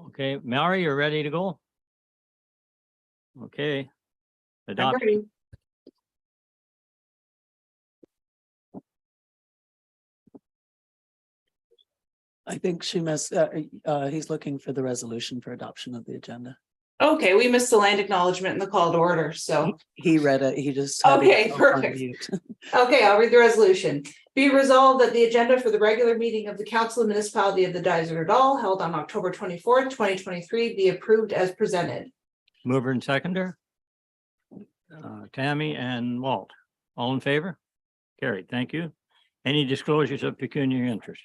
Okay, Mary, you're ready to go? Okay. I'm Adopt. ready. I think she missed, he's looking for the resolution for adoption of the agenda. Okay, we missed the land acknowledgement and the call to order, so, He read it, he just. had Okay, himself on perfect. mute. okay, I'll read the resolution. Be resolved that the agenda for the regular meeting of the Council of Municipality of the Dysart Doll held on October 24th, 2023 be approved as presented. Mover and seconder. Tammy and Walt, all in favor? Carried, thank you. Any disclosures of pecuniary interest?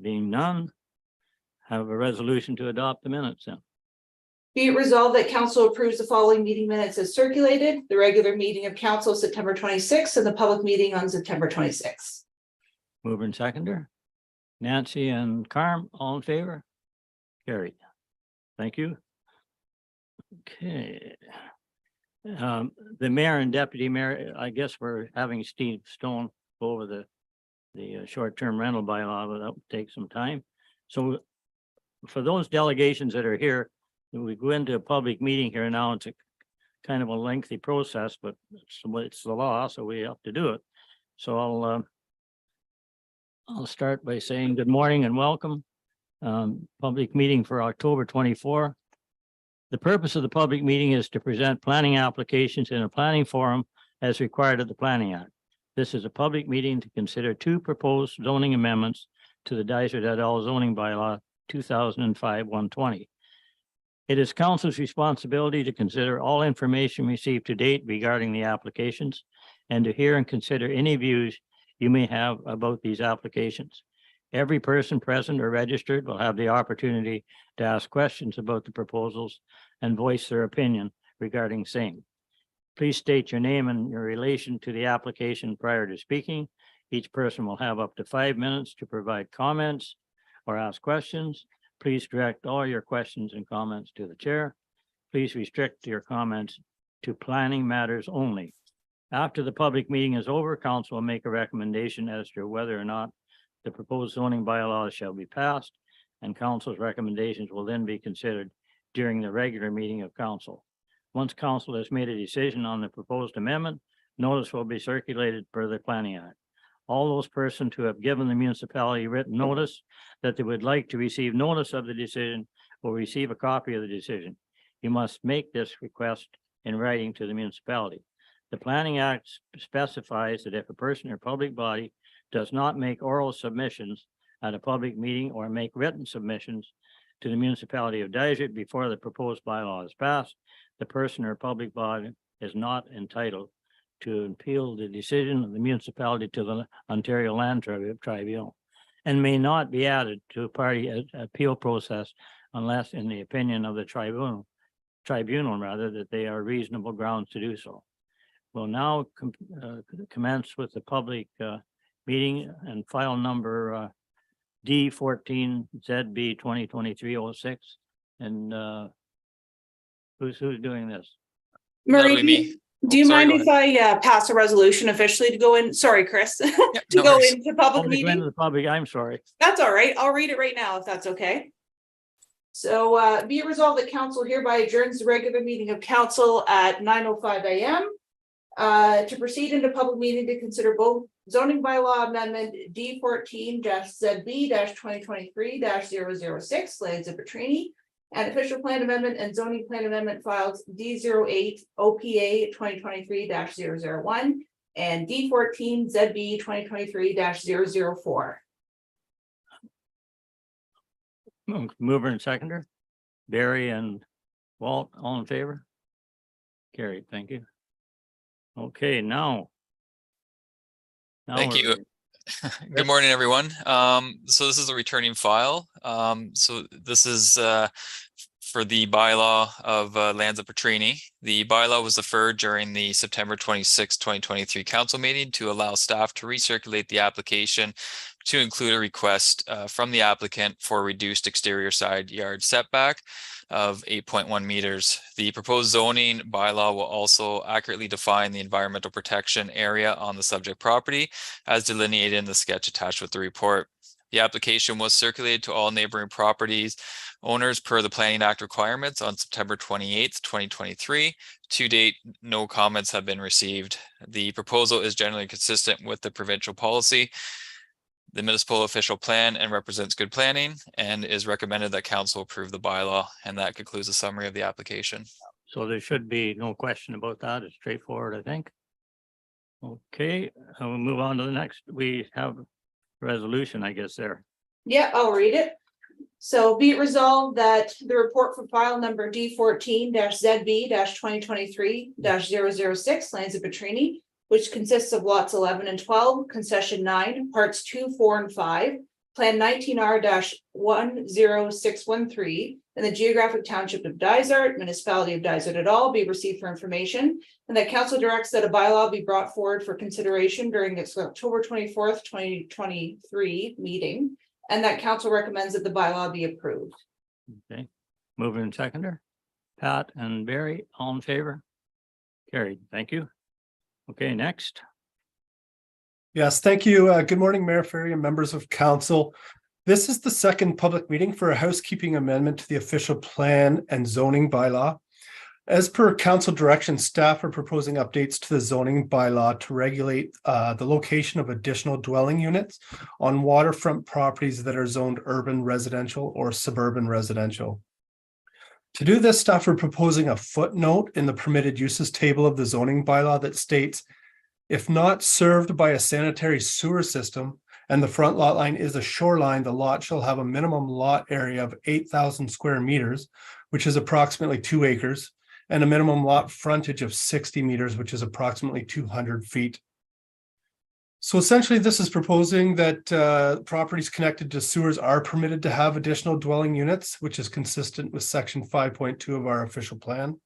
Being none, have a resolution to adopt the minutes then. Be it resolved that council approves the following meeting minutes as circulated, the regular meeting of council September 26th and the public meeting on September 26th. Mover and seconder. Nancy and Carm, all in favor? Carried. Thank you. Okay. The mayor and deputy mayor, I guess we're having Steve Stone go over the short-term rental bylaw, but that will take some time. So for those delegations that are here, we go into a public meeting here now. It's a kind of a lengthy process, but it's the law, so we have to do it. So I'll start by saying good morning and welcome. Public meeting for October 24. The purpose of the public meeting is to present planning applications in a planning forum as required of the Planning Act. This is a public meeting to consider two proposed zoning amendments to the Dysart et al. Zoning bylaw 2005-120. It is council's responsibility to consider all information received to date regarding the applications and to hear and consider any views you may have about these applications. Every person present or registered will have the opportunity to ask questions about the proposals and voice their opinion regarding same. Please state your name and your relation to the application prior to speaking. Each person will have up to 5 minutes to provide comments or ask questions. Please direct all your questions and comments to the chair. Please restrict your comments to planning matters only. After the public meeting is over, council will make a recommendation as to whether or not the proposed zoning bylaws shall be passed, and council's recommendations will then be considered during the regular meeting of council. Once council has made a decision on the proposed amendment, notice will be circulated per the Planning Act. All those persons who have given the municipality written notice that they would like to receive notice of the decision will receive a copy of the decision. You must make this request in writing to the municipality. The Planning Act specifies that if a person or public body does not make oral submissions at a public meeting or make written submissions to the municipality of Dysart before the proposed bylaw is passed, the person or public body is not entitled to appeal the decision of the municipality to the Ontario Land Tribunal and may not be added to a party appeal process unless in the opinion of the tribunal rather that they are reasonable grounds to do so. We'll now commence with the public meeting and file number D14 ZB 2023-06. And who's doing this? Marie, That'll be me. do you Sorry, mind go if I pass a resolution officially to go in? Sorry, Chris, to no go worries. into public Oh, to go into meeting? the public, I'm sorry. That's all right. I'll read it right now if that's okay. So be it resolved that council hereby adjourns the regular meeting of council at 9:05 a.m. To proceed into public meeting to consider both zoning bylaw amendment D14-ZB-2023-006 Lands of Petrini and official plan amendment and zoning plan amendment files D08 OPA 2023-001 and D14 ZB 2023-004. Mover and seconder, Barry and Walt, all in favor? Carried, thank you. Okay, now. Thank you. Good morning, everyone. So this is a returning file. So this is for the bylaw of Lands of Petrini. The bylaw was deferred during the September 26, 2023 council meeting to allow staff to recirculate the application to include a request from the applicant for reduced exterior side yard setback of 8.1 meters. The proposed zoning bylaw will also accurately define the environmental protection area on the subject property as delineated in the sketch attached with the report. The application was circulated to all neighboring properties owners per the Planning Act requirements on September 28th, 2023. To date, no comments have been received. The proposal is generally consistent with the provincial policy, the municipal official plan, and represents good planning, and is recommended that council approve the bylaw. And that concludes the summary of the application. So there should be no question about that. It's straightforward, I think. Okay, we'll move on to the next. We have resolution, I guess, there. Yeah, I'll read it. So be it resolved that the report for file number D14-ZB-2023-006 Lands of Petrini, which consists of lots 11 and 12, concession 9, parts 2, 4, and 5, plan 19R-10613, in the geographic township of Dysart, municipality of Dysart et al. Be received for information, and that council directs that a bylaw be brought forward for consideration during its October 24th, 2023 meeting, and that council recommends that the bylaw be approved. Okay, mover and seconder, Pat and Barry, all in favor? Carried, thank you. Okay, next. Yes, thank you. Good morning, Mayor Ferry and members of council. This is the second public meeting for a housekeeping amendment to the official plan and zoning bylaw. As per council direction, staff are proposing updates to the zoning bylaw to regulate the location of additional dwelling units on waterfront properties that are zoned urban residential or suburban residential. To do this, staff are proposing a footnote in the permitted uses table of the zoning bylaw that states, if not served by a sanitary sewer system and the front lot line is a shoreline, the lot shall have a minimum lot area of 8,000 square meters, which is approximately 2 acres, and a minimum lot frontage of 60 meters, which is approximately 200 feet. So essentially, this is proposing that properties connected to sewers are permitted to have additional dwelling units, which is consistent with section 5.2 of our official plan.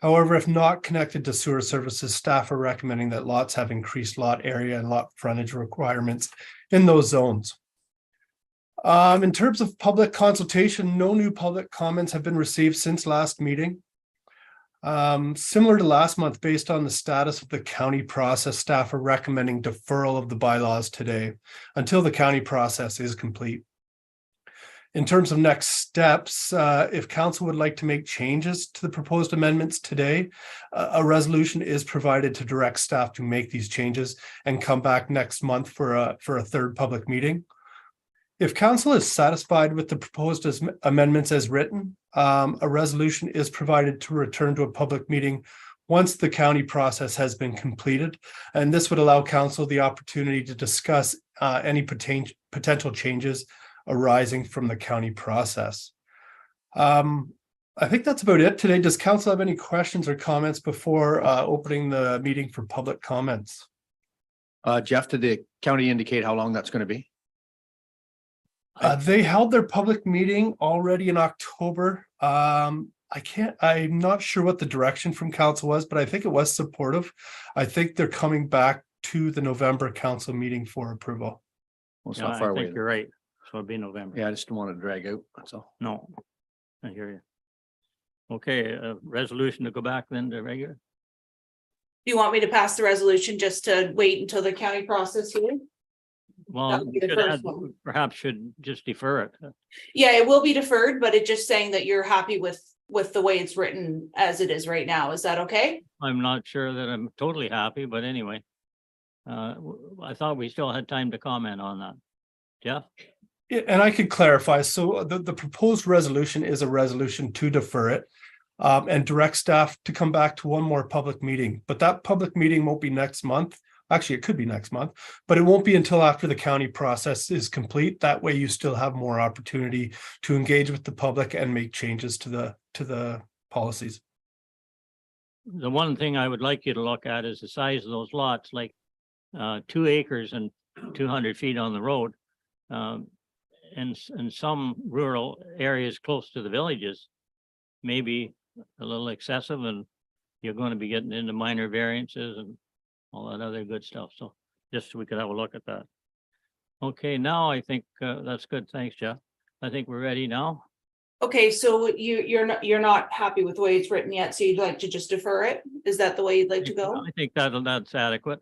However, if not connected to sewer services, staff are recommending that lots have increased lot area and lot frontage requirements in those zones. In terms of public consultation, no new public comments have been received since last meeting. Similar to last month, based on the status of the county process, staff are recommending deferral of the bylaws today until the county process is complete. In terms of next steps, if council would like to make changes to the proposed amendments today, a resolution is provided to direct staff to make these changes and come back next month for a third public meeting. If council is satisfied with the proposed amendments as written, a resolution is provided to return to a public meeting once the county process has been completed. And this would allow council the opportunity to discuss any potential changes arising from the county process. I think that's about it today. Does council have any questions or comments before opening the meeting for public comments? Jeff, did the county indicate how long that's going to be? They held their public meeting already in October. I'm not sure what the direction from council was, but I think it was supportive. I think they're coming back to the November council meeting for approval. Well, it's Yeah, not far I away. think you're right. So it'll be November. Yeah, I just don't want to drag out. That's all. No, I hear you. Okay, resolution to go back then to regular. Do you want me to pass the resolution just to wait until the county process here? Well, That would be the should first add- one. perhaps should just defer it. Yeah, it will be deferred, but it's just saying that you're happy with the way it's written as it is right now. Is that okay? I'm not sure that I'm totally happy, but anyway. I thought we still had time to comment on that. Jeff? Yeah, and I could clarify. So the proposed resolution is a resolution to defer it and direct staff to come back to one more public meeting. But that public meeting won't be next month. Actually, it could be next month, but it won't be until after the county process is complete. That way you still have more opportunity to engage with the public and make changes to the policies. The one thing I would like you to look at is the size of those lots, like 2 acres and 200 feet on the road. In some rural areas close to the villages, maybe a little excessive, and you're going to be getting into minor variances and all that other good stuff. So just so we could have a look at that. Okay, now I think that's good. Thanks, Jeff. I think we're ready now. Okay, so you're not happy with the way it's written yet, so you'd like to just defer it? Is that the way you'd like to go? I think that's adequate.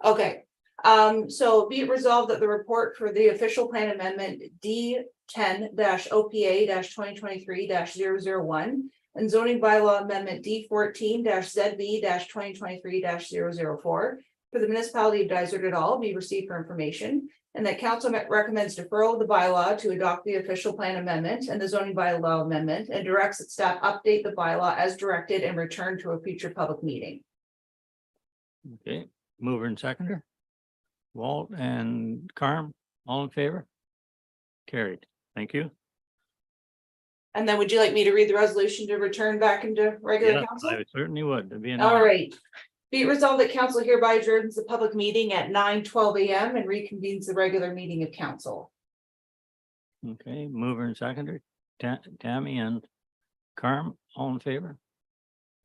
Okay, So be it resolved that the report for the official plan amendment D 10-OPA 2023-001 and zoning bylaw amendment D 14-ZB 2023-004 for the municipality of Dysart et al. Be received for information, and that council recommends deferral of the bylaw to adopt the official plan amendment and the zoning bylaw amendment, and directs its staff update the bylaw as directed and return to a future public meeting. Okay, mover and seconder. Walt and Carm, all in favor? Carried. Thank you. And then would you like me to read the resolution to return back into regular Yeah, council? I certainly would. That'd be an All honor. right. Be it resolved that council hereby adjourns the public meeting at 9:12 a.m. and reconvenes the regular meeting of council. Okay, mover and seconder, Tammy and Carm, all in favor?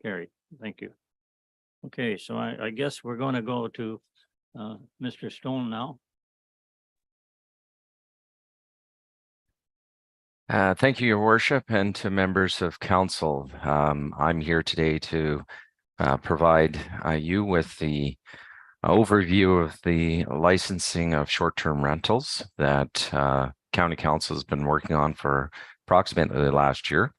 Carried. Thank you. Okay, so I guess we're going to go to Mr. Stone now. Thank you, Your Worship, and to members of council. I'm here today to provide you with the overview of the licensing of short-term rentals that County Council has been working on for approximately the last year.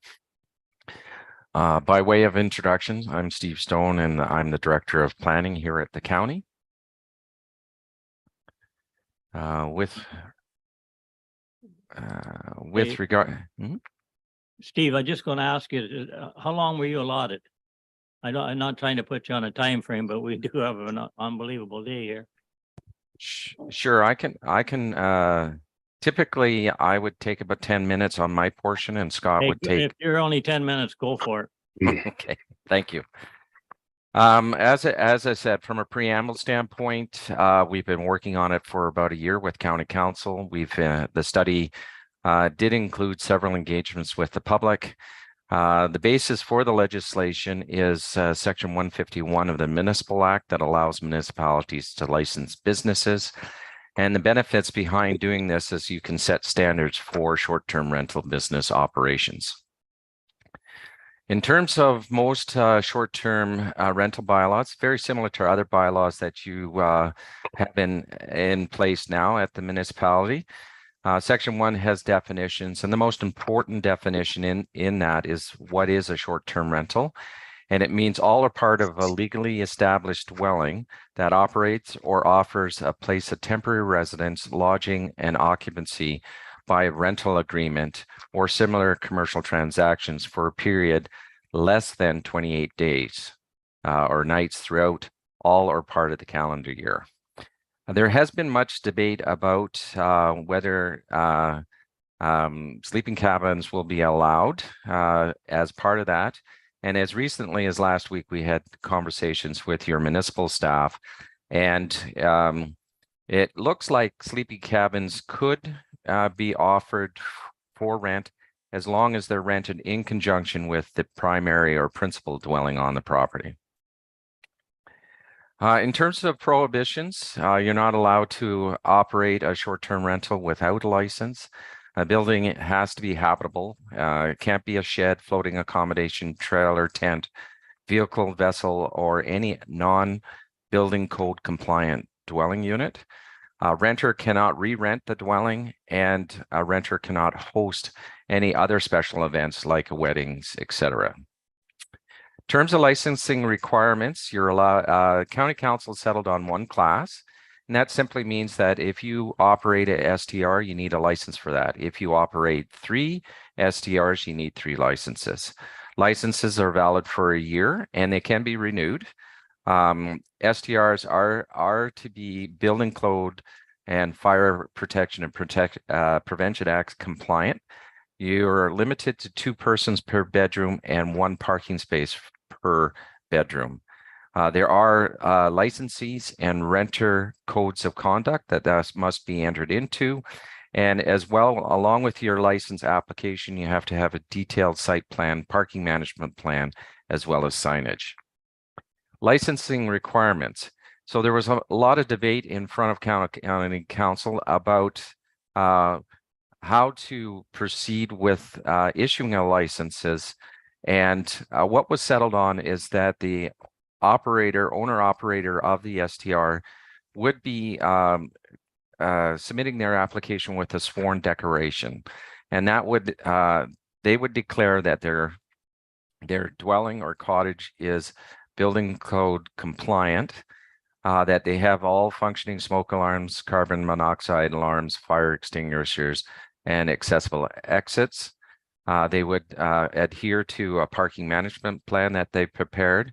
By way of introduction, I'm Steve Stone, and I'm the Director of Planning here at the county. With regard, Steve, I'm just going to ask you, how long were you allotted? I'm not trying to put you on a time frame, but we do have an unbelievable day here. Sure, I can typically I would take about 10 minutes on my portion, and Scott Hey, would take. if you're only 10 minutes, go for it. Okay, thank you. As I said, from a preamble standpoint, we've been working on it for about a year with County Council. The study did include several engagements with the public. The basis for the legislation is Section 151 of the Municipal Act that allows municipalities to license businesses. And the benefits behind doing this is you can set standards for short-term rental business operations. In terms of most short-term rental bylaws, very similar to other bylaws that you have been in place now at the municipality. Section 1 has definitions, and the most important definition in that is what is a short-term rental. And it means all or part of a legally established dwelling that operates or offers a place of temporary residence, lodging, and occupancy by a rental agreement or similar commercial transactions for a period less than 28 days or nights throughout all or part of the calendar year. There has been much debate about whether sleeping cabins will be allowed as part of that. And as recently as last week, we had conversations with your municipal staff, and it looks like sleeping cabins could be offered for rent as long as they're rented in conjunction with the primary or principal dwelling on the property. In terms of prohibitions, you're not allowed to operate a short-term rental without a license. A building has to be habitable. It can't be a shed, floating accommodation, trailer, tent, vehicle, vessel, or any non-building code compliant dwelling unit. A renter cannot re-rent the dwelling, and a renter cannot host any other special events like weddings, etc. In terms of licensing requirements, you're allowed, County Council settled on one class. And that simply means that if you operate a STR, you need a license for that. If you operate 3 STRs, you need 3 licenses. Licenses are valid for a year and they can be renewed. STRs are to be building code and fire protection and prevention acts compliant. You're limited to 2 persons per bedroom and 1 parking space per bedroom. There are licensees and renter codes of conduct that must be entered into. And as well, along with your license application, you have to have a detailed site plan, parking management plan, as well as signage. Licensing requirements. So there was a lot of debate in front of County Council about how to proceed with issuing a licenses. And what was settled on is that the owner-operator of the STR would be submitting their application with a sworn declaration, and that would they would declare that their dwelling or cottage is building code compliant, that they have all functioning smoke alarms, carbon monoxide alarms, fire extinguishers, and accessible exits. They would adhere to a parking management plan that they prepared,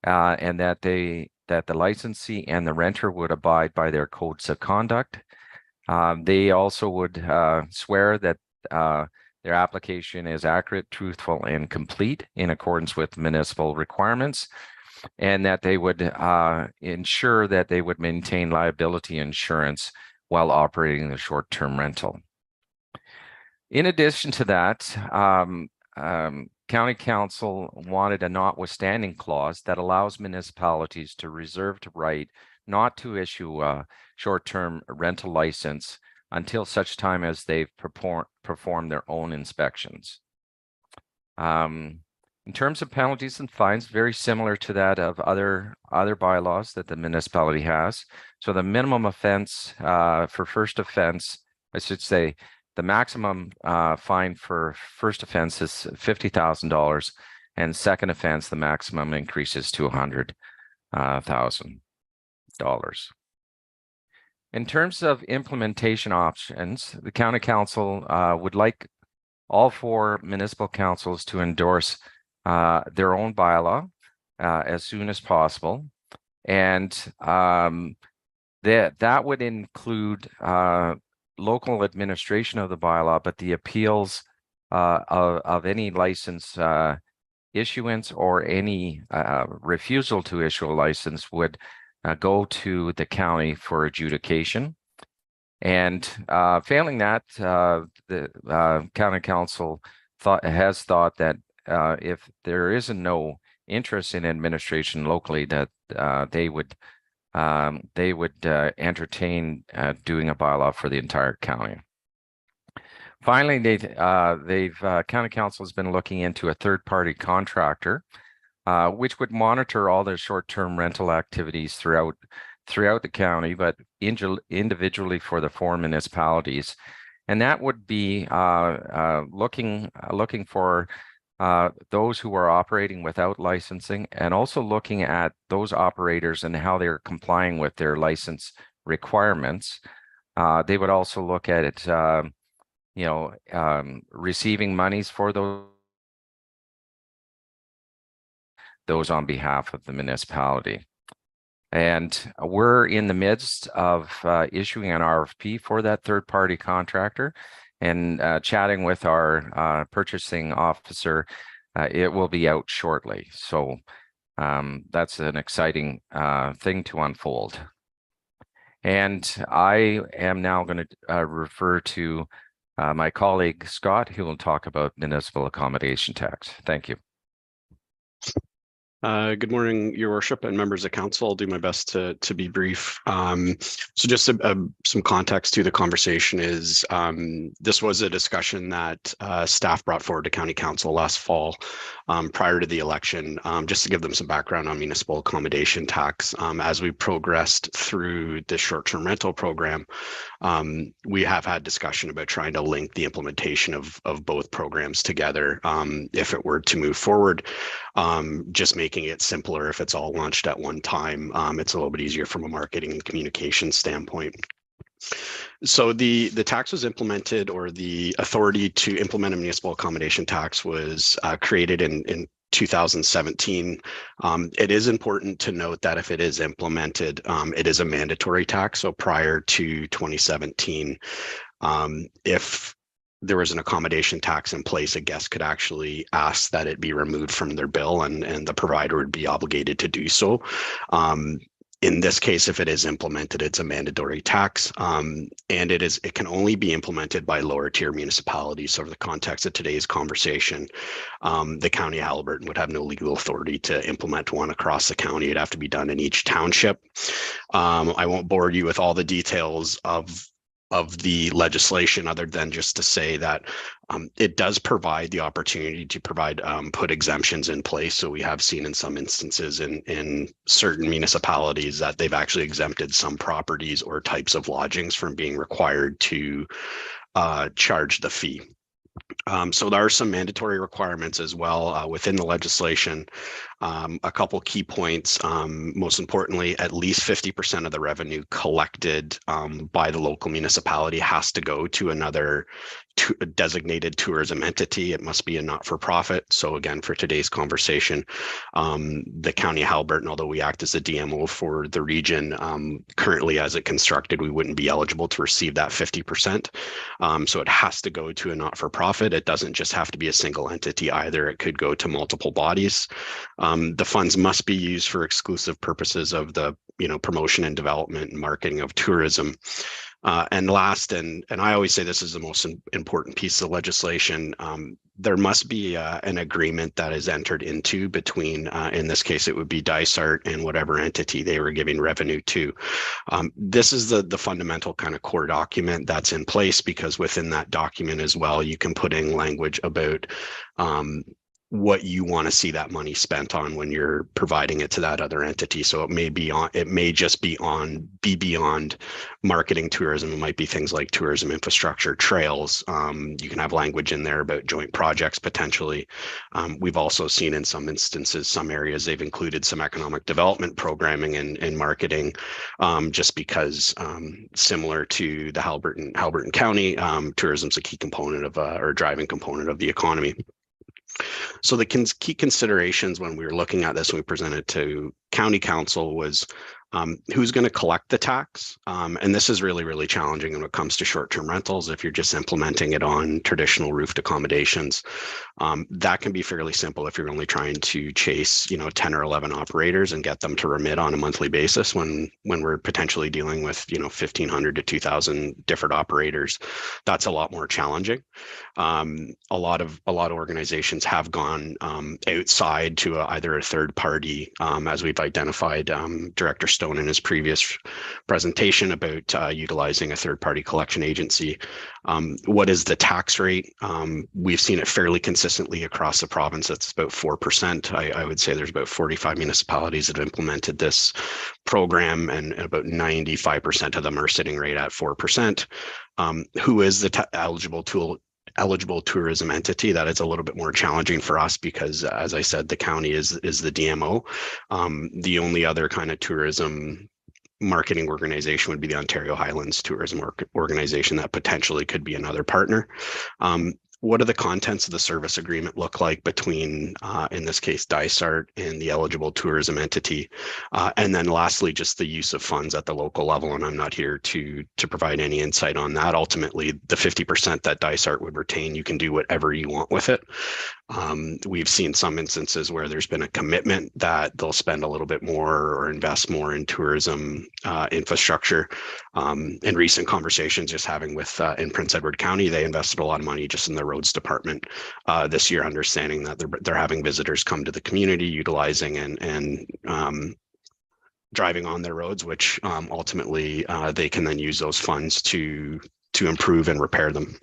and that the licensee and the renter would abide by their codes of conduct. They also would swear that their application is accurate, truthful, and complete in accordance with municipal requirements, and that they would ensure that they would maintain liability insurance while operating the short-term rental. In addition to that, County Council wanted a notwithstanding clause that allows municipalities to reserve the right not to issue a short-term rental license until such time as they've performed their own inspections. In terms of penalties and fines, very similar to that of other bylaws that the municipality has. So the minimum offense for first offense, I should say, the maximum fine for first offense is $50,000, and second offense, the maximum increases to $100,000. In terms of implementation options, the County Council would like all 4 municipal councils to endorse their own bylaw as soon as possible, and that would include local administration of the bylaw, but the appeals of any license issuance or any refusal to issue a license would go to the county for adjudication. And failing that, the County Council has thought that if there is no interest in administration locally, that they would entertain doing a bylaw for the entire county. Finally, County Council has been looking into a third-party contractor, which would monitor all the short-term rental activities throughout the county, but individually for the 4 municipalities, and that would be looking for those who are operating without licensing, and also looking at those operators and how they're complying with their license requirements. They would also look at it, receiving monies for those on behalf of the municipality. And we're in the midst of issuing an RFP for that third-party contractor, and chatting with our purchasing officer. It will be out shortly. So that's an exciting thing to unfold. And I am now going to refer to my colleague, Scott, who will talk about municipal accommodation tax. Thank you. Good morning, Your Worship and members of council. I'll do my best to be brief. So just some context to the conversation is this was a discussion that staff brought forward to County Council last fall prior to the election, just to give them some background on municipal accommodation tax. As we progressed through the short-term rental program, we have had discussion about trying to link the implementation of both programs together if it were to move forward. Just making it simpler if it's all launched at one time. It's a little bit easier from a marketing and communication standpoint. So the tax was implemented, or the authority to implement a municipal accommodation tax was created in 2017. It is important to note that if it is implemented, it is a mandatory tax. So prior to 2017, if there was an accommodation tax in place, a guest could actually ask that it be removed from their bill, and the provider would be obligated to do so. In this case, if it is implemented, it's a mandatory tax, and it can only be implemented by lower tier municipalities. So for the context of today's conversation, the County of Haliburton would have no legal authority to implement one across the county. It'd have to be done in each township. I won't bore you with all the details of of the legislation, other than just to say that it does provide the opportunity to provide put exemptions in place. So we have seen in some instances in certain municipalities that they've actually exempted some properties or types of lodgings from being required to charge the fee. So there are some mandatory requirements as well within the legislation. A couple key points, most importantly, at least 50% of the revenue collected by the local municipality has to go to another designated tourism entity. It must be a not-for-profit. So again, for today's conversation, the County of Haliburton, although we act as a DMO for the region, currently as it constructed, we wouldn't be eligible to receive that 50%. So it has to go to a not-for-profit. It doesn't just have to be a single entity either. It could go to multiple bodies. The funds must be used for exclusive purposes of the promotion and development and marketing of tourism. And last, and I always say this is the most important piece of legislation, there must be an agreement that is entered into between, in this case, it would be Dysart and whatever entity they were giving revenue to. This is the fundamental kind of core document that's in place, because within that document as well, you can put in language about what you want to see that money spent on when you're providing it to that other entity. So it may just be beyond marketing tourism. It might be things like tourism infrastructure, trails. You can have language in there about joint projects potentially. We've also seen in some instances, some areas they've included some economic development programming and marketing, just because similar to the Haliburton County, tourism is a key component of or driving component of the economy. So the key considerations when we were looking at this, when we presented to County Council, was who's going to collect the tax. And this is really, really challenging when it comes to short-term rentals. If you're just implementing it on traditional roofed accommodations, that can be fairly simple if you're only trying to chase, 10 or 11 operators and get them to remit on a monthly basis. When we're potentially dealing with, 1,500 to 2,000 different operators, that's a lot more challenging. A lot of organizations have gone outside to either a third party, as we've identified. Director Stone in his previous presentation about utilizing a third-party collection agency. What is the tax rate? We've seen it fairly consistently across the province. It's about 4%. I would say there's about 45 municipalities that have implemented this program, and about 95% of them are sitting right at 4%. Who is the eligible tourism entity? That is a little bit more challenging for us because, as I said, the county is the DMO. The only other kind of tourism marketing organization would be the Ontario Highlands Tourism Organization. That potentially could be another partner. What do the contents of the service agreement look like between, in this case, Dysart and the eligible tourism entity? And then lastly, just the use of funds at the local level. And I'm not here to provide any insight on that. Ultimately, the 50% that Dysart would retain, you can do whatever you want with it. We've seen some instances where there's been a commitment that they'll spend a little bit more or invest more in tourism infrastructure. In recent conversations just having with in Prince Edward County, they invested a lot of money just in the roads department this year, understanding that they're having visitors come to the community, utilizing and driving on their roads, which ultimately they can then use those funds to improve and repair them.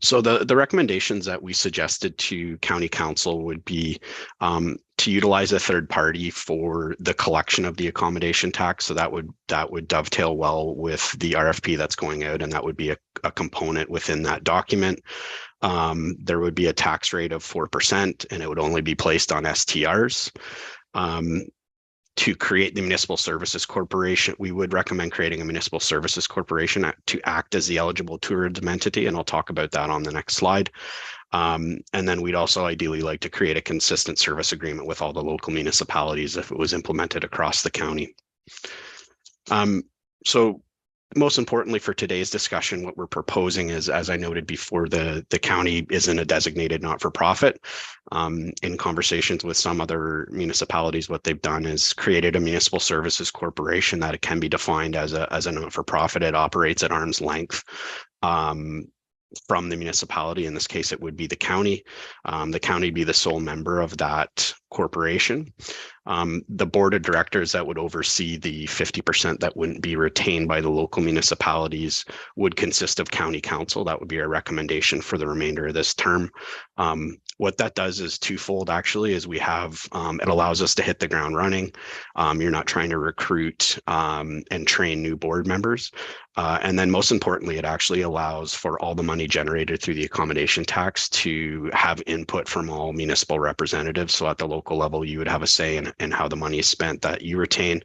So the recommendations that we suggested to County Council would be to utilize a third party for the collection of the accommodation tax. So that would dovetail well with the RFP that's going out, and that would be a component within that document. There would be a tax rate of 4%, and it would only be placed on STRs. To create the Municipal Services Corporation, we would recommend creating a Municipal Services Corporation to act as the eligible tourism entity, and I'll talk about that on the next slide. And then we'd also ideally like to create a consistent service agreement with all the local municipalities if it was implemented across the county. So most importantly for today's discussion, what we're proposing is, as I noted before, the county isn't a designated not-for-profit. In conversations with some other municipalities, what they've done is created a Municipal Services Corporation that it can be defined as a not-for-profit. It operates at arm's length from the municipality. In this case, it would be the county. The county would be the sole member of that corporation. The board of directors that would oversee the 50% that wouldn't be retained by the local municipalities would consist of county council. That would be our recommendation for the remainder of this term. What that does is twofold, actually, is we have, it allows us to hit the ground running. You're not trying to recruit and train new board members. And then most importantly, it actually allows for all the money generated through the accommodation tax to have input from all municipal representatives. So at the local level, you would have a say in how the money is spent that you retain.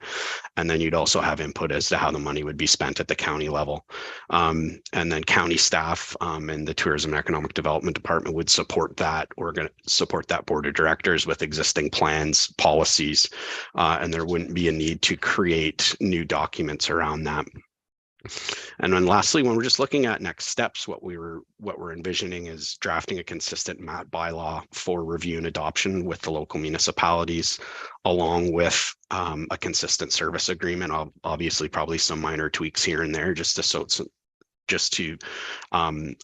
And then you'd also have input as to how the money would be spent at the county level. And then county staff and the Tourism and Economic Development Department would support that, or going to support that board of directors with existing plans, policies, and there wouldn't be a need to create new documents around that. And then lastly, when we're just looking at next steps, what we're envisioning is drafting a consistent MAT bylaw for review and adoption with the local municipalities, along with a consistent service agreement. Obviously, probably some minor tweaks here and there, just to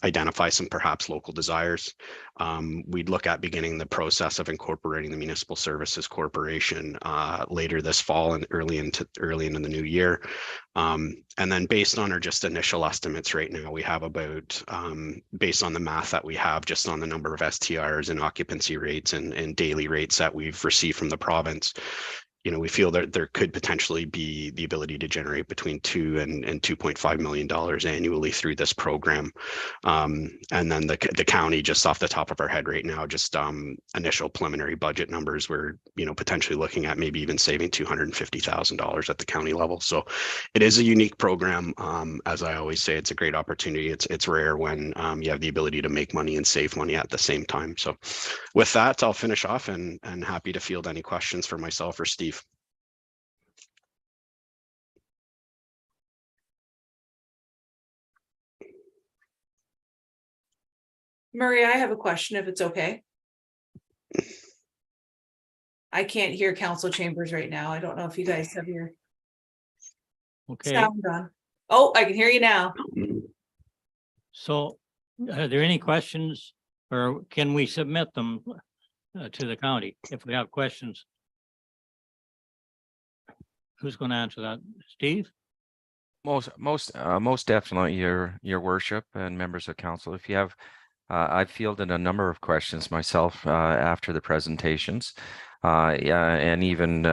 identify some perhaps local desires. We'd look at beginning the process of incorporating the Municipal Services Corporation later this fall and early into the new year. And then based on our just initial estimates right now, we have about, based on the math that we have just on the number of STRs and occupancy rates and daily rates that we've received from the province, we feel that there could potentially be the ability to generate between $2 and $2.5 million annually through this program. And then the county, just off the top of our head right now, just initial preliminary budget numbers, we're potentially looking at maybe even saving $250,000 at the county level. So it is a unique program. As I always say, it's a great opportunity. It's rare when you have the ability to make money and save money at the same time. So with that, I'll finish off and happy to field any questions for myself or Steve. Murray, I have a question if it's okay. I can't hear council chambers right now. I don't know if you guys have your Okay, sound on. Oh, I can hear you now. so are there any questions, or can we submit them to the county if we have questions? Who's going to answer that? Steve? Most definitely, your worship and members of council. If you have, I've fielded a number of questions myself after the presentations, and even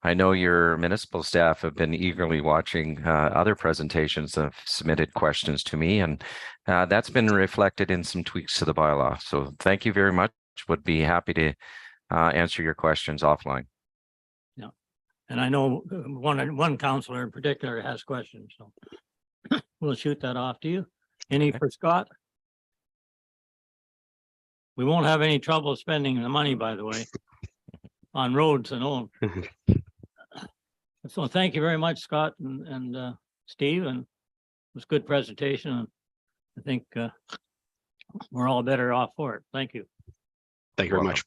I know your municipal staff have been eagerly watching other presentations that have submitted questions to me, and that's been reflected in some tweaks to the bylaw. So thank you very much. Would be happy to answer your questions offline. Yeah, and I know one counselor in particular has questions, so we'll shoot that off to you. Any for Scott? We won't have any trouble spending the money, by the way, on roads and all. So thank you very much, Scott and Steve, and it was a good presentation. And I think we're all better off for it. Thank you. Thank you very much.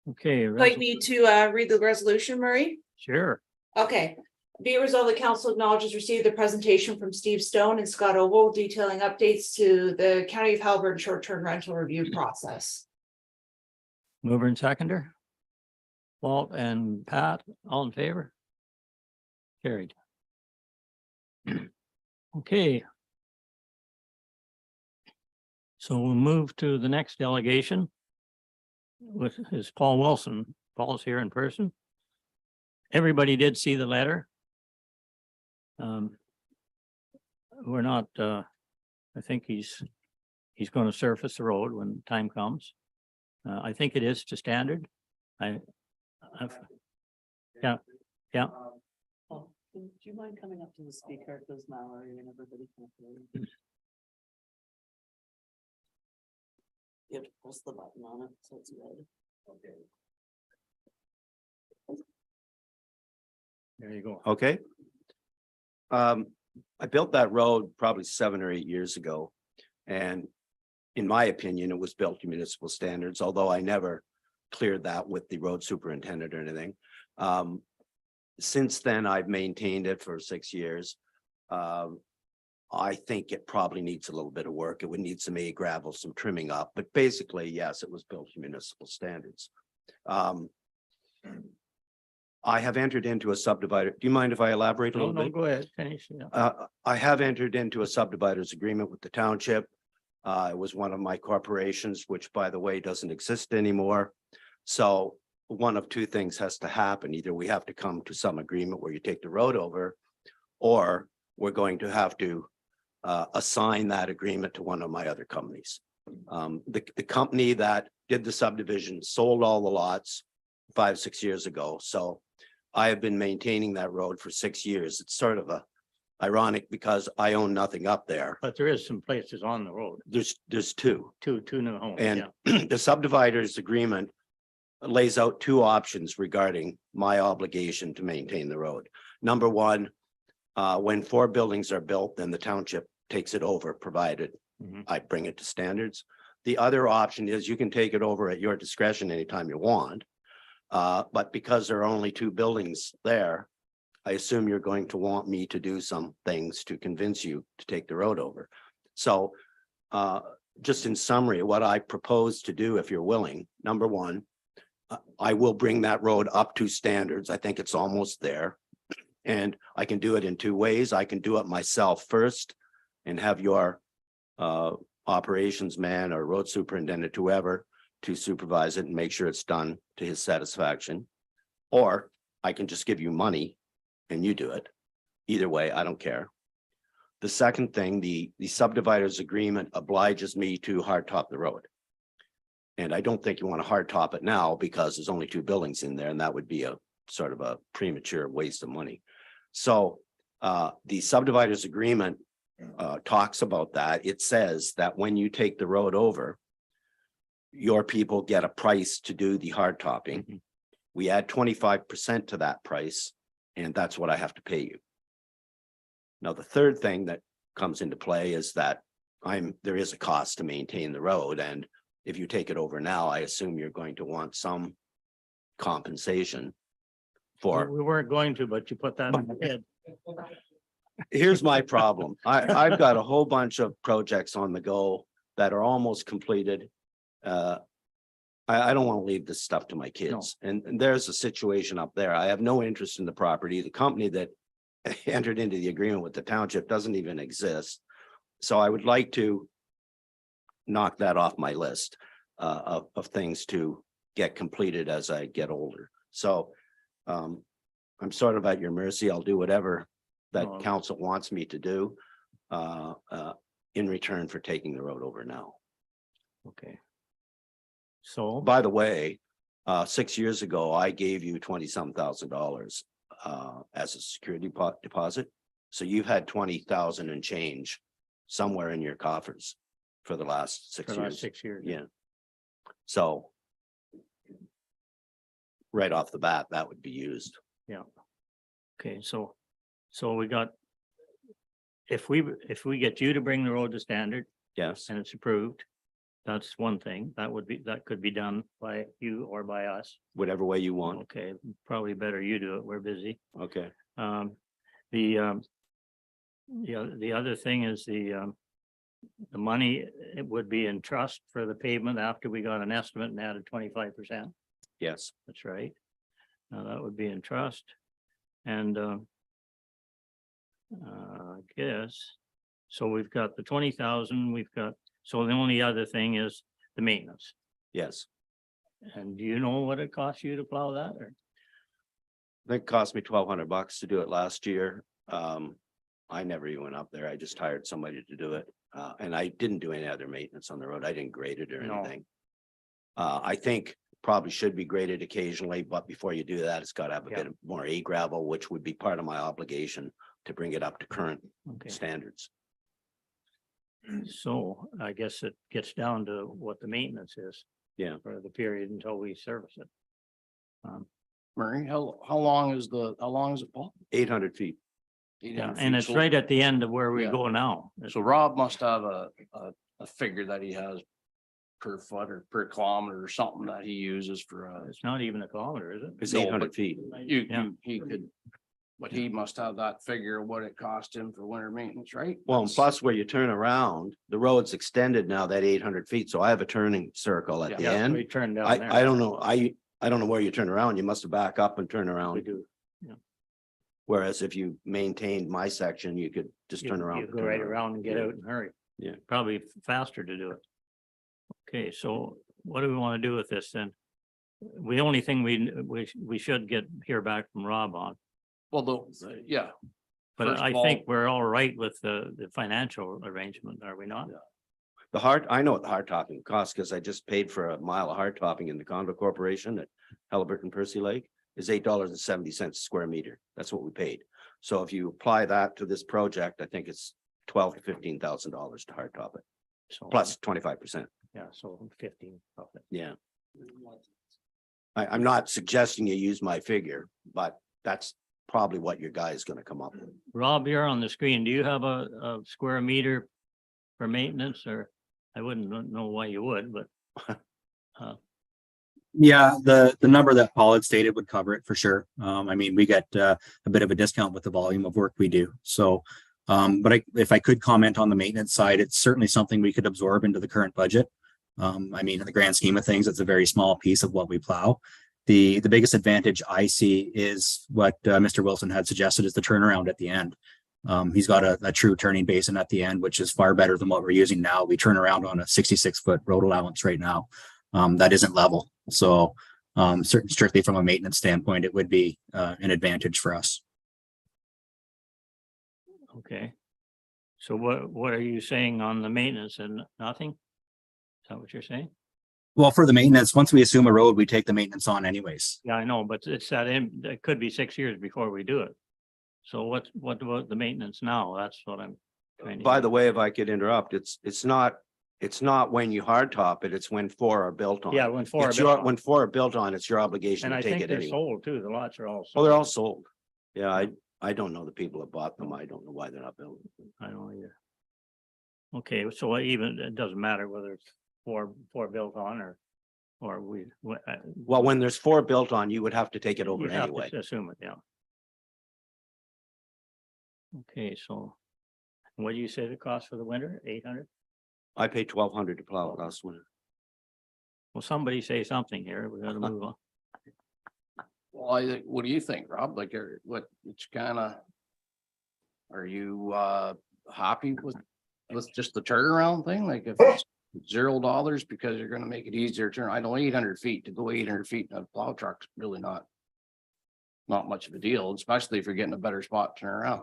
Okay. Like me to read the resolution, Murray? Sure. Okay. Be it resolved, the council acknowledges received the presentation from Steve Stone and Scott Oval detailing updates to the County of Haliburton short-term rental review process. Mover and seconder. Walt and Pat, all in favor? Carried. Okay. So we'll move to the next delegation, which is Paul Wilson. Paul's here in person. Everybody did see the letter. We're not, I think he's going to surface the road when time comes. I think it is to standard. Yeah. Oh, do you mind coming up to the speaker, because Mallory and everybody can hear you? You have to press the button on it, so it's red. Okay. There you go. Okay. I built that road probably 7 or 8 years ago. And in my opinion, it was built to municipal standards, although I never cleared that with the road superintendent or anything. Since then, I've maintained it for 6 years. I think it probably needs a little bit of work. It would need some gravel, some trimming up, but basically, yes, it was built to municipal standards. Um, I have entered into a subdivider. Do you mind if I elaborate a No, little no, bit? go ahead, finish. Yeah. I have entered into a subdividers agreement with the township. It was one of my corporations, which by the way, doesn't exist anymore. So one of two things has to happen. Either we have to come to some agreement where you take the road over, or we're going to have to assign that agreement to one of my other companies. The company that did the subdivision sold all the lots 5-6 years ago. So I have been maintaining that road for 6 years. It's sort of ironic because I own nothing up there. But there is some places on the road, There's two. two new homes. And Yeah. the subdividers agreement lays out two options regarding my obligation to maintain the road. Number one, when 4 buildings are built, then the township takes it over, provided Mhm. I bring it to standards. The other option is you can take it over at your discretion anytime you want. But because there are only 2 buildings there, I assume you're going to want me to do some things to convince you to take the road over. So just in summary, what I propose to do, if you're willing, number one, I will bring that road up to standards. I think it's almost there. And I can do it in 2 ways. I can do it myself first and have your operations man or road superintendent, whoever, to supervise it and make sure it's done to his satisfaction. Or I can just give you money and you do it. Either way, I don't care. The second thing, the subdividers agreement obliges me to hardtop the road. And I don't think you want to hardtop it now because there's only 2 buildings in there and that would be a sort of a premature waste of money. So the subdividers agreement talks about that. It says that when you take the road over, your people get a price to do the hard topping. Mhm. We add 25% to that price, and that's what I have to pay you. Now, the third thing that comes into play is that there is a cost to maintain the road, and if you take it over now, I assume you're going to want some compensation for. We weren't going to, but you put that in my head. Here's my problem. I've got a whole bunch of projects on the go that are almost completed. I don't want to leave this stuff to my kids. And there's a situation up there. I have no interest in the property. The company that entered into the agreement with the township doesn't even exist. So I would like to knock that off my list of things to get completed as I get older. So I'm sort of at your mercy. I'll do whatever that Oh. council wants me to do in return for taking the road over now. Okay. So, By the way, 6 years ago, I gave you $20-some thousand as a security deposit. So you've had 20,000 and change somewhere in your coffers for the last 6 for the last years. 6 years. Yeah. So right off the bat, that would be used. Okay, so we got. If we get you to bring the road to standard Yes, and it's approved, that's one thing. That could be done by you or by us. whatever way you want. Okay, probably better you do it. We're busy. Okay. The other thing is the money, it would be in trust for the pavement after we got an estimate and added 25%. Yes. That's right. Now that would be in trust. And I guess, so we've got the 20,000, we've got, so the only other thing is the maintenance. Yes. And do you know what it costs you to plow that or? I think it cost me $1,200 to do it last year. I never even went up there. I just hired somebody to do it. And I didn't do any other maintenance on the road. I didn't grade it or No. anything. I think probably should be graded occasionally, but before you do that, it's got to have a Yeah. bit of more gravel, which would be part of my obligation to bring it up to current Okay, standards. so I guess it gets down to what the maintenance is. Yeah. For the period until we service it. Murray, how long is it, Paul? 800 feet. Yeah, and it's right at the end of where we Yeah. go now. So Rob must have a figure that he has per foot or per kilometer or something that he uses for It's not even a kilometer, is it? It's No, 800 but feet. Yeah. he could. But he must have that figure of what it cost him for winter maintenance, right? Well, and plus where you turn around, the road's extended now that 800 feet. So I have a turning circle at the Yeah, end. we turned down there. I don't know. I I don't know where you turn around. You must have back up and turn We around. do. Whereas if you maintained my section, you could just turn around. You and go turn right around and get Yeah. out and hurry. Yeah. Probably faster to do it. Okay, so what do we want to do with this then? The only thing we should hear back from Rob on, Well, yeah, but First I of all- think we're all right with the financial arrangement, are we not? I know what the hard topping costs because I just paid for a mile of hard topping in the condo corporation at Halliburton Percy Lake is $8.70 a square meter. That's what we paid. So if you apply that to this project, I think it's $12,000 to $15,000 to hard top it, So plus 25%. yeah, so 15. Okay. Yeah. I'm not suggesting you use my figure, but that's probably what your guy is gonna come up with. Rob, you're on the screen. Do you have a square meter for maintenance, or I wouldn't know why you would, but Yeah, the number that Paul had stated would cover it for sure. I mean, we get a bit of a discount with the volume of work we do. So, but if I could comment on the maintenance side, it's certainly something we could absorb into the current budget. I mean, in the grand scheme of things, it's a very small piece of what we plow. The biggest advantage I see is what Mr. Wilson had suggested is the turnaround at the end. He's got a true turning basin at the end, which is far better than what we're using now. We turn around on a 66-foot road allowance right now. That isn't level. So strictly from a maintenance standpoint, it would be an advantage for us. okay. So what are you saying on the maintenance and nothing? Is that what you're saying? Well, for the maintenance, once we assume a road, we take the maintenance on anyways. Yeah, I know, but it's it could be 6 years before we do it. So what about the maintenance now? That's what I'm trying to. By the way, if I could interrupt, it's not when you hard top it, it's when four are built on. Yeah, when four are It's built your, on. when four are built on, it's your obligation And to I take think it they're anyway. sold too. The lots are all Oh, sold. they're all sold. Yeah, I don't know the people that bought them. I don't know why they're not built. I don't either. Okay, so even, it doesn't matter whether it's four built on or we. Well, when there's four built on, you would have to take it over You have anyway. to assume it, yeah. Okay, so what do you say the cost for the winter? 800? I paid $1,200 to plow it last winter. Well, somebody say something here. We gotta move on. well, I think, what do you think, Rob? Like, what, it's kind of, are you happy with just the turnaround thing? Like if it's $0 because you're gonna make it easier to turn, I know 800 feet to go 800 feet in a plow truck's really not much of a deal, especially if you're getting a better spot to turn around.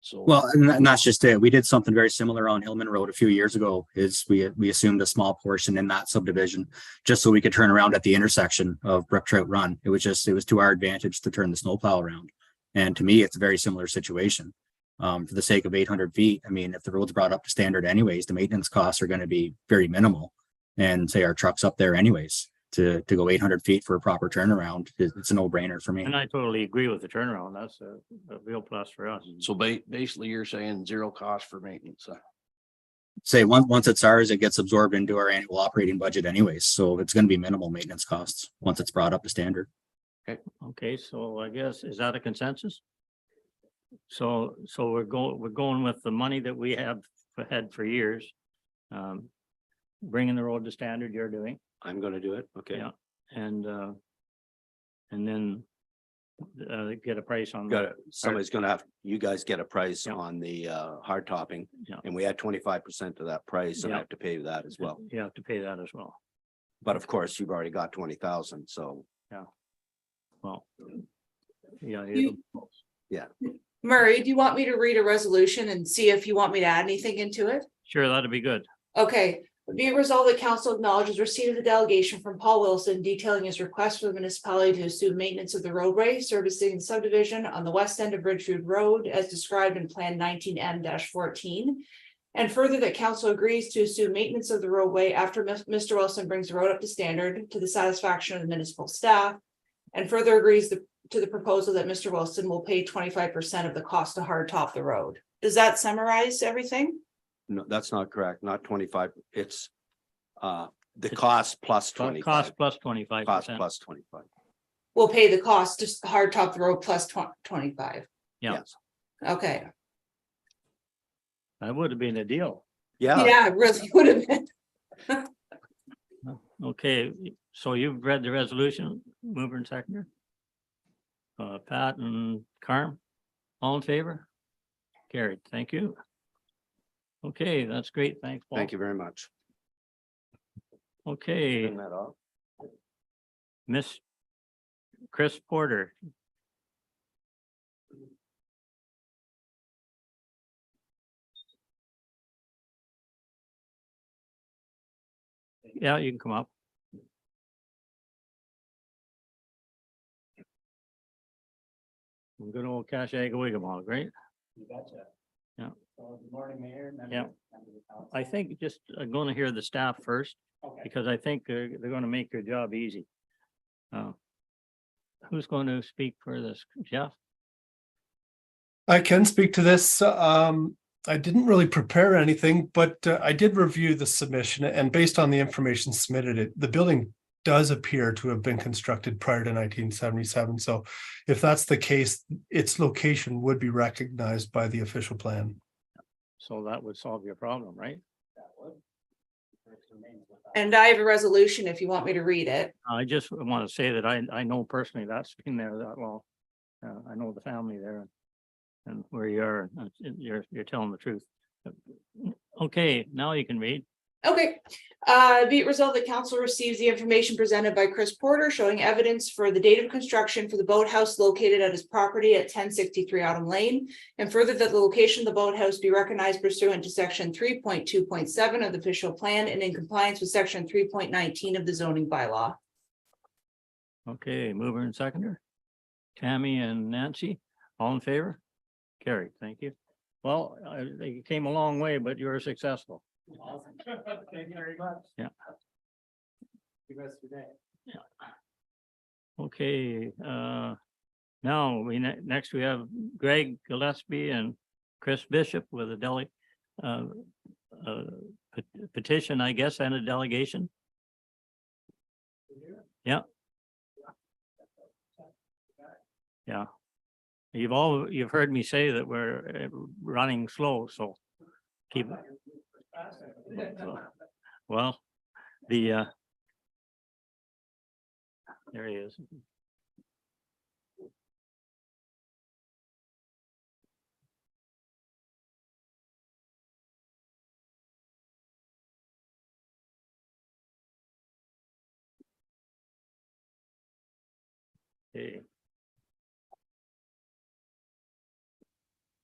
So. Well, and that's just it. We did something very similar on Hillman Road a few years ago. Is we assumed a small portion in that subdivision just so we could turn around at the intersection of Brook Trout Run. It was to our advantage to turn the snowplow around. And to me, it's a very similar situation. For the sake of 800 feet, I mean, if the road's brought up to standard anyways, the maintenance costs are going to be very minimal. And say our truck's up there anyways. To go 800 feet for a proper turnaround, it's a no-brainer for me. And I totally agree with the turnaround. That's a real plus for us. So basically you're saying zero cost for maintenance. Say once it's ours, it gets absorbed into our annual operating budget anyways. So it's going to be minimal maintenance costs once it's brought up to standard. Okay, so I guess, is that a consensus? So we're going with the money that we have had for years. Bringing the road to standard you're doing. I'm gonna do it. Okay. Yeah, and then get a price on. Got it. Somebody's gonna have, you guys get a price Yeah. on the hard topping. Yeah. And we add 25% to that price and I Yeah. have to pay that as well. You have to pay that as well. But of course, you've already got 20,000, so. Well. Yeah. Murray, do you want me to read a resolution and see if you want me to add anything into it? Sure, that'd be good. Okay, be it resolved that council acknowledges receipt of the delegation from Paul Wilson detailing his request for the municipality to assume maintenance of the roadway servicing the subdivision on the west end of Bridgewood Road as described in Plan 19M-14. And further that council agrees to assume maintenance of the roadway after Mr. Wilson brings the road up to standard to the satisfaction of the municipal staff. And further agrees to the proposal that Mr. Wilson will pay 25% of the cost to hard top the road. Does that summarize everything? No, that's not correct. Not 25. It's the cost plus 25. Cost plus Cost 25%. plus 25. We'll pay the cost to hard top the road plus 25. Yeah, Yes. Okay, that would have been a deal. Yeah. yeah, it really would have been. Okay, so you've read the resolution, mover and seconder? Pat and Carm, all in favor? Carried, thank you. Okay, that's great, thanks, Paul. Thank you very much. Okay, Turn that off. Miss Chris Porter. Yeah, you can come up. Good old Cache Agawigam, right? You betcha. Yeah. Good morning, Mayor. Yeah. I think just going to hear the staff first, because I think they're going to make your job easy. Who's going to speak for this? Jeff? I can speak to this. I didn't really prepare anything, but I did review the submission, and based on the information submitted, the building does appear to have been constructed prior to 1977. So if that's the case, its location would be recognized by the official plan. So that would solve your problem, right? And I have a resolution if you want me to read it. I just want to say that I know personally that's been there that well. I know the family there and where you are, you're telling the truth. Okay, now you can read. Okay, be it resolved that council receives the information presented by Chris Porter showing evidence for the date of construction for the boathouse located at his property at 1063 Autumn Lane. And further that the location of the boathouse be recognized pursuant to section 3.2.7 of the official plan and in compliance with section 3.19 of the zoning bylaw. Okay, mover and seconder. Tammy and Nancy, all in favor? Carried, thank you. Well, you came a long way, but you were successful. Awesome. Thank you very much. Yeah. The rest of your day. Okay, now next we have Greg Gillespie and Chris Bishop with a petition, I guess, and a delegation. Yeah. Yeah. You've heard me say that we're running slow, so keep it. Well, there he is. Okay.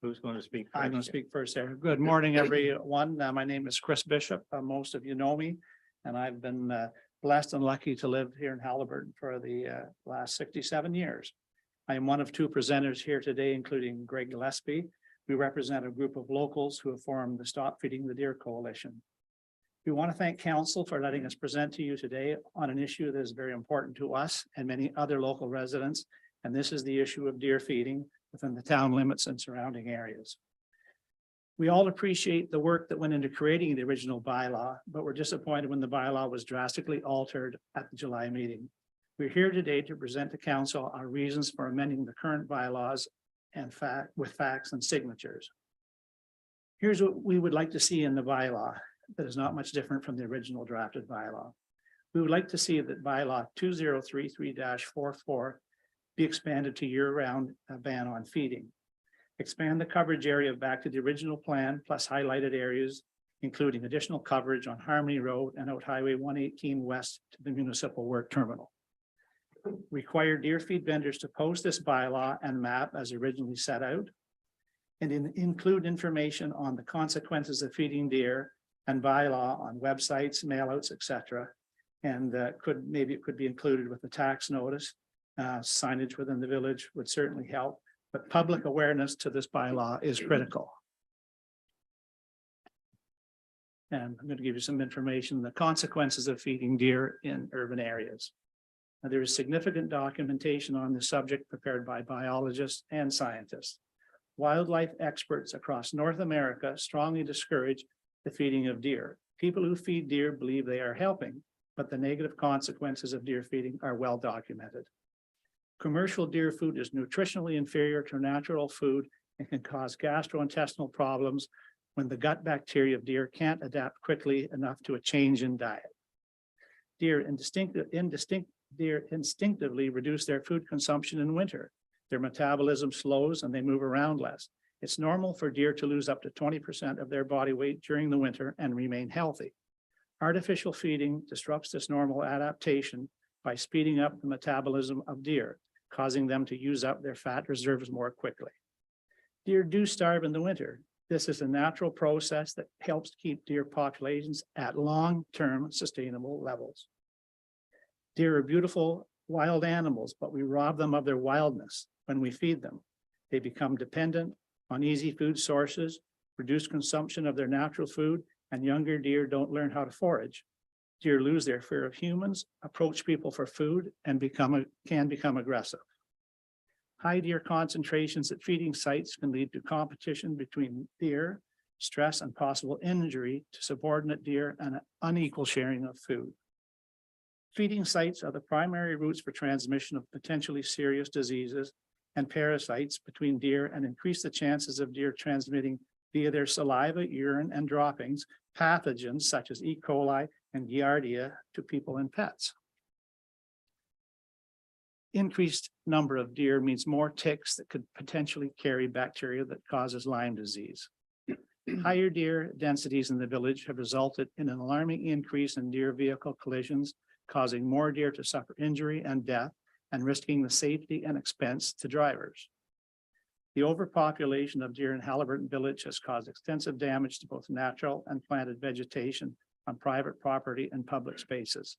Who's going to speak? I'm going to speak first there. Good morning, everyone. My name is Chris Bishop. Most of you know me, and I've been blessed and lucky to live here in Halliburton for the last 67 years. I am one of two presenters here today, including Greg Gillespie. We represent a group of locals who have formed the Stop Feeding the Deer Coalition. We want to thank council for letting us present to you today on an issue that is very important to us and many other local residents, and this is the issue of deer feeding within the town limits and surrounding areas. We all appreciate the work that went into creating the original bylaw, but we're disappointed when the bylaw was drastically altered at the July meeting. We're here today to present to council our reasons for amending the current bylaws and with facts and signatures. Here's what we would like to see in the bylaw that is not much different from the original drafted bylaw. We would like to see that bylaw 2033-44 be expanded to year-round ban on feeding. Expand the coverage area back to the original plan plus highlighted areas, including additional coverage on Harmony Road and out Highway 118 west to the municipal work terminal. Require deer feed vendors to post this bylaw and map as originally set out, and include information on the consequences of feeding deer and bylaw on websites, mailouts, etc. And maybe it could be included with the tax notice. Signage within the village would certainly help, but public awareness to this bylaw is critical. And I'm going to give you some information, the consequences of feeding deer in urban areas. Now, there is significant documentation on the subject prepared by biologists and scientists. Wildlife experts across North America strongly discourage the feeding of deer. People who feed deer believe they are helping, but the negative consequences of deer feeding are well documented. Commercial deer food is nutritionally inferior to natural food and can cause gastrointestinal problems when the gut bacteria of deer can't adapt quickly enough to a change in diet. Deer instinctively reduce their food consumption in winter. Their metabolism slows and they move around less. It's normal for deer to lose up to 20% of their body weight during the winter and remain healthy. Artificial feeding disrupts this normal adaptation by speeding up the metabolism of deer, causing them to use up their fat reserves more quickly. Deer do starve in the winter. This is a natural process that helps keep deer populations at long-term sustainable levels. Deer are beautiful wild animals, but we rob them of their wildness when we feed them. They become dependent on easy food sources, reduce consumption of their natural food, and younger deer don't learn how to forage. Deer lose their fear of humans, approach people for food, and can become aggressive. High deer concentrations at feeding sites can lead to competition between deer, stress, and possible injury to subordinate deer, and an unequal sharing of food. Feeding sites are the primary routes for transmission of potentially serious diseases and parasites between deer, and increase the chances of deer transmitting via their saliva, urine, and droppings pathogens such as E. coli and Giardia to people and pets. Increased number of deer means more ticks that could potentially carry bacteria that causes Lyme disease. Higher deer densities in the village have resulted in an alarming increase in deer vehicle collisions, causing more deer to suffer injury and death and risking the safety and expense to drivers. The overpopulation of deer in Halliburton Village has caused extensive damage to both natural and planted vegetation on private property and public spaces.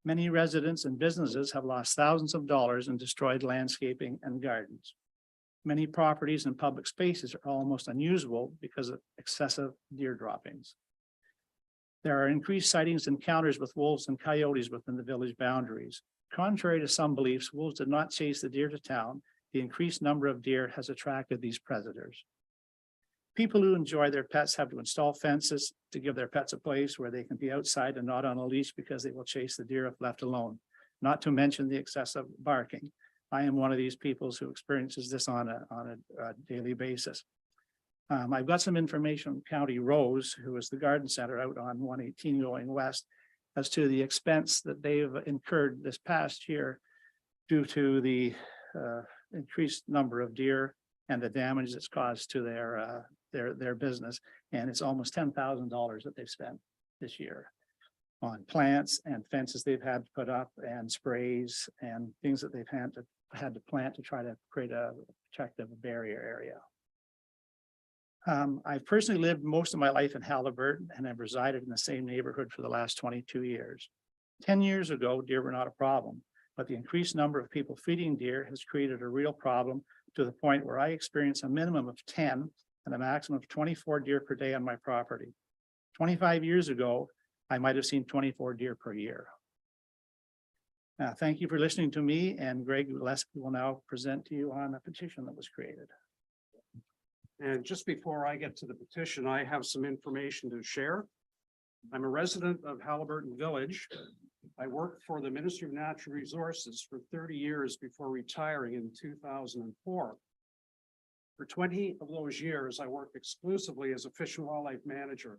Many residents and businesses have lost thousands of dollars in destroyed landscaping and gardens. Many properties and public spaces are almost unusable because of excessive deer droppings. There are increased sightings and encounters with wolves and coyotes within the village boundaries. Contrary to some beliefs, wolves did not chase the deer to town. The increased number of deer has attracted these predators. People who enjoy their pets have to install fences to give their pets a place where they can be outside and not on a leash, because they will chase the deer if left alone, not to mention the excessive barking. I am one of these people who experiences this on a daily basis. I've got some information from County Rose, who is the garden center out on 118 going west, as to the expense that they've incurred this past year due to the increased number of deer and the damage that's caused to their business. And it's almost $10,000 that they've spent this year on plants and fences they've had to put up and sprays and things that they've had to plant to try to create a protective barrier area. I've personally lived most of my life in Halliburton and have resided in the same neighborhood for the last 22 years. 10 years ago, deer were not a problem, but the increased number of people feeding deer has created a real problem, to the point where I experience a minimum of 10 and a maximum of 24 deer per day on my property. 25 years ago, I might have seen 24 deer per year. Thank you for listening to me, and Greg Gillespie will now present to you on a petition that was created. And just before I get to the petition, I have some information to share. I'm a resident of Halliburton Village. I worked for the Ministry of Natural Resources for 30 years before retiring in 2004. For 20 of those years, I worked exclusively as a Fish and Wildlife Manager.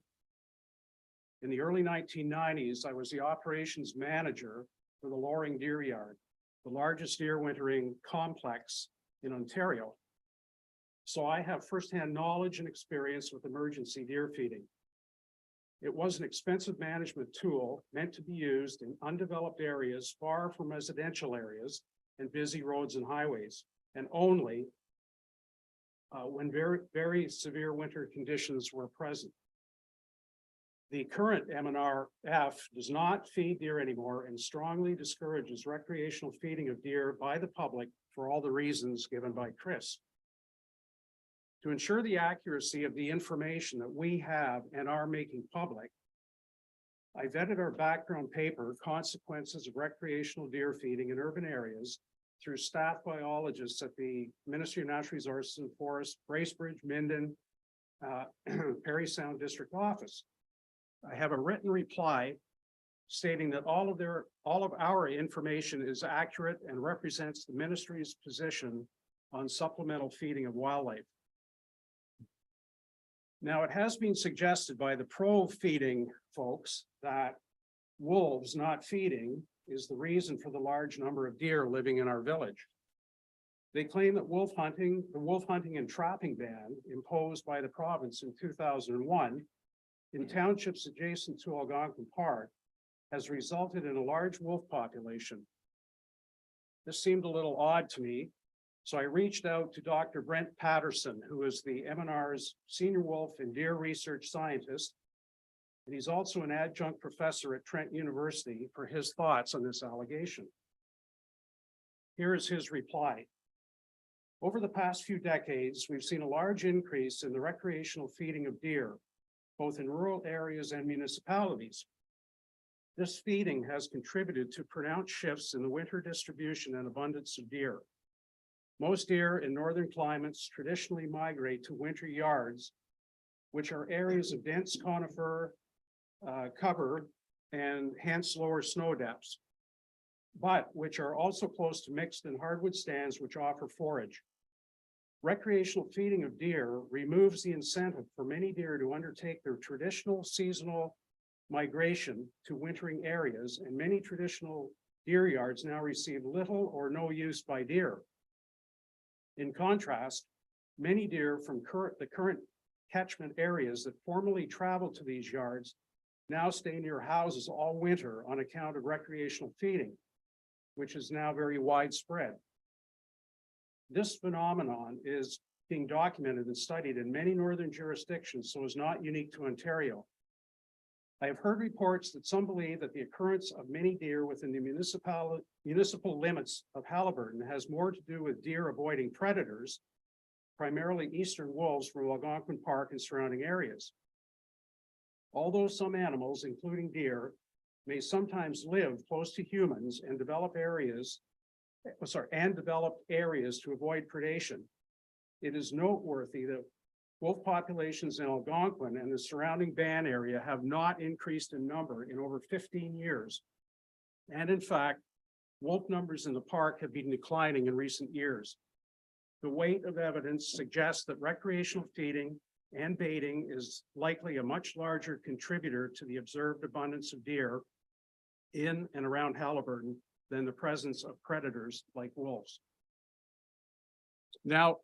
In the early 1990s, I was the operations manager for the Loring Deer Yard, the largest deer wintering complex in Ontario. So I have firsthand knowledge and experience with emergency deer feeding. It was an expensive management tool meant to be used in undeveloped areas far from residential areas and busy roads and highways, and only when very severe winter conditions were present. The current MNRF does not feed deer anymore and strongly discourages recreational feeding of deer by the public for all the reasons given by Chris. To ensure the accuracy of the information that we have and are making public, I vetted our background paper, Consequences of Recreational Deer Feeding in Urban Areas, through staff biologists at the Ministry of Natural Resources and Forests, Bracebridge, Minden, Parry Sound District Office. I have a written reply stating that all of our information is accurate and represents the ministry's position on supplemental feeding of wildlife. Now, it has been suggested by the pro-feeding folks that wolves not feeding is the reason for the large number of deer living in our village. They claim that the wolf hunting and trapping ban imposed by the province in 2001 in townships adjacent to Algonquin Park has resulted in a large wolf population. This seemed a little odd to me, so I reached out to Dr. Brent Patterson, who is the MNR's senior wolf and deer research scientist, and he's also an adjunct professor at Trent University, for his thoughts on this allegation. Here is his reply. Over the past few decades, we've seen a large increase in the recreational feeding of deer, both in rural areas and municipalities. This feeding has contributed to pronounced shifts in the winter distribution and abundance of deer. Most deer in northern climates traditionally migrate to winter yards, which are areas of dense conifer cover and hence lower snow depths, but which are also close to mixed and hardwood stands which offer forage. Recreational feeding of deer removes the incentive for many deer to undertake their traditional seasonal migration to wintering areas, and many traditional deer yards now receive little or no use by deer. In contrast, many deer from the current catchment areas that formerly traveled to these yards now stay near houses all winter on account of recreational feeding, which is now very widespread. This phenomenon is being documented and studied in many northern jurisdictions, so is not unique to Ontario. I have heard reports that some believe that the occurrence of many deer within the municipal limits of Haliburton has more to do with deer avoiding predators, primarily eastern wolves from Algonquin Park and surrounding areas. Although some animals, including deer, may sometimes live close to humans and develop areas to avoid predation, it is noteworthy that wolf populations in Algonquin and the surrounding Ban area have not increased in number in over 15 years. And in fact, wolf numbers in the park have been declining in recent years. The weight of evidence suggests that recreational feeding and baiting is likely a much larger contributor to the observed abundance of deer in and around Haliburton than the presence of predators like wolves. Now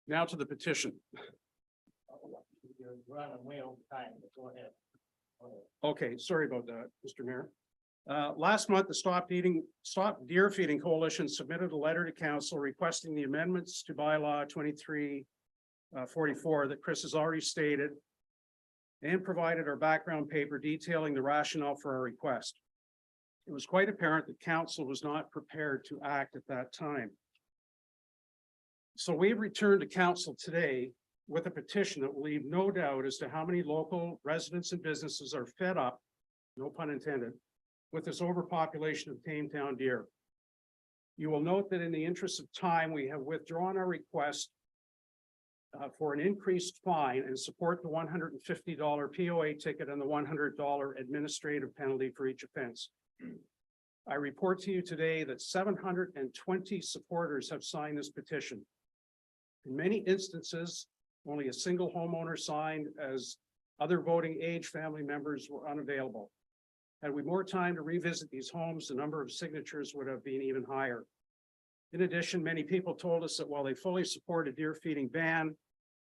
to the petition. Okay, sorry about that, Mr. Mayor. Last month, the Stop Deer Feeding Coalition submitted a letter to council requesting the amendments to bylaw 2344 that Chris has already stated, and provided our background paper detailing the rationale for our request. It was quite apparent that council was not prepared to act at that time. So we've returned to council today with a petition that will leave no doubt as to how many local residents and businesses are fed up, no pun intended, with this overpopulation of tame town deer. You will note that in the interest of time, we have withdrawn our request for an increased fine and support the $150 POA ticket and the $100 administrative penalty for each offense. I report to you today that 720 supporters have signed this petition. In many instances, only a single homeowner signed, as other voting age family members were unavailable. Had we more time to revisit these homes, the number of signatures would have been even higher. In addition, many people told us that while they fully support a deer feeding ban,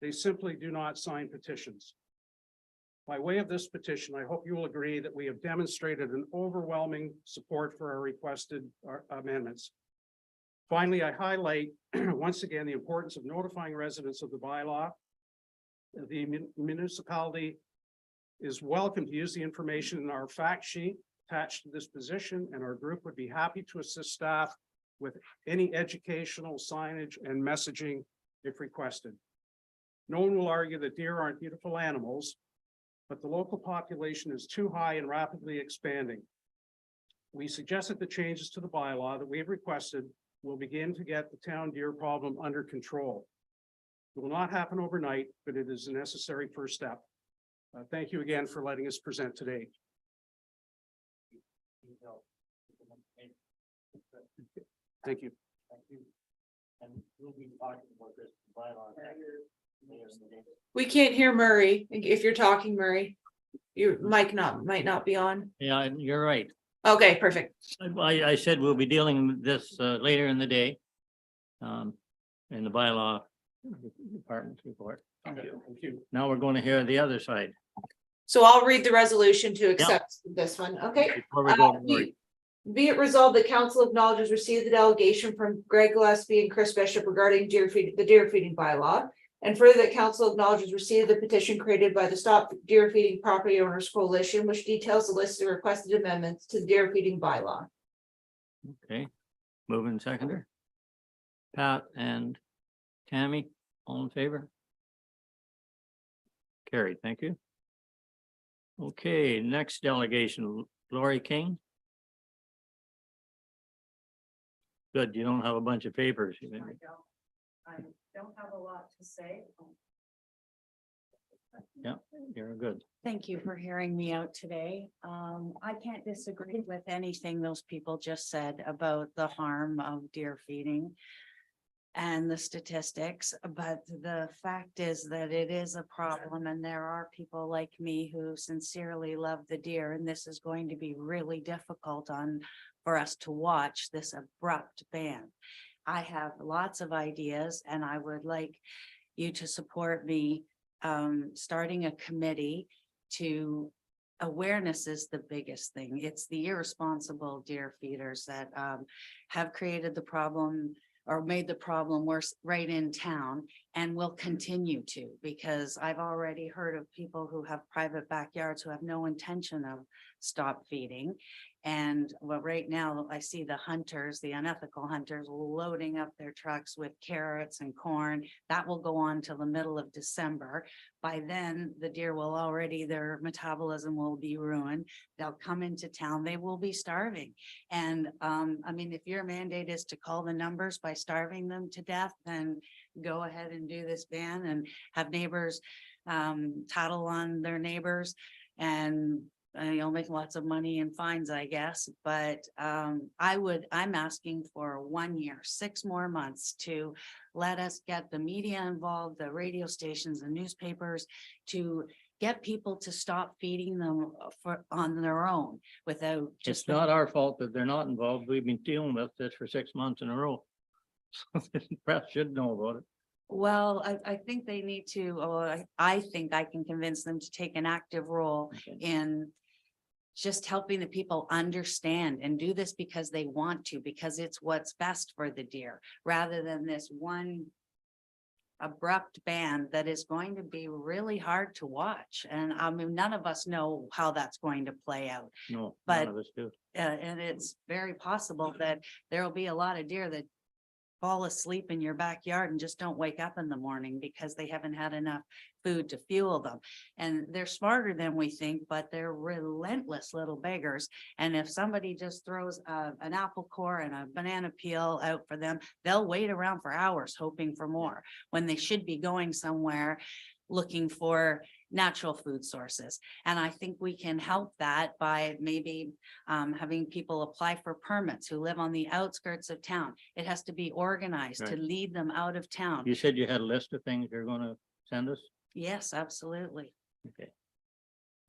they simply do not sign petitions. By way of this petition, I hope you will agree that we have demonstrated an overwhelming support for our requested amendments. Finally, I highlight once again the importance of notifying residents of the bylaw. The municipality is welcome to use the information in our fact sheet attached to this position, and our group would be happy to assist staff with any educational signage and messaging if requested. No one will argue that deer aren't beautiful animals, but the local population is too high and rapidly expanding. We suggested the changes to the bylaw that we have requested will begin to get the town deer problem under control. It will not happen overnight, but it is a necessary first step. Thank you again for letting us present today. Thank you. And we'll be talking about this bylaw. We can't hear Murray if you're talking, Murray. Your mic might not be on. Yeah, you're right. Okay, perfect. I said we'll be dealing with this later in the day. In the bylaw department's report. Thank you. Now we're going to hear the other side. So I'll read the resolution to accept this one, okay? Before we go to Lori. Be it resolved, the council acknowledges receipt of the delegation from Greg Gillespie and Chris Bishop regarding the deer feeding bylaw. And further, that council acknowledges receipt of the petition created by the Stop Deer Feeding Property Owners Coalition, which details the list of requested amendments to the deer feeding bylaw. Okay, moving seconder. Pat and Tammy, all in favor? Carried, thank you. Okay, next delegation, Lori King. Good, you don't have a bunch of papers. I don't have a lot to say. Yeah, you're good. Thank you for hearing me out today. I can't disagree with anything those people just said about the harm of deer feeding and the statistics, but the fact is that it is a problem, and there are people like me who sincerely love the deer, and this is going to be really difficult for us to watch this abrupt ban. I have lots of ideas, and I would like you to support me starting a committee to awareness is the biggest thing. It's the irresponsible deer feeders that have created the problem or made the problem worse right in town, and will continue to, because I've already heard of people who have private backyards who have no intention of stop feeding. And well, right now I see the hunters, the unethical hunters, loading up their trucks with carrots and corn. That will go on till the middle of December. By then, the deer will already, their metabolism will be ruined. They'll come into town, they will be starving. And I mean, if your mandate is to call the numbers by starving them to death, then go ahead and do this ban and have neighbors tattle on their neighbors, and you'll make lots of money in fines, I guess. But I'm asking for 1 year, 6 more months to let us get the media involved, the radio stations, the newspapers, to get people to stop feeding them on their own without just. It's not our fault that they're not involved. We've been dealing with this for 6 months in a row. So the press should know about it. Well, I think they need to, I think I can convince them to take an active role in just helping the people understand and do this because they want to, because it's what's best for the deer, rather than this one abrupt ban that is going to be really hard to watch. And I mean, none of us know how that's going to play out. No, but none of us do. and it's very possible that there will be a lot of deer that fall asleep in your backyard and just don't wake up in the morning because they haven't had enough food to fuel them. And they're smarter than we think, but they're relentless little beggars. And if somebody just throws an apple core and a banana peel out for them, they'll wait around for hours hoping for more when they should be going somewhere looking for natural food sources. And I think we can help that by maybe having people apply for permits who live on the outskirts of town. It has to be organized to Right. lead them out of town. You said you had a list of things you're going to send us? Yes, absolutely. Okay.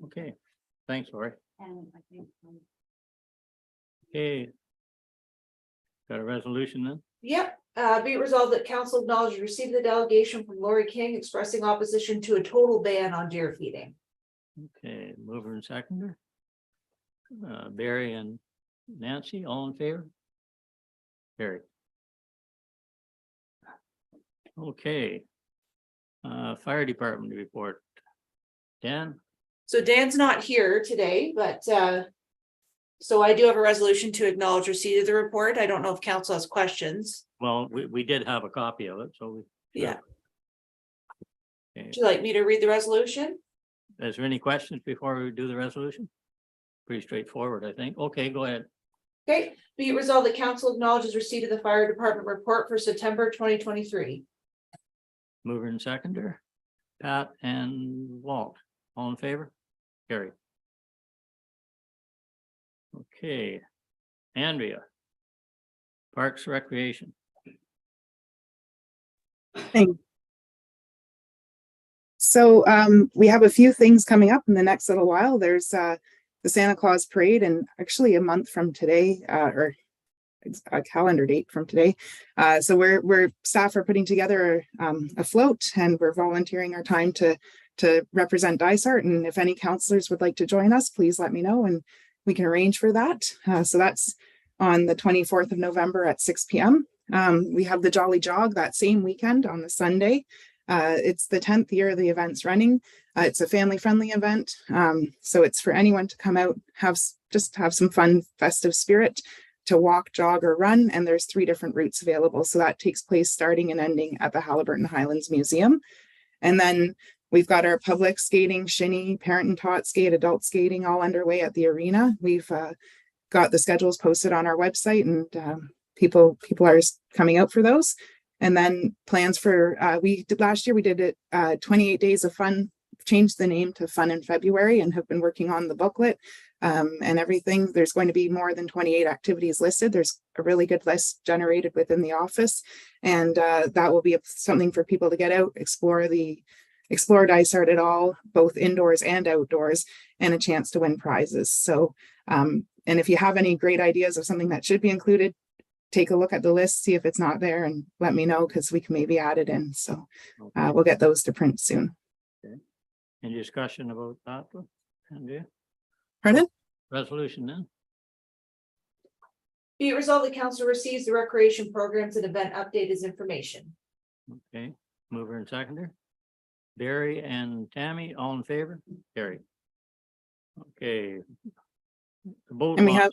Okay, thanks, Lori. And I think Okay. Got a resolution then? Yep, be it resolved that council acknowledges receipt of the delegation from Lori King expressing opposition to a total ban on deer feeding. Okay, mover and seconder. Barry and Nancy, all in favor? Barry. Okay. Fire department report. Dan? So Dan's not here today, but so I do have a resolution to acknowledge receipt of the report. I don't know if council has questions. Well, we did have a copy of it, so we. Yeah. Okay. Would you like me to read the resolution? Is there any questions before we do the resolution? Pretty straightforward, I think. Okay, go ahead. Okay, be it resolved the council acknowledges receipt of the fire department report for September 2023. Mover and seconder. Pat and Walt, all in favor? Carry. Okay. Andrea. Parks Recreation. So we have a few things coming up in the next little while. There's the Santa Claus Parade, and actually a month from today, or it's a calendar date from today. So we're staff are putting together a float, and we're volunteering our time to represent Dysart. And if any counselors would like to join us, please let me know and we can arrange for that. So that's on the 24th of November at 6 p.m. We have the Jolly Jog that same weekend on the Sunday. It's the 10th year the event's running. It's a family-friendly event. So it's for anyone to come out, have some fun, festive spirit, to walk, jog, or run. And there's 3 different routes available. So that takes place starting and ending at the Haliburton Highlands Museum. And then we've got our public skating, shinny, parent and taught skate, adult skating all underway at the arena. We've got the schedules posted on our website, and people are coming out for those. And then plans for, last year we did it 28 Days of Fun, changed the name to Fun in February, and have been working on the booklet and everything. There's going to be more than 28 activities listed. There's a really good list generated within the office, and that will be something for people to get out, explore Dysart at all, both indoors and outdoors, and a chance to win prizes. So, and if you have any great ideas of something that should be included, take a look at the list, see if it's not there, and let me know, because we can maybe add it in. So we'll get those to print soon. Okay. Any discussion about that? Andrea? Pardon? Resolution then? Be it resolved, the council receives the recreation programs and event update as information. Okay, mover and seconder. Barry and Tammy, all in favor? Carrie. Okay. The boat And we launch. have,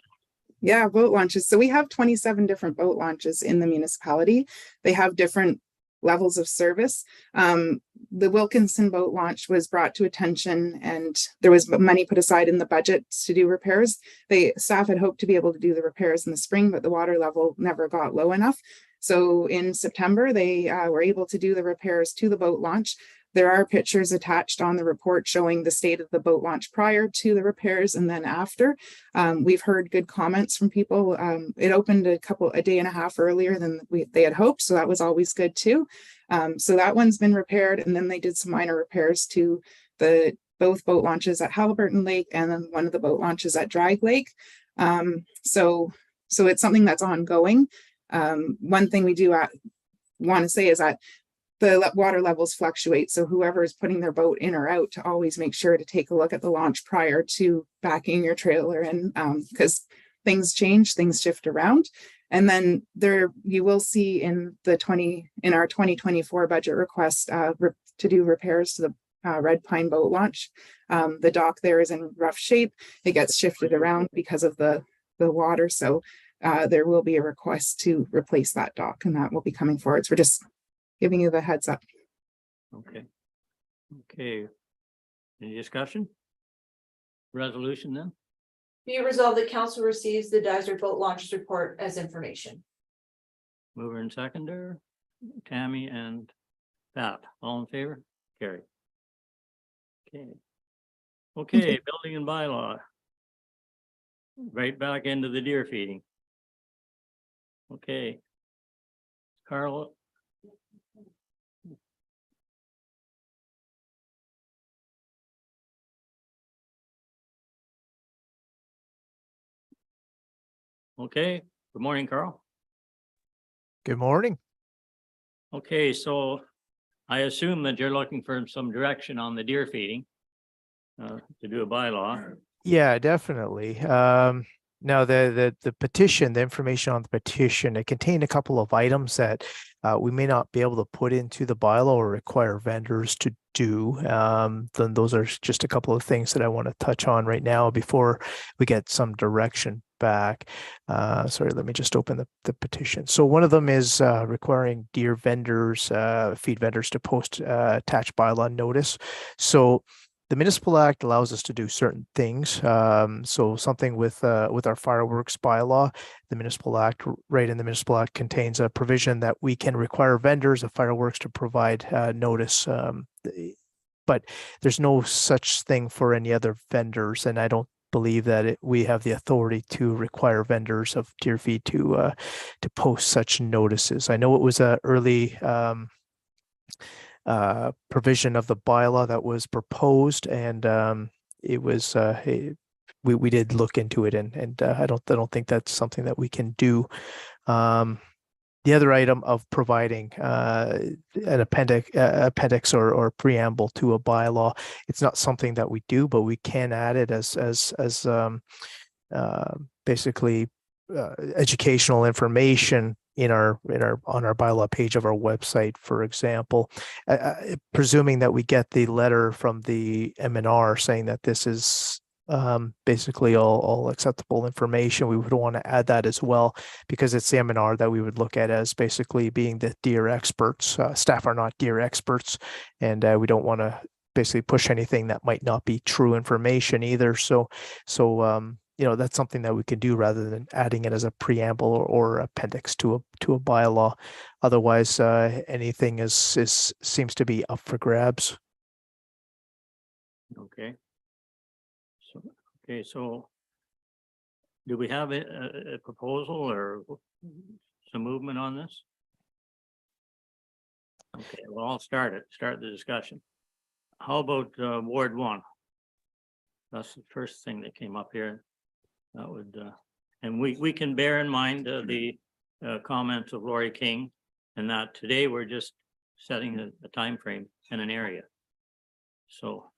yeah, boat launches. So we have 27 different boat launches in the municipality. They have different levels of service. The Wilkinson boat launch was brought to attention, and there was money put aside in the budget to do repairs. Staff had hoped to be able to do the repairs in the spring, but the water level never got low enough. So in September, they were able to do the repairs to the boat launch. There are pictures attached on the report showing the state of the boat launch prior to the repairs and then after. We've heard good comments from people. It opened a day and a half earlier than they had hoped, so that was always good too. So that one's been repaired, and then they did some minor repairs to both boat launches at Haliburton Lake and then one of the boat launches at Drag Lake. So it's something that's ongoing. One thing we do want to say is that the water levels fluctuate. So whoever is putting their boat in or out, to always make sure to take a look at the launch prior to backing your trailer in, because things change, things shift around. And then you will see in our 2024 budget request to do repairs to the Red Pine boat launch. The dock there is in rough shape. It gets shifted around because of the water. So there will be a request to replace that dock, and that will be coming forward. So we're just giving you the heads up. Okay. Okay. Any discussion? Resolution then? Be it resolved, the council receives the Dysart boat launches report as information. Mover and seconder, Tammy and Pat, all in favor? Carrie. Okay. Okay, building and bylaw. Right back into the deer feeding. Okay. Carl. Okay, good morning, Carl. Good morning. Okay, so I assume that you're looking for some direction on the deer feeding to do a bylaw. Yeah, definitely. Now the petition, the information on the petition, it contained a couple of items that we may not be able to put into the bylaw or require vendors to do. Then those are just a couple of things that I want to touch on right now before we get some direction back. Sorry, let me just open the petition. So one of them is requiring deer vendors, feed vendors to post attached bylaw notice. So the Municipal Act allows us to do certain things. So something with our fireworks bylaw, the Municipal Act, right in the Municipal Act contains a provision that we can require vendors of fireworks to provide notice. But there's no such thing for any other vendors, and I don't believe that we have the authority to require vendors of deer feed to post such notices. I know it was an early provision of the bylaw that was proposed, and it was we did look into it and I don't think that's something that we can do. The other item of providing an appendix or preamble to a bylaw, it's not something that we do, but we can add it as basically educational information on our bylaw page of our website, for example. Presuming that we get the letter from the MNR saying that this is basically all acceptable information, we would want to add that as well, because it's the MNR that we would look at as basically being the deer experts. Staff are not deer experts, and we don't want to basically push anything that might not be true information either. So that's something that we can do rather than adding it as a preamble or appendix to a bylaw. Otherwise, anything seems to be up for grabs. Okay. So do we have a proposal or some movement on this? Okay, well, I'll start the discussion. How about Ward 1? That's the first thing that came up here. That would, and we can bear in mind the comments of Lori King, and that today we're just setting a time frame and an area. So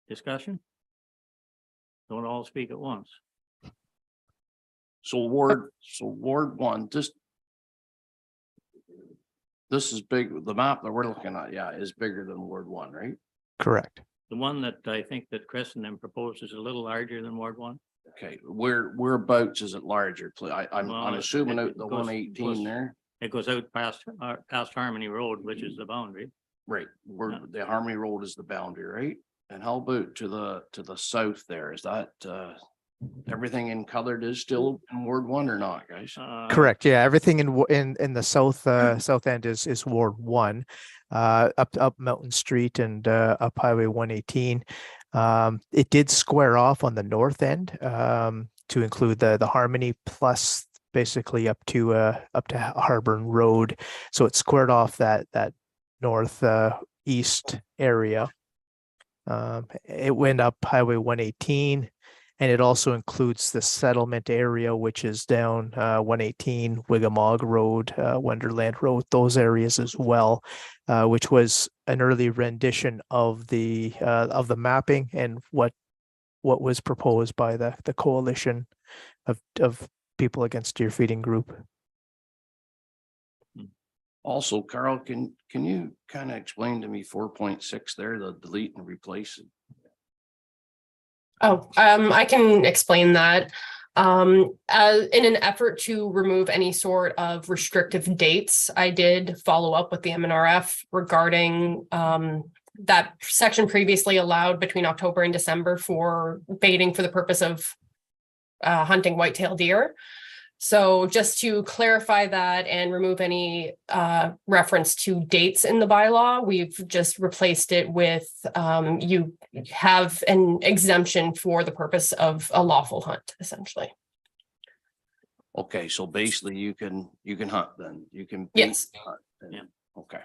discussion? Don't all speak at once. So Ward 1, this is big. The map that we're looking at, yeah, is bigger than Ward 1, right? Correct. The one that I think that Chris and them proposed is a little larger than Ward 1. Okay, whereabouts is it larger? I'm Well, assuming out it the goes- 118 there. It goes out past Harmony Road, which is the boundary. Right, where Yeah. the Harmony Road is the boundary, right? And how about to the south there? Is that everything in colored is still in Ward 1 or not, guys? Correct. Yeah, everything in the south end is Ward 1, up Mountain Street and up Highway 118. It did square off on the north end to include the Harmony plus basically up to Harborn Road. So it squared off that north east area. It went up Highway 118. And it also includes the settlement area, which is down 118, Wigamog Road, Wonderland Road, those areas as well, which was an early rendition of the mapping and what was proposed by the coalition of people against deer feeding group. Also, Carl, can you kind of explain to me 4.6 there, the delete and replace? Oh, I can explain that. In an effort to remove any sort of restrictive dates, I did follow up with the MNRF regarding that section previously allowed between October and December for baiting for the purpose of hunting whitetail deer. So just to clarify that and remove any reference to dates in the bylaw, we've just replaced it with you have an exemption for the purpose of a lawful hunt, essentially. Okay, so basically you can hunt then, you can. Yes. Hunt then. Yeah. Okay.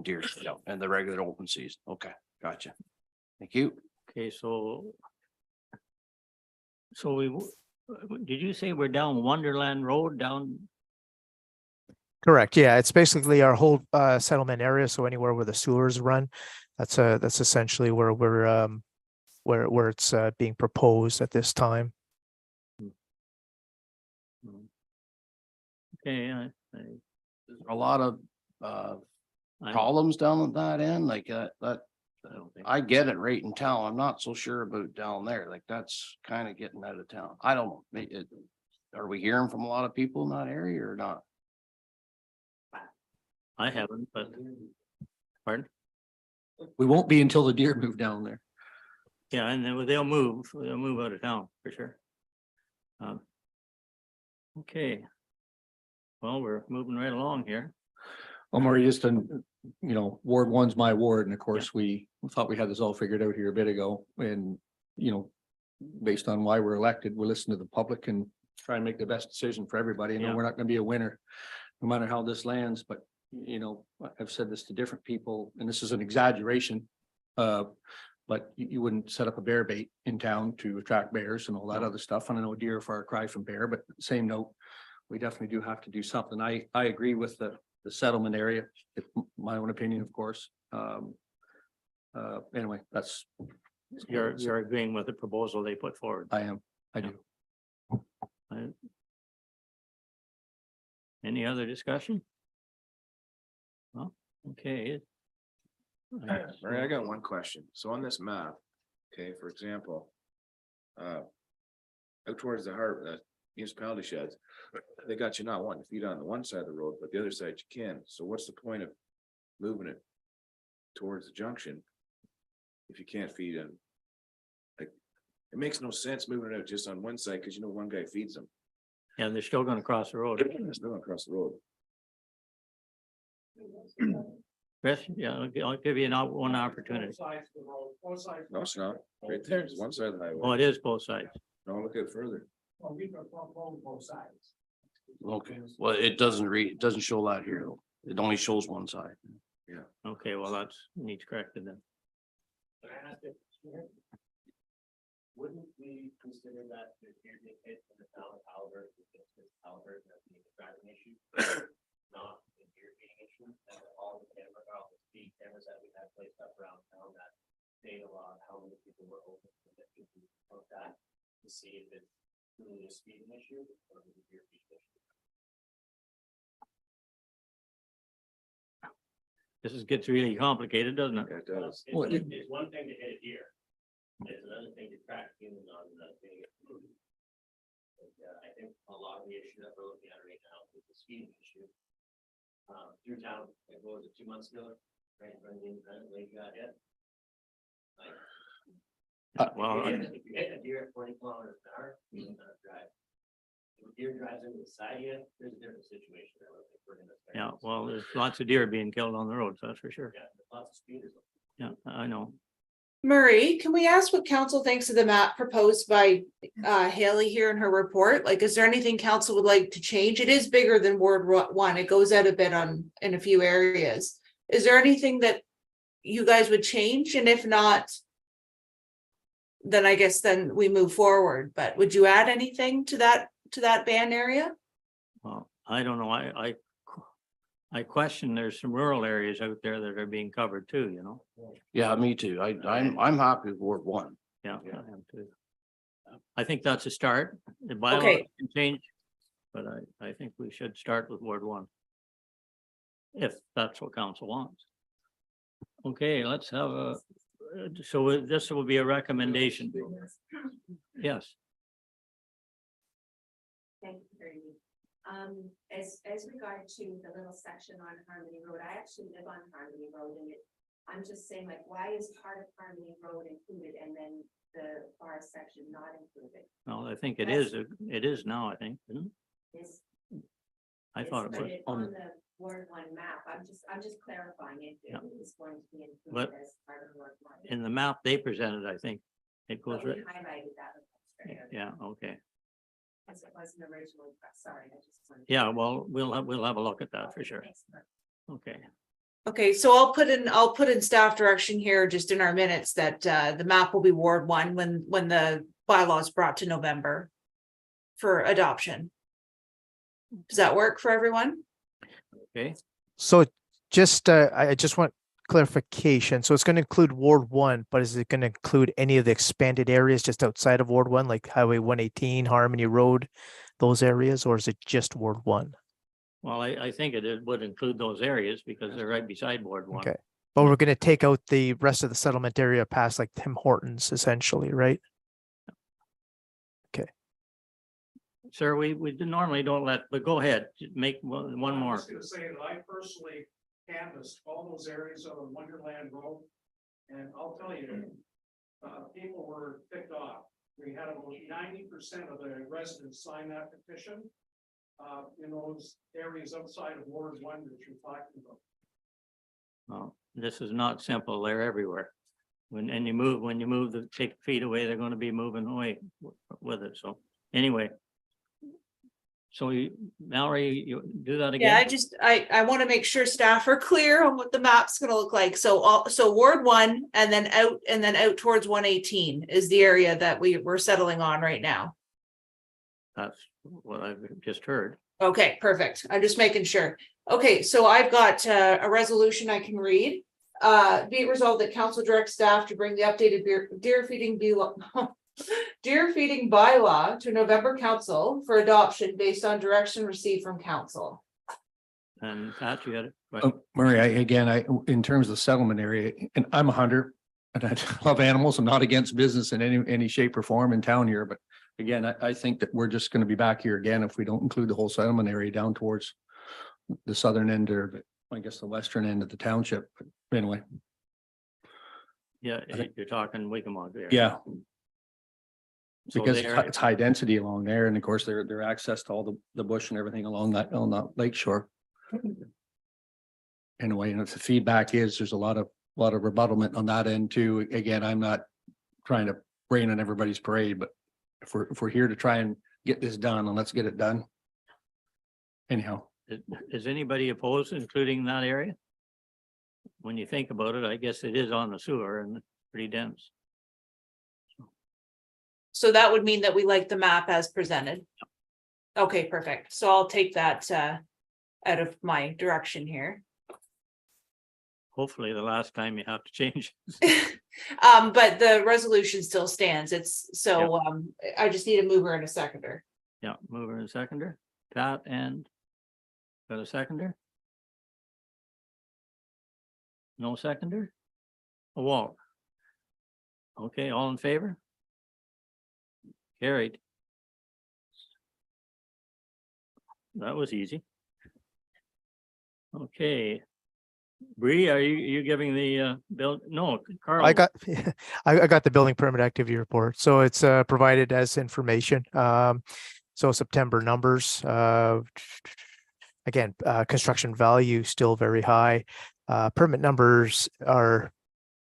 Deer, yeah, and the regular open season. Okay, gotcha. Thank you. Okay, so did you say we're down Wonderland Road down? Correct. Yeah, it's basically our whole settlement area. So anywhere where the sewers run, that's essentially where we're where it's being proposed at this time. Okay, There's a lot of columns down at that end, like that. I get it right in town. I'm not so sure about down there. Like that's kind of getting out of town. I don't know. Are we hearing from a lot of people in that area or not? I haven't, but pardon? We won't be until the deer move down there. Yeah, and then they'll move out of town for sure. Okay. Well, we're moving right along here. Well, Murray, just Ward 1's my ward, and of course, we thought we had this all figured out here a bit ago. And, based on why we're elected, we listen to the public and try and make the best decision for everybody. I know we're not gonna be a winner, no matter how this lands, but I've said this to different people, and this is an exaggeration. But you wouldn't set up a bear bait in town to attract bears and all that other stuff. And I know deer are far cry from bear, but same note, we definitely do have to do something. I agree with the settlement area. It's my own opinion, of course. Anyway, that's. You're agreeing with the proposal they put forward. I am, I do. Any other discussion? Well, okay. Mary, I got one question. So on this map, okay, for example, out towards the heart, municipality sheds, they got you not wanting to feed on the one side of the road, but the other side you can. So what's the point of moving it towards the junction if you can't feed in? Like, it makes no sense moving it out just on one side because you know one guy feeds them. Yeah, they're still gonna cross the road. They're still gonna cross the road. Chris, yeah, I'll give you one opportunity. No, it's not. Right there, it's one side of the highway. Oh, it is both sides. No, look at it further. Okay, well, it doesn't it doesn't show that here. Though. It only shows one side. Yeah. Okay, well, that's needs corrected then. Wouldn't we consider that the hit in the town of Albert, Albert, as being a driving issue, not a deer feeding issue, and all the speed cameras that we have placed up around town that data log how many people were open of that to see if it's really a speeding issue or a deer feeding issue. Gets really complicated, doesn't it? Yeah, it does. It's one thing to hit a deer. It's another thing to track humans on the thing. I think a lot of the issue that we're looking at right now is the speeding issue. Through town, it was 2 months ago, right, when the independent lake got hit. Well, If you hit a deer at 20 kilometers an hour, you can drive. If a deer drives into the side of you, there's a different situation. yeah, well, there's lots of deer being killed on the roads, that's for sure. Yeah, lots of speeders. Yeah, I know. Murray, can we ask what council thinks of the map proposed by Haley here in her report? Like, is there anything council would like to change? It is bigger than Ward 1. It goes out a bit in a few areas. Is there anything that you guys would change? And if not, then I guess then we move forward. But would you add anything to that ban area? Well, I don't know. I question there's some rural areas out there that are being covered too, you know? Yeah, me too. I'm happy with Ward 1. Yeah, I am too. I think that's a start. The bylaw Okay. can change, but I think we should start with Ward 1. If that's what council wants. Okay, let's have so this will be a recommendation. Yes. Thank you very much. As regard to the little section on Harmony Road, I actually live on Harmony Road, and I'm just saying, like, why is part of Harmony Road included and then the far section not included? Well, I think it is. It is now, I think, isn't it? I thought it was on the Ward 1 map. I'm just clarifying it. It is going to be But included as part of Ward 1. in the map they presented, I think it goes But we right. highlighted that. Yeah, okay. As it wasn't originally, sorry, I just wanted. Yeah, well, we'll have a look at that for sure. Thanks, Mark. Okay. Okay, so I'll put in staff direction here just in our minutes that the map will be Ward 1 when the bylaw is brought to November for adoption. Does that work for everyone? Okay. So just, I just want clarification. So it's going to include Ward 1, but is it going to include any of the expanded areas just outside of Ward 1, like Highway 118, Harmony Road, those areas, or is it just Ward 1? Well, I think it would include those areas because they're right beside Ward 1. Okay. But we're going to take out the rest of the settlement area past like Tim Hortons, essentially, right? Okay. Sir, we normally don't but go ahead, make one I'm more. just gonna say that I personally canvassed all those areas on Wonderland Road. And I'll tell you, people were ticked off. We had about 90% of the residents sign that petition. In those areas outside of Ward 1 that you're talking about. Well, this is not simple. They're everywhere. When you move take feet away, they're going to be moving away with it. So anyway. So Mallory, you do that Yeah, again? I want to make sure staff are clear on what the map's gonna look like. So Ward 1 and then out towards 118 is the area that we're settling on right now. That's what I've just heard. Okay, perfect. I'm just making sure. Okay, so I've got a resolution I can read. Be it resolved that council directs staff to bring the updated deer feeding bylaw to November council for adoption based on direction received from council. And Pat, you had a question? Murray, in terms of the settlement area, and I'm a hunter and I love animals. I'm not against business in any shape or form in town here, but again, I think that we're just going to be back here again if we don't include the whole settlement area down towards the southern end or I guess the western end of the township. But anyway, Yeah, you're talking Wickemog there. yeah. So Because there- it's high density along there, and of course, their access to all the bush and everything along that, on that lake shore. Anyway, and if the feedback is, there's a lot of rebuttlement on that end too. Again, I'm not trying to rain on everybody's parade, but if we're here to try and get this done, and let's get it done. Anyhow, Is anybody opposed, including that area? When you think about it, I guess it is on the sewer and pretty dense. So that would mean that we like the map as presented. Okay, perfect. So I'll take that out of my direction here. Hopefully the last time you have to change. But the resolution still stands. I just need a mover and a seconder. Yeah, mover and seconder, Pat and got a seconder? No seconder? A Walt. Okay, all in favor? Carried. That was easy. Okay. Bree, are you giving the bill? No, Carl. I got the building permit activity report. So it's provided as information. So September numbers, again, construction value still very high. Permit numbers are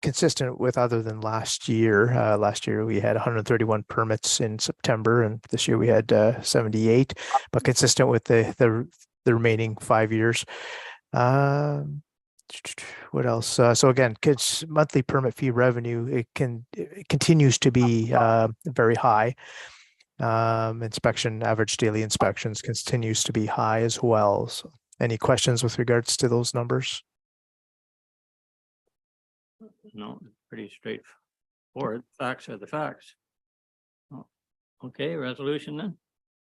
consistent with other than last year. Last year we had 131 permits in September, and this year we had 78, but consistent with the remaining 5 years. What else? So again, monthly permit fee revenue, it continues to be very high. Average daily inspections continues to be high as well. So any questions with regards to those numbers? No, pretty straightforward. Facts are the facts. Oh, okay, resolution then.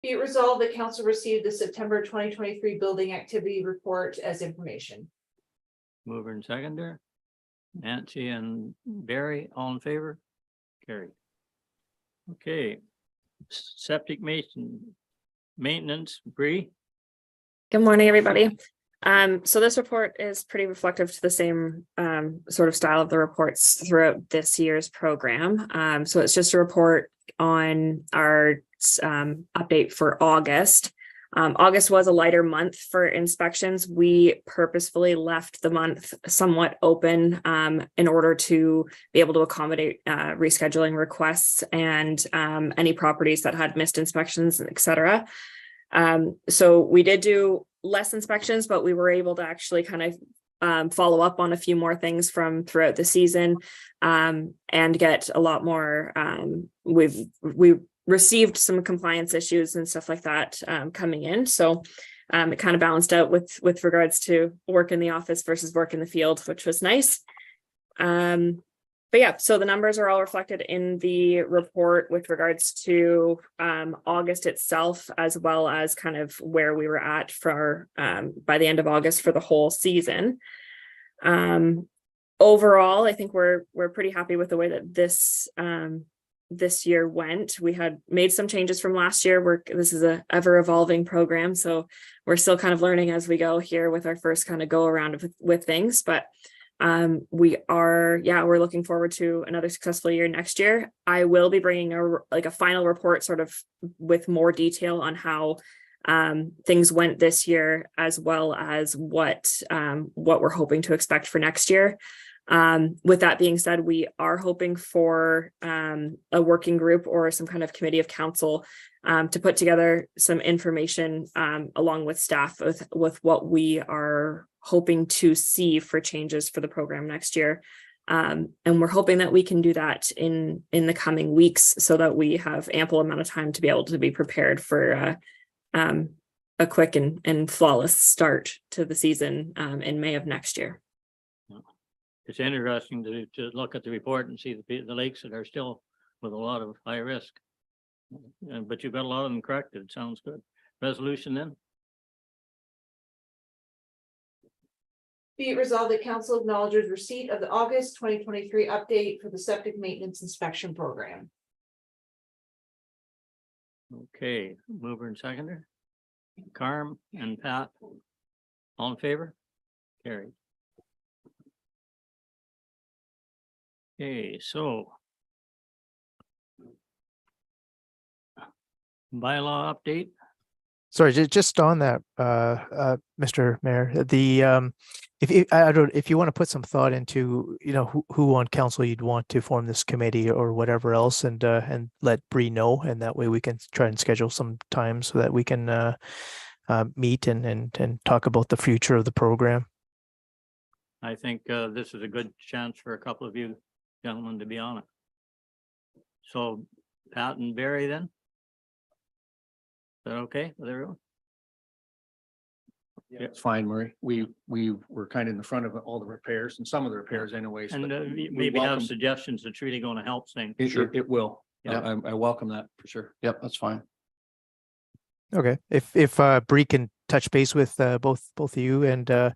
Be it resolved that council received the September 2023 building activity report as information. Mover and seconder. Nancy and Barry, all in favor? Carried. Okay. Septic maintenance, Bree. Good morning, everybody. So this report is pretty reflective to the same sort of style of the reports throughout this year's program. So it's just a report on our update for August. August was a lighter month for inspections. We purposefully left the month somewhat open in order to be able to accommodate rescheduling requests and any properties that had missed inspections, et cetera. So we did do less inspections, but we were able to actually kind of follow up on a few more things from throughout the season and get a lot more. We received some compliance issues and stuff like that coming in. So it kind of balanced out with regards to work in the office versus work in the field, which was nice. But yeah, so the numbers are all reflected in the report with regards to August itself, as well as kind of where we were at for by the end of August for the whole season. Overall, I think we're pretty happy with the way that this year went. We had made some changes from last year. This is a ever evolving program, so we're still kind of learning as we go here with our first kind of go around with things, but we're looking forward to another successful year next year. I will be bringing a final report sort of with more detail on how things went this year, as well as what we're hoping to expect for next year. With that being said, we are hoping for a working group or some kind of committee of council to put together some information along with staff with what we are hoping to see for changes for the program next year. And we're hoping that we can do that in the coming weeks so that we have ample amount of time to be able to be prepared for a quick and flawless start to the season in May of next year. It's interesting to look at the report and see the lakes that are still with a lot of high risk. But you've got a lot of them corrected. Sounds good. Resolution then? Be it resolved that council acknowledges receipt of the August 2023 update for the septic maintenance inspection program. Okay, mover and seconder. Carm and Pat. All in favor? Carried. Okay, so. Bylaw update. Sorry, just on that, Mr. Mayor, if you want to put some thought into, who on council you'd want to form this committee or whatever else, and let Bree know, and that way we can try and schedule some time so that we can meet and talk about the future of the program. I think this is a good chance for a couple of you gentlemen to be on it. So Pat and Barry then? Is that okay with everyone? Yeah, it's fine, Murray. We were kind of in the front of all the repairs and some of the repairs anyways. And but we maybe have welcome- suggestions that's really going to help things. It will. Yeah. I welcome that for sure. Yep, that's fine. Okay, if Bree can touch base with both of you and try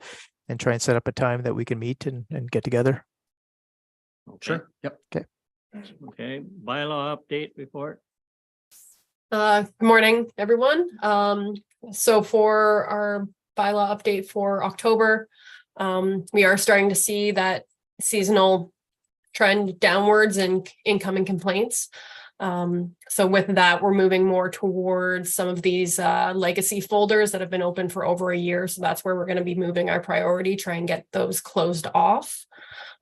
and set up a time that we can meet and get together. Okay. Sure. Yep. Okay. Okay, bylaw update report. Good morning, everyone. So for our bylaw update for October, we are starting to see that seasonal trend downwards in incoming complaints. So with that, we're moving more towards some of these legacy folders that have been open for over a year. So that's where we're going to be moving our priority, try and get those closed off.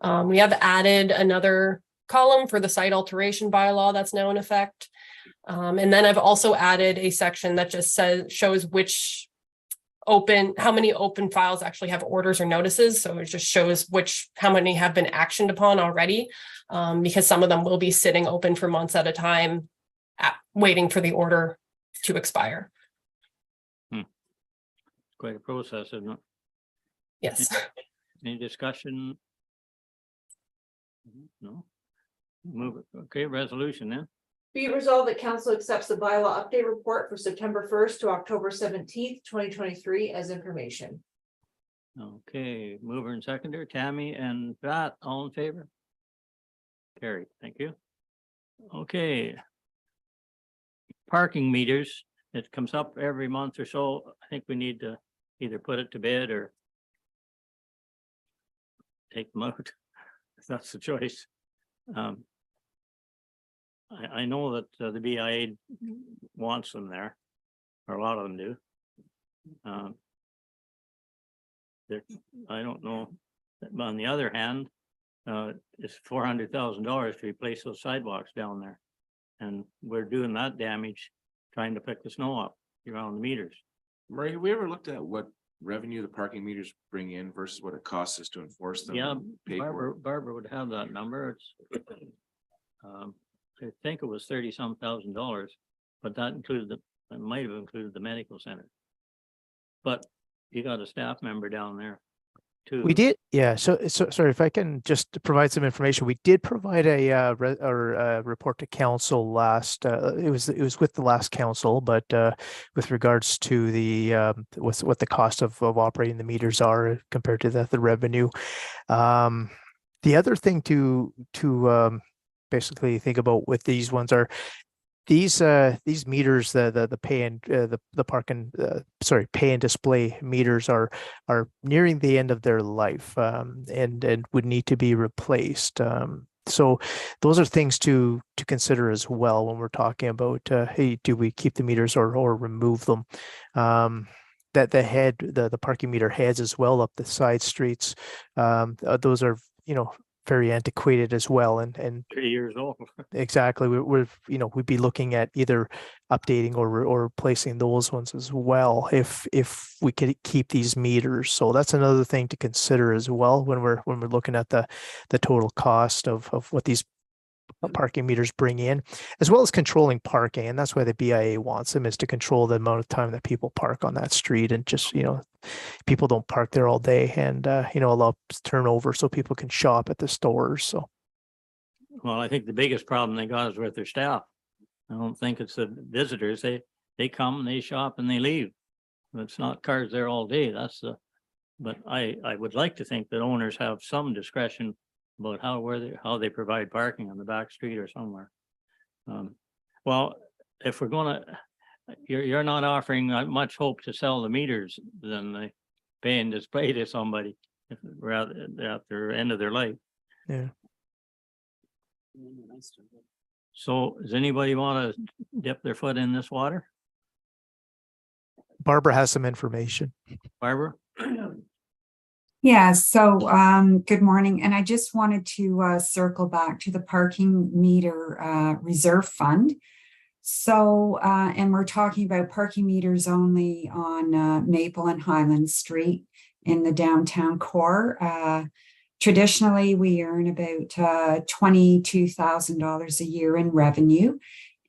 We have added another column for the site alteration bylaw that's now in effect. And then I've also added a section that just shows how many open files actually have orders or notices. So it just shows how many have been actioned upon already, because some of them will be sitting open for months at a time, waiting for the order to expire. Quite a process, isn't it? Yes. Any discussion? No? Move it. Okay, resolution then. Be it resolved that council accepts the bylaw update report for September 1st to October 17th, 2023 as information. Okay, mover and seconder, Tammy and Pat, all in favor? Carried, thank you. Okay. Parking meters, it comes up every month or so. I think we need to either put it to bed or take them out. If that's the choice. I know that the BIA wants them there, or a lot of them do. I don't know, but on the other hand, it's $400,000 to replace those sidewalks down there. And we're doing that damage, trying to pick the snow up around the meters. Murray, have we ever looked at what revenue the parking meters bring in versus what it costs us to enforce them? Yeah, and pay for it? Barbara would have that number. It's I think it was $30-some thousand, but that included it might have included the medical center. But you got a staff member down there too. We did, yeah. So sorry if I can just provide some information. We did provide a report to council last. It was with the last council, but with regards to the what the cost of operating the meters are compared to the revenue. The other thing to basically think about with these ones are these meters, the pay and the park and pay and display meters are nearing the end of their life, and would need to be replaced. So those are things to consider as well when we're talking about hey, do we keep the meters or remove them? That the parking meter heads as well up the side streets, those are very antiquated as well. And 30 years old. exactly, we'd be looking at either updating or replacing those ones as well if we could keep these meters. So that's another thing to consider as well when we're looking at the total cost of what these parking meters bring in, as well as controlling parking. And that's why the BIA wants them, is to control the amount of time that people park on that street, and just, people don't park there all day, and, allow turnover so people can shop at the stores. So. Well, I think the biggest problem they got is with their staff. I don't think it's the visitors. They come, they shop, and they leave. It's not cars there all day. But I would like to think that owners have some discretion about how they provide parking on the back street or somewhere. Well, if we're gonna, you're not offering much hope to sell the meters than they pay and display to somebody rather at their end of their life. Yeah. So does anybody want to dip their foot in this water? Barbara has some information. Barbara? Yeah, so good morning. And I just wanted to circle back to the parking meter reserve fund. So, and we're talking about parking meters only on Maple and Highland Street in the downtown core. Traditionally, we earn about $22,000 a year in revenue,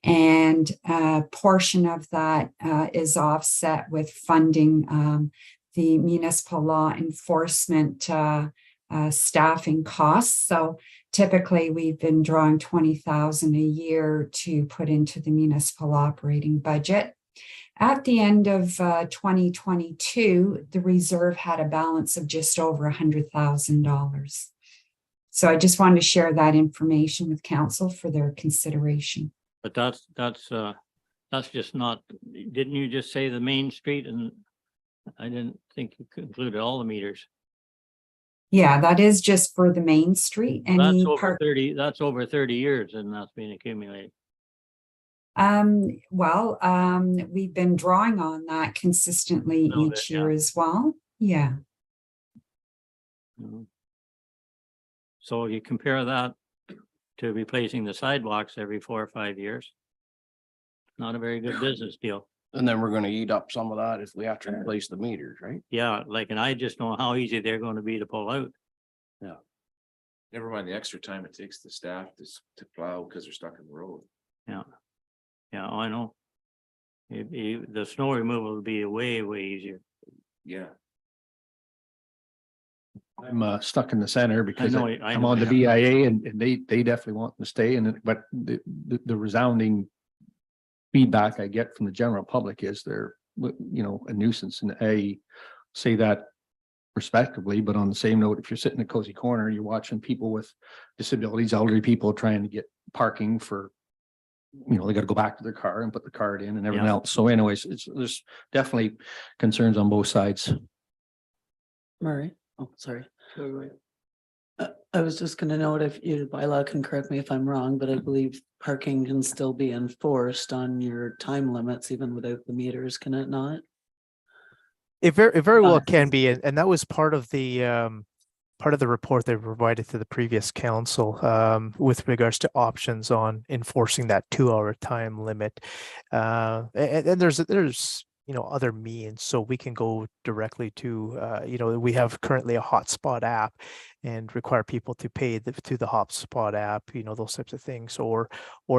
and a portion of that is offset with funding the municipal law enforcement staffing costs. So typically we've been drawing $20,000 a year to put into the municipal operating budget. At the end of 2022, the reserve had a balance of just over $100,000. So I just wanted to share that information with council for their consideration. But that's just not, didn't you just say the main street? And I didn't think you included all the meters. Yeah, that is just for the main street. That's over 30 years and that's being accumulated. We've been drawing on that consistently each year as well. Yeah. So you compare that to replacing the sidewalks every 4 or 5 years. Not a very good business deal. And then we're gonna eat up some of that if we have to replace the meters, right? Yeah, and I just know how easy they're going to be to pull out. Yeah. Never mind the extra time it takes the staff to plow because they're stuck in the road. Yeah. Yeah, I know. The snow removal would be way easier. Yeah. I'm stuck in the center because I I'm know. on the BIA and they definitely want to stay in it, but the resounding feedback I get from the general public is they're, a nuisance, and I say that respectively, but on the same note, if you're sitting in a cozy corner, you're watching people with disabilities, elderly people trying to get parking for, they got to go back to their car and put the card in and everything else. So anyways, there's definitely concerns on both sides. Murray, oh, sorry. I was just gonna note, if your bylaw can correct me if I'm wrong, but I believe parking can still be enforced on your time limits even without the meters, can it not? It very well can be, and that was part of the report they provided to the previous council with regards to options on enforcing that 2-hour time limit. And there's other means, so we can go directly to we have currently a hotspot app and require people to pay to the hotspot app, those types of things, or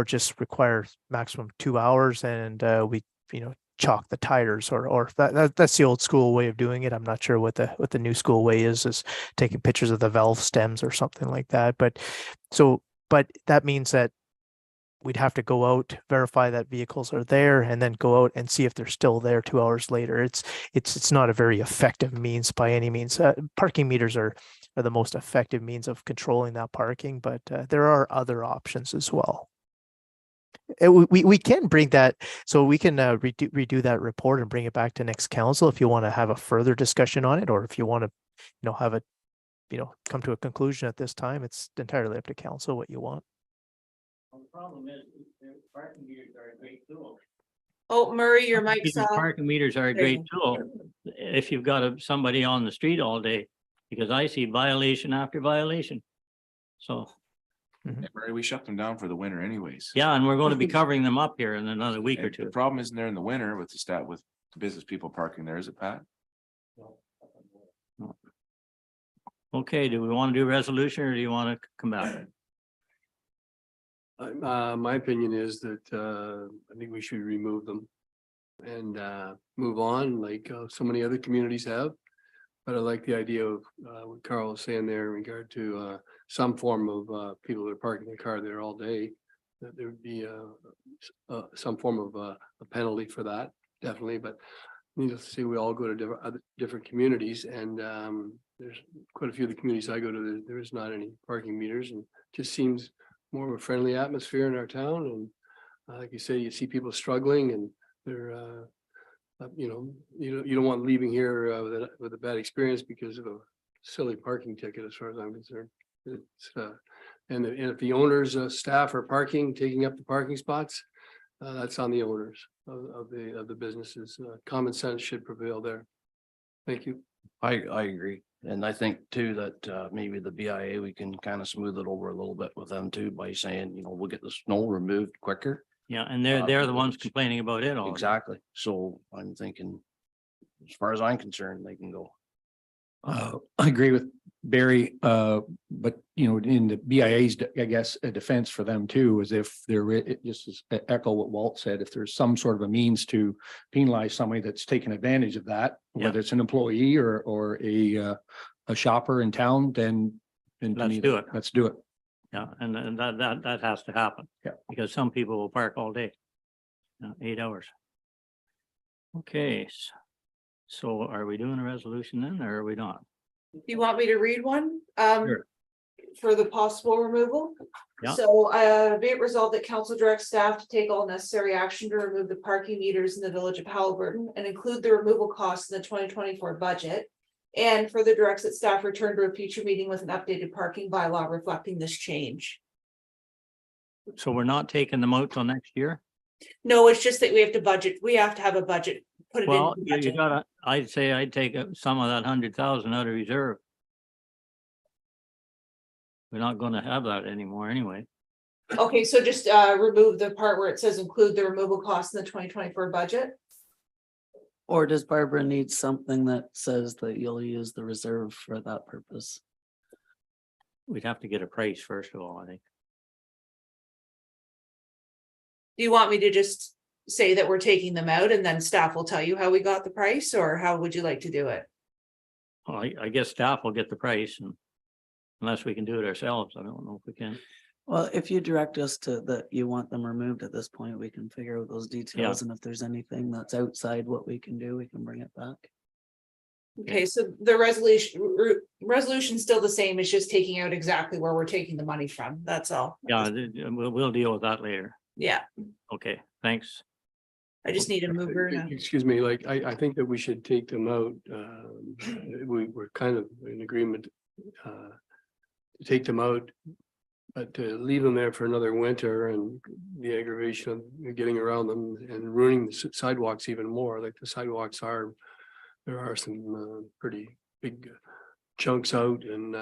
just require maximum 2 hours, and we chalk the tires, or that's the old school way of doing it. I'm not sure what the new school way is taking pictures of the valve stems or something like that. But that means that we'd have to go out, verify that vehicles are there, and then go out and see if they're still there 2 hours later. It's not a very effective means by any means. Parking meters are the most effective means of controlling that parking, but there are other options as well. We can bring that, so we can redo that report and bring it back to next council if you want to have a further discussion on it, or if you want to, have it, come to a conclusion at this time. It's entirely up to council what you want. Well, the problem is parking meters are a great tool. Oh, Murray, your mic's off. Parking meters are a great tool if you've got somebody on the street all day, because I see violation after violation. So, Murray, we shut them down for the winter anyways. yeah, and we're going to be covering them up here in another week or And two. The problem isn't there in the winter with with business people parking there, is it, Pat? Okay, do we want to do resolution or do you want to come back? My opinion is that I think we should remove them and move on like so many other communities have. But I like the idea of what Carl was saying there in regard to some form of people that are parking their car there all day. That there would be some form of a penalty for that, definitely. But needless to say, we all go to different communities, and there's quite a few of the communities I go to. There is not any parking meters, and just seems more of a friendly atmosphere in our town. And like you say, you see people struggling, and they're you don't want leaving here with a bad experience because of a silly parking ticket, as far as I'm concerned. It's and if the owners, staff are taking up the parking spots, that's on the owners of the businesses. Common sense should prevail there. Thank you. I agree. And I think too that maybe the BIA, we can kind of smooth it over a little bit with them too by saying, we'll get the snow removed quicker. Yeah, and they're the ones complaining about it all. Exactly. So I'm thinking, as far as I'm concerned, they can go. I agree with Barry, but in the BIA's, I guess, a defense for them too, is if it just is echo what Walt said, if there's some sort of a means to penalize somebody that's taken advantage of that, whether it's an employee or a shopper in town, then Let's do it. Let's do it. Yeah, and that has to happen. Yeah. Because some people will park all day. 8 hours. Okay, so are we doing a resolution then, or are we not? Do you want me to read one? Sure. For the possible removal? Yeah. So, be it resolved that council directs staff to take all necessary action to remove the parking meters in the village of Halliburton and include the removal costs in the 2024 budget. And further directs that staff return to a future meeting with an updated parking bylaw reflecting this change. So we're not taking them out till next year? No, it's just that we have to budget. We have to have a budget. Put it in. Well, the you budget. gotta, I'd say I'd take some of that 100,000 out of reserve. We're not gonna have that anymore anyway. Okay, so just remove the part where it says include the removal costs in the 2024 budget. Or does Barbara need something that says that you'll use the reserve for that purpose? We'd have to get a price first of all, I think. Do you want me to just say that we're taking them out and then staff will tell you how we got the price, or how would you like to do it? Well, I guess staff will get the price, and unless we can do it ourselves, I don't know if we can. Well, if you direct us to that you want them removed at this point, we can figure out those details. And if there's anything that's outside what we can do, we can bring it back. Okay, so the resolution's still the same, it's just taking out exactly where we're taking the money from, that's all. Yeah, we'll deal with that later. Yeah, Okay, thanks. I just need a mover. Excuse me, like, I think that we should take them out. We're kind of in agreement to take them out. But to leave them there for another winter and the aggravation of getting around them and ruining the sidewalks even more, like the sidewalks there are some pretty big chunks out, and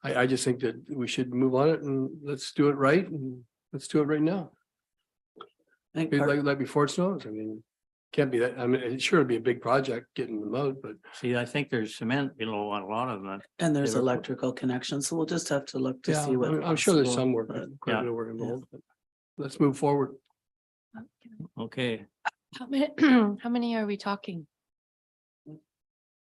I just think that we should move on it and let's do it right, and let's do it right now. Like before it snows. I mean, can't be that. I mean, it's sure it'd be a big project getting them out, but. See, I think there's cement below on a lot of them. And there's electrical connections, so we'll just have to look to see what. I'm sure there's possible, some work, but- quite a bit of work involved, but let's move forward. Okay, How many are we talking?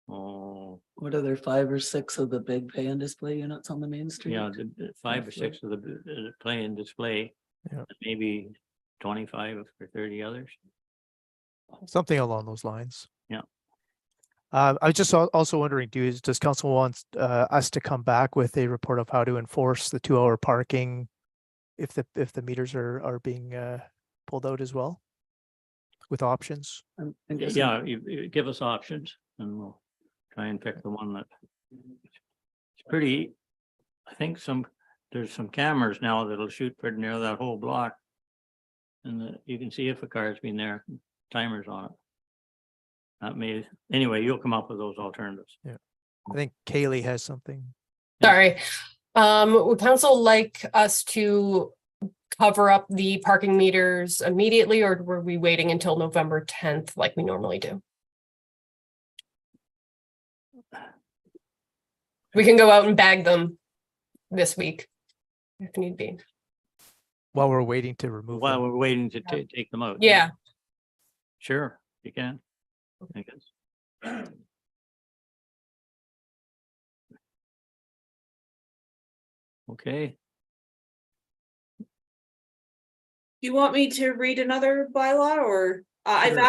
oh, What are there, 5 or 6 of the big pay and display units on the main street? yeah, the 5 or 6 of the play and display. Yeah. Maybe 25 or 30 others. Something along those lines. Yeah. I was just also wondering, does council want us to come back with a report of how to enforce the 2-hour parking if the meters are being pulled out as well with options? Yeah, you give us options and we'll try and pick the one that. It's pretty, I think there's some cameras now that'll shoot pretty near that whole block. And you can see if a car's been there, timers on it. That may, anyway, you'll come up with those alternatives. Yeah. I think Kaylee has something. Sorry. Would council like us to cover up the parking meters immediately, or were we waiting until November 10th like we normally do? We can go out and bag them this week if need be. While we're waiting to remove While them. we're waiting to take them out. Yeah. Sure, you can. I guess. Okay, You want me to read another bylaw or I've Sure.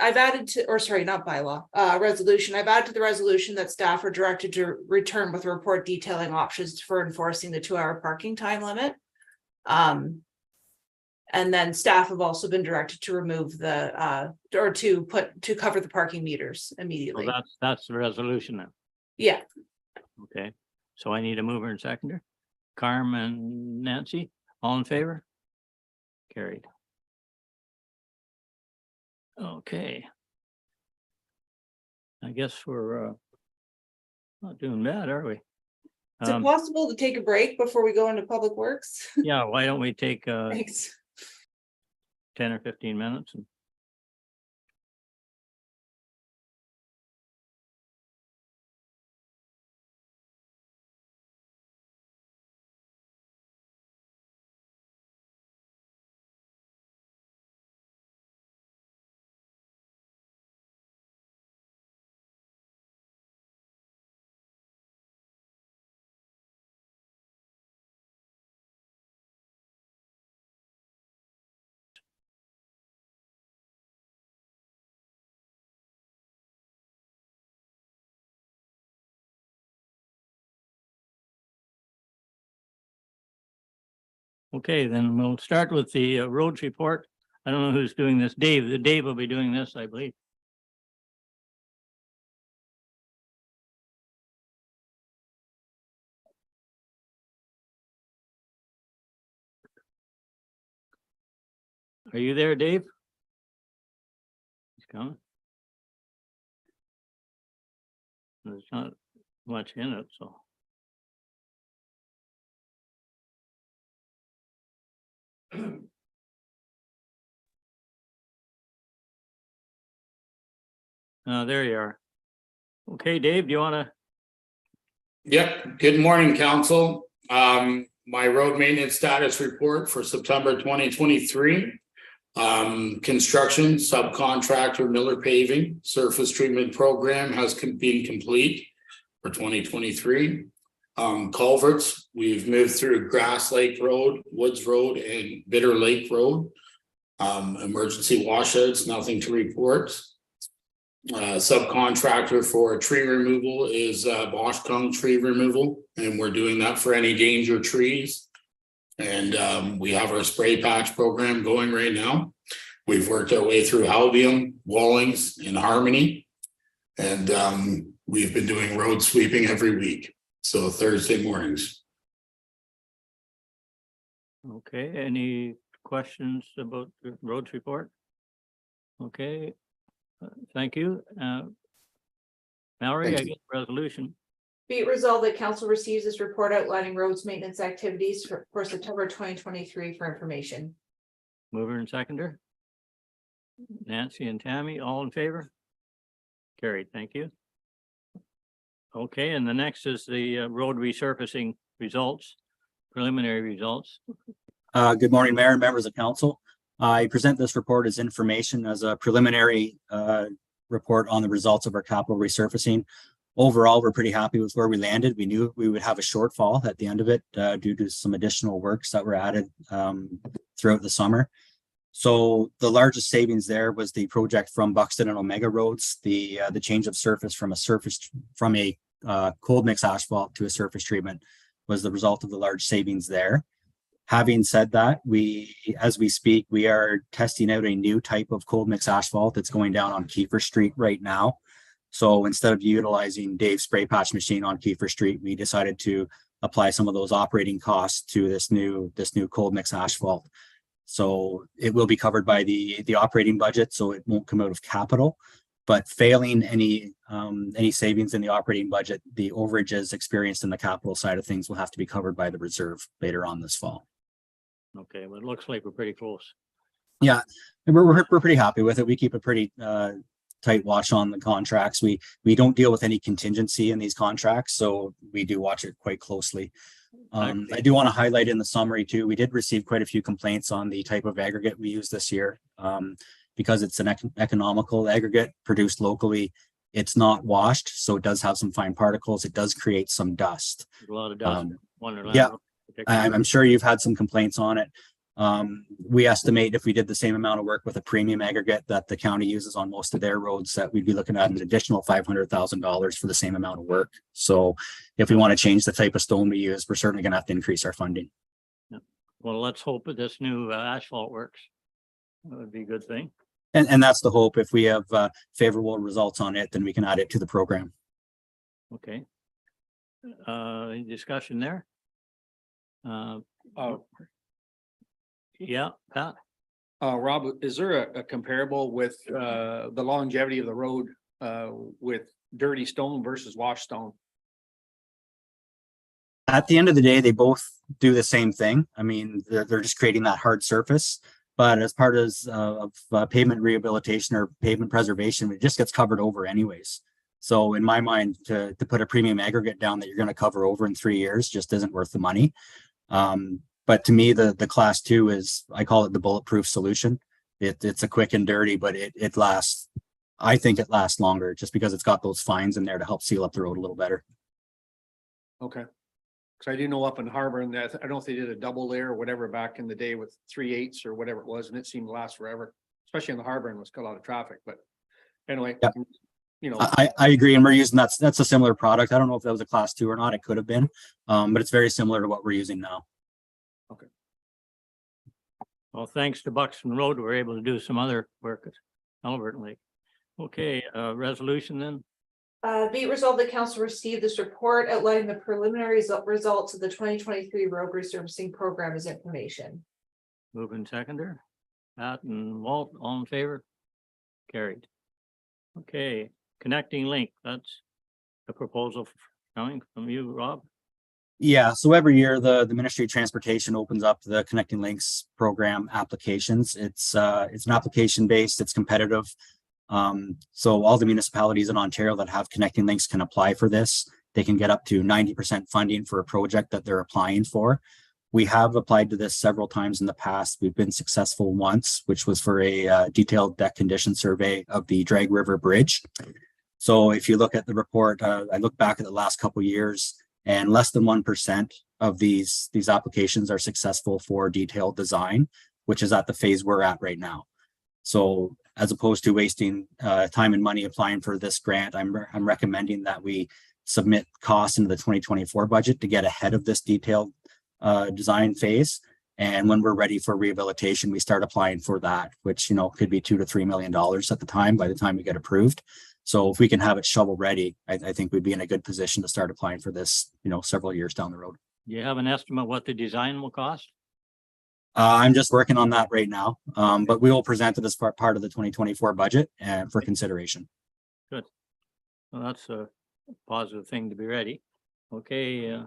added to, or sorry, not bylaw, resolution. I've added to the resolution that staff are directed to return with a report detailing options for enforcing the 2-hour parking time limit. And then staff have also been directed to remove the, or to cover the parking meters so immediately. that's the resolution then. Yeah, Okay, so I need a mover and seconder. Carm and Nancy, all in favor? Carried. Okay. I guess we're not doing bad, are we? is it possible to take a break before we go into public works? Yeah, why don't we take Thanks. 10 or 15 minutes and okay, then we'll start with the roads report. I don't know who's doing this. Dave will be doing this, I believe. Are you there, Dave? He's coming. There's not much in it, so. There you are. Okay, Dave, do you want to? Yep, good morning, council. My road maintenance status report for September 2023. Construction subcontractor Miller Paving surface treatment program has been complete for 2023. Culverts, we've moved through Grass Lake Road, Woods Road, and Bitter Lake Road. Emergency washouts, nothing to report. Subcontractor for tree removal is Bosch Tongue Tree Removal, and we're doing that for any danger trees. And we have our spray patch program going right now. We've worked our way through Albion, Wallings, and Harmony, and we've been doing road sweeping every week, so Thursday mornings. Okay, any questions about the roads report? Okay, thank you. Mallory, Thank I you. guess resolution. Be it resolved that council receives this report outlining roads maintenance activities for September 2023 for information. Mover and seconder. Nancy and Tammy, all in favor? Carried, thank you. Okay, and the next is the road resurfacing results, preliminary results. Good morning, Mayor and members of council. I present this report as information as a preliminary report on the results of our capital resurfacing. Overall, we're pretty happy with where we landed. We knew we would have a shortfall at the end of it due to some additional works that were added throughout the summer. So the largest savings there was the project from Buxton and Omega roads, the change of surface from a cold mix asphalt to a surface treatment was the result of the large savings there. Having said that, as we speak, we are testing out a new type of cold mix asphalt that's going down on Kiefer Street right now. So instead of utilizing Dave's spray patch machine on Kiefer Street, we decided to apply some of those operating costs to this new cold mix asphalt. So it will be covered by the operating budget, so it won't come out of capital. But failing any savings in the operating budget, the overages experienced in the capital side of things will have to be covered by the reserve later on this fall. Okay, well, it looks like we're pretty close. Yeah, and we're pretty happy with it. We keep a pretty tight watch on the contracts. We don't deal with any contingency in these contracts, so we do watch it quite closely. I do want to highlight in the summary too, we did receive quite a few complaints on the type of aggregate we use this year. Because it's an economical aggregate produced locally, it's not washed, so it does have some fine particles. It does create some dust. A lot of dust. Wonderland. Yeah, I'm sure you've had some complaints on it. We estimate if we did the same amount of work with a premium aggregate that the county uses on most of their roads, that we'd be looking at an additional $500,000 for the same amount of work. So if we want to change the type of stone we use, we're certainly going to have to increase our funding. Yeah. Well, let's hope that this new asphalt works. That would be a good thing. And that's the hope. If we have favorable results on it, then we can add it to the program. Okay. Any discussion there? Yeah, Pat? Rob, is there a comparable with the longevity of the road with dirty stone versus washed stone? At the end of the day, they both do the same thing. I mean, they're just creating that hard surface. But as part of pavement rehabilitation or pavement preservation, it just gets covered over anyways. So in my mind, to put a premium aggregate down that you're going to cover over in 3 years just isn't worth the money. But to me, the class 2 is, I call it the bulletproof solution. It's a quick and dirty, but it lasts. I think it lasts longer just because it's got those fines in there to help seal up the road a little better. Okay. Cause I do know up in Harbor, and I don't know if they did a double layer or whatever back in the day with 3/8 or whatever it was, and it seemed to last forever, especially in the harbor, and was a lot of traffic, but anyway, yeah. You know. I agree, and we're using that's a similar product. I don't know if that was a class 2 or not. It could have been, but it's very similar to what we're using now. Okay. Well, thanks to Buxton Road, we're able to do some other work at Albert Lake. Okay, resolution then. Be it resolved that council received this report outlining the preliminary results of the 2023 road resurfacing program as information. Moving seconder. Pat and Walt, all in favor? Carried. Okay, connecting link. That's a proposal coming from you, Rob. Yeah, so every year the Ministry of Transportation opens up the Connecting Links program applications. It's an application based, it's competitive. So all the municipalities in Ontario that have Connecting Links can apply for this. They can get up to 90% funding for a project that they're applying for. We have applied to this several times in the past. We've been successful once, which was for a detailed deck condition survey of the Drag River Bridge. So if you look at the report, I look back at the last couple of years, and less than 1% of these applications are successful for detailed design, which is at the phase we're at right now. So as opposed to wasting time and money applying for this grant, I'm recommending that we submit costs into the 2024 budget to get ahead of this detailed design phase. And when we're ready for rehabilitation, we start applying for that, which, you know, could be $2 to $3 million at the time by the time we get approved. So if we can have it shovel ready, I think we'd be in a good position to start applying for this, you know, several years down the road. Do you have an estimate what the design will cost? I'm just working on that right now, but we will present it as part of the 2024 budget and for consideration. Good. Well, that's a positive thing to be ready. Okay,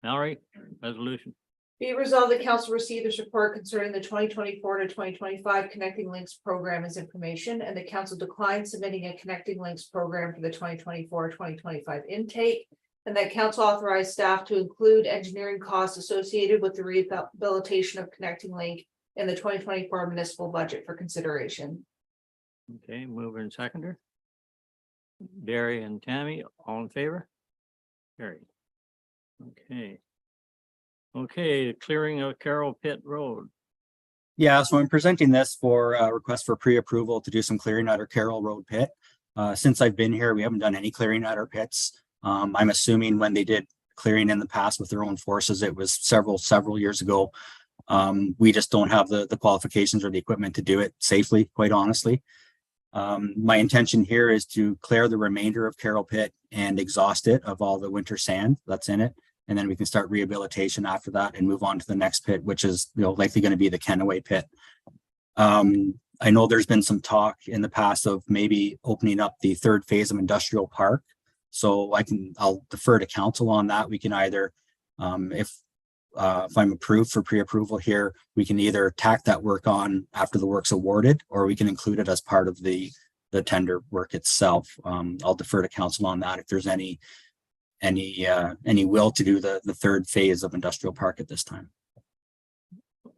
Mallory, resolution. Be it resolved that council received this report concerning the 2024 to 2025 Connecting Links program as information, and the council declined submitting a Connecting Links program for the 2024-2025 intake, and that council authorized staff to include engineering costs associated with the rehabilitation of Connecting Link in the 2024 municipal budget for consideration. Okay, mover and seconder. Barry and Tammy, all in favor? Carried. Okay. Okay, clearing of Carroll Pit Road. Yeah, so I'm presenting this for a request for pre-approval to do some clearing at our Carroll Road pit. Since I've been here, we haven't done any clearing at our pits. I'm assuming when they did clearing in the past with their own forces, it was several years ago. We just don't have the qualifications or the equipment to do it safely, quite honestly. My intention here is to clear the remainder of Carroll Pit and exhaust it of all the winter sand that's in it. And then we can start rehabilitation after that and move on to the next pit, which is, you know, likely going to be the Kenaway pit. I know there's been some talk in the past of maybe opening up the third phase of industrial park. So I'll defer to council on that. We can either, if I'm approved for pre-approval here, we can either tack that work on after the work's awarded, or we can include it as part of the tender work itself. I'll defer to council on that if there's any will to do the third phase of industrial park at this time.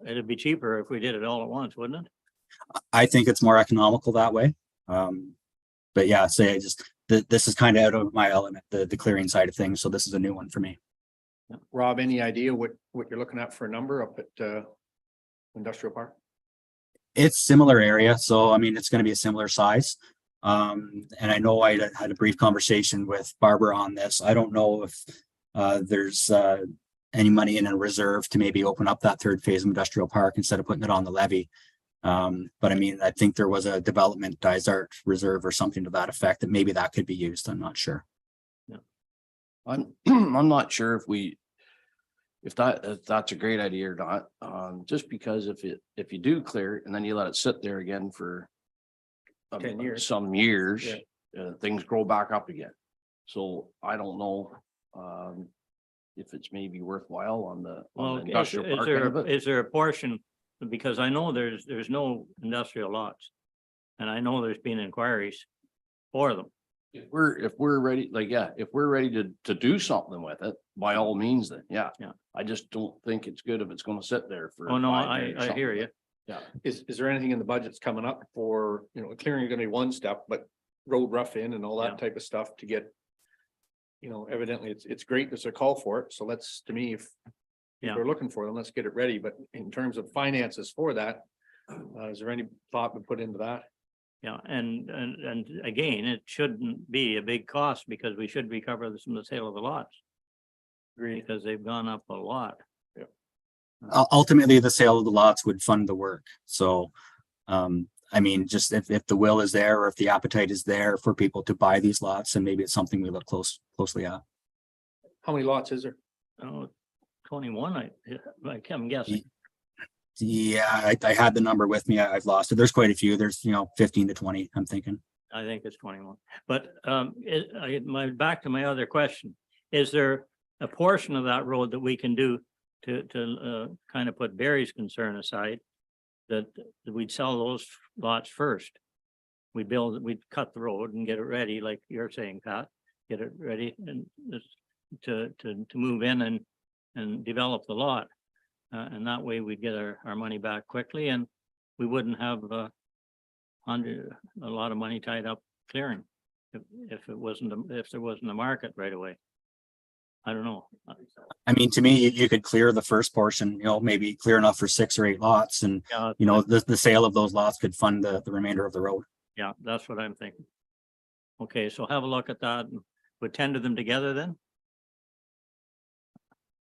It'd be cheaper if we did it all at once, wouldn't it? I think it's more economical that way. But yeah, this is kind of out of my element, the clearing side of things. So this is a new one for me. Rob, any idea what you're looking at for a number up at industrial park? It's similar area, so I mean, it's going to be a similar size. And I know I had a brief conversation with Barbara on this. I don't know if there's any money in a reserve to maybe open up that third phase of industrial park instead of putting it on the levy. But I mean, I think there was a development Dysart reserve or something to that effect that maybe that could be used. I'm not sure. I'm not sure if that's a great idea or not. Just because if you do clear it and then you let it sit there again for 10 years, some years, things grow back up again. So I don't know if it's maybe worthwhile on the industrial park end of it. Is there a portion, because I know there's no industrial lots. And I know there's been inquiries for them. If we're ready, if we're ready to do something with it, by all means, then yeah. I just don't think it's good if it's gonna sit there for. Oh, no, 5 years or I something. hear you. Yeah. Is there anything in the budgets coming up for, clearing is gonna be one step, but road rough in and all that type of stuff to get, evidently it's great. There's a call for it. So to me, if we're looking for them, let's get it ready. But in terms of finances for that, is there any thought we put into that? Yeah, and again, it shouldn't be a big cost because we should recover some of the sale of the lots. Because they've gone up a lot. Ultimately, the sale of the lots would fund the work. So, I mean, just if the will is there or if the appetite is there for people to buy these lots, and maybe it's something we look closely at. How many lots is there? Oh, 21, I'm guessing. Yeah, I had the number with me. I've lost it. There's quite a few. There's 15 to 20, I'm thinking. I think it's 21. But back to my other question, is there a portion of that road that we can do to kind of put Barry's concern aside, that we'd sell those lots first? We'd cut the road and get it ready, like you're saying, Pat, get it ready and to move in and develop the lot. And that way we'd get our money back quickly and we wouldn't have a lot of money tied up clearing if there wasn't a market right away. I don't know. I mean, to me, you could clear the first portion, maybe clear enough for 6 or 8 lots and, the sale of those lots could fund the remainder of the road. Yeah, that's what I'm thinking. Okay, so have a look at that. Would tender them together then?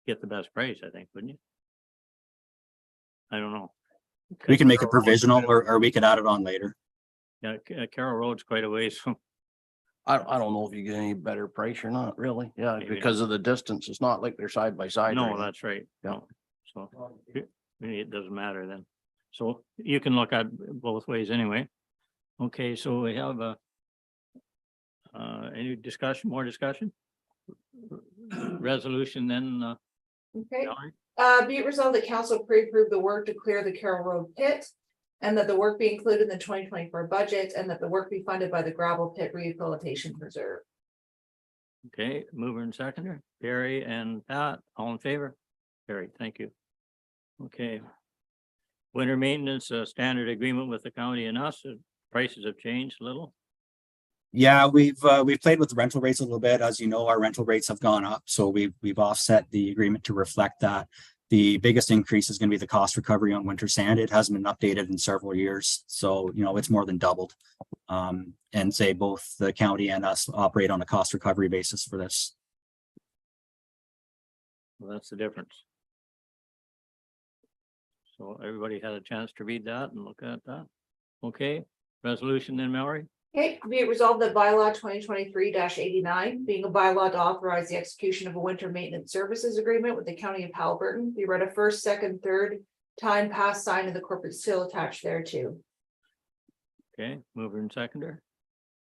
Get the best price, I think, wouldn't you? I don't know. We can make a provisional or we could add it on later. Yeah, Carroll Road's quite a ways from. I don't know if you get any better price or not, really. Yeah, Maybe because of the distance. It's not like they're side by side. or No, anything. that's right. No, so really it doesn't matter then. So you can look at both ways anyway. Okay, so we have any more discussion? Resolution then, Okay. Valerie? Be it resolved that council pre-approve the work to clear the Carroll Road pit. And that the work be included in the 2024 budget and that the work be funded by the gravel pit rehabilitation reserve. Okay, mover and seconder, Barry and Pat, all in favor? Barry, thank you. Okay. Winter maintenance, standard agreement with the county and us, prices have changed a little. Yeah, we've played with the rental rates a little bit. As you know, our rental rates have gone up, so we've offset the agreement to reflect that. The biggest increase is going to be the cost recovery on winter sand. It hasn't been updated in several years, so it's more than doubled. And say both the county and us operate on a cost recovery basis for this. Well, that's the difference. So everybody had a chance to read that and look at that. Okay, resolution then, Mallory? Okay, be it resolved that bylaw 2023-89, being a bylaw to authorize the execution of a winter maintenance services agreement with the county of Haliburton, be read a first, second, third time, passed, signed, and the corporate seal attached thereto. Okay, mover and seconder.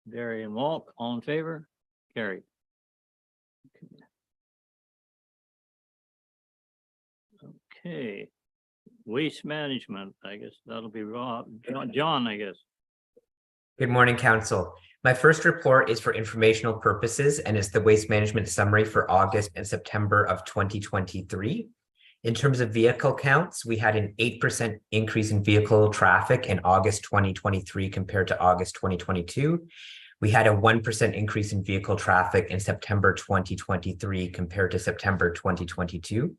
Barry and Walt, all in favor? Carried. Okay. Waste management, I guess that'll be Rob, John, I guess. Good morning, Council. My first report is for informational purposes and is the waste management summary for August and September of 2023. In terms of vehicle counts, we had an 8% increase in vehicle traffic in August 2023 compared to August 2022. We had a 1% increase in vehicle traffic in September 2023 compared to September 2022.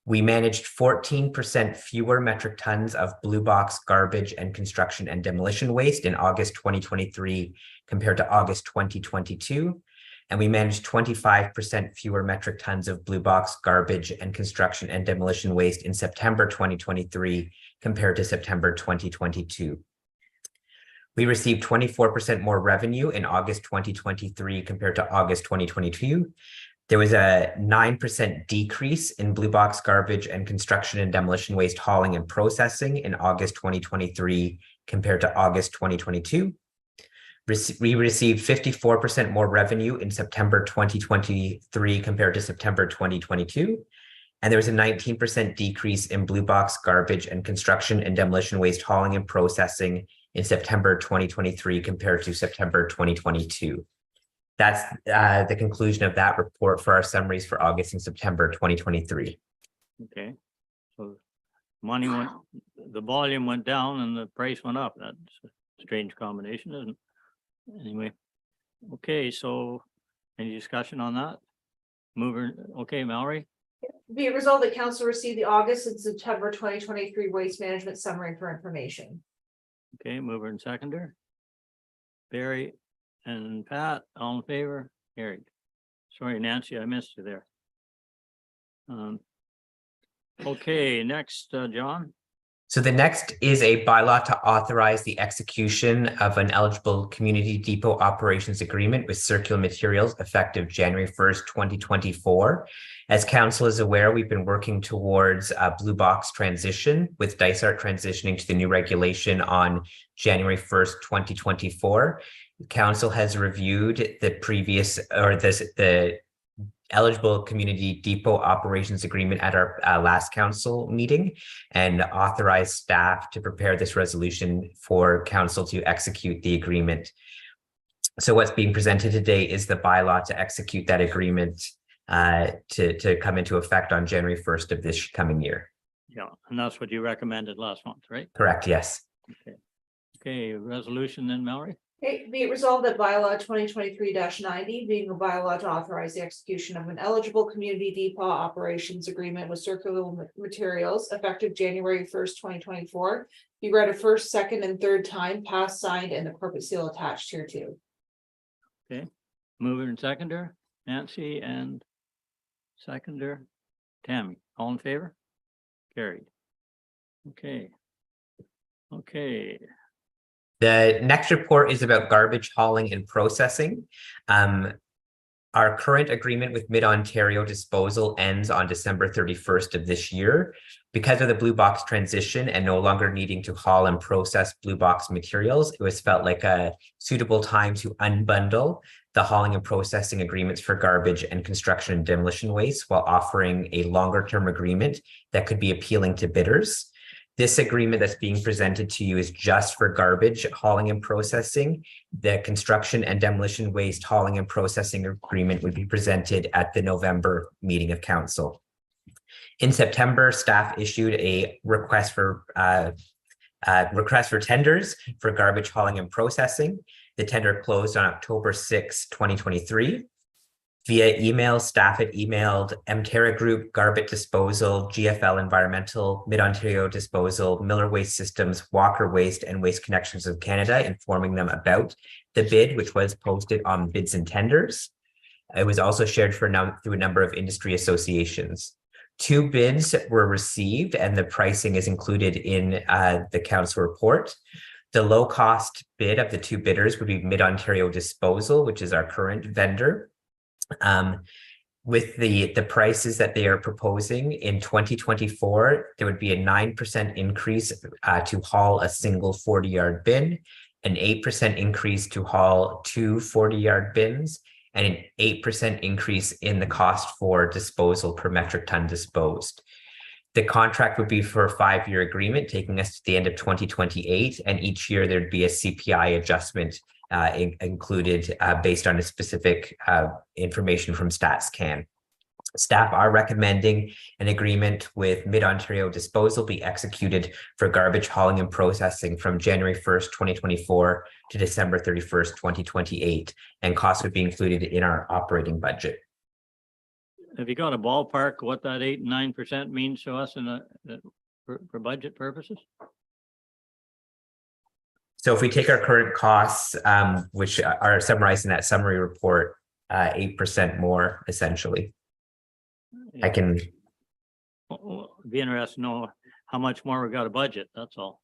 We managed 14% fewer metric tons of blue box garbage and construction and demolition waste in August 2023 compared to August 2022. And we managed 25% fewer metric tons of blue box garbage and construction and demolition waste in September 2023 compared to September 2022. We received 24% more revenue in August 2023 compared to August 2022. There was a 9% decrease in blue box garbage and construction and demolition waste hauling and processing in August 2023 compared to August 2022. We received 54% more revenue in September 2023 compared to September 2022. And there was a 19% decrease in blue box garbage and construction and demolition waste hauling and processing in September 2023 compared to September 2022. That's the conclusion of that report for our summaries for August and September 2023. Okay, so money went, the volume went down and the price went up. That's a strange combination, isn't it? Anyway, okay, so any discussion on that? Mover, okay, Mallory? Be it resolved that council received the August and September 2023 waste management summary for information. Okay, mover and seconder. Barry and Pat, all in favor? Carried. Sorry, Nancy, I missed you there. Okay, next, John. So the next is a bylaw to authorize the execution of an eligible community depot operations agreement with Circular Materials effective January 1st, 2024. As council is aware, we've been working towards a blue box transition with Dysart transitioning to the new regulation on January 1st, 2024. Council has reviewed the previous or the eligible community depot operations agreement at our last council meeting and authorized staff to prepare this resolution for council to execute the agreement. So what's being presented today is the bylaw to execute that agreement to come into effect on January 1st of this coming year. Yeah, and that's what you recommended last month, right? Correct, yes. Okay, okay, resolution then, Mallory? Okay, be it resolved that bylaw 2023-90, being a bylaw to authorize the execution of an eligible community depot operations agreement with Circular Materials effective January 1st, 2024, be read a first, second, and third time, passed, signed, and the corporate seal attached here too. Okay, mover and seconder, Nancy, and seconder, Tammy, all in favor? Carried. Okay. Okay. The next report is about garbage hauling and processing. Our current agreement with Mid-Ontario Disposal ends on December 31st of this year. Because of the blue box transition and no longer needing to haul and process blue box materials, it was felt like a suitable time to unbundle the hauling and processing agreements for garbage and construction and demolition waste while offering a longer term agreement that could be appealing to bidders. This agreement that's being presented to you is just for garbage hauling and processing. The construction and demolition waste hauling and processing agreement would be presented at the November meeting of council. In September, staff issued a request for tenders for garbage hauling and processing. The tender closed on October 6, 2023. Via email, staff had emailed Mterra Group, Garbage Disposal, GFL Environmental, Mid-Ontario Disposal, Miller Waste Systems, Walker Waste, and Waste Connections of Canada, informing them about the bid, which was posted on Bids and Tenders. It was also shared through a number of industry associations. 2 bids were received, and the pricing is included in the council report. The low-cost bid of the 2 bidders would be Mid-Ontario Disposal, which is our current vendor. With the prices that they are proposing in 2024, there would be a 9% increase to haul a single 40-yard bin an 8% increase to haul 2 40-yard bins, and an 8% increase in the cost for disposal per metric ton disposed. The contract would be for a 5-year agreement, taking us to the end of 2028, and each year there'd be a CPI adjustment included based on a specific information from StatsCan. Staff are recommending an agreement with Mid-Ontario Disposal be executed for garbage hauling and processing from January 1st, 2024 to December 31st, 2028, and costs would be included in our operating budget. Have you got a ballpark what that 8 and 9% means to us for budget purposes? So if we take our current costs, which are summarized in that summary report, 8% more essentially. I can be interested to know how much more we got a budget, that's all.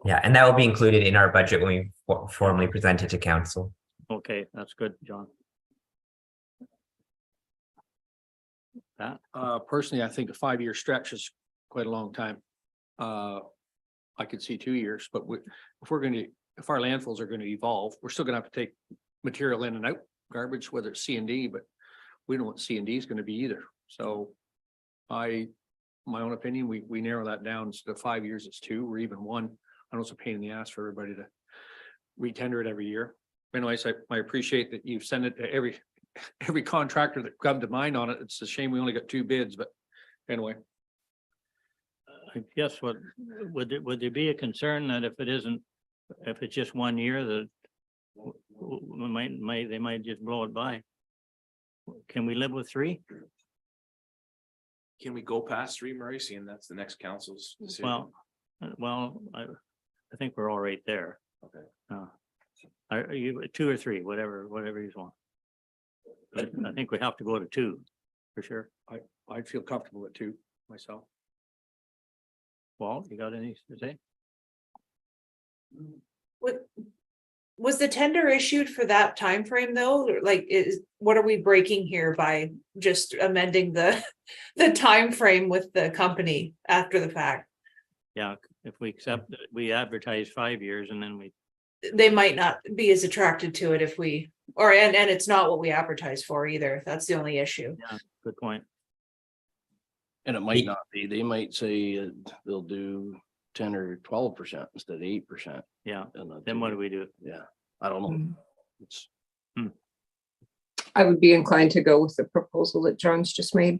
Yeah, and that will be included in our budget when we formally present it to council. Okay, that's good, John. That, Personally, I think a 5-year stretch is quite a long time. I could see 2 years, but if our landfills are gonna evolve, we're still gonna have to take material in and out, garbage, whether it's C&D, but we don't know what C&D is gonna be either. So my own opinion, we narrow that down. Instead of 5 years, it's 2 or even 1. I know it's a pain in the ass for everybody to retender it every year. Anyways, I appreciate that you've sent it to every contractor that come to mind on it. It's a shame we only got 2 bids, but anyway. I guess would there be a concern that if it's just 1 year, that they might just blow it by? Can we live with 3? Can we go past 3, Murray, seeing that's the next council's decision? Well, I think we're all right there. Okay. Are you 2 or 3, whatever you want? But I think we have to go to 2 for sure. I'd feel comfortable at 2 myself. Well, you got any to say? Was the tender issued for that time frame though? Or like, what are we breaking here by just amending the time frame with the company after the fact? Yeah, if we accept that we advertise 5 years and then They might not be as attracted to it if we, and it's not what we advertise for either. That's the only issue. Yeah, good point. And it might not be, they might say they'll do 10 or 12% instead of 8%. Yeah, then what do we do? Yeah, I don't know. It's I would be inclined to go with the proposal that John's just made.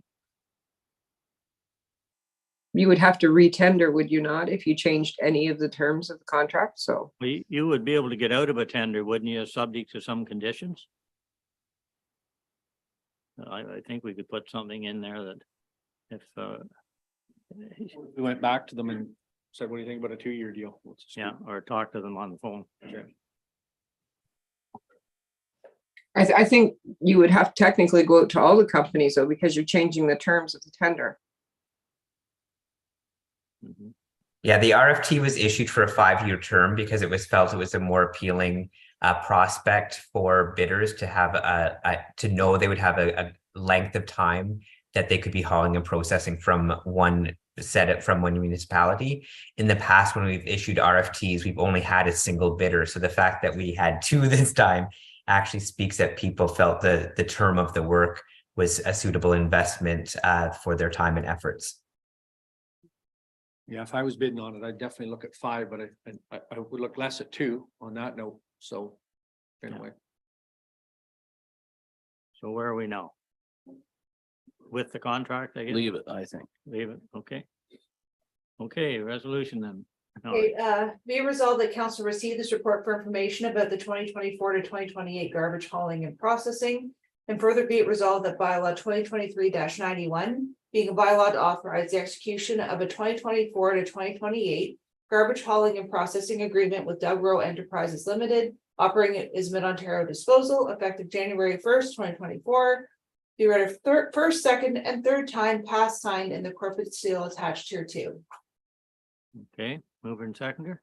You would have to retender, would you not, if you changed any of the terms of the contract? So You would be able to get out of a tender, wouldn't you, subject to some conditions? I think we could put something in there that if We went back to them and said, what do you think about a 2-year deal? yeah, or talk to them on the phone. I think you would have to technically go out to all the companies though, because you're changing the terms of the tender. Yeah, the RFT was issued for a 5-year term because it was felt it was a more appealing prospect for bidders to have to know they would have a length of time that they could be hauling and processing from one municipality. In the past, when we've issued RFTs, we've only had a single bidder. So the fact that we had 2 this time actually speaks that people felt the term of the work was a suitable investment for their time and efforts. Yeah, if I was bidding on it, I'd definitely look at 5, but I would look less at 2 on that note. So anyway. So where are we now? With the contract, I guess? leave it, I think. Leave it, okay. Okay, resolution then. Okay, be it resolved that council receive this report for information about the 2024 to 2028 garbage hauling and processing. And further be it resolved that bylaw 2023-91, being a bylaw to authorize the execution of a 2024 to 2028 garbage hauling and processing agreement with Doug Rowe Enterprises Limited, operating as Mid-Ontario Disposal, effective January 1st, 2024. Be read a first, second, and third time passed, signed, and the corporate seal attached here too. Okay, mover and seconder.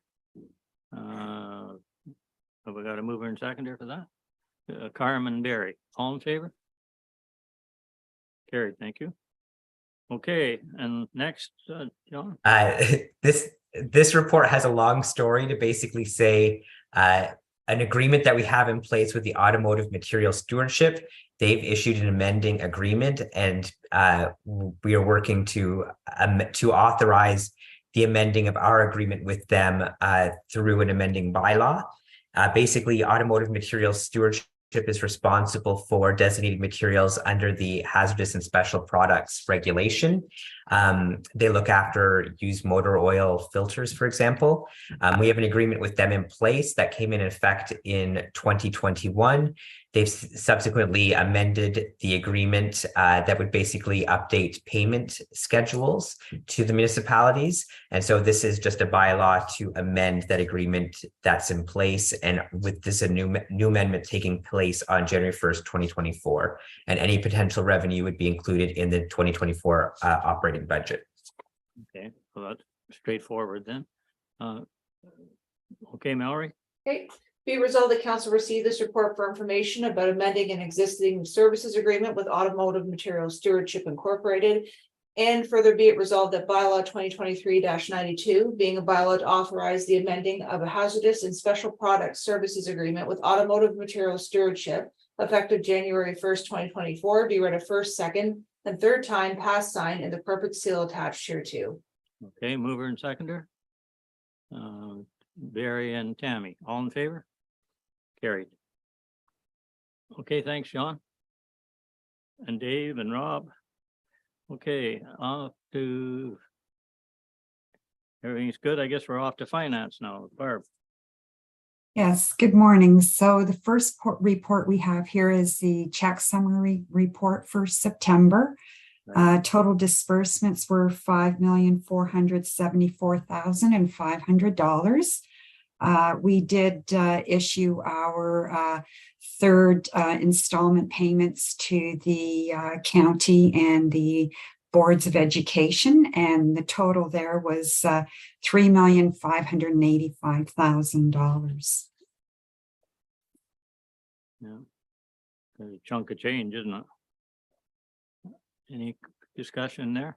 Have we got a mover and seconder for that? Carmen Berry, all in favor? Carried, thank you. Okay, and next, John. This report has a long story to basically say an agreement that we have in place with the Automotive Material Stewardship. They've issued an amending agreement, and we are working to authorize the amending of our agreement with them through an amending bylaw. Basically, Automotive Material Stewardship is responsible for designated materials under the hazardous and special products regulation. They look after used motor oil filters, for example. We have an agreement with them in place that came in effect in 2021. They've subsequently amended the agreement that would basically update payment schedules to the municipalities. And so this is just a bylaw to amend that agreement that's in place. And with this, a new amendment taking place on January 1st, 2024. And any potential revenue would be included in the 2024 operating budget. Okay, well, that's straightforward then. Okay, Mallory? Okay, be resolved that council receive this report for information about amending an existing services agreement with Automotive Materials Stewardship Incorporated. And further be it resolved that bylaw 2023-92, being a bylaw to authorize the amending of a hazardous and special products services agreement with Automotive Materials Stewardship effective January 1st, 2024, be read a first, second, and third time, pass, sign, and the appropriate seal attached here too. Okay, mover and seconder. Barry and Tammy, all in favor? Carried. Okay, thanks, Sean. And Dave and Rob. Okay, off to. Everything's good. I guess we're off to finance now. Barb. Yes, good morning. So the first report we have here is the check summary report for September. Total disbursements were $5,474,500. We did issue our third installment payments to the county and the boards of education, and the total there was $3,585,000. Yeah, a chunk of change, isn't it? Any discussion there?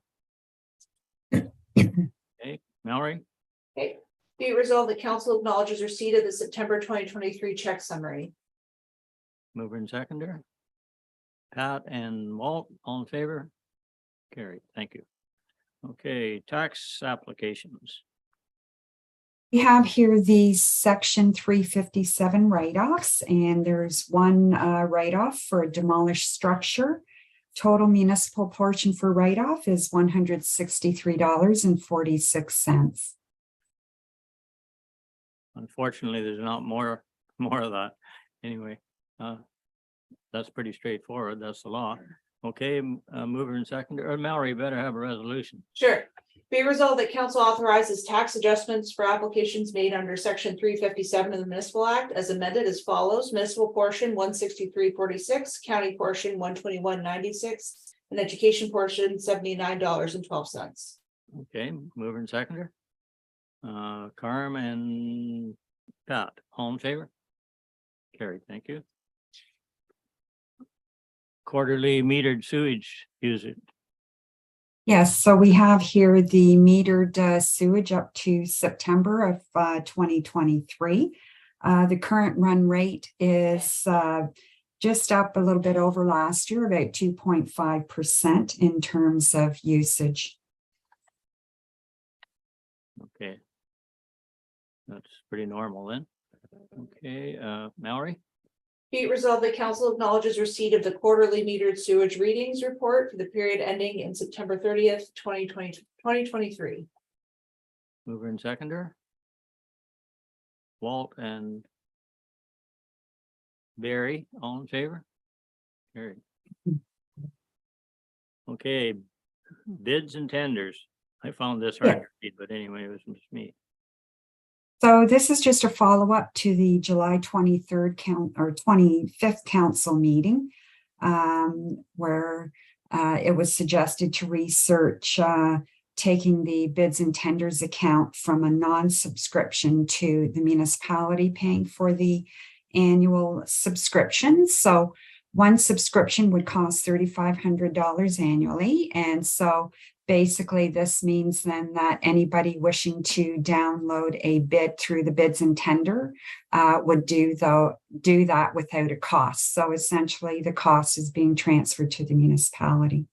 Okay, Mallory? Okay, be it resolved that council acknowledges receipt of the September 2023 check summary. Mover and seconder. Pat and Walt, all in favor? Carried, thank you. Okay, tax applications. We have here the section 357 write-offs, and there's one write-off for a demolished structure. Total municipal portion for write-off is $163.46. Unfortunately, there's not more of that. Anyway, that's pretty straightforward. That's the law. Okay, mover and seconder, or Mallory, better have a resolution. Sure. Be resolved that council authorizes tax adjustments for applications made under section 357 of the Municipal Act as amended as follows: municipal portion 163.46, county portion 121.96, and education portion $79.12. Okay, mover and seconder. Carm and Pat, all in favor? Carried, thank you. Quarterly metered sewage usage. Yes, so we have here the metered sewage up to September of 2023. The current run rate is just up a little bit over last year, about 2.5% in terms of usage. Okay. That's pretty normal then. Okay, Mallory? Be it resolved that council acknowledges receipt of the quarterly metered sewage readings report for the period ending in September 30th, 2023. Mover and seconder. Walt and Barry, all in favor? Carried. Okay, bids and tenders. I found this hard to read, but anyway, it was just me. So this is just a follow-up to the July 23rd 25th council meeting, where it was suggested to research taking the bids and tenders account from a non-subscription to the municipality paying for the annual subscription. So one subscription would cost $3,500 annually. And so basically, this means then that anybody wishing to download a bid through the bids and tender would do that without a cost. So essentially, the cost is being transferred to the municipality.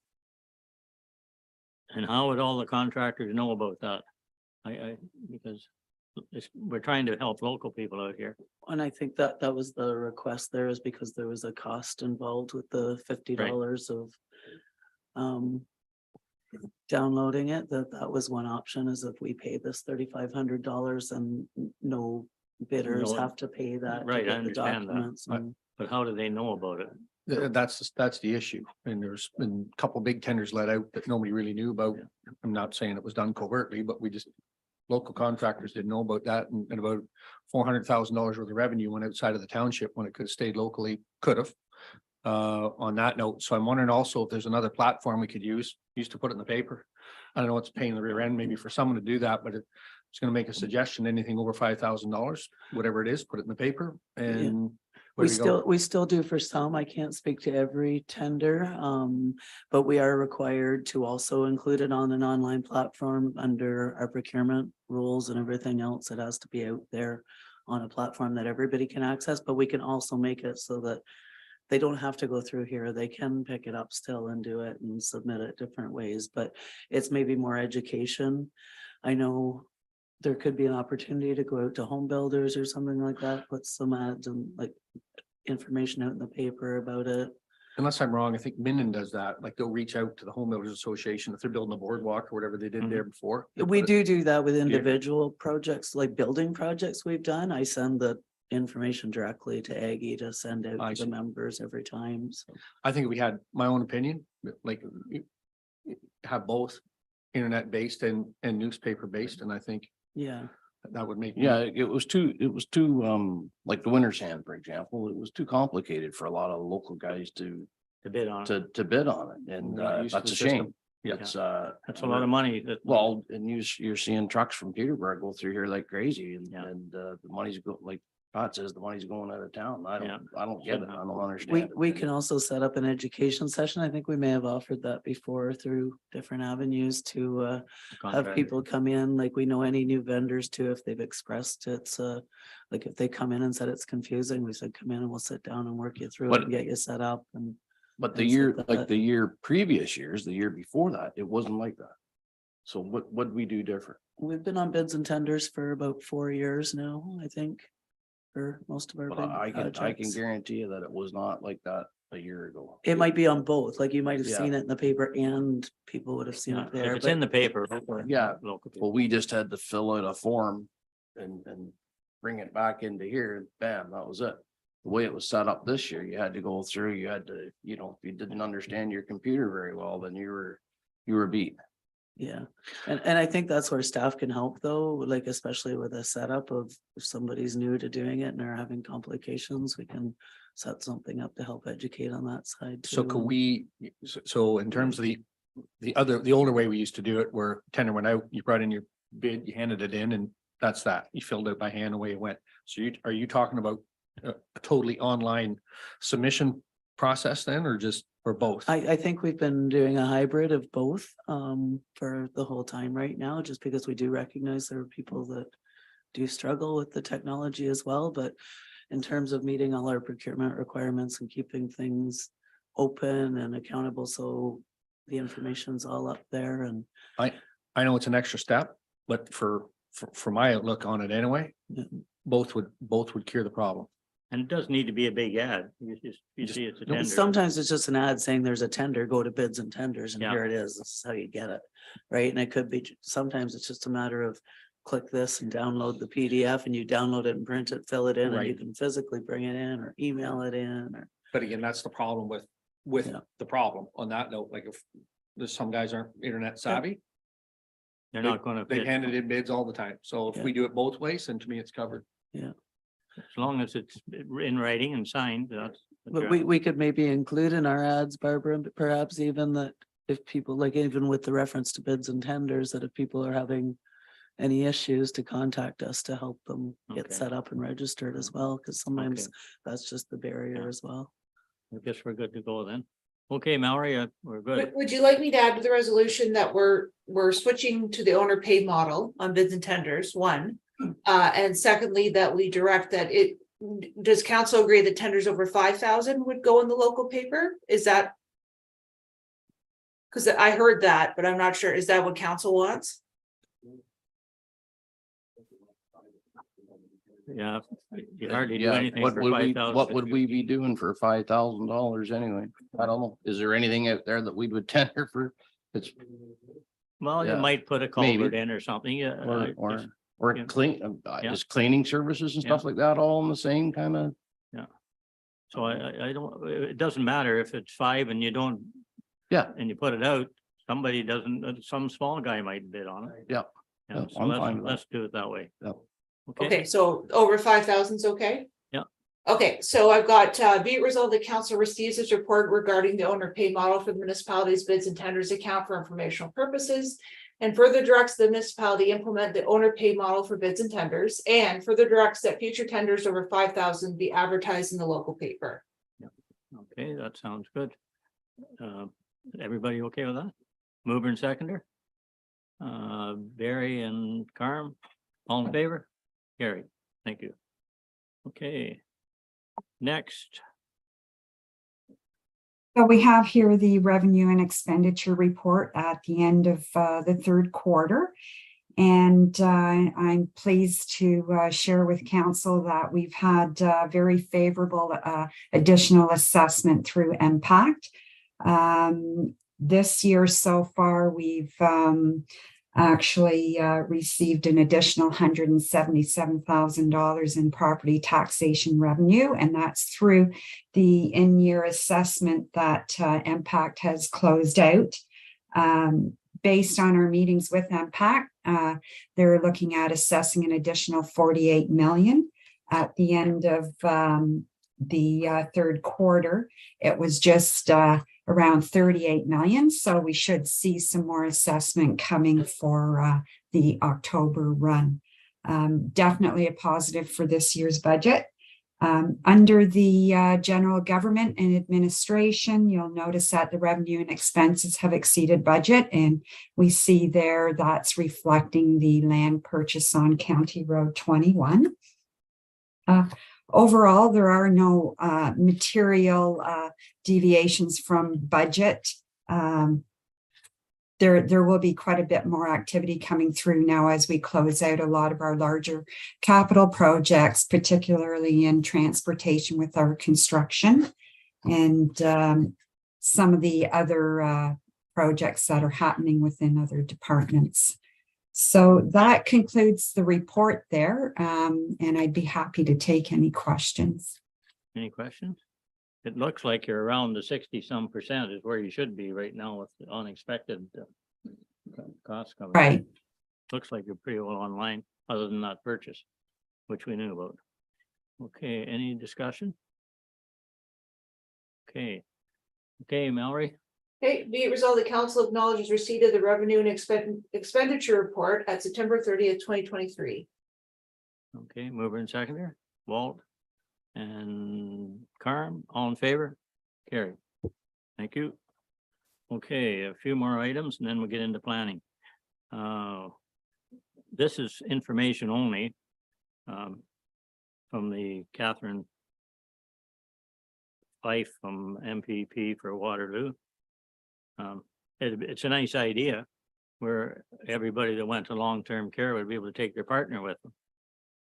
And how would all the contractors know about that? Because we're trying to help local people out here. And I think that that was the request there, is because there was a cost involved with the $50 of downloading it, that was one option, is if we pay this $3,500 and no bidders No, have to pay that. to Right, I get the understand that. documents and- But how do they know about it? That's the issue. And there's been a couple big tenders let out that nobody really knew about. I'm not saying it was done covertly, but local contractors didn't know about that, and about $400,000 worth of revenue went outside of the township when it could have stayed locally, could have. On that note, so I'm wondering also if there's another platform we could use to put it in the paper. I don't know, it's a pain in the rear end maybe for someone to do that, but it's gonna make a suggestion, anything over $5,000, whatever it is, put it in the paper and. where go? We still do for some. I can't speak to every tender, but we are required to also include it on an online platform under our procurement rules and everything else. It has to be out there on a platform that everybody can access, but we can also make it so that they don't have to go through here. They can pick it up still and do it and submit it different ways, but it's maybe more education. I know there could be an opportunity to go out to home builders or something like that, put some ads and like information out in the paper about it. Unless I'm wrong, I think Minden does that. Like they'll reach out to the Home Builders Association if they're building a boardwalk or whatever they did there before. They We put it- do that with individual projects, like building projects we've done. I send the information directly to Aggie to send out I to the see. members every time. So I think if we had my own opinion, like have both internet based and newspaper based, and I think yeah, that would make. Yeah, it was too, like the Winter's Hand, for example, it was too complicated for a lot of local guys to bid on it. to bid on it, and We're not used to that's a the system. shame. Yeah. It's That's a lot of money that. well, and you're seeing trucks from Peterborough go through here like crazy, and Yeah. the money's like Pat says, the money's going out of town. I Yeah. don't get it. I don't we understand. we can also set up an education session. I think we may have offered that before through different avenues to have Contract. people come in, like we know any new vendors too, if they've expressed it's like if they come in and said it's confusing, we said, come in and we'll sit down and work you through it But- and get you set up and. But the things like year, that. like the year previous years, the year before that, it wasn't like that. So what we do different? We've been on bids and tenders for about 4 years now, I think. For most of our But big I can projects. guarantee you that it was not like that a year ago. It might be on both, like you might have Yeah. seen it in the paper and people would have seen Yeah, it there. If it's but- in the paper. Yeah. Local people. Well, we just had to fill out a form and bring it back into here, and bam, that was it. The way it was set up this year, you had to go through, you had to, if you didn't understand your computer very well, then you were beat. Yeah, and I think that's where staff can help though, like especially with a setup of if somebody's new to doing it and are having complications, we can set something up to help educate on that side. So too. could we, so in terms of the older way we used to do it, where tender went out, you brought in your bid, you handed it in, and that's that. You filled it by hand, away it went. So are you talking about a totally online submission process then, or both? I think we've been doing a hybrid of both for the whole time right now, just because we do recognize there are people that do struggle with the technology as well, but in terms of meeting all our procurement requirements and keeping things open and accountable, so the information's all up there and I know it's an extra step, but for my outlook on it anyway, both would cure the problem. And it does need to be a big ad. You see it's a tender. sometimes it's just an ad saying there's a tender, go to bids and tenders, and Yeah. here it is. This is how you get it. Right? And it could be, sometimes it's just a matter of click this and download the PDF and you download it and print it, fill it in, and you Right. can physically bring it in or email it in or. But again, that's the problem with the problem on that note, like if there's some guys aren't internet savvy. They're not gonna. They've bid. handed in bids all the time. So if we do it both ways, then to me, it's covered. Yeah. As long as it's in writing and signed, that's. But we could maybe include in our ads, Barbara, perhaps even that if people, like even with the reference to bids and tenders, that if people are having any issues to contact us to help them get Okay. set up and registered as well, because sometimes Okay. that's just the barrier as well. I guess we're good to go then. Okay, Mallory, we're good. Would you like me to add to the resolution that we're switching to the owner pay model on bids and tenders, one? And secondly, that we direct that does council agree that tenders over 5,000 would go in the local paper? Is that? Because I heard that, but I'm not sure. Is that what council wants? Yeah, you hardly do Yeah, anything what for would we, 5,000. what would we be doing for $5,000 anyway? I don't know. Is there anything out there that we would tender for? It's, Well, you yeah, might put a maybe. culvert in or something, yeah. or yeah. clean, Yeah. is cleaning services and stuff like that all in the same kind of? So I don't, it doesn't matter if it's 5 and you don't. Yeah. And you put it out, somebody doesn't, some small guy might bid on it. Yeah. Yeah, Yeah, so I'm fine with that. let's do it that way. Yep. Okay, so over 5,000 is okay? Yeah. Okay, so I've got, be it resolved that council receives this report regarding the owner pay model for the municipality's bids and tenders account for informational purposes. And further directs the municipality implement the owner pay model for bids and tenders, and further directs that future tenders over 5,000 be advertised in the local paper. Okay, that sounds good. Everybody okay with that? Mover and seconder? Barry and Carm, all in favor? Carrie, thank you. Okay. Next, So we have here the revenue and expenditure report at the end of the third quarter. And I'm pleased to share with council that we've had very favorable additional assessment through MPACT. This year so far, we've actually received an additional $177,000 in property taxation revenue, and that's through the in-year assessment that MPACT has closed out. Based on our meetings with MPACT, they're looking at assessing an additional 48 million at the end of the third quarter. It was just around 38 million. So we should see some more assessment coming for the October run. Definitely a positive for this year's budget. Under the general government and administration, you'll notice that the revenue and expenses have exceeded budget, and we see there that's reflecting the land purchase on County Road 21. Overall, there are no material deviations from budget. There will be quite a bit more activity coming through now as we close out a lot of our larger capital projects, particularly in transportation with our construction and some of the other projects that are happening within other departments. So that concludes the report there, and I'd be happy to take any questions. any questions? It looks like you're around the 60-some% is where you should be right now with the unexpected costs coming. Right. Looks like you're pretty well online, other than that purchase, which we knew about. Okay, any discussion? Okay, Mallory, Okay, be it resolved, the council acknowledges receipt of the revenue and expenditure report at September 30th, 2023. okay, mover and seconder, Walt and Carm, all in favor? Carrie, thank you. Okay, a few more items and then we'll get into planning. This is information only from the Catherine Fife from MPP for Waterloo. It's a nice idea where everybody that went to long-term care would be able to take their partner with them.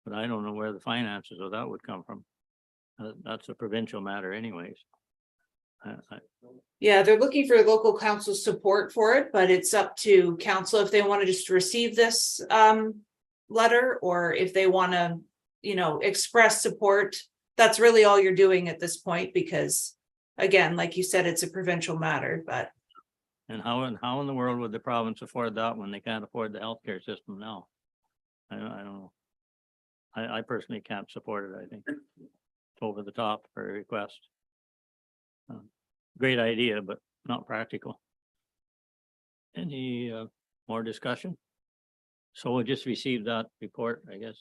But I don't know where the finances of that would come from. That's a provincial matter anyways. Yeah, they're looking for local council support for it, but it's up to council if they want to just receive this letter, or if they want to, express support. That's really all you're doing at this point, because again, like you said, it's a provincial matter, but. And how in the world would the province afford that when they can't afford the healthcare system now? I don't know. I personally can't support it. I think it's over the top for a request. Great idea, but not practical. Any more discussion? So we'll just receive that report, I guess.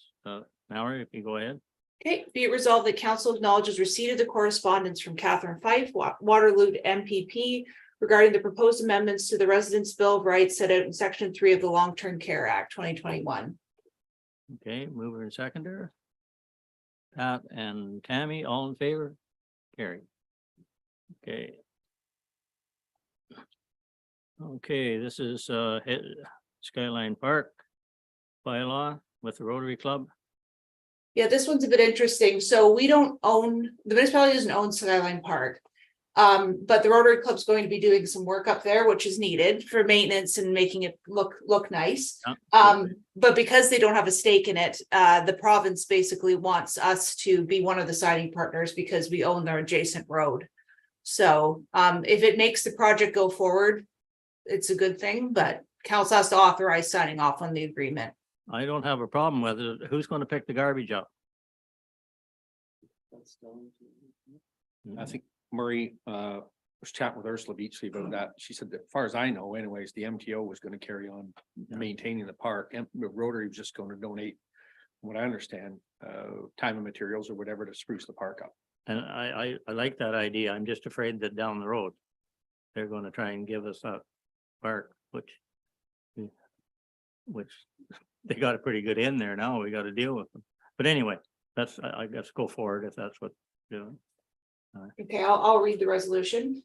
Mallory, if you go ahead. Okay, be it resolved that council acknowledges receipt of the correspondence from Catherine Fife, Waterloo MPP, regarding the proposed amendments to the Residents' Bill of Rights set out in section 3 of the Long-Term Care Act 2021. Okay, mover and seconder. Pat and Tammy, all in favor? Carried. Okay. Okay, this is Skyline Park bylaw with the Rotary Club. Yeah, this one's a bit interesting. So we don't own, the municipality doesn't own Skyline Park. But the Rotary Club's going to be doing some work up there, which is needed for maintenance and making it look nice. But because they don't have a stake in it, the province basically wants us to be one of the signing partners because we own their adjacent road. So if it makes the project go forward, it's a good thing, but council has to authorize signing off on the agreement. I don't have a problem with it. Who's going to pick the garbage up? I think Murray was chatting with Ursula Beachley about that. She said that as far as I know anyways, the MTO was going to carry on maintaining the park and the Rotary was just going to donate, what I understand, time and materials or whatever to spruce the park up. And I like that idea. I'm just afraid that down the road, they're going to try and give us a park, which they got a pretty good in there now. We got to deal with them. But anyway, that's, I guess, go forward if that's what you're doing. Okay, I'll read the resolution.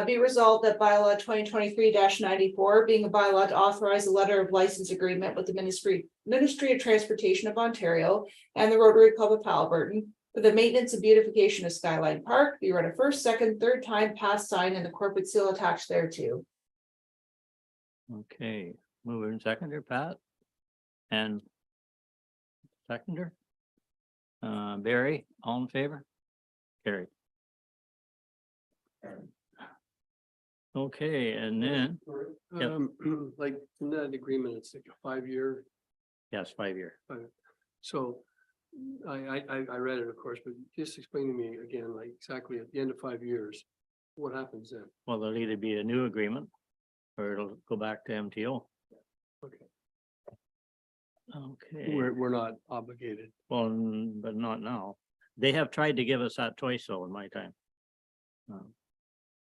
Be resolved that bylaw 2023-94 being a bylaw to authorize a letter of license agreement with the Ministry of Transportation of Ontario and the Rotary Club of Haliburton for the maintenance and beautification of Skyline Park be read a first, second, third time pass sign and the corporate seal attached thereto. Okay, mover and seconder, Pat. And seconder. Barry, all in favor? Carried. Okay, and then, yep. Like in that agreement, it's like a 5-year. Yes, 5-year. So I read it, of course, but just explain to me again, like exactly at the end of 5 years, what happens then? Well, there'll either be a new agreement or it'll go back to MTO. Okay. Okay. We're not obligated. Well, but not now. They have tried to give us that twice though in my time.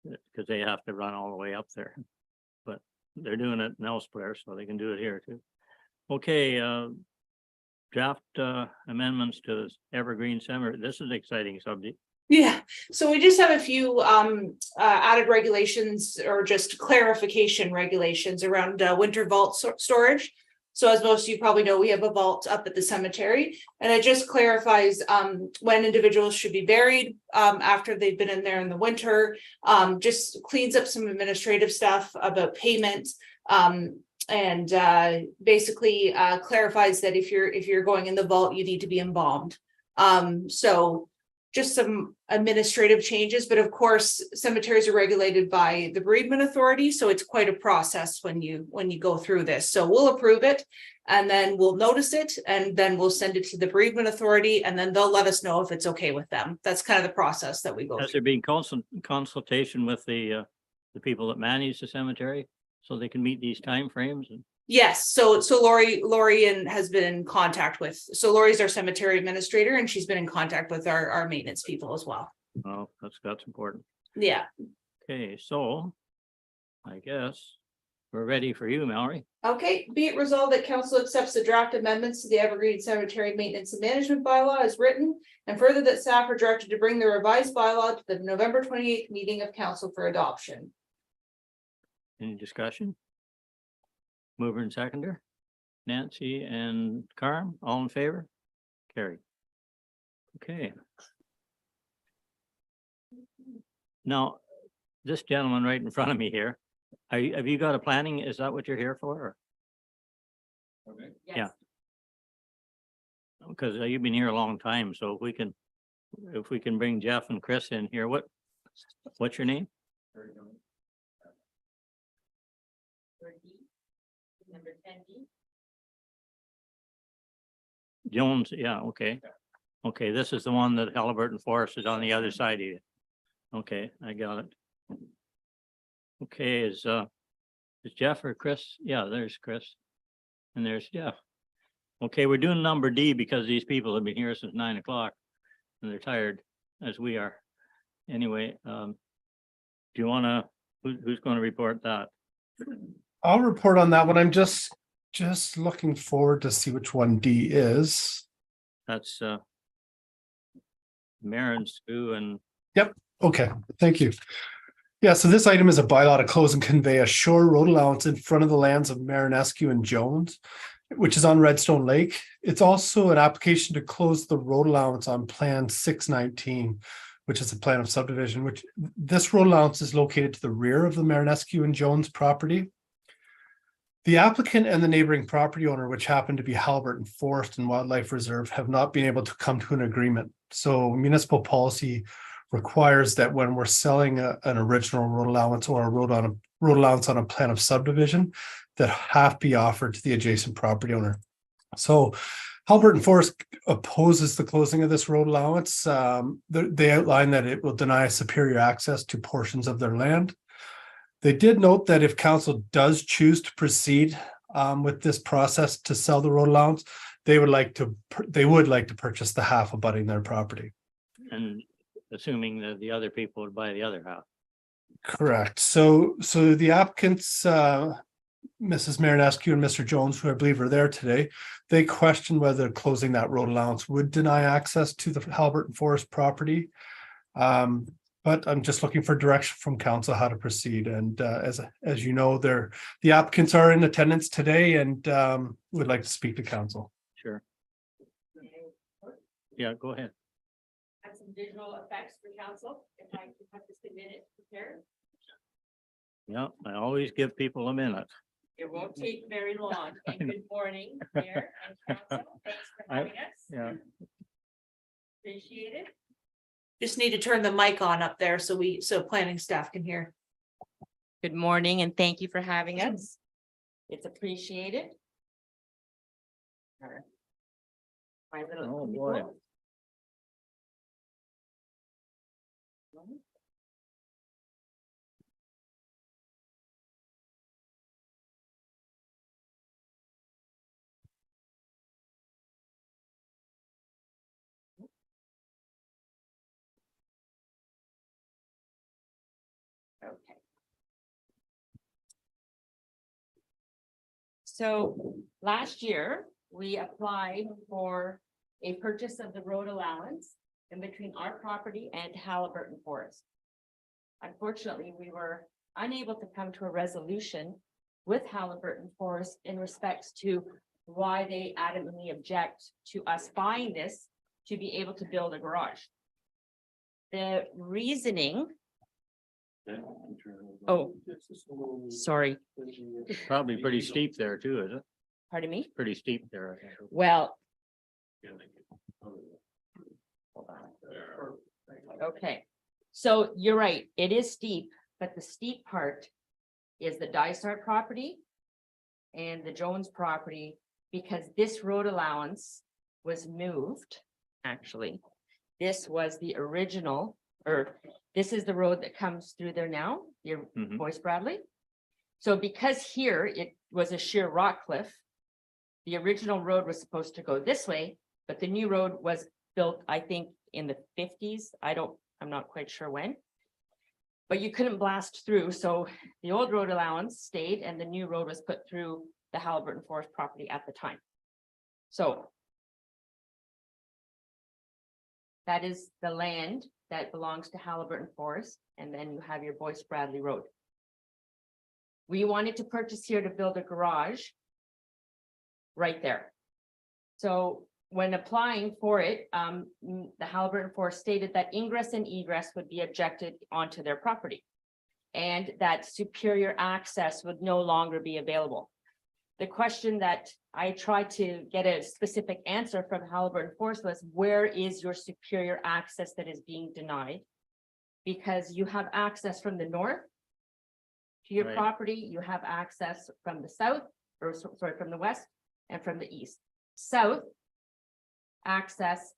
Because they have to run all the way up there. But they're doing it elsewhere, so they can do it here too. Okay, draft amendments to Evergreen Cemetery. This is an exciting subject. Yeah, so we just have a few added regulations or just clarification regulations around winter vault storage. So as most of you probably know, we have a vault up at the cemetery and it just clarifies when individuals should be buried after they've been in there in the winter. Just cleans up some administrative stuff about payment and basically clarifies that if you're going in the vault, you need to be embalmed. So just some administrative changes, but of course, cemeteries are regulated by the bereavement authority. So it's quite a process when you go through this. So we'll approve it and then we'll notice it and then we'll send it to the bereavement authority and then they'll let us know if it's okay with them. That's kind of the process that we go Has through. there been consultation with the people that manage the cemetery so they can meet these timeframes? And Yes, so Lori has been in contact with, so Lori's our cemetery administrator and she's been in contact with our maintenance people as well. oh, that's important. Yeah. Okay, so I guess we're ready for you, Mallory. Okay, be it resolved that council accepts the draft amendments to the Evergreen Cemetery Maintenance and Management Bylaw as written, and further that staff are directed to bring the revised bylaw to the November 28th meeting of council for adoption. Any discussion? Mover and seconder, Nancy and Carm, all in favor? Carried. Okay. Now, this gentleman right in front of me here, have you got a planning? Is that what you're here for? Or? Okay. Yeah. Because you've been here a long time, so if we can bring Jeff and Chris in here, what's your name? Number 10B. Jones, yeah, okay. Okay, this is the one that Haliburton Forest is on the other side of you. Okay, I got it. Okay, is Jeff or Chris? Yeah, there's Chris. And there's Jeff. Okay, we're doing number D because these people have been here since 9 o'clock. and they're tired as we are. Anyway, do you wanna, who's gonna report that? I'll report on that one. I'm just looking forward to see which one D is. That's Maren, Stu, and Yep, okay, thank you. Yeah, so this item is a bylaw to close and convey a shore road allowance in front of the lands of Marinescu and Jones, which is on Redstone Lake. It's also an application to close the road allowance on Plan 619, which is a plan of subdivision, which this road allowance is located to the rear of the Marinescu and Jones property. The applicant and the neighboring property owner, which happen to be Halliburton Forest and Wildlife Reserve, have not been able to come to an agreement. So municipal policy requires that when we're selling an original road allowance or a road allowance on a plan of subdivision, that have to be offered to the adjacent property owner. So Halliburton Forest opposes the closing of this road allowance. They outline that it will deny superior access to portions of their land. They did note that if council does choose to proceed with this process to sell the road allowance, they would like to purchase the half abutting their property. and assuming that the other people would buy the other half. Correct. So the applicants, Mrs. Marinescu and Mr. Jones, who I believe are there today, they questioned whether closing that road allowance would deny access to the Halliburton Forest property. But I'm just looking for direction from council how to proceed. And as you know, the applicants are in attendance today and would like to speak to council. Sure. Yeah, go ahead. Have some visual effects for council, if I could have just a minute prepared. Yeah, I always give people a minute. It won't take very long. And good morning, Mayor and council. Thanks for having us. Yeah. Appreciate it. Just need to turn the mic on up there so planning staff can hear. Good morning and thank you for having us. It's appreciated. My little. Oh, boy. Okay. So last year, we applied for a purchase of the road allowance in between our property and Halliburton Forest. Unfortunately, we were unable to come to a resolution with Halliburton Forest in respects to why they adamantly object to us buying this to be able to build a garage. The reasoning. Oh, sorry. Probably pretty steep there too, is it? Pardon me? Pretty steep there. Well. Hold on. Okay, so you're right, it is steep, but the steep part is the Dysart property and the Jones property, because this road allowance was moved, actually. This was the original, or this is the road that comes through there now, your Boyce Bradley. So because here it was a sheer rock cliff, the original road was supposed to go this way, but the new road was built, I think, in the 50s. I'm not quite sure when. But you couldn't blast through, so the old road allowance stayed and the new road was put through the Halliburton Forest property at the time. So that is the land that belongs to Halliburton Forest, and then you have your Boyce Bradley Road. We wanted to purchase here to build a garage right there. So when applying for it, the Halliburton Forest stated that ingress and egress would be objected onto their property and that superior access would no longer be available. The question that I tried to get a specific answer from Halliburton Forest was, where is your superior access that is being denied? Because you have access from the north to your property, you have access from the south, or sorry, from the west and from the east. South access,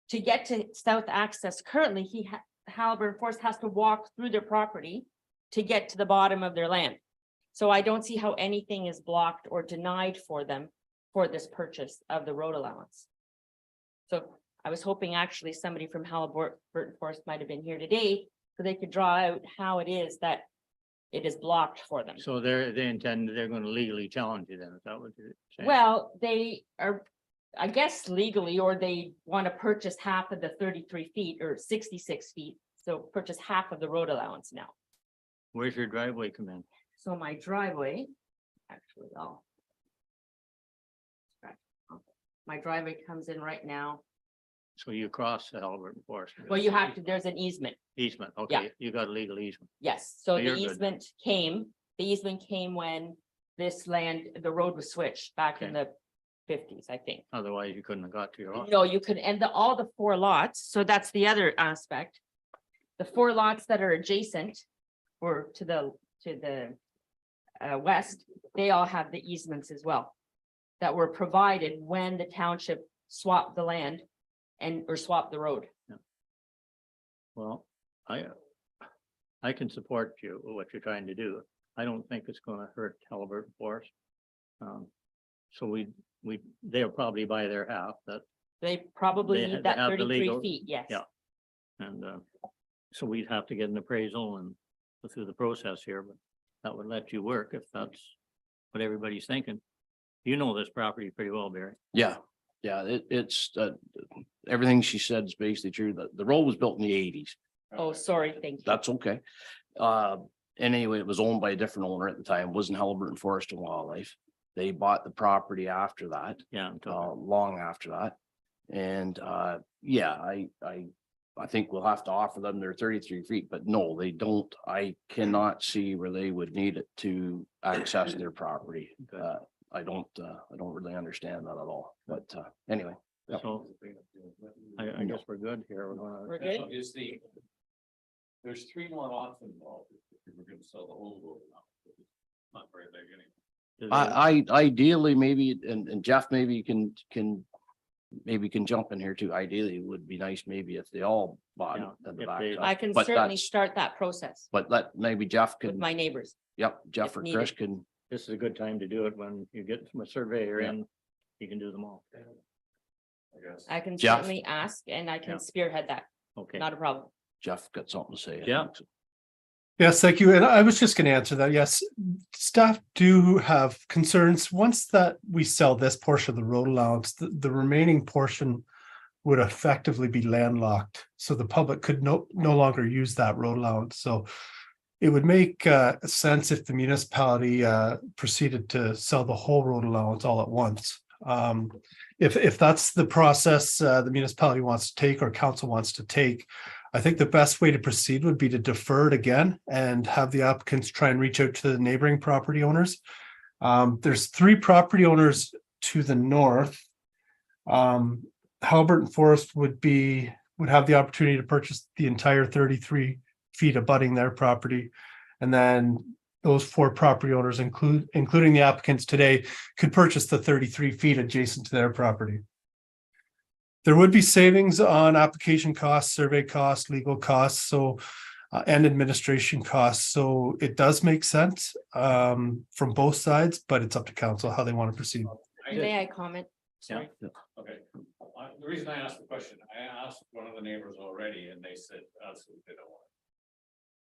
to get to south access, currently Halliburton Forest has to walk through their property to get to the bottom of their land. So I don't see how anything is blocked or denied for them for this purchase of the road allowance. So I was hoping actually somebody from Halliburton Forest might have been here today, so they could draw out how it is that it is blocked for them. So they're going to legally challenge you then, is that what you're saying? Well, they are, I guess legally, or they want to purchase half of the 33 feet or 66 feet. So purchase half of the road allowance now. Where's your driveway come in? So my driveway, actually, my driveway comes in right now. So you cross the Halliburton Forest. Well, you have to, there's an easement. Easement, okay, you got a legal easement. Yes, so you're the good. easement came when this land, the road was switched back in the 50s, I think. Otherwise you couldn't have got to your lot. No, you could, and all the 4 lots, so that's the other aspect. The 4 lots that are adjacent or to the west, they all have the easements as well. That were provided when the township swapped the land or swapped the road. Well, I can support you, what you're trying to do. I don't think it's gonna hurt Halliburton Forest. So they'll probably buy their half, that. They probably They need have that the 33 legal- feet, yes. Yeah. And so we'd have to get an appraisal and go through the process here, but that would let you work if that's what everybody's thinking. You know this property pretty well, Barry. Yeah, it's everything she said is basically true. The road was built in the 80s. Oh, sorry, thank you. That's okay. Anyway, it was owned by a different owner at the time, wasn't Halliburton Forest and Wildlife. They bought the property after that, Yeah. long after that. And yeah, I think we'll have to offer them their 33 feet, but no, they don't. I cannot see where they would need it to access their property. I don't really understand that at all, but anyway. Yep. So I guess we're good here. We're good? There's 3 more lots involved if we're gonna sell the whole road now. Not very big anyway. I ideally maybe, and Jeff maybe can jump in here too. Ideally, it would be nice maybe if they all bought Yeah, at the if back. they- I can But certainly that's- start that process But maybe Jeff with could, my neighbors. yep, Jeff if or needed. Chris can, This is a good time to do it when you get a surveyor Yeah. in, you can do them all. I guess. I can Jeff? certainly ask and I can Yeah. spearhead that, Okay. not a problem. Jeff got something to say. I Yeah. think, so. Yes, thank you. And I was just gonna answer that. Yes, staff do have concerns. Once that we sell this portion of the road allowance, the remaining portion would effectively be landlocked. So the public could no longer use that road allowance. So it would make sense if the municipality proceeded to sell the whole road allowance all at once. If that's the process the municipality wants to take or council wants to take, I think the best way to proceed would be to defer it again and have the applicants try and reach out to the neighboring property owners. There's 3 property owners to the north. Halliburton Forest would have the opportunity to purchase the entire 33 feet abutting their property. And then those 4 property owners, including the applicants today, could purchase the 33 feet adjacent to their property. There would be savings on application costs, survey costs, legal costs, and administration costs. So it does make sense from both sides, but it's up to council how they want to proceed. May I comment? Sorry. Okay, the reason I asked the question, I asked one of the neighbors already and they said absolutely they don't want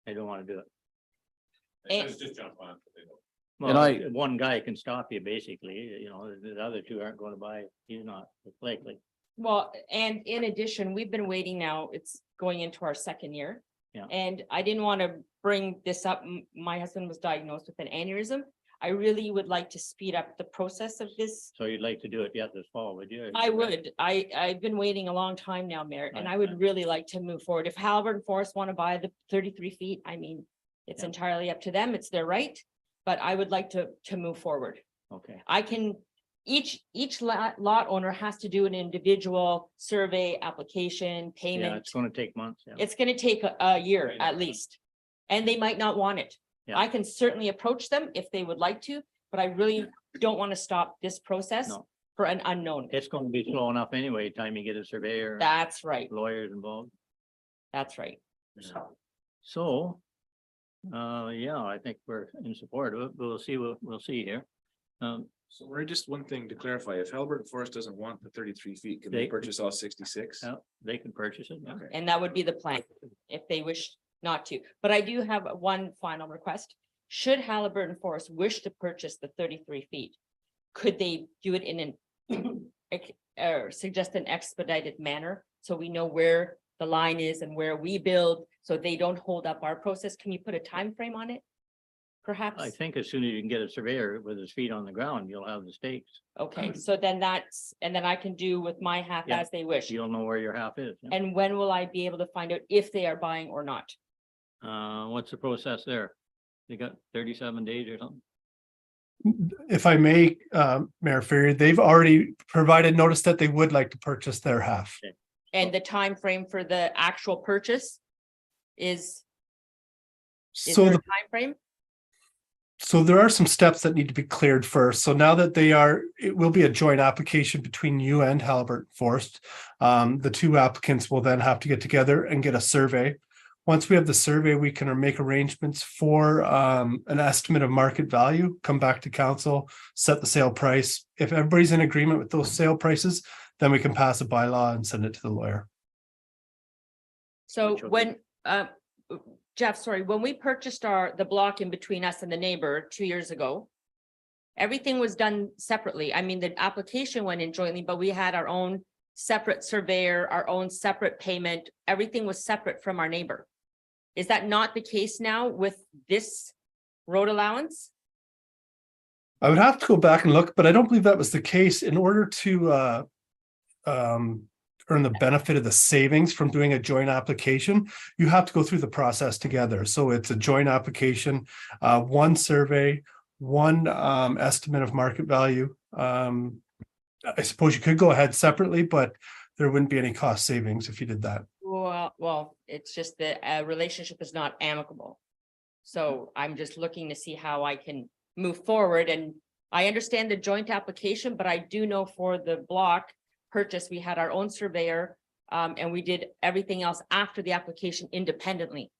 They don't want to do it. it. They And- said, just jump on it, but they don't. Well, one guy can stop you basically, the other 2 aren't going to buy, he's not likely. Well, and in addition, we've been waiting now, it's going into our 2nd year. Yeah. And I didn't want to bring this up. My husband was diagnosed with an aneurysm. I really would like to speed up the process of this. So you'd like to do it yet this fall, would you? I would. I've been waiting a long time now, Mayor, and I would really like to move forward. If Halliburton Forest want to buy the 33 feet, I mean, it's Yeah. entirely up to them. It's their right. But I would like to move forward. Okay, I can, each lot owner has to do an individual survey, application, yeah, payment. it's going to take months. Yeah. It's gonna take a year at least. And they might not want it. Yeah. I can certainly approach them if they would like to, but I really don't want to stop this process No. for an unknown. It's going to be slow enough anyway, time you get a surveyor, That's right. lawyers involved. That's right. So, yeah, I think we're in support of it. We'll see here. So we're just one thing to clarify, if Halliburton Forest doesn't want the 33 feet, can they They- purchase all 66? They can purchase it. Yeah. Okay. And that would be the plan if they wish not to. But I do have one final request. Should Halliburton Forest wish to purchase the 33 feet, could they do it in an or suggest an expedited manner? So we know where the line is and where we build, so they don't hold up our process. Can you put a time frame on it? Perhaps? I think as soon as you can get a surveyor with his feet on the ground, you'll have the stakes. Okay, so then that's, and then I can do with my half Yeah. as they wish. You'll know where your half is. Yeah. And when will I be able to find out if they are buying or not? What's the process there? They got 37 days or something? If I may, Mayor Ferry, they've already provided notice that they would like to purchase their half. And the time frame for the actual purchase is So there a the time frame? So there are some steps that need to be cleared first. So now that it will be a joint application between you and Halliburton Forest. The two applicants will then have to get together and get a survey. Once we have the survey, we can make arrangements for an estimate of market value, come back to council, set the sale price. If everybody's in agreement with those sale prices, then we can pass a bylaw and send it to the lawyer. So when, Jeff, sorry, when we purchased the block in between us and the neighbor 2 years ago, everything was done separately. I mean, the application went in jointly, but we had our own separate surveyor, our own separate payment. Everything was separate from our neighbor. Is that not the case now with this road allowance? I would have to go back and look, but I don't believe that was the case. In order to earn the benefit of the savings from doing a joint application, you have to go through the process together. So it's a joint application, one survey, one estimate of market value. I suppose you could go ahead separately, but there wouldn't be any cost savings if you did that. Well, it's just the relationship is not amicable. So I'm just looking to see how I can move forward. And I understand the joint application, but I do know for the block purchase, we had our own surveyor, and we did everything else after the application independently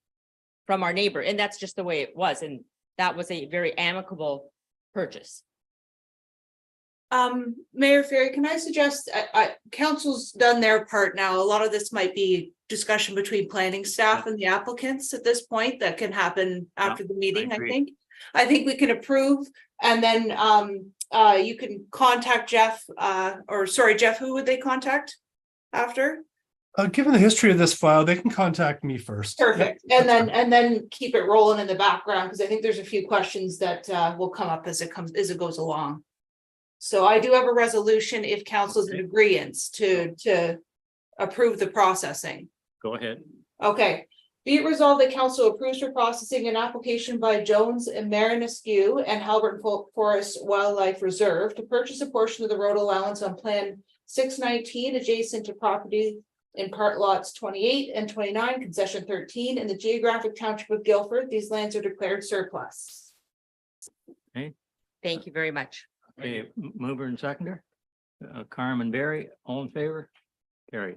from our neighbor. And that's just the way it was. And that was a very amicable purchase. Mayor Ferry, can I suggest, council's done their part now. A lot of this might be discussion between planning staff and the applicants at this point that can happen after the meeting, I agree. think. I think we can approve and then you can contact Jeff, Jeff, who would they contact after? Given the history of this file, they can contact me first. Perfect. And then keep it rolling in the background, because I think there's a few questions that will come up as it goes along. So I do have a resolution if council's in agreement to approve the processing. Go ahead. Okay. Be it resolved that council approves for processing an application by Jones and Marinescu and Halliburton Forest Wildlife Reserve to purchase a portion of the road allowance on Plan 619 adjacent to property in part lots 28 and 29, concession 13 in the geographic township of Guilford. These lands are declared surplus. Okay. Thank you very much. Okay, mover and seconder. Carmen Berry, all in favor? Carried.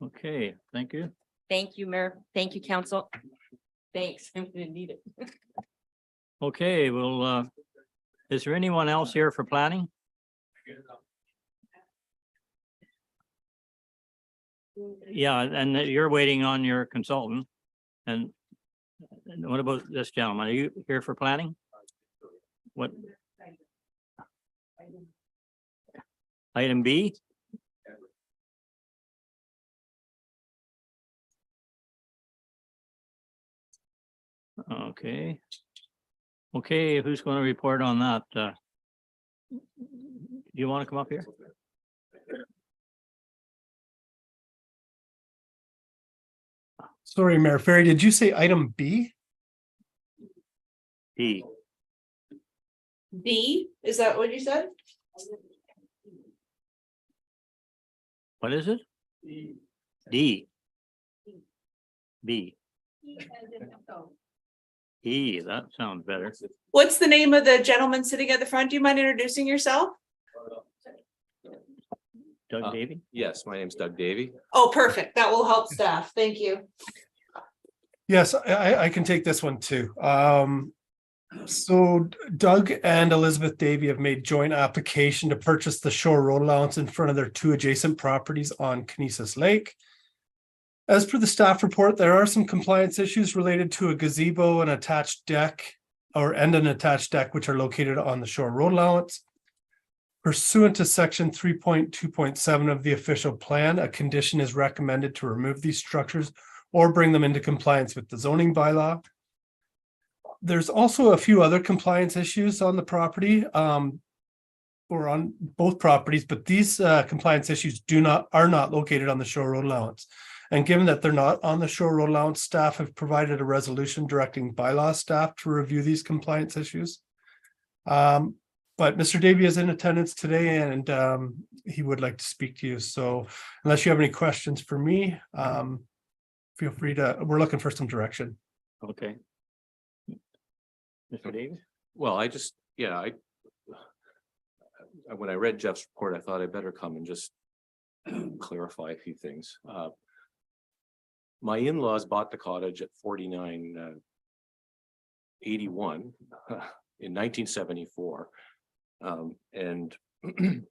Okay, thank you. Thank you, Mayor. Thank you, council. Thanks. I didn't need it. Okay, well, is there anyone else here for planning? Yeah, and you're waiting on your consultant. And what about this gentleman? Are you here for planning? What? Item B? Okay. Okay, who's going to report on that? Do you want to come up here? Sorry, Mayor Ferry, did you say item B? B. B, is that what you said? What is it? D. B. E, that sounds better. What's the name of the gentleman sitting at the front? Do you mind introducing yourself? Doug Davy? Yes, my name's Doug Davy. Oh, perfect. That will help staff. Thank you. Yes, I can take this one too. So Doug and Elizabeth Davy have made joint application to purchase the shore road allowance in front of their two adjacent properties on Kinesis Lake. As per the staff report, there are some compliance issues related to a gazebo and attached deck and an attached deck, which are located on the shore road allowance. Pursuant to section 3.2.7 of the official plan, a condition is recommended to remove these structures or bring them into compliance with the zoning bylaw. There's also a few other compliance issues on the property, or on both properties, but these compliance issues are not located on the shore road allowance. And given that they're not on the shore road allowance, staff have provided a resolution directing bylaw staff to review these compliance issues. But Mr. Davy is in attendance today, and he would like to speak to you. So unless you have any questions for me, feel free to, we're looking for some direction. Okay. Mr. Davis? Well, when I read Jeff's report, I thought I'd better come and just clarify a few things. My in-laws bought the cottage at 4981 in 1974. And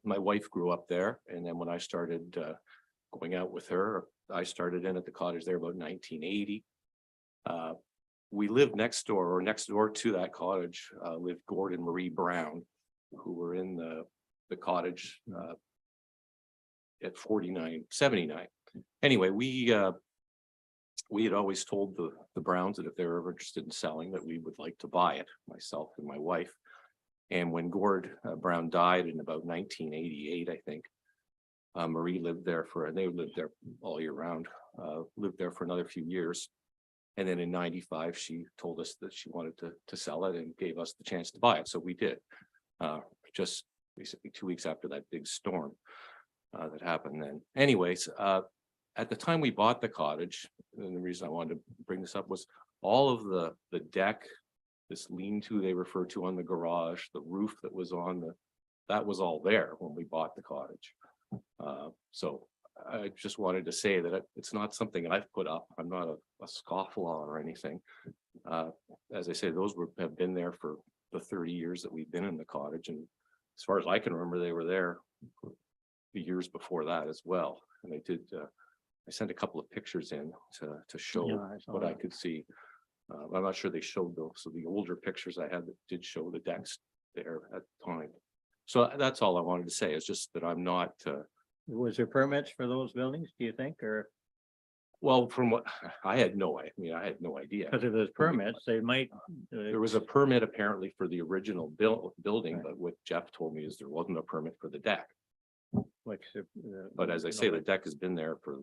my wife grew up there. And then when I started going out with her, I started in at the cottage there about 1980. We lived next door to that cottage, lived Gord and Marie Brown, who were in the cottage at 4979. Anyway, we had always told the Browns that if they were ever interested in selling, that we would like to buy it, myself and my wife. And when Gord Brown died in about 1988, I think, Marie lived there and they lived there all year round, lived there for another few years. And then in 95, she told us that she wanted to sell it and gave us the chance to buy it. So we did, just basically 2 weeks after that big storm that happened then. Anyways, at the time we bought the cottage, and the reason I wanted to bring this up was all of the deck, this lean-to they refer to on the garage, the roof that was on that was all there when we bought the cottage. So I just wanted to say that it's not something I've put up. I'm not a scofflaw or anything. As I say, those have been there for the 30 years that we've been in the cottage. And as far as I can remember, they were there for the years before that as well. And they did, I sent a couple of pictures in to show what I could see. I'm not sure they showed those. So the older pictures I had that did show the decks there at the time. So that's all I wanted to say, is just that I'm not. Was there permits for those buildings, do you think, or? Well, from what I had no idea. Because if there's permits, they might. There was a permit apparently for the original building, right. But what Jeff told me is there wasn't a permit for the deck. Which, but as I say, the deck has been there for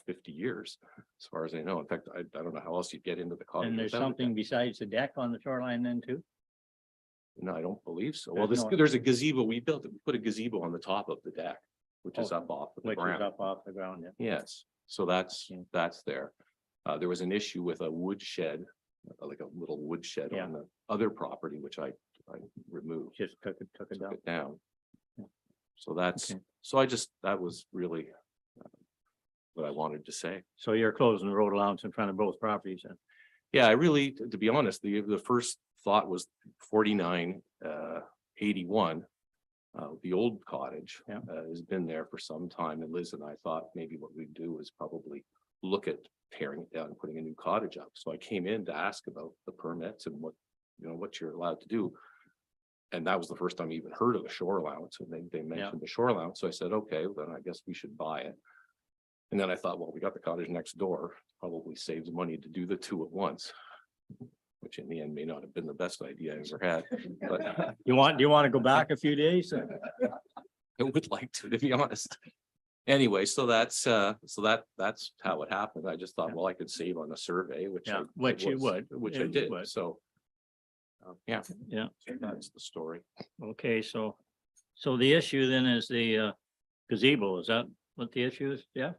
50 years, as far as I know. In fact, I don't know how else you'd get into the cottage. And there's something besides the deck on the shoreline then too? No, I don't believe so. Well, there's a gazebo. We put a gazebo on the top of the deck, which is up off the ground. Which is up off the ground, yeah. Yes, so that's there. There was an issue with a wood shed, like a little wood shed on the other property, which I removed. Just took it down. So that's, that was really what I wanted to say. So you're closing the road allowance in front of both properties then? Yeah, I really, to be honest, the first thought was 4981. The old cottage has been there for some time, and Liz and I thought maybe what we'd do is probably look at tearing it down and putting a new cottage up. So I came in to ask about the permits and what you're allowed to do. And that was the first time I even heard of the shore allowance, and they mentioned the shore allowance. So I said, okay, well, then I guess we should buy it. And then I thought, well, we got the cottage next door, probably saves money to do the two at once, which in the end may not have been the best idea I ever had. But do you want to go back a few days? I would like to be honest. Anyway, so that's how it happened. I just thought, well, I could save on a survey, which I did. So yeah, so that's the story. Okay, so the issue then is the gazebo. Is that what the issue is? Yeah.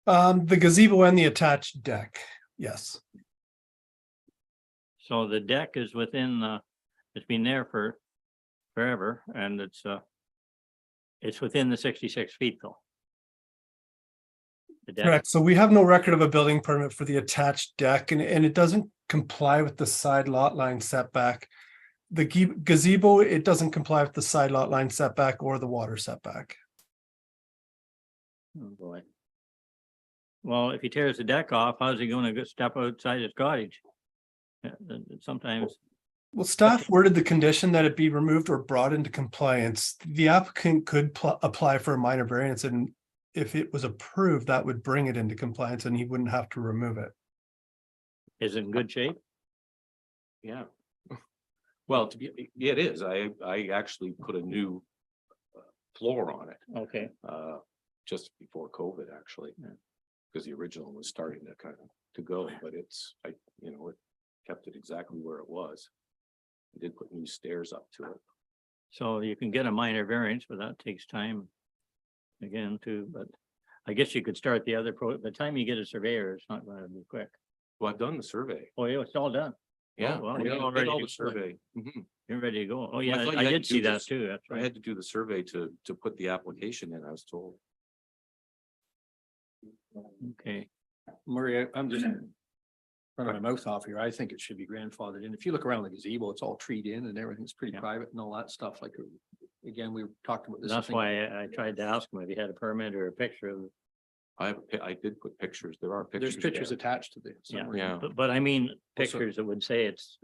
The gazebo and the attached deck. Yes. So the deck is within it's been there for forever, and it's within the 66 feet though. The deck. Correct. So we have no record of a building permit for the attached deck, and it doesn't comply with the side lot line setback. The gazebo, it doesn't comply with the side lot line setback or the water setback. Oh, boy. Well, if he tears the deck off, how's he gonna go step outside his cottage? Yeah, sometimes, Well, staff worded the condition that it be removed or brought into compliance. The applicant could apply for a minor variance, and if it was approved, that would bring it into compliance and he wouldn't have to remove it. is it in good shape? Yeah. Well, yeah, it is. I actually put a new floor on it, Okay, just before COVID, actually. Because the original was starting to kind of to go, but it kept it exactly where it was. I did put new stairs up to it. so you can get a minor variance, but that takes time. Again, too, but I guess you could start the other by the time you get a surveyor, it's not gonna be quick. Well, I've done the survey. Oh, yeah, it's all done. Yeah, well, we you're did all ready all to the survey. Mhm. You're ready to go. Oh, I yeah, thought you I had did to see do that this. too. That's I right. had to do the survey to put the application in, I was told. Okay, Murray, I'm just running my mouth off here. I think it should be grandfathered in. If you look around the gazebo, it's all treed in and everything's pretty private and all that stuff. Like, again, we talked about this. I that's think. why I tried to ask him if he had a permit or a picture of. I did put pictures. There are pictures. There's pictures there. attached to this. Yeah, Yeah. but I mean, Also- pictures that would say it's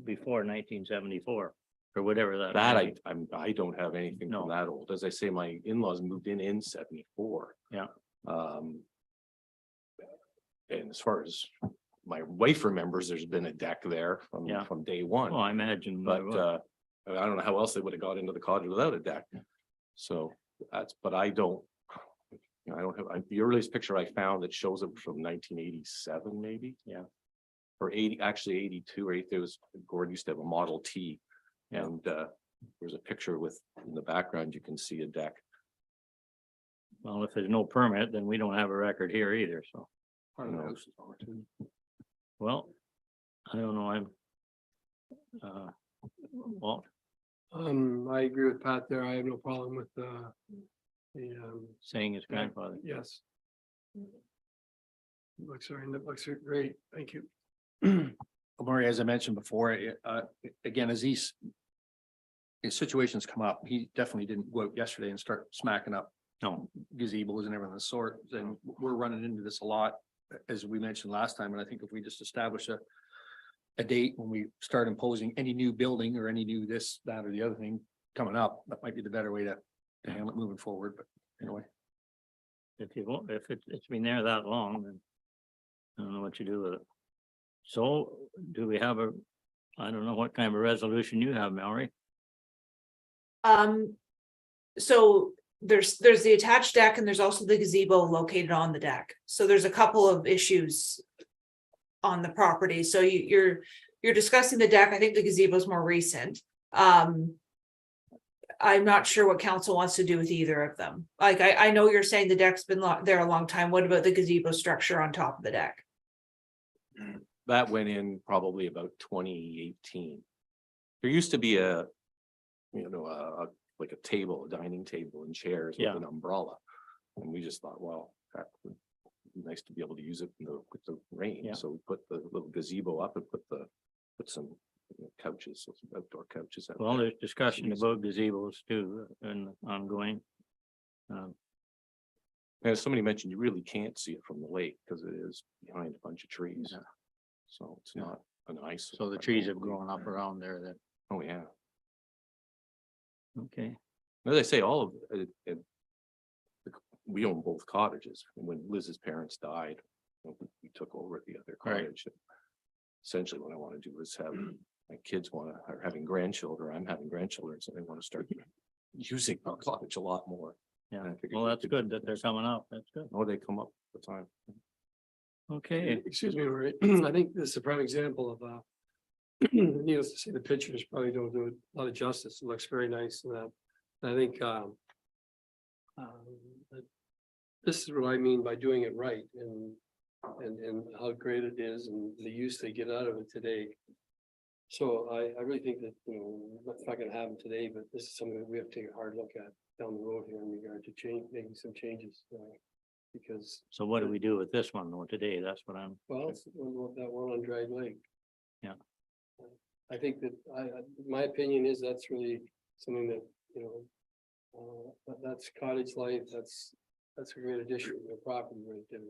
before 1974 or whatever that. That may be. I don't have anything No. from that old. As I say, my in-laws moved in 74. Yeah. And as far as my wife remembers, there's been a deck there Yeah. from day one. Oh, I imagine. But I don't know how else they would have got into the cottage without a deck. So but I don't. I don't have, the earliest picture I found that shows it from 1987, maybe. Yeah. Or 82 or 80, there was, Gordon used to have a Model T. And there's a picture with, in the background, you can see a deck. Well, if there's no permit, then we don't have a record here either, so. Part of the house is on it, too. Well, I don't know, I'm. Well, I agree with Pat there. I have no problem with saying his grandfather. yes. Looks great. Thank you. Murray, as I mentioned before, again, as these situations come up, he definitely didn't go out yesterday and start smacking up No, gazebos and everything of the sort. And we're running into this a lot, as we mentioned last time. And I think if we just establish a date when we start imposing any new building or any new this, that, or the other thing coming up, that might be the better way to handle it moving forward. But anyway. if it's been there that long, then I don't know what you do with it. So do we have I don't know what kind of a resolution you have, Mallory? So there's the attached deck and there's also the gazebo located on the deck. So there's a couple of issues on the property. So you're discussing the deck. I think the gazebo is more recent. I'm not sure what council wants to do with either of them. Like, I know you're saying the deck's been there a long time. What about the gazebo structure on top of the deck? That went in probably about 2018. There used to be like a table, a dining table and chairs with Yeah. an umbrella. And we just thought, well, that would be nice to be able to use it with the rain. Yeah. So we put the little gazebo up and put some couches, some outdoor couches. out Well, there. there's discussion about gazebos too, and ongoing. And as somebody mentioned, you really can't see it from the lake because it is behind a bunch of trees. Yeah. So it's not a nice. So the trees have grown up around there then. Oh, yeah. Okay, As I say, all of it, we own both cottages. When Liz's parents died, we took over the other Right. cottage. Essentially, what I want to do is have my kids are having grandchildren. I'm having grandchildren, so they want to start using our cottage a lot more. yeah. And I figured Well, we that's could- good that they're coming up. That's good. Oh, they come up all the time. Okay, Excuse me, Ray. I think this is a prime example of needless to say, the pictures probably don't do a lot of justice. It looks very nice and that. I think this is what I mean by doing it right and how great it is and the use they get out of it today. So I really think that, it's not gonna happen today, but this is something that we have to take a hard look at down the road here in regard to making some changes. Because, So what do we do with this one though today? That's what I'm. well, it's that one on Dry Lake. Yeah. I think that my opinion is that's really something that, you know, that's cottage life, that's a great addition to the property right there. And,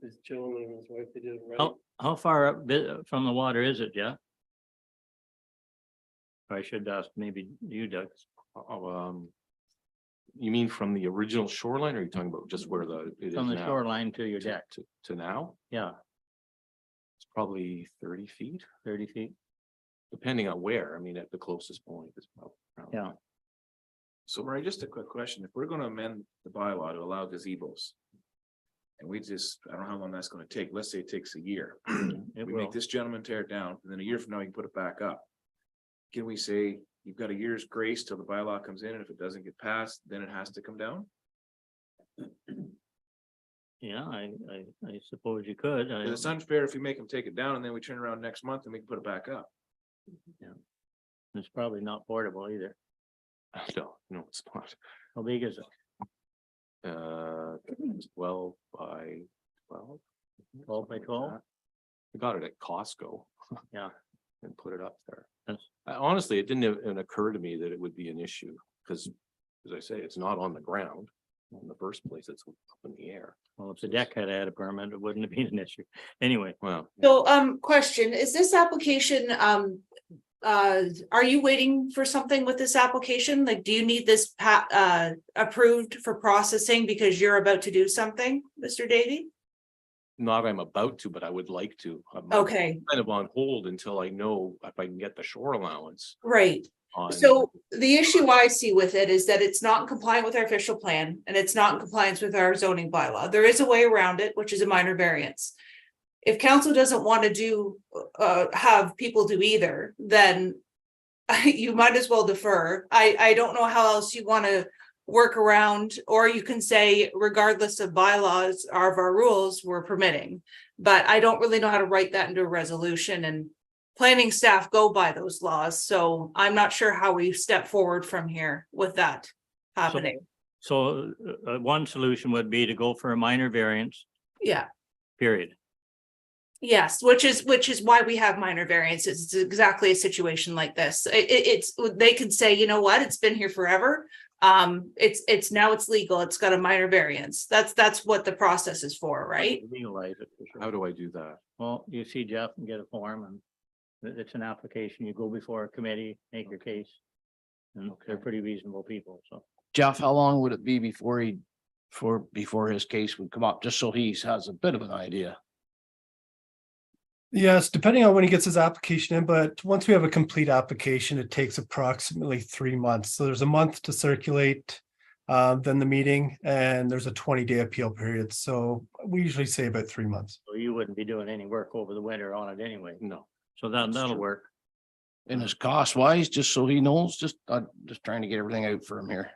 this gentleman and his wife, they did it right. How far up from the water is it, Jeff? I should ask maybe you, Doug. You mean from the original shoreline, or are you talking about just where it is From the now? shoreline to your deck. To now? Yeah, It's probably 30 feet, 30 feet. depending on where. I mean, at the closest point is about. Yeah. So Murray, just a quick question. If we're gonna amend the bylaw to allow gazebos. And we just, I don't know how long that's gonna take. Let's say it takes a year. It We will. make this gentleman tear it down, and then a year from now, he can put it back up. Can we say you've got a year's grace till the bylaw comes in, and if it doesn't get passed, then it has to come down? Yeah, I suppose you could. 'Cause it's unfair if we make him take it down and then we turn around next month and we can put it back up. It's probably not portable either. No, it's not. How big is it? 12 by 12. 12 by 12? I got it at Costco. Yeah. And put it up there. That's- Honestly, it didn't even occur to me that it would be an issue, because as I say, it's not on the ground. In the first place, it's up in the air. Well, if the deck had had a permit, it wouldn't have been an issue. Anyway. Well, So, question, is this application, are you waiting for something with this application? Like, do you need this approved for processing because you're about to do something, Mr. Davy? not I'm about to, but I would like to. I'm Okay, kind of on hold until I know if I can get the shore allowance. right. on- So the issue I see with it is that it's not in compliant with our official plan and it's not in compliance with our zoning bylaw. There is a way around it, which is a minor variance. If council doesn't want to do, have people do either, then you might as well defer. I don't know how else you want to work around, or you can say regardless of bylaws or of our rules, we're permitting. But I don't really know how to write that into a resolution, and planning staff go by those laws, so I'm not sure how we step forward from here with that happening. So one solution would be to go for a minor variance, Yeah, period. yes, which is why we have minor variances. It's exactly a situation like this. It's, they could say, you know what, it's been here forever. It's now it's legal. It's got a minor variance. That's what the process is for, right? Legalize it for sure. How do I do that? Well, you see Jeff and get a form, and it's an application. You go before a committee, make your case. And they're pretty reasonable people, so. Jeff, how long would it be before before his case would come up, just so he has a bit of an idea? Yes, depending on when he gets his application in, but once we have a complete application, it takes approximately 3 months. So there's a month to circulate, then the meeting, and there's a 20-day appeal period. So we usually say about 3 months. So you wouldn't be doing any work over the winter on it anyway. No. So that'll work. And his cost wise, just so he knows, just trying to get everything out for him here.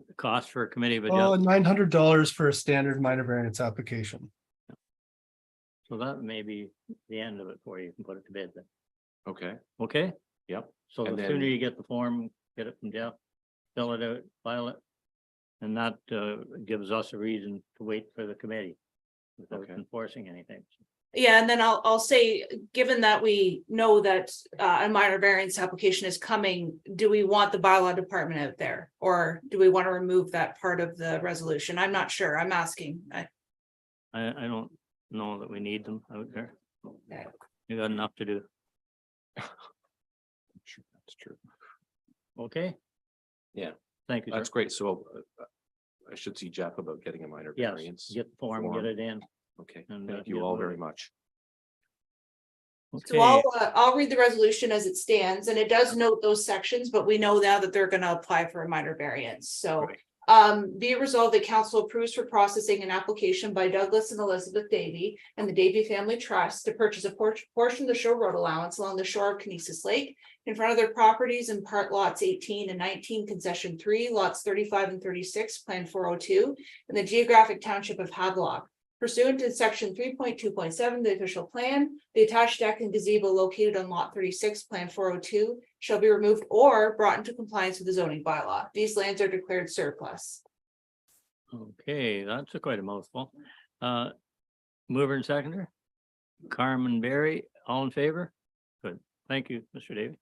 The cost for a committee, but Oh, $900 for a standard minor variance application. so that may be the end of it for you. You can put it to bed then. Okay, Okay? yep. So the And then- sooner you get the form, get it from Jeff, fill it out, file it. And that gives us a reason to wait for the committee without Okay. enforcing anything. Yeah, and then I'll say, given that we know that a minor variance application is coming, do we want the bylaw department out there? Or do we want to remove that part of the resolution? I'm not sure. I'm asking. I don't know that we need them out there. Okay. You got enough to do. Sure, that's true. Okay? Yeah. Thank you, sir. That's great. So I should see Jeff about getting a minor Yes, variance. get the form, get it in. Okay, and, thank get you all moving. very much. So I'll read the resolution as it stands, and it does note those sections, but we know now that they're gonna apply for a minor variance, so. Be it resolved that council approves for processing an application by Douglas and Elizabeth Davy and the Davy Family Trust to purchase a portion of the shore road allowance along the shore of Kinesis Lake in front of their properties in part lots 18 and 19, concession 3, lots 35 and 36, plan 402, in the geographic township of Havelock. Pursuant to section 3.2.7, the official plan, the attached deck and gazebo located on lot 36, plan 402 shall be removed or brought into compliance with the zoning bylaw. These lands are declared surplus. Okay, that's quite a mouthful. Mover and seconder? Carmen Berry, all in favor? Good, thank you, Mr. Davy.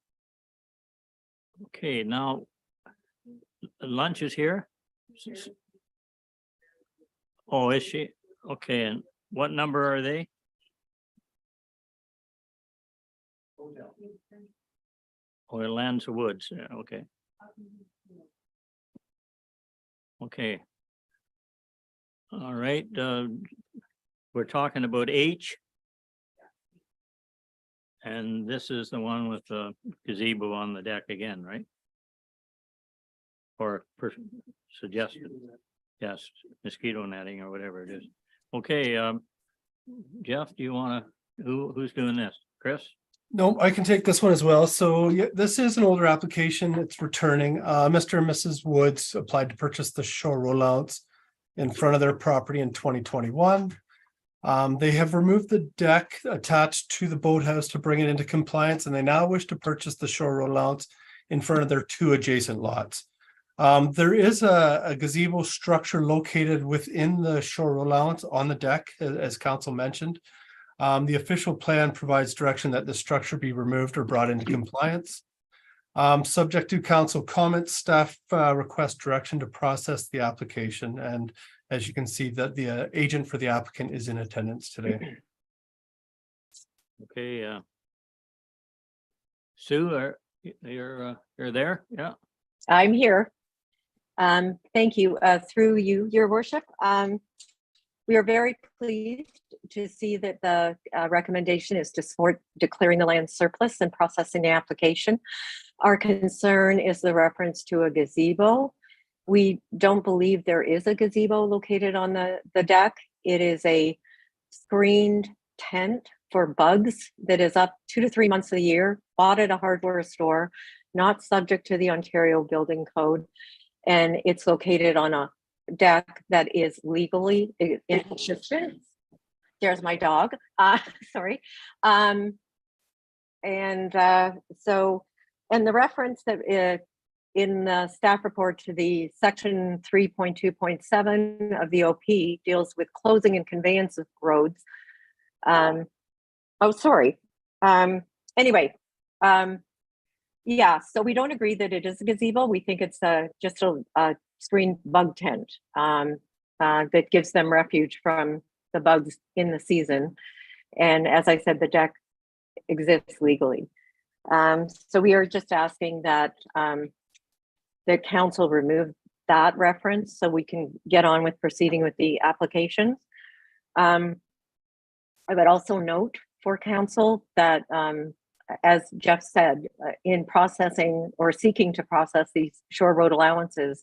Okay, now lunch is here. Oh, is she? Okay, and what number are they? Oh, Lands of Woods, yeah, okay. Okay. All right, we're talking about H. And this is the one with the gazebo on the deck again, right? Or suggested, yes, mosquito netting or whatever it is. Okay, Jeff, do you wanna, who's doing this? Chris? No, I can take this one as well. So yeah, this is an older application. It's returning. Mr. and Mrs. Woods applied to purchase the shore rollouts in front of their property in 2021. They have removed the deck attached to the boathouse to bring it into compliance, and they now wish to purchase the shore rollouts in front of their two adjacent lots. There is a gazebo structure located within the shore allowance on the deck, as council mentioned. The official plan provides direction that the structure be removed or brought into compliance. Subject to council comments, staff request direction to process the application. And as you can see, that the agent for the applicant is in attendance today. Okay, Sue, you're there? Yeah. I'm here. Thank you. Through you, your worship. We are very pleased to see that the recommendation is to support declaring the land surplus and processing the application. Our concern is the reference to a gazebo. We don't believe there is a gazebo located on the deck. It is a screened tent for bugs that is up 2 to 3 months of the year, bought at a hardware store, not subject to the Ontario Building Code. And it's located on a deck that is legally in existence. There's my dog, sorry. And the reference that in the staff report to the section 3.2.7 of the OP deals with closing and conveyance of roads. Yeah, so we don't agree that it is a gazebo. We think it's just a screen bug tent that gives them refuge from the bugs in the season. And as I said, the deck exists legally. So we are just asking that the council remove that reference so we can get on with proceeding with the applications. I would also note for council that as Jeff said, in processing or seeking to process these shore road allowances,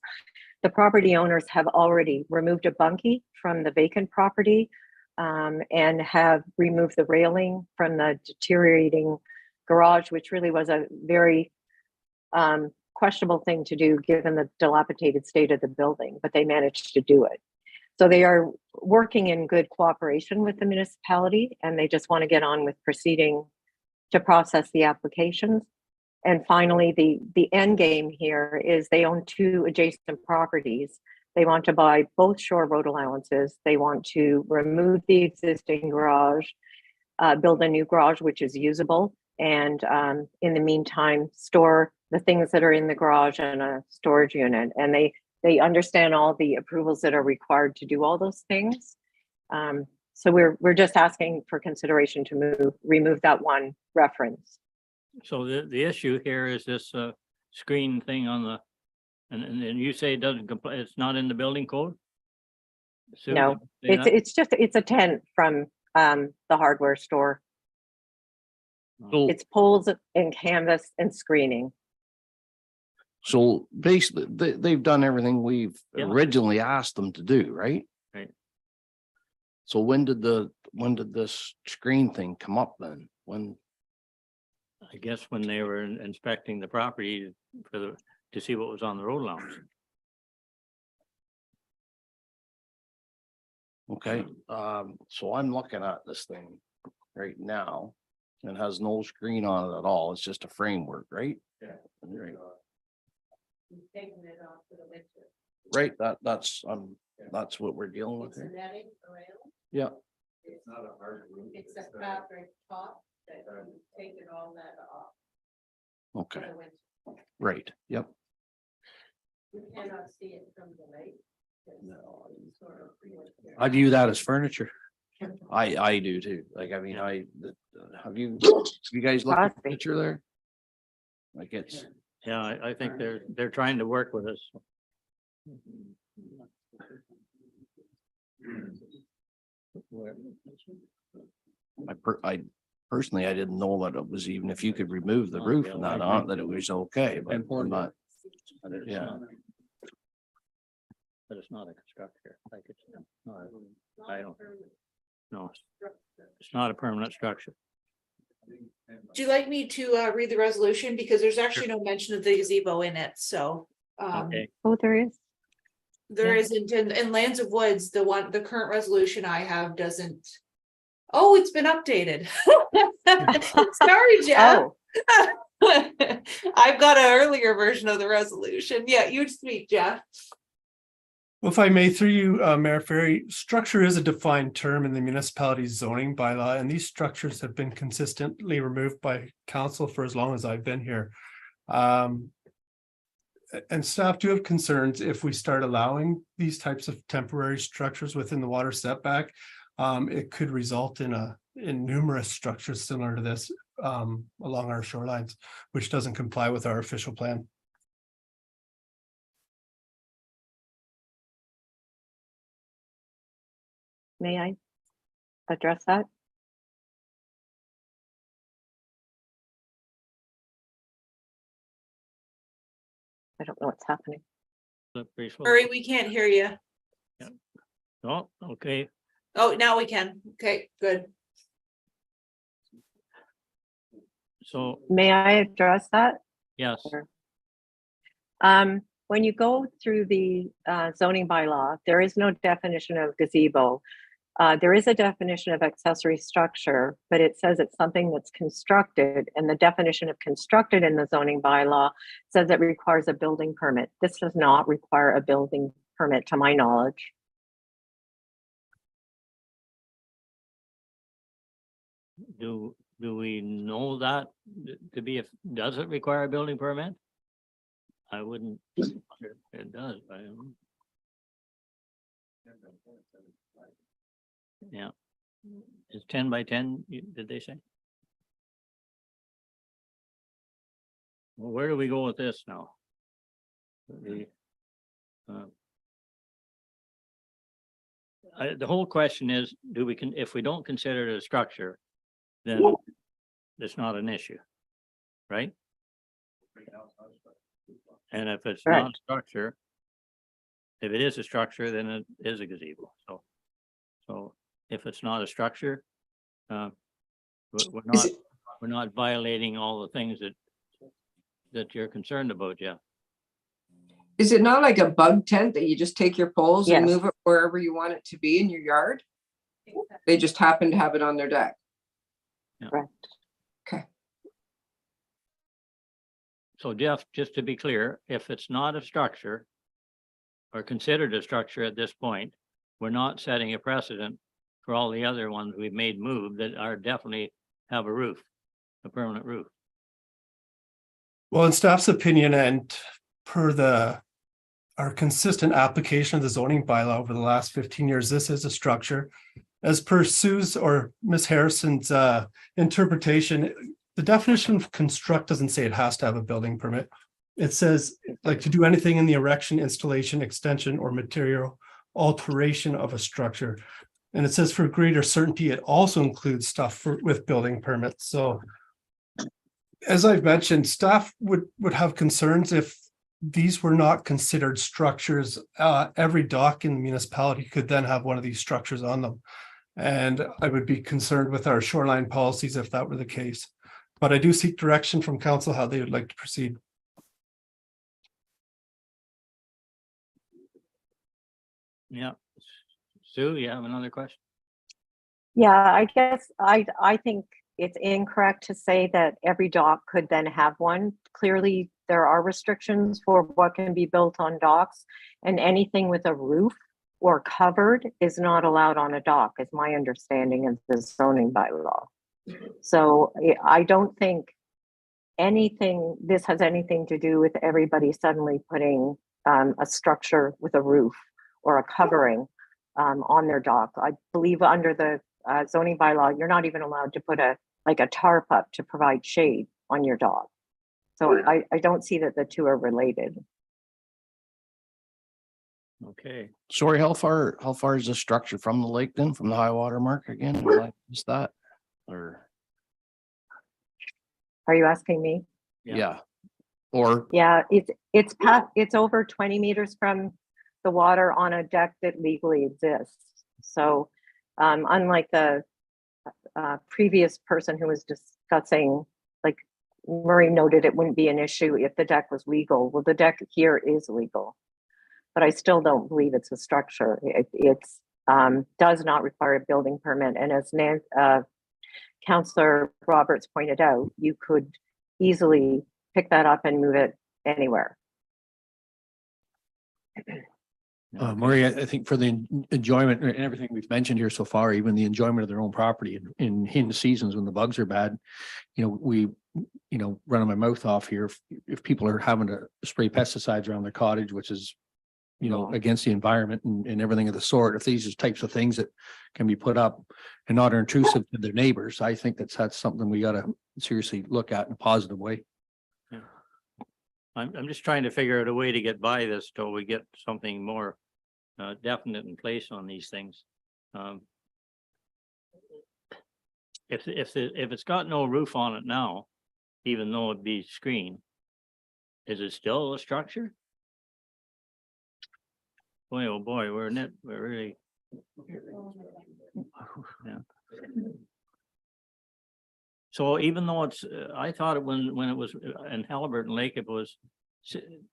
the property owners have already removed a bunkie from the vacant property and have removed the railing from the deteriorating garage, which really was a very questionable thing to do given the dilapidated state of the building, but they managed to do it. So they are working in good cooperation with the municipality, and they just want to get on with proceeding to process the applications. And finally, the end game here is they own 2 adjacent properties. They want to buy both shore road allowances. They want to remove the existing garage, build a new garage, which is usable. And in the meantime, store the things that are in the garage in a storage unit. And they understand all the approvals that are required to do all those things. So we're just asking for consideration to remove that one reference. So the issue here is this screen thing on the, and you say it doesn't comply, it's not in the building code? Sue, No, did you say it's a tent from the hardware store. So, It's poles and canvas and screening. so basically, they've done everything we've Yeah. originally asked them to do, right? Right. So when did this screen thing come up then? When? I guess when they were inspecting the property to see what was on the road allowance. Okay, so I'm looking at this thing right now. And has no screen on it at all. It's just a framework, right? Yeah. Right. Right, that's, That's what we're dealing with It's a here. netting around. Yeah. It's not a hard roof. It's a fabric top that you take it all that off. Okay, for the winter. right, yep. You cannot see it from the lake. It's sort of I view that as furniture. I do too. Like, I mean, have you guys looked at the Crosby. picture there? Like it's, Yeah, I think they're trying to work with us. I personally, I didn't know that it was even if you could remove the roof and that on, that it was okay, but I'm not. But it's Yeah. not- But it's not a structure, like it's, not- I don't, no, it's not a permanent structure. Would you like me to read the resolution? Because there's actually no mention of the gazebo in it, so. Okay. Oh, there is. There Yeah. isn't in Lands of Woods, the current resolution I have doesn't. Oh, it's been updated. Sorry, Jeff. Oh, I've got an earlier version of the resolution. Yeah, you speak, Jeff. Well, if I may, through you, Mayor Ferry, structure is a defined term in the municipality's zoning bylaw, and these structures have been consistently removed by council for as long as I've been here. And staff do have concerns if we start allowing these types of temporary structures within the water setback. It could result in numerous structures similar to this along our shorelines, which doesn't comply with our official plan. may I address that? I don't know what's happening. Murray, we can't hear you. Oh, okay, Oh, now we can. Okay, good. so, May I address that? yes, When you go through the zoning bylaw, there is no definition of gazebo. There is a definition of accessory structure, but it says it's something that's constructed, and the definition of constructed in the zoning bylaw says it requires a building permit. This does not require a building permit, to my knowledge. do we know that to be, does it require a building permit? I wouldn't, it does, yeah. It's 10 by 10, did they say? Well, where do we go with this now? The whole question is, if we don't consider it a structure, then it's not an issue, right? And if it's not a structure, if it is a structure, then it is a gazebo, so if it's not a structure, we're not violating all the things that you're concerned about, Jeff. Is it not like a bug tent that you just take your poles and Yes. move it wherever you want it to be in your yard? They just happen to have it on their deck. Correct. So Jeff, just to be clear, if it's not a structure or considered a structure at this point, we're not setting a precedent for all the other ones we've made move that are definitely have a roof, a permanent roof. Well, in staff's opinion and per our consistent application of the zoning bylaw over the last 15 years, this is a structure. As per Sue's or Miss Harrison's interpretation, the definition of construct doesn't say it has to have a building permit. It says like to do anything in the erection, installation, extension, or material alteration of a structure. And it says for greater certainty, it also includes stuff with building permits. So as I've mentioned, staff would have concerns if these were not considered structures. Every dock in the municipality could then have one of these structures on them. And I would be concerned with our shoreline policies if that were the case. But I do seek direction from council how they would like to proceed. Yeah. Sue, you have another question? Yeah, I guess I think it's incorrect to say that every dock could then have one. Clearly, there are restrictions for what can be built on docks, and anything with a roof or covered is not allowed on a dock, is my understanding of the zoning bylaw. So I don't think this has anything to do with everybody suddenly putting a structure with a roof or a covering on their dock. I believe under the zoning bylaw, you're not even allowed to put a tarp up to provide shade on your dock. So I don't see that the two are related. Okay. Sorry, how far is the structure from the lake then, from the high water mark again? Is that, or, Are you asking me? yeah, or, Yeah, it's over 20 meters from the water on a deck that legally exists. So unlike the previous person who was discussing, like Murray noted, it wouldn't be an issue if the deck was legal. Well, the deck here is legal, but I still don't believe it's a structure. It does not require a building permit. And as Councillor Roberts pointed out, you could easily pick that up and move it anywhere. Murray, I think for the enjoyment and everything we've mentioned here so far, even the enjoyment of their own property in seasons when the bugs are bad, running my mouth off here, if people are having to spray pesticides around their cottage, which is, against the environment and everything of the sort, if these are types of things that can be put up and not intrusive to their neighbors, I think that's something we gotta seriously look at in a positive way. I'm just trying to figure out a way to get by this till we get something more definite in place on these things. If it's got no roof on it now, even though it'd be screened, is it still a structure? Boy, oh boy, we're really. Yeah. So even though it's, I thought it when it was in Halliburton Lake, it was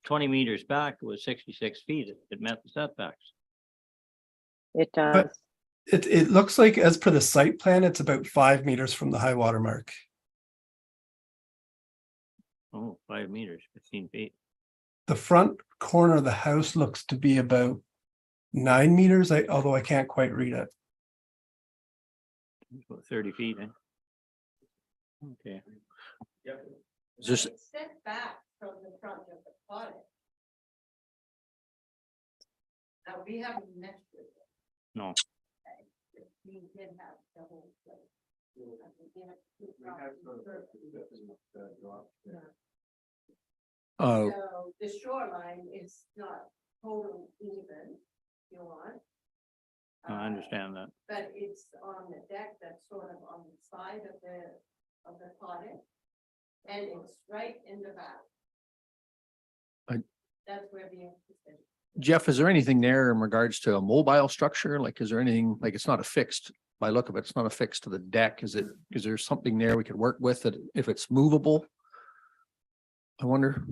20 meters back, it was 66 feet. It met the setbacks. It does. But it looks like, as per the site plan, it's about 5 meters from the high water mark. Oh, 5 meters, 15 feet. The front corner of the house looks to be about 9 meters, although I can't quite read it. About 30 feet, eh? Okay. Just Set back from the front of the cottage. Now, we haven't measured it. No. We did have the whole place. So the shoreline is not total even, if you want. I understand that. But it's on the deck that's sort of on the side of the cottage. And it's right in the back. That's where the emphasis is. Jeff, is there anything there in regards to a mobile structure? Like, is there anything, like, it's not affixed by look of it, it's not affixed to the deck. Is there something there we could work with that if it's movable? I wonder.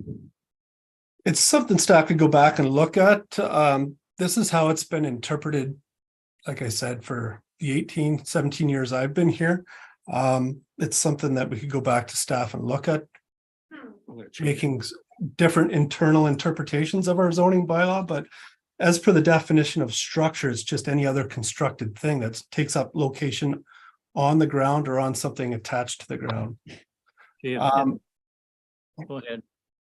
It's something staff could go back and look at. This is how it's been interpreted, like I said, for the 17 years I've been here. It's something that we could go back to staff and look at, making different internal interpretations of our zoning bylaw. But as per the definition of structure, it's just any other constructed thing that takes up location on the ground or on something attached to the ground. Go ahead.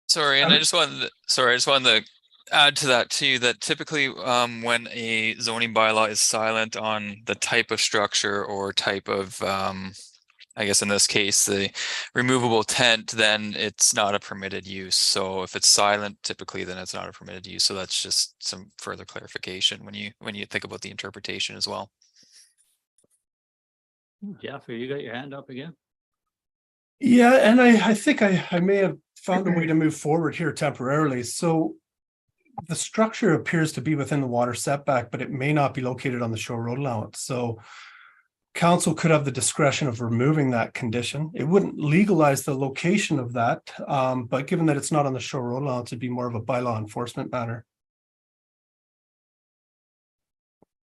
Sorry, and I just wanted to add to that too, that typically when a zoning bylaw is silent on the type of structure or type of I guess in this case, the removable tent, then it's not a permitted use. So if it's silent, typically, then it's not a permitted use. So that's just some further clarification when you think about the interpretation as well. Jeff, you got your hand up again? Yeah, and I think I may have found a way to move forward here temporarily. So the structure appears to be within the water setback, but it may not be located on the shore road allowance. So council could have the discretion of removing that condition. It wouldn't legalize the location of that, but given that it's not on the shore road allowance, it'd be more of a bylaw enforcement matter.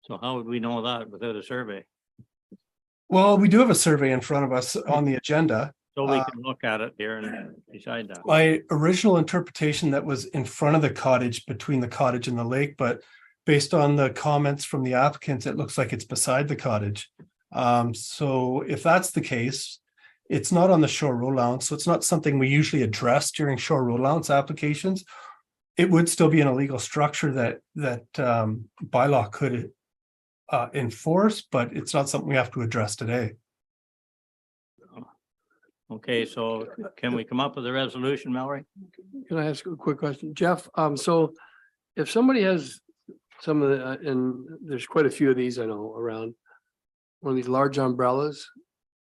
So how would we know that without a survey? Well, we do have a survey in front of us on the agenda. So we can look at it here and decide that. My original interpretation that was in front of the cottage, between the cottage and the lake, but based on the comments from the applicants, it looks like it's beside the cottage. So if that's the case, it's not on the shore road allowance, so it's not something we usually address during shore road allowance applications. It would still be an illegal structure that bylaw could enforce, but it's not something we have to address today. Okay, so can we come up with a resolution, Mallory? Can I ask a quick question? Jeff, so if somebody has some of the, and there's quite a few of these I know around, one of these large umbrellas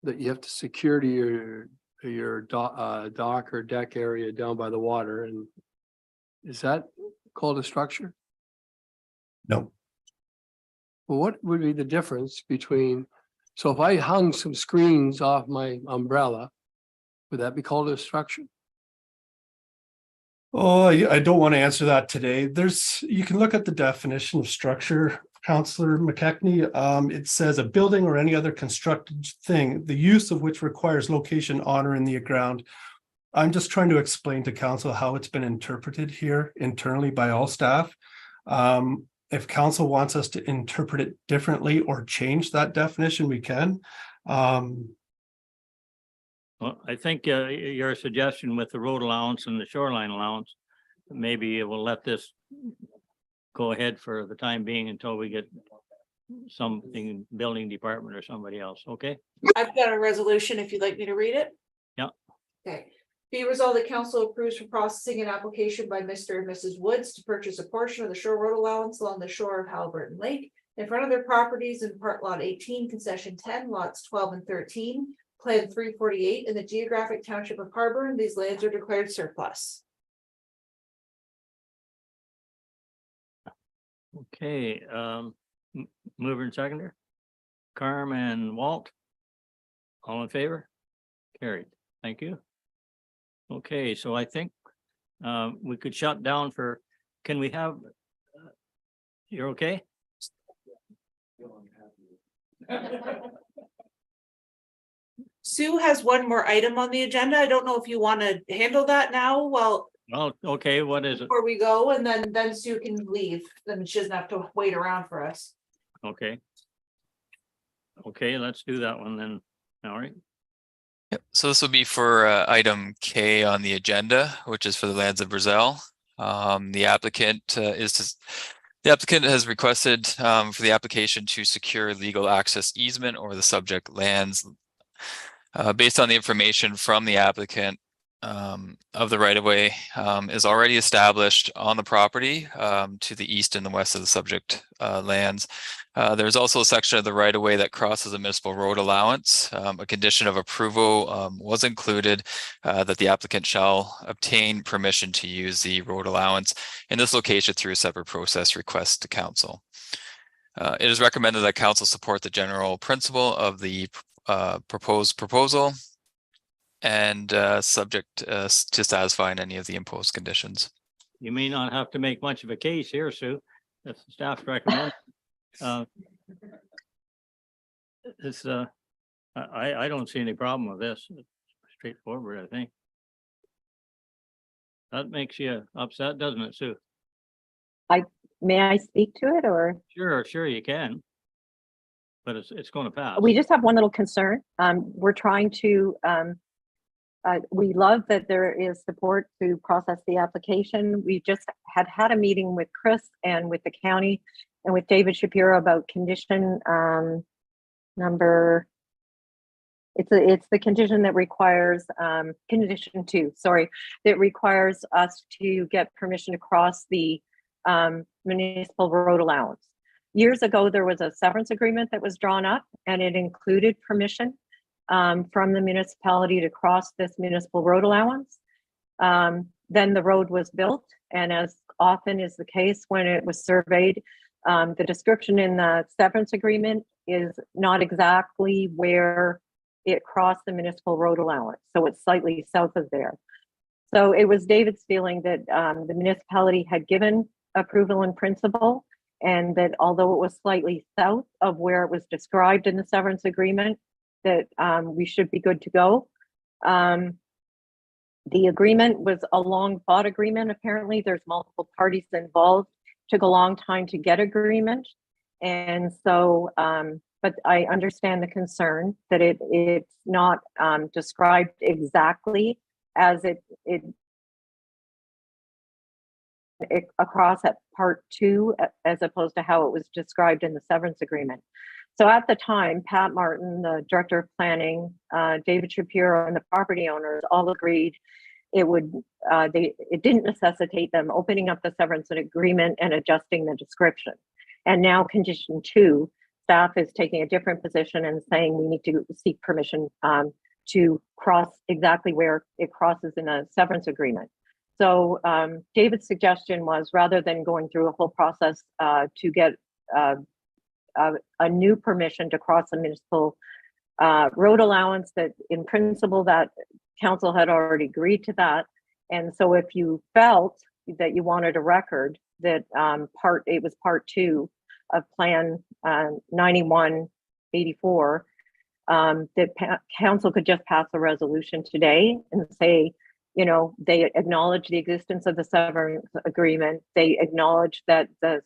that you have to secure to your dock or deck area down by the water, and is that called a structure? No. Well, what would be the difference between, so if I hung some screens off my umbrella, would that be called a structure? Oh, I don't want to answer that today. You can look at the definition of structure, Councillor McKechnie. It says a building or any other constructed thing, the use of which requires location on or in the ground. I'm just trying to explain to council how it's been interpreted here internally by all staff. If council wants us to interpret it differently or change that definition, we can. Well, I think your suggestion with the road allowance and the shoreline allowance, maybe it will let this go ahead for the time being until we get something, building department or somebody else, okay? I've got a resolution if you'd like me to read it. Yeah. Okay. Be resolved that council approves for processing an application by Mr. and Mrs. Woods to purchase a portion of the shore road allowance along the shore of Halliburton Lake in front of their properties in part lot 18, concession 10, lots 12 and 13, plan 348 in the geographic township of Harbour. These lands are declared surplus. Okay, mover and seconder, Carm and Walt. All in favor? Carried. Thank you. Okay, so I think we could shut down for, can we have, you're okay? Sue has one more item on the agenda. I don't know if you want to handle that now. Well, okay, what is it? before we go, and then Sue can leave. Then she doesn't have to wait around for us. Okay. Okay, let's do that one then. All right. Yep. So this will be for item K on the agenda, which is for the lands of Brazil. The applicant has requested for the application to secure legal access easement over the subject lands. Based on the information from the applicant, of the right-of-way is already established on the property to the east and the west of the subject lands. There's also a section of the right-of-way that crosses a municipal road allowance. A condition of approval was included that the applicant shall obtain permission to use the road allowance in this location through a separate process request to council. It is recommended that council support the general principle of the proposed proposal and subject to satisfying any of the imposed conditions. You may not have to make much of a case here, Sue, if the staff recommend. I don't see any problem with this. It's straightforward, I think. That makes you upset, doesn't it, Sue? May I speak to it, or? Sure, you can. But it's going to pass. We just have one little concern. We're trying to, we love that there is support to process the application. We just had a meeting with Chris and with the county and with David Shapiro about condition number. It's the condition that requires, condition 2, sorry, that requires us to get permission to cross the municipal road allowance. Years ago, there was a severance agreement that was drawn up, and it included permission from the municipality to cross this municipal road allowance. Then the road was built, and as often is the case when it was surveyed, the description in the severance agreement is not exactly where it crossed the municipal road allowance. So it's slightly south of there. So it was David's feeling that the municipality had given approval in principle, and that although it was slightly south of where it was described in the severance agreement, that we should be good to go. The agreement was a long fought agreement. Apparently there's multiple parties involved took a long time to get agreement. And so, but I understand the concern that it's not described exactly as it across at part 2, as opposed to how it was described in the severance agreement. So at the time, Pat Martin, the director of planning, David Shapiro, and the property owners all agreed it didn't necessitate them opening up the severance agreement and adjusting the description. And now condition 2, staff is taking a different position and saying we need to seek permission to cross exactly where it crosses in a severance agreement. So David's suggestion was, rather than going through a whole process to get a new permission to cross a municipal road allowance, that in principle that council had already agreed to that. And so if you felt that you wanted a record that it was part 2 of Plan 9184, that council could just pass a resolution today and say, you know, they acknowledge the existence of the severance agreement. They acknowledge that the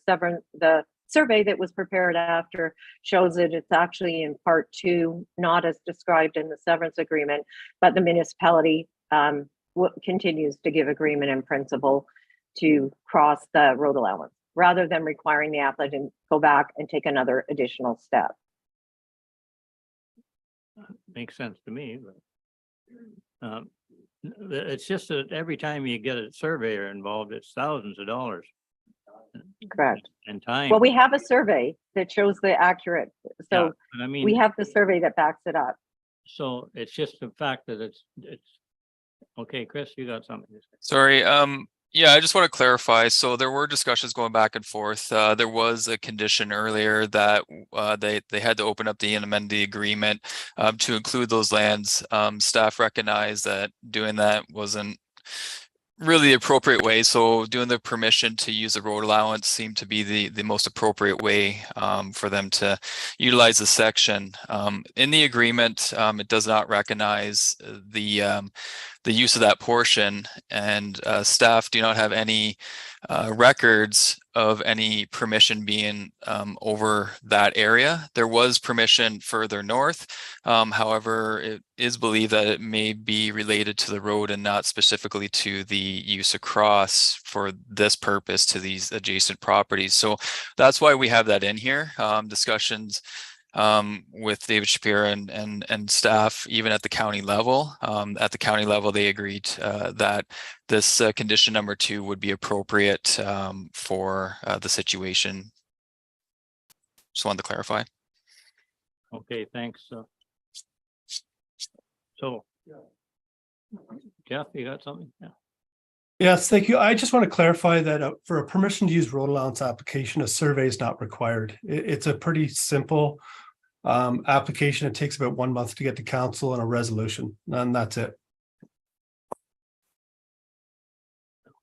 survey that was prepared after shows that it's actually in part 2, not as described in the severance agreement, but the municipality continues to give agreement in principle to cross the road allowance, rather than requiring the applicant go back and take another additional step. Makes sense to me, but it's just that every time you get a surveyor involved, it's thousands of dollars. Correct. And time. Well, we have a survey that shows the accurate, so Yeah, but I mean, we have the survey that backs it up. so it's just the fact that it's okay. Chris, you got something to say? Sorry, yeah, I just want to clarify. So there were discussions going back and forth. There was a condition earlier that they had to open up and amend the agreement to include those lands. Staff recognized that doing that wasn't really the appropriate way. So doing the permission to use a road allowance seemed to be the most appropriate way for them to utilize the section. In the agreement, it does not recognize the use of that portion, and staff do not have any records of any permission being over that area. There was permission further north. However, it is believed that it may be related to the road and not specifically to the use across for this purpose to these adjacent properties. So that's why we have that in here. Discussions with David Shapiro and staff, even at the county level. At the county level, they agreed that this condition number 2 would be appropriate for the situation. Just wanted to clarify. Okay, thanks. So, Jeff, you got something? Yeah. Yes, thank you. I just want to clarify that for a permission to use road allowance application, a survey is not required. It's a pretty simple application. It takes about 1 month to get to council and a resolution, and that's it.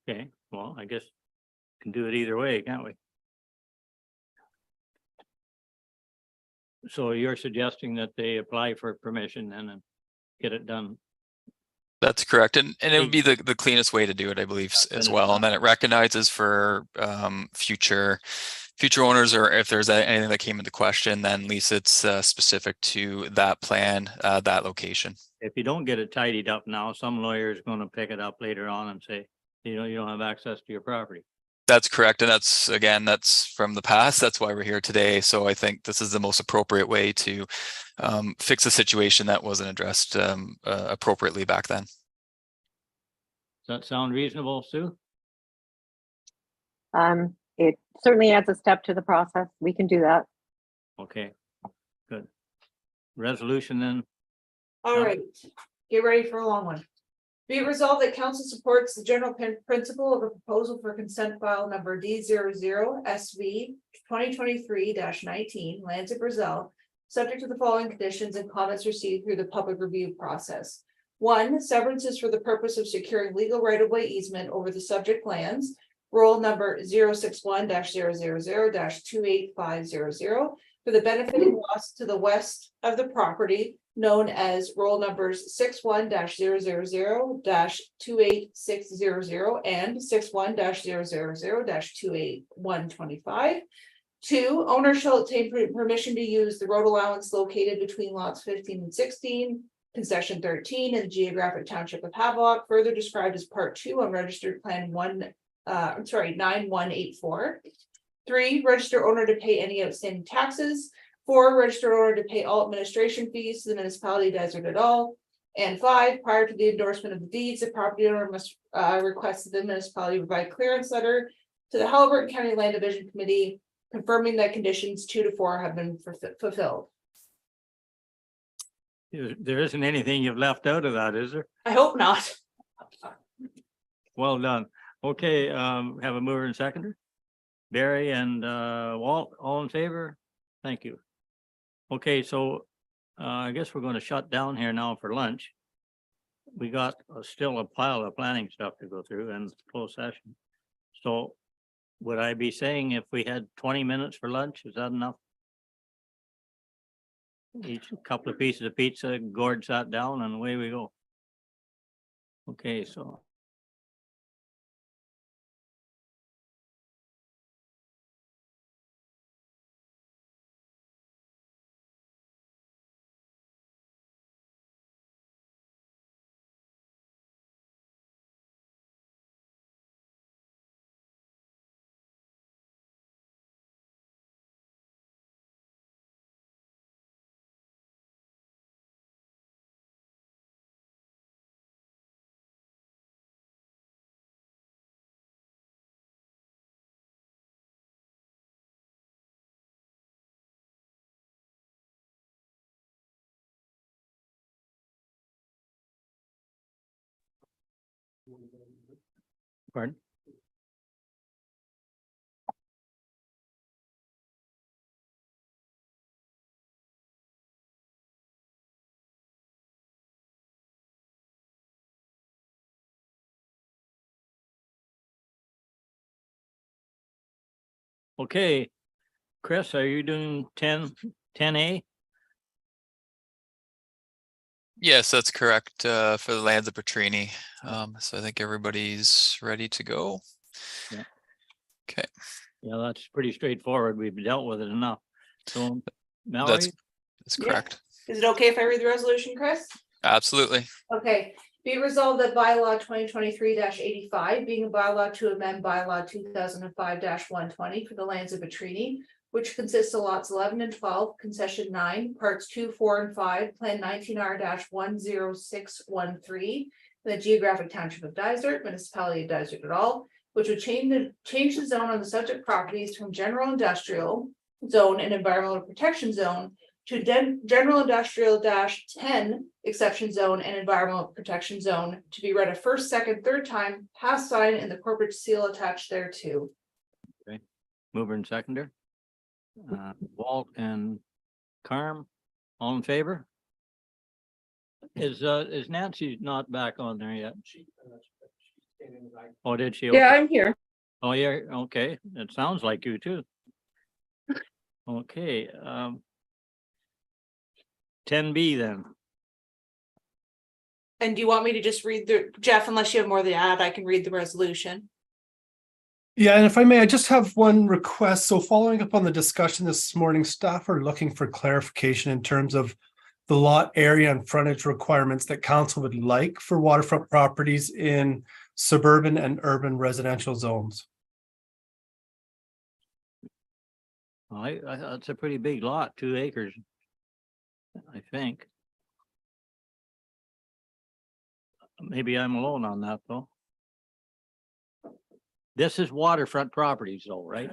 Okay, well, I guess we can do it either way, can't we? So you're suggesting that they apply for permission and get it done? That's correct. And it would be the cleanest way to do it, I believe, as well. And then it recognizes for future owners, or if there's anything that came into question, then at least it's specific to that plan, that location. If you don't get it tidied up now, some lawyer is going to pick it up later on and say, you know, you don't have access to your property. That's correct. And that's, again, that's from the past. That's why we're here today. So I think this is the most appropriate way to fix a situation that wasn't addressed appropriately back then. Does that sound reasonable, Sue? It certainly adds a step to the process. We can do that. Okay, good. Resolution then? All right, get ready for a long one. Be it resolved that council supports the general principle of a proposal for consent file number D00 SV 2023-19 Lands of Brazil, subject to the following conditions and comments received through the public review process. 1, severances for the purpose of securing legal right-of-way easement over the subject lands. roll number 061-000-28500 for the benefiting lots to the west of the property known as roll numbers 61-000-28600 and 61-000-28125. 2, owner shall obtain permission to use the road allowance located between lots 15 and 16, concession 13 in the geographic township of Havelock, further described as part 2 on registered plan 9184. 3, register owner to pay any outstanding taxes. 4, register owner to pay all administration fees to the municipality of Desert et al. And 5, prior to the endorsement of the deeds, the property owner must request that the municipality provide clearance letter to the Halliburton County Land Division Committee, confirming that conditions 2 to 4 have been fulfilled. There isn't anything you've left out of that, is there? I hope not. Well done. Okay, have a mover and seconder. Barry and Walt, all in favor? Thank you. Okay, so I guess we're going to shut down here now for lunch. We got still a pile of planning stuff to go through and closed session. So would I be saying if we had 20 minutes for lunch, is that enough? Each couple of pieces of pizza, Gord sat down and away we go. Okay, so. Pardon? Okay, Chris, are you doing 10A? Yes, that's correct, for the lands of Petrini. So I think everybody's ready to go. Yeah. Okay. Yeah, that's pretty straightforward. We've dealt with it enough. So Mallory? That's Yeah. correct. Is it okay if I read the resolution, Chris? Absolutely. Okay, be it resolved that bylaw 2023-85, being a bylaw to amend bylaw 2005-120 for the lands of Petrini, which consists of lots 11 and 12, concession 9, parts 2, 4, and 5, plan 19R-10613, the geographic township of Dysart, municipality of Dysart et al., which would change the zone on the subject properties from general industrial zone and environmental protection zone to general industrial -10 exception zone and environmental protection zone, to be read a first, second, third time, pass sign, and the corporate seal attached thereto. Okay, mover and seconder. Walt and Carm, all in favor? Is Nancy not back on there yet? Oh, did she? Yeah, Okay. I'm here. Oh, yeah, okay, it sounds like you too. Okay, 10B then. And do you want me to just read Jeff, unless you have more to add, I can read the resolution. Yeah, and if I may, I just have one request. So following up on the discussion this morning, staff are looking for clarification in terms of the lot area and frontage requirements that council would like for waterfront properties in suburban and urban residential zones. I that's a pretty big lot, 2 acres. I think. Maybe I'm alone on that though. This is waterfront properties though, right?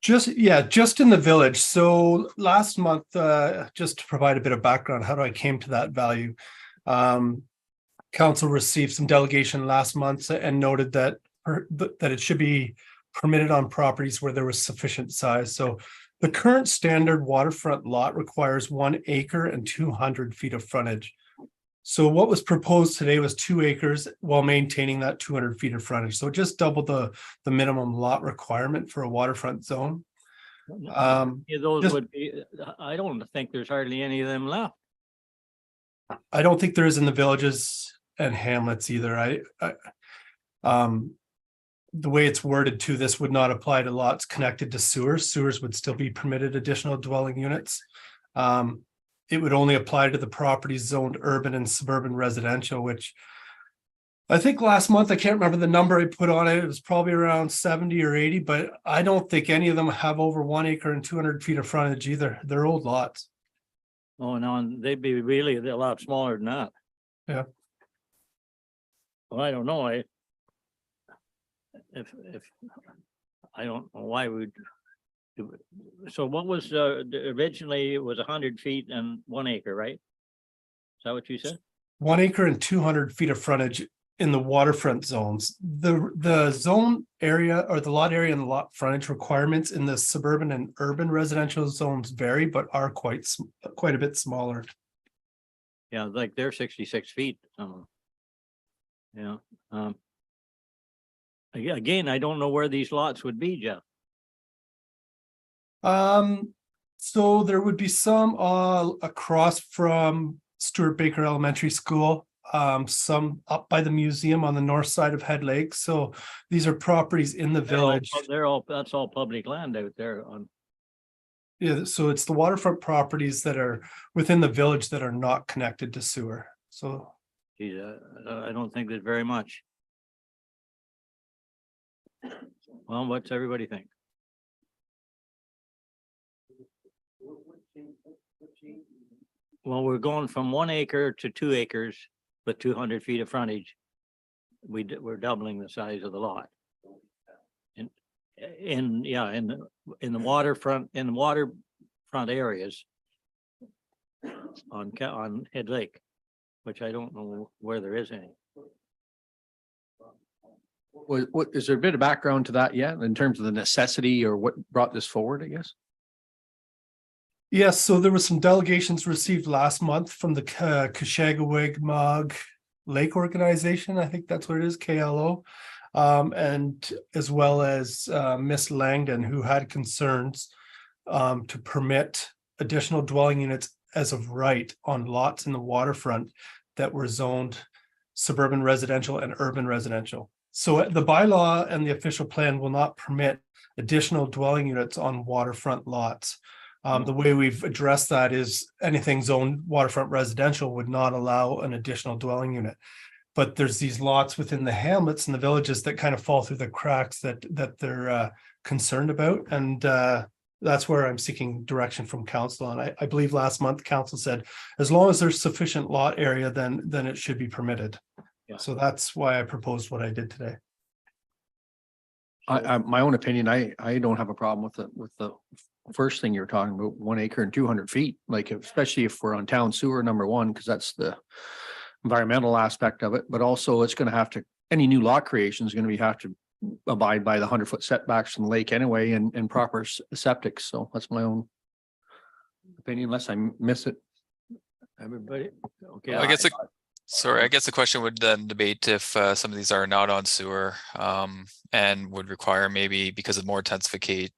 Just in the village. So last month, just to provide a bit of background, how do I came to that value? Council received some delegation last month and noted that it should be permitted on properties where there was sufficient size. So the current standard waterfront lot requires 1 acre and 200 feet of frontage. So what was proposed today was 2 acres while maintaining that 200 feet of frontage. So just double the minimum lot requirement for a waterfront zone. Yeah, those just- would be, I don't think there's hardly any of them left. I don't think there is in the villages and hamlets either. The way it's worded too, this would not apply to lots connected to sewers. Sewers would still be permitted additional dwelling units. It would only apply to the properties zoned urban and suburban residential, which I think last month, I can't remember the number I put on it. It was probably around 70 or 80, but I don't think any of them have over 1 acre and 200 feet of frontage either. They're old lots. Oh, no, and they'd be really a lot smaller than that. Yeah. Well, I don't know, if, I don't know why we'd. So what was, originally it was 100 feet and 1 acre, right? Is that what you said? 1 acre and 200 feet of frontage in the waterfront zones. The zone area or the lot area and the lot frontage requirements in the suburban and urban residential zones vary, but are quite a bit smaller. Yeah, like they're 66 feet. Yeah, again, I don't know where these lots would be, Jeff. So there would be some across from Stuart Baker Elementary School, some up by the museum on the north side of Head Lake. So these are properties in the village. That's all public land out there on. Yeah, so it's the waterfront properties that are within the village that are not connected to sewer. So Geez, I don't think there's very much. Well, what's everybody think? Well, we're going from 1 acre to 2 acres with 200 feet of frontage. We're doubling the size of the lot. In the waterfront areas on Head Lake, which I don't know where there is any. What is there a bit of background to that yet in terms of the necessity or what brought this forward, I guess? yes, so there was some delegations received last month from the Kashagawig Lake Organization. I think that's what it is, KLO. And as well as Miss Langdon, who had concerns to permit additional dwelling units as of right on lots in the waterfront that were zoned suburban residential and urban residential. So the bylaw and the official plan will not permit additional dwelling units on waterfront lots. The way we've addressed that is anything zoned waterfront residential would not allow an additional dwelling unit. But there's these lots within the hamlets and the villages that kind of fall through the cracks that they're concerned about. And that's where I'm seeking direction from council. And I believe last month council said, as long as there's sufficient lot area, then it should be permitted. Yeah. So that's why I proposed what I did today. My own opinion, I don't have a problem with the first thing you're talking about, 1 acre and 200 feet, like especially if we're on town sewer, number one, because that's the environmental aspect of it, but also it's going to have to, any new lot creation is going to have to abide by the 100-foot setbacks from the lake anyway and proper septic. So that's my own opinion, unless I miss it. Everybody, okay. I guess the question would then debate if some of these are not on sewer and would require maybe because of more intensification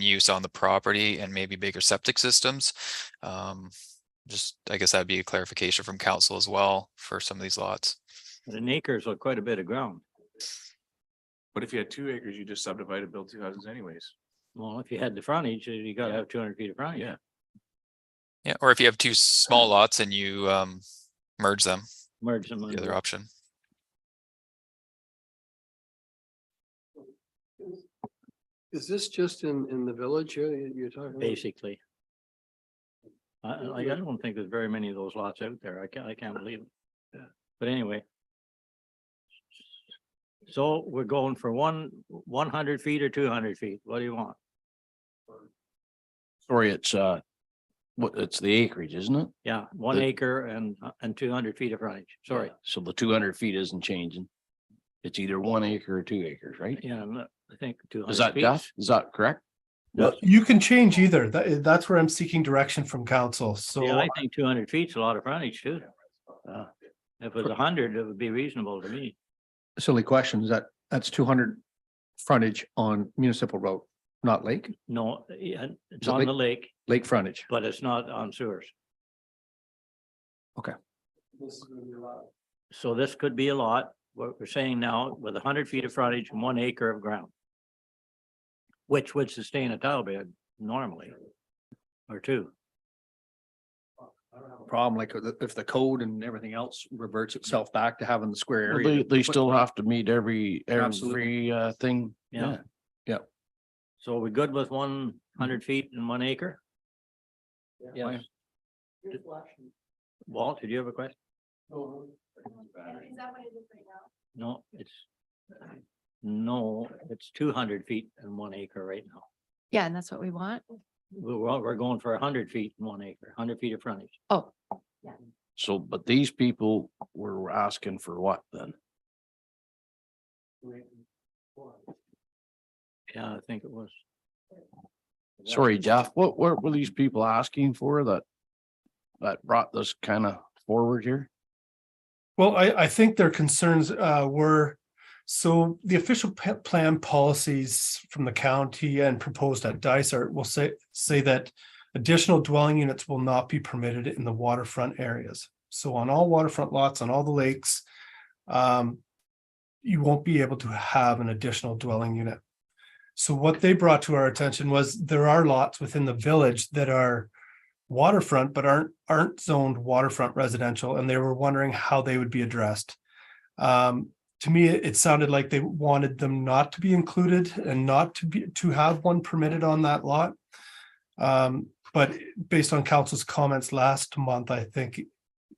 use on the property and maybe bigger septic systems. Just, I guess that'd be a clarification from council as well for some of these lots. But an acre is quite a bit of ground. But if you had 2 acres, you just subdivided, build 2 houses anyways. Well, if you had the frontage, you gotta have 200 feet of frontage. Yeah. Yeah, or if you have 2 small lots and you merge them, Merge them. the other option. Is this just in the village here you're talking about? Basically. I don't think there's very many of those lots out there. I can't believe it. Yeah. But anyway. So we're going for 100 feet or 200 feet. What do you want? Sorry, it's it's the acreage, isn't it? Yeah, 1 acre and 200 feet of frontage. Sorry. So the 200 feet isn't changing. It's either 1 acre or 2 acres, right? Yeah, I think 200. Is that feet. Jeff? Is that correct? You can change either. That's where I'm seeking direction from council. So Yeah, I think 200 feet's a lot of frontage too. If it was 100, it would be reasonable to me. Silly question, that's 200 frontage on municipal road, not lake, No, yeah, it's Is it on the lake, lake frontage. but it's not on sewers. Okay. So this could be a lot, what we're saying now, with 100 feet of frontage and 1 acre of ground. Which would sustain a tile bed normally. Or two. Problem, like if the code and everything else reverts itself back to having the square Well, area. They still have to meet every Absolutely. thing. Yeah. Yeah. So are we good with 100 feet and 1 acre? Yes. Walt, did you have a question? No, it's 200 feet and 1 acre right now. Yeah, and that's what we want. We're going for 100 feet and 1 acre, 100 feet of frontage. Oh, So, but these people were asking for what then? Yeah, I think it was. Sorry, Jeff, what were these people asking for that brought this kind of forward here? well, I think their concerns were, so the official plan policies from the county and proposed at Dysart will say that additional dwelling units will not be permitted in the waterfront areas. So on all waterfront lots, on all the lakes, you won't be able to have an additional dwelling unit. So what they brought to our attention was there are lots within the village that are waterfront, but aren't zoned waterfront residential, and they were wondering how they would be addressed. To me, it sounded like they wanted them not to be included and not to have one permitted on that lot. But based on council's comments last month, I think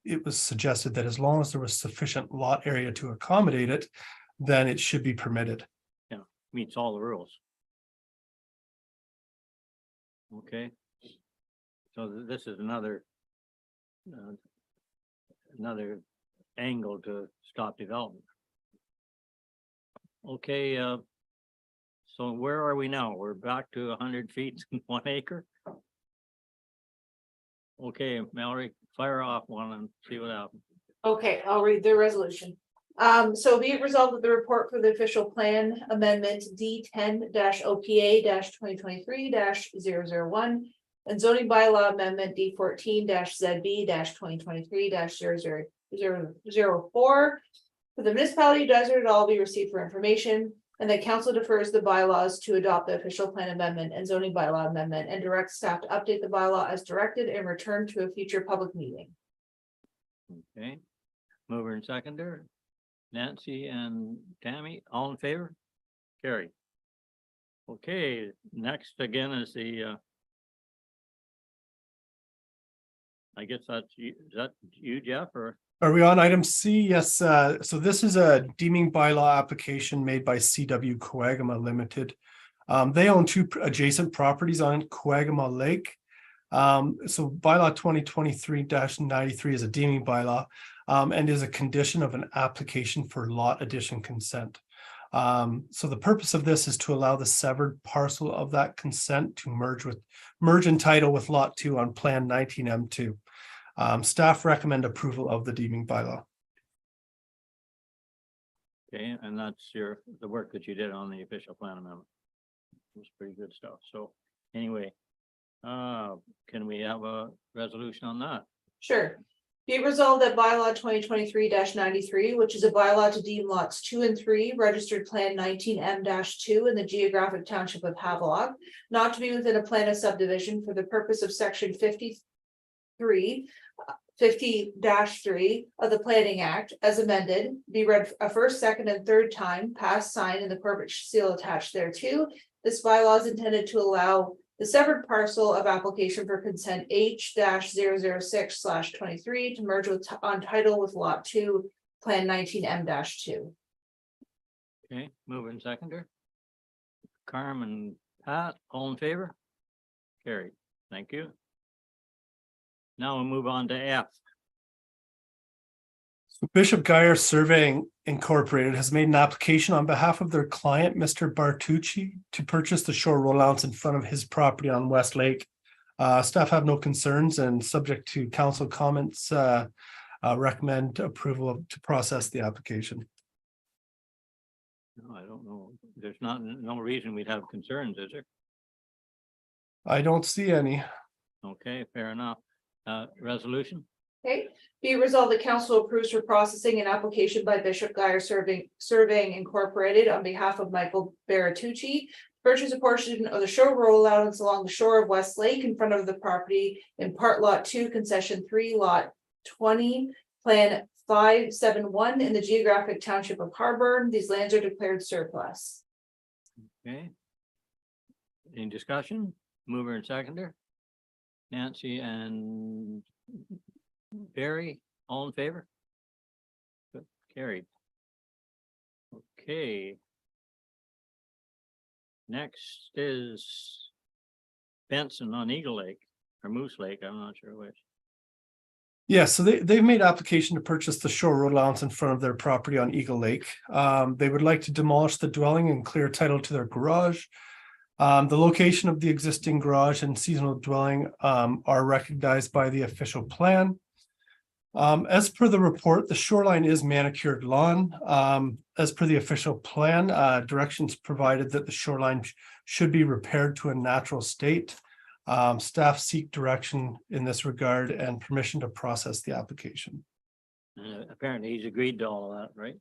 it was suggested that as long as there was sufficient lot area to accommodate it, then it should be permitted. Yeah, meets all the rules. Okay. So this is another angle to stop development. Okay, so where are we now? We're back to 100 feet and 1 acre? Okay, Mallory, fire off one and see what happens. Okay, I'll read the resolution. So be it resolved that the report for the official plan amendment D10 OPA 2023-001 and zoning bylaw amendment D14 ZB 2023-00004 for the municipality of Desert at all be received for information, and that council defers the bylaws to adopt the official plan amendment and zoning bylaw amendment and direct staff to update the bylaw as directed and return to a future public meeting. Okay, mover and seconder, Nancy and Tammy, all in favor? Carry. Okay, next again is the I guess that's you, is that you, Jeff, or? Are we on item C? Yes, so this is a deeming bylaw application made by CW Coagama Limited. They own two adjacent properties on Coagama Lake. So bylaw 2023-93 is a deeming bylaw and is a condition of an application for lot addition consent. So the purpose of this is to allow the severed parcel of that consent to merge in title with lot 2 on plan 19M2. Staff recommend approval of the deeming bylaw. Okay, and that's the work that you did on the official plan amendment. It was pretty good stuff. So anyway, can we have a resolution on that? Sure. Be it resolved that bylaw 2023-93, which is a bylaw to deem lots 2 and 3, registered plan 19M-2 in the geographic township of Havelock, not to be within a plan of subdivision for the purpose of section 50-3 of the Planning Act as amended, be read a first, second, and third time, passed, signed, and the permit seal attached thereto. This bylaw is intended to allow the severed parcel of application for consent H-006/23 to merge with on title with lot 2, plan 19M-2. Okay, mover and seconder. Carm and Pat, all in favor? Carried. Thank you. Now we'll move on to F. Bishop Geyer Surveying Incorporated has made an application on behalf of their client, Mr. Bartucci, to purchase the shore road allowance in front of his property on West Lake. Staff have no concerns and subject to council comments, recommend approval to process the application. No, I don't know. There's no reason we'd have concerns, is there? I don't see any. Okay, fair enough. Resolution? Okay, be it resolved, the council approves for processing an application by Bishop Geyer Surveying Incorporated on behalf of Michael Baratucci. Purchase a portion of the shore road allowance along the shore of West Lake in front of the property in part lot 2, concession 3, lot 20, plan 571 in the geographic township of Harbour. These lands are declared surplus. Okay. Any discussion? Mover and seconder? Nancy and Barry, all in favor? Good, carried. Okay. Next is Benson on Eagle Lake or Moose Lake, I'm not sure which. Yeah, so they've made application to purchase the shore road allowance in front of their property on Eagle Lake. They would like to demolish the dwelling and clear title to their garage. The location of the existing garage and seasonal dwelling are recognized by the official plan. As per the report, the shoreline is manicured lawn. As per the official plan, directions provided that the shoreline should be repaired to a natural state. Staff seek direction in this regard and permission to process the application. Apparently he's agreed to all of that, right?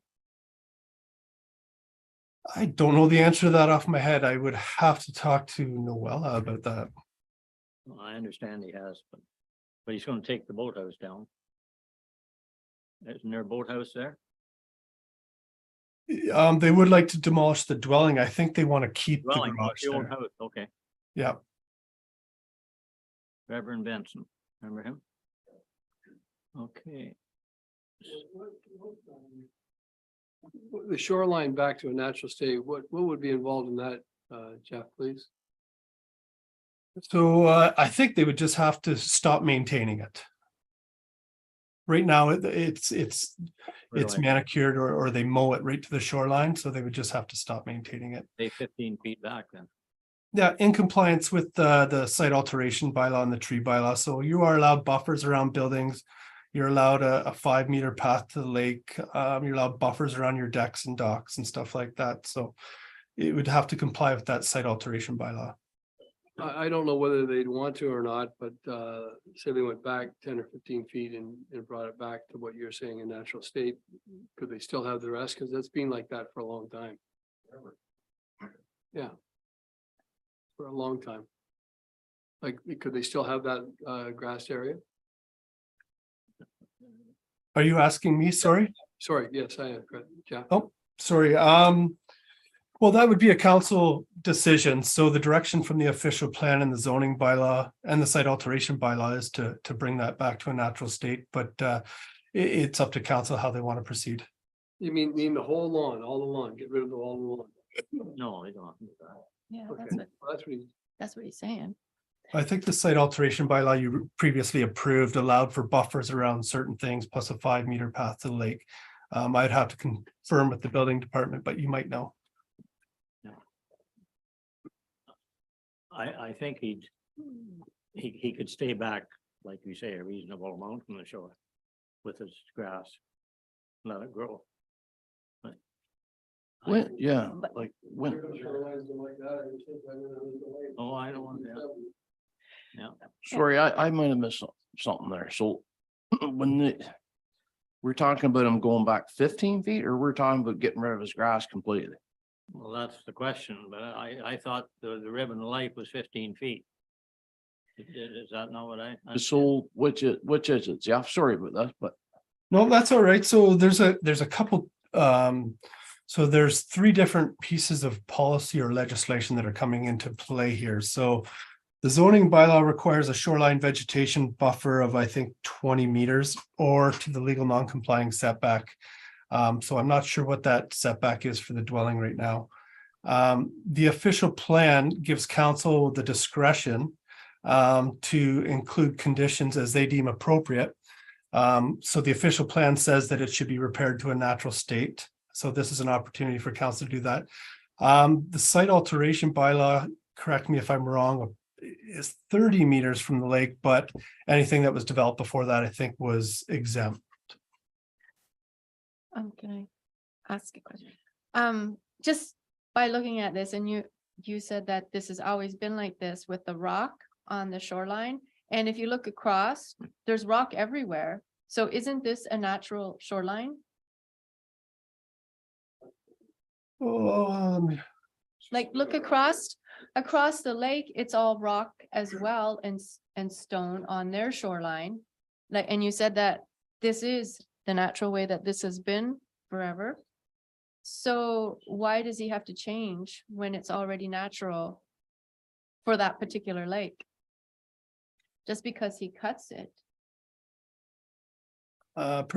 I don't know the answer to that off my head. I would have to talk to Noella about that. Well, I understand he has, but he's gonna take the boathouse down. Isn't there a boathouse there? They would like to demolish the dwelling. I think they want to keep the Dwelling, garage the old there. house, okay. Yeah. Reverend Benson, remember him? Okay. The shoreline back to a natural state, what would be involved in that, Jeff, please? So I think they would just have to stop maintaining it. Right now, it's Really? manicured or they mow it right to the shoreline, so they would just have to stop maintaining it. Stay 15 feet back then. Yeah, in compliance with the site alteration bylaw and the tree bylaw. So you are allowed buffers around buildings. You're allowed a 5-meter path to the lake. You're allowed buffers around your decks and docks and stuff like that. So it would have to comply with that site alteration bylaw. I don't know whether they'd want to or not, but say they went back 10 or 15 feet and brought it back to what you're saying in natural state. Could they still have the rest? Because that's been like that for a long time. Yeah. For a long time. Like, could they still have that grassed area? Are you asking me? Sorry. Sorry, yes, I am. Yeah. Oh, sorry. Well, that would be a council decision. So the direction from the official plan and the zoning bylaw and the site alteration bylaw is to bring that back to a natural state, but it's up to council how they want to proceed. You mean the whole lawn, all the lawn, get rid of the whole lawn? No, they don't do that. Yeah, Okay. that's what, Well, that's what he, that's what he's saying. I think the site alteration bylaw you previously approved allowed for buffers around certain things plus a 5-meter path to the lake. I'd have to confirm with the building department, but you might know. I think he could stay back, like you say, a reasonable amount from the shore with his grass. Let it grow. But When, yeah, But- like when, Oh, I don't want that. Yeah, sorry, I might have missed something there. So when we're talking about him going back 15 feet or we're talking about getting rid of his grass completely? well, that's the question, but I thought the ribbon of life was 15 feet. Is that not what I? So which is it? Yeah, sorry about that, but No, that's all right. So there's a couple, so there's 3 different pieces of policy or legislation that are coming into play here. So the zoning bylaw requires a shoreline vegetation buffer of, I think, 20 meters or to the legal non-complying setback. So I'm not sure what that setback is for the dwelling right now. The official plan gives council the discretion to include conditions as they deem appropriate. So the official plan says that it should be repaired to a natural state. So this is an opportunity for council to do that. The site alteration bylaw, correct me if I'm wrong, is 30 meters from the lake, but anything that was developed before that, I think, was exempt. Can I ask a question? Just by looking at this, and you said that this has always been like this with the rock on the shoreline. And if you look across, there's rock everywhere. So isn't this a natural shoreline? Like look across the lake, it's all rock as well and stone on their shoreline. Like, and you said that this is the natural way that this has been forever. So why does he have to change when it's already natural for that particular lake? Just because he cuts it. Are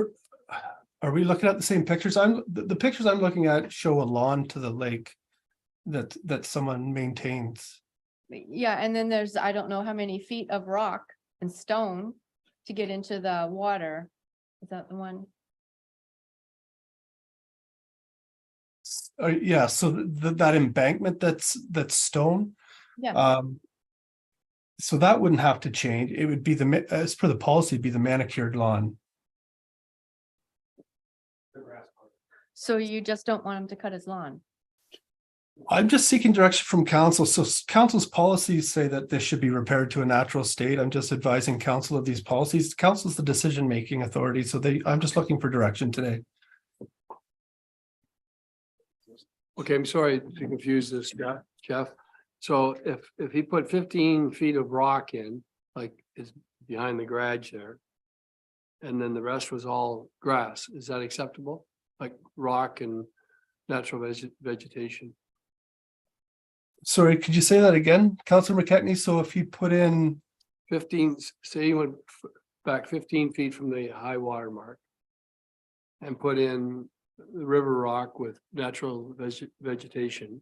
we looking at the same pictures? The pictures I'm looking at show a lawn to the lake that someone maintains. Yeah, and then there's, I don't know how many feet of rock and stone to get into the water. Is that the one? Yeah, so that embankment that's stone. Yeah. So that wouldn't have to change. It would be as per the policy, it'd be the manicured lawn. So you just don't want him to cut his lawn? I'm just seeking direction from council. So council's policies say that this should be repaired to a natural state. I'm just advising council of these policies. Council's the decision-making authority, so I'm just looking for direction today. Okay, I'm sorry to confuse this, Jeff. So if he put 15 feet of rock in, like is behind the garage there, and then the rest was all grass, is that acceptable? Like rock and natural vegetation? Sorry, could you say that again, Councilor McKechnie? So if he put in 15, say he went back 15 feet from the high water mark and put in the river rock with natural vegetation,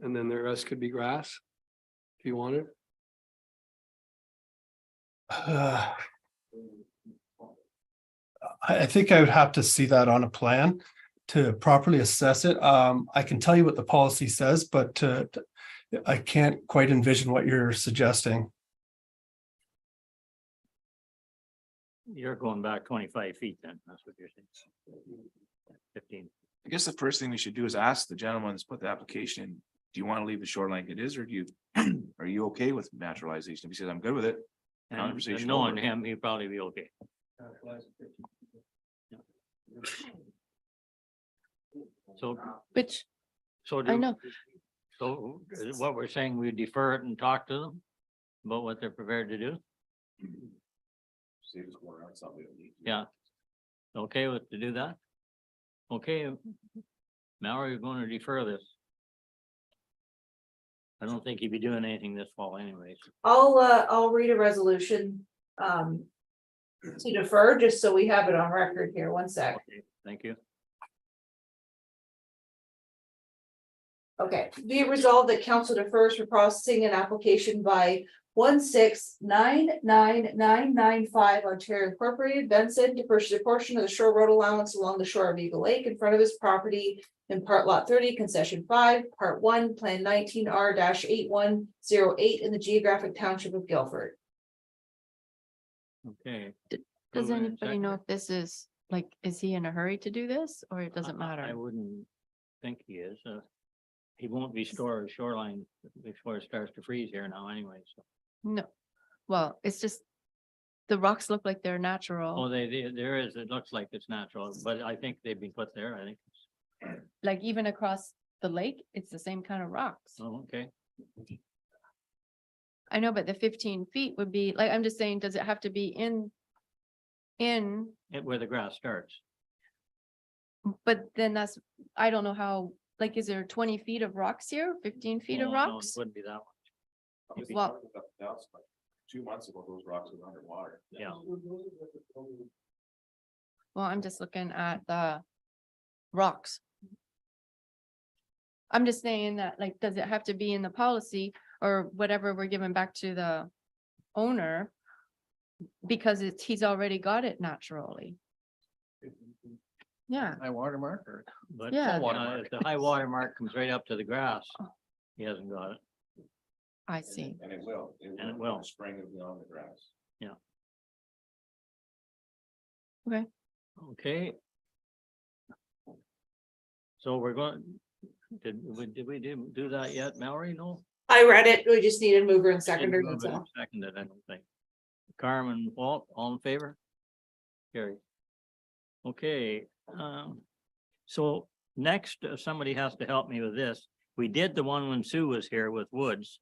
and then the rest could be grass if you wanted. I think I would have to see that on a plan to properly assess it. I can tell you what the policy says, but I can't quite envision what you're suggesting. You're going back 25 feet then, that's what you're saying. 15. I guess the first thing we should do is ask the gentleman that's put the application in, do you want to leave the shoreline like it is, or are you okay with naturalization? If he says, I'm good with it. And Conversation knowing over. him, he'd probably be okay. So. Which, So I know. So what we're saying, we defer it and talk to them about what they're prepared to do? Save us going around something we don't need. Yeah. Okay with to do that? Okay. Mallory, you're going to defer this. I don't think you'd be doing anything this fall anyways. I'll read a resolution to defer, just so we have it on record here. One sec. Okay, thank you. Okay, be it resolved that council defers for processing an application by 1699995 Ontario Incorporated, Benson, to purchase a portion of the shore road allowance along the shore of Eagle Lake in front of his property in part lot 30, concession 5, part 1, plan 19R-8108 in the geographic township of Guilford. Okay. Does Move in anybody know second. if this is, like, is he in a hurry to do this, or it doesn't I matter? wouldn't think he is. He won't restore his shoreline before it starts to freeze here now anyway, so. No, well, it's just, the rocks look like they're Oh, natural, there is, it looks like it's natural, but I think they've been put there, I think. like even across the lake, it's the same kind of rocks. Oh, okay. I know, but the 15 feet would be, like, I'm just saying, does it have to be in, Where the grass starts. but then that's, I don't know how, like, is there 20 feet of rocks here, 15 feet of Oh, no, it rocks? wouldn't be that much. Well, 2 months ago, those rocks were underwater. Yeah. well, I'm just looking at the rocks. I'm just saying that, like, does it have to be in the policy or whatever we're giving back to the owner? because he's already got it naturally. Yeah, High water mark or? But Yeah. if the high water mark comes right up to the grass, he hasn't got it. I see. And it will. And it will. Spring it'll be on the grass. Okay. Okay. So we're going, did we do that yet, Mallory? No? I read it. We just need a mover and seconder. Didn't That's move it, all. Seconded, I don't think. Carmen, Walt, all in favor? Carry. Okay, so next, somebody has to help me with this. We did the one when Sue was here with Woods,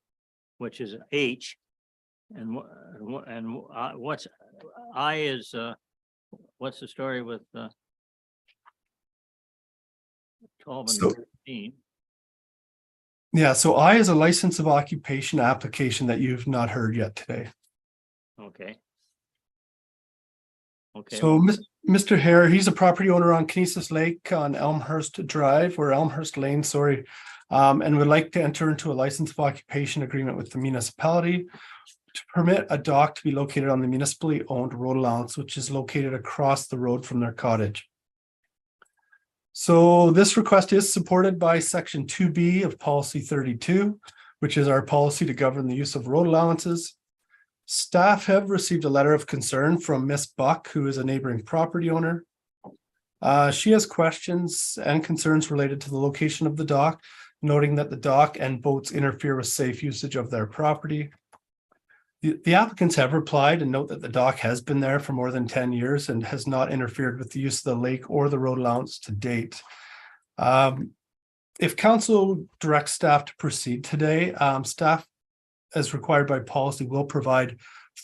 which is H. And what's I is, what's the story with 12 and So- 13? Yeah, so I is a license of occupation application that you've not heard yet today. Okay. Okay. So Mr. Hare, he's a property owner on Kinesis Lake on Elmhurst Drive or Elmhurst Lane, sorry. And would like to enter into a license of occupation agreement with the municipality to permit a dock to be located on the municipally owned road allowance, which is located across the road from their cottage. So this request is supported by section 2B of policy 32, which is our policy to govern the use of road allowances. Staff have received a letter of concern from Miss Buck, who is a neighboring property owner. She has questions and concerns related to the location of the dock, noting that the dock and boats interfere with safe usage of their property. The applicants have replied and note that the dock has been there for more than 10 years and has not interfered with the use of the lake or the road allowance to date. If council directs staff to proceed today, staff, as required by policy, will provide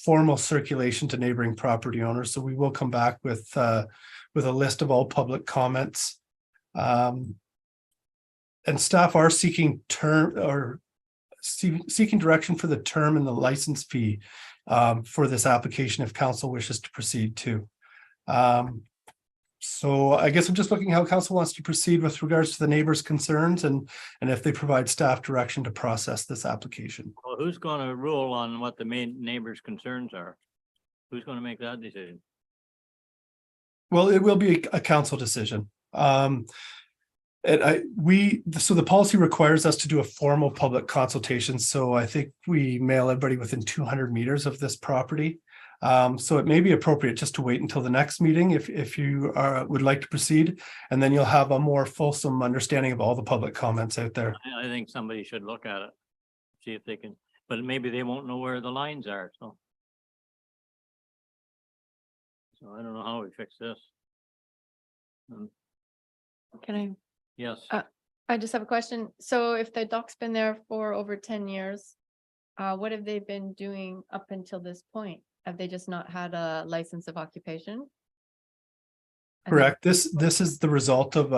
formal circulation to neighboring property owners. So we will come back with a list of all public comments. And staff are seeking seeking direction for the term and the license fee for this application if council wishes to proceed too. So I guess I'm just looking how council wants to proceed with regards to the neighbors' concerns and if they provide staff direction to process this application. Well, who's gonna rule on what the main neighbors' concerns are? Who's gonna make that decision? Well, it will be a council decision. So the policy requires us to do a formal public consultation. So I think we mail everybody within 200 meters of this property. So it may be appropriate just to wait until the next meeting if you would like to proceed, and then you'll have a more fulsome understanding of all the public comments out there. I think somebody should look at it, see if they can, but maybe they won't know where the lines are, so. So I don't know how we fix this. Can I? Yes, I just have a question. So if the dock's been there for over 10 years, what have they been doing up until this point? Have they just not had a license of occupation? Correct. This is the result of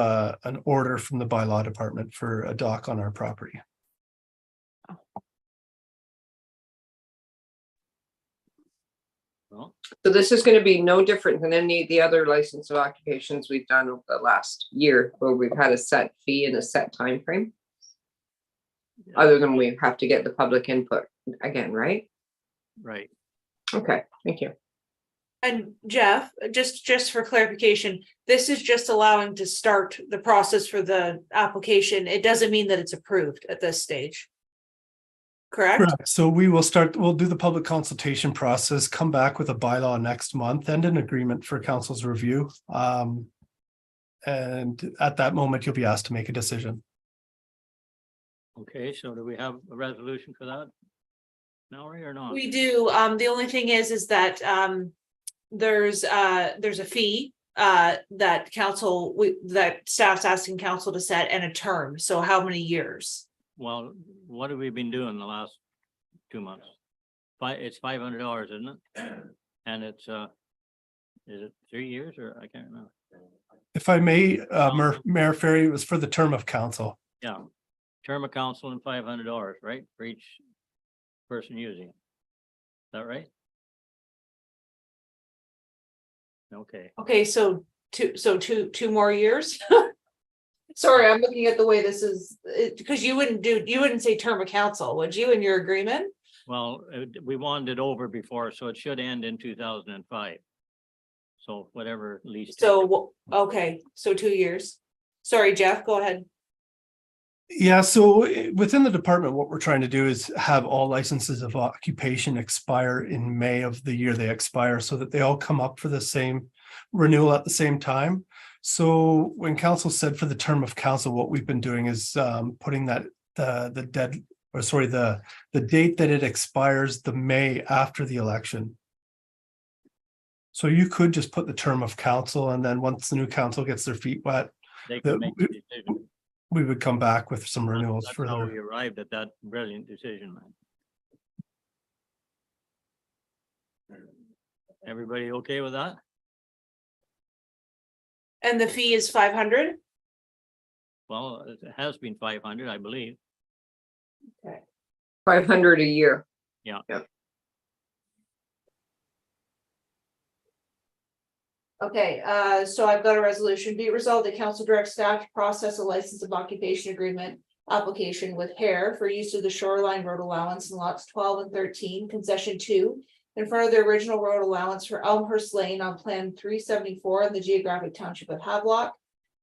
an order from the bylaw department for a dock on our property. well, So this is gonna be no different than any of the other license of occupations we've done over the last year, where we've had a set fee and a set time frame. Other than we have to get the public input again, right? right. Okay, thank you. And Jeff, just for clarification, this is just allowing to start the process for the application. It doesn't mean that it's approved at this stage. Correct? Correct. So we'll do the public consultation process, come back with a bylaw next month and an agreement for council's review. And at that moment, you'll be asked to make a decision. Okay, so do we have a resolution for that? Mallory or not? We do. The only thing is that there's a fee that that staff's asking council to set and a term. So how many years? Well, what have we been doing the last 2 months? It's $500, isn't it? And it's is it 3 years or I can't remember. If I may, Mayor Ferry, it was for the term of council. Yeah, term of council and $500, right, for each person using it. Is that right? Okay, Okay, so two more years? Sorry, I'm looking at the way this is, because you wouldn't say term of council, would you, in your agreement? Well, we wanted it over before, so it should end in 2005. So whatever lease. So, okay, so 2 years. Sorry, Jeff, go ahead. Yeah, so within the department, what we're trying to do is have all licenses of occupation expire in May of the year they expire, so that they all come up for the same renewal at the same time. So when council said for the term of council, what we've been doing is putting that the date that it expires the May after the election. So you could just put the term of council, and then once the new council gets their feet wet, They can make the decision. we would come back with some renewals That's for how their. we arrived at that brilliant decision, man. Everybody okay with that? And the fee is 500? Well, it has been 500, I believe. Okay. 500 a year. Yeah. Yep. Okay, so I've got a resolution. Be it resolved that council directs staff to process a license of occupation agreement application with Hare for use of the shoreline road allowance in lots 12 and 13, concession 2, in front of the original road allowance for Elmhurst Lane on plan 374 in the geographic township of Havelock.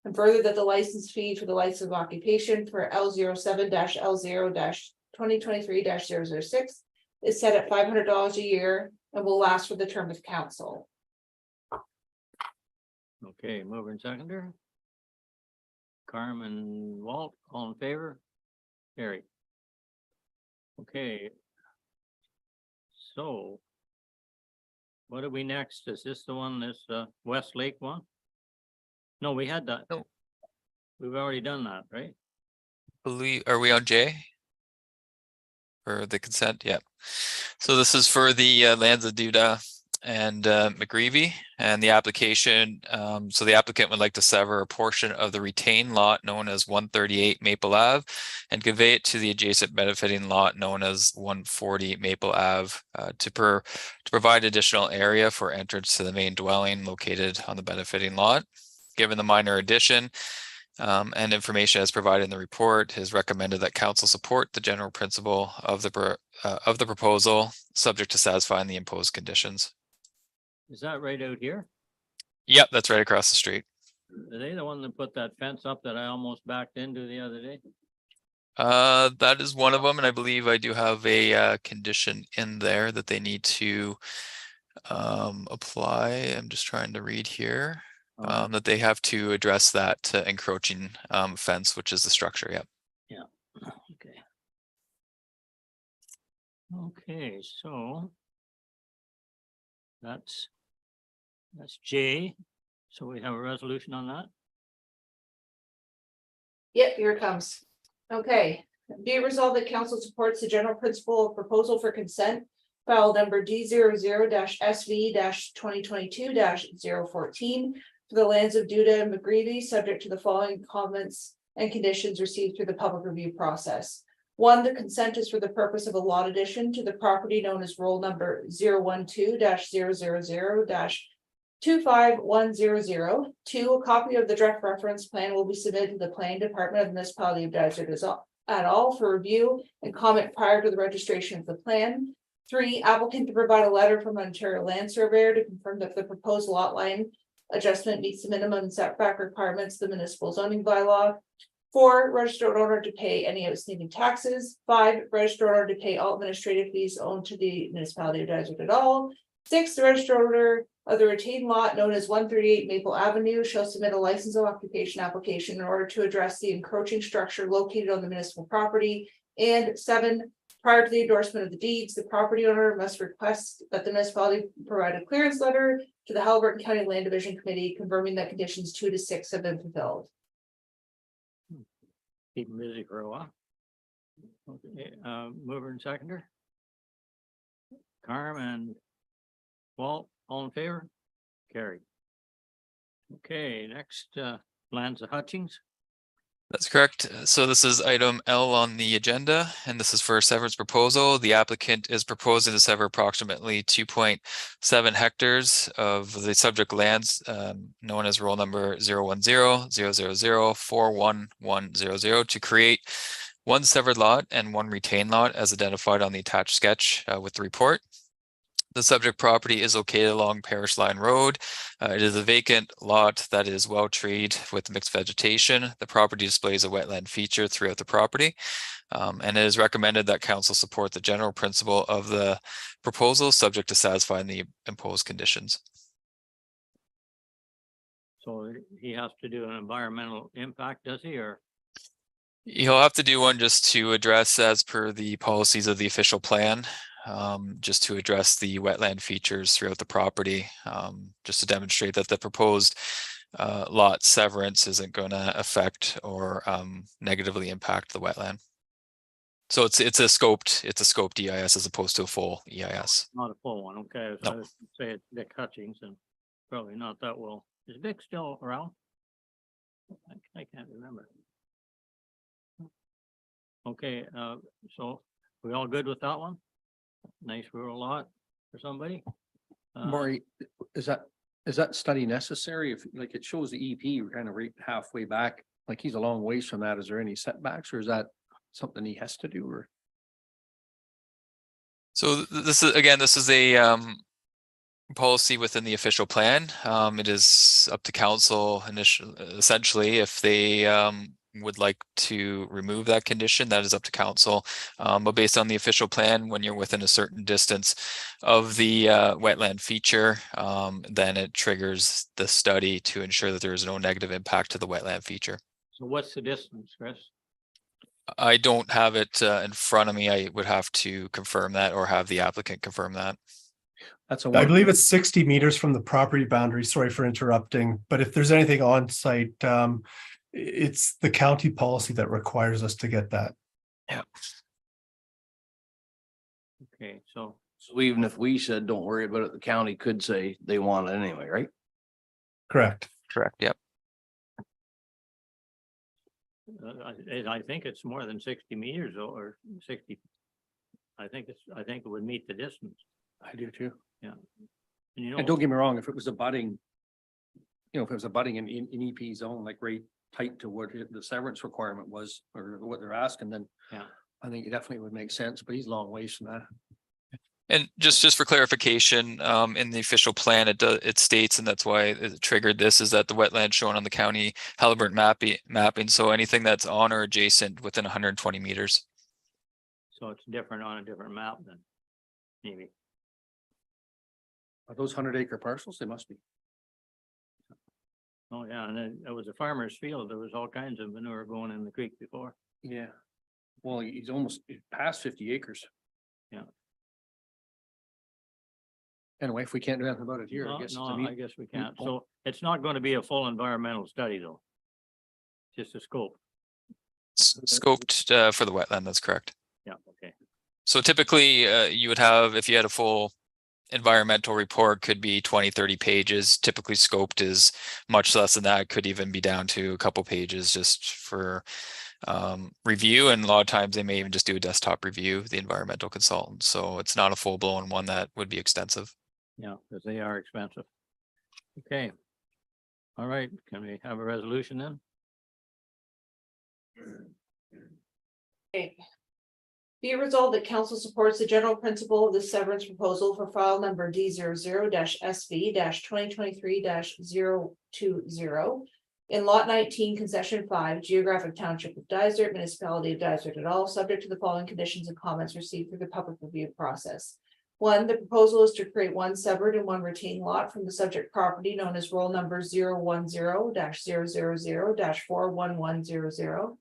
And further, that the license fee for the license of occupation for L07-L0-2023-006 is set at $500 a year and will last for the term of council. Okay, mover and seconder. Carmen, Walt, all in favor? Carry. Okay. So. What are we next? Is this the one, this Westlake one? No, we had that. No. We've already done that, right? Are we on J? For the consent, yeah. So this is for the lands of Duda and McGreevy and the application. So the applicant would like to sever a portion of the retained lot known as 138 Maple Ave and convey it to the adjacent benefiting lot known as 140 Maple Ave to provide additional area for entrance to the main dwelling located on the benefiting lot. Given the minor addition and information as provided in the report, it is recommended that council support the general principle of the proposal, subject to satisfying the imposed conditions. Is that right out here? Yep, that's right across the street. Are they the one that put that fence up that I almost backed into the other day? That is one of them, and I believe I do have a condition in there that they need to apply. I'm just trying to read here. That they have to address that encroaching fence, which is the structure. Yep. Yeah. Okay. Okay, so that's J. So we have a resolution on that. Yep, here it comes. Okay, be it resolved that council supports the general principle of proposal for consent, file number D00-SV-2022-014 for the lands of Duda and McGreevy, subject to the following comments and conditions received through the public review process. 1, the consent is for the purpose of a lot addition to the property known as roll number 012-000-25100. 2, a copy of the draft reference plan will be submitted to the planning department of the municipality of Dysart at all for review and comment prior to the registration of the plan. 3, applicant to provide a letter from Ontario Land Surveyor to confirm that the proposed lot line adjustment meets the minimum setback requirements of the municipal zoning bylaw. 4, registered owner to pay any outstanding taxes. 5, registered owner to pay all administrative fees owed to the municipality of Dysart at all. 6, the registered owner of the retained lot known as 138 Maple Avenue shall submit a license of occupation application in order to address the encroaching structure located on the municipal property. And 7, prior to the endorsement of the deeds, the property owner must request that the municipality provide a clearance letter to the Haliburton County Land Division Committee confirming that conditions 2 to 6 have been fulfilled. Keep them busy for a while. Okay, mover and seconder. Carm and Walt, all in favor? Carried. Okay, next, Lanza Hutchings. That's correct. So this is item L on the agenda, and this is for a severance proposal. The applicant is proposing to sever approximately 2.7 hectares of the subject lands known as roll number 010-000-41100 to create one severed lot and one retained lot as identified on the attached sketch with the report. The subject property is located along Parish Line Road. It is a vacant lot that is well treed with mixed vegetation. The property displays a wetland feature throughout the property. And it is recommended that council support the general principle of the proposal, subject to satisfying the imposed conditions. So he has to do an environmental impact, does he, or? You'll have to do one just to address, as per the policies of the official plan, just to address the wetland features throughout the property, just to demonstrate that the proposed lot severance isn't going to affect or negatively impact the wetland. So it's a scoped EIS as opposed to a full EIS. Not a full one, okay. So No. I would say it's Vic Hutchings and probably not that well. Is Vic still around? I can't remember. Okay, so we all good with that one? Nice rural lot for somebody? Maury, is that study necessary? If, like, it shows the EP, we're kind of right halfway back, like he's a long ways from that. Is there any setbacks, or is that something he has to do, or? So this is a policy within the official plan. It is up to council essentially if they would like to remove that condition. That is up to council. But based on the official plan, when you're within a certain distance of the wetland feature, then it triggers the study to ensure that there is no negative impact to the wetland feature. So what's the distance, Chris? I don't have it in front of me. I would have to confirm that or have the applicant confirm that. That's I believe it's 60 meters from the property boundary. Sorry for interrupting, but if there's anything on site, it's the county policy that requires us to get that. Yeah. Okay, so even if we said, don't worry about it, the county could say they want it anyway, right? Correct. Correct. Yep. I think it's more than 60 meters or 60. I think it would meet the distance. I do too. Yeah. And you know, And don't get me wrong, if it was abutting, if it was abutting in EP zone, like right tight to what the severance requirement was, or what they're asking, then yeah, I think it definitely would make sense, but he's a long ways from that. And just for clarification, in the official plan, it states, and that's why it triggered this, is that the wetland shown on the county Halliburton mapping. So anything that's on or adjacent within 120 meters. so it's different on a different map than maybe. Are those 100-acre parcels? They must be. Oh, yeah, and then it was a farmer's field. There was all kinds of manure going in the creek before. Yeah. Well, he's almost past 50 acres. Yeah. Anyway, if we can't do anything about it here, I guess. No, I guess we can't. So it's not going to be a full environmental study though. Just a scope. Scoped for the wetland, that's correct. Yeah, okay. So typically you would have, if you had a full environmental report, could be 20-30 pages. Typically scoped is much less than that. Could even be down to a couple pages just for review. And a lot of times they may even just do a desktop review, the environmental consultant. So it's not a full-blown one that would be extensive. Yeah, because they are expensive. Okay. All right, can we have a resolution then? Okay. Be it resolved that council supports the general principle of the severance proposal for file number D00-SV 2023-020 in lot 19, concession 5, geographic township of Dysart, municipality of Dysart et al., subject to the following conditions and comments received through the public review process. 1, the proposal is to create one severed and one retained lot from the subject property known as roll number 010-000-41100.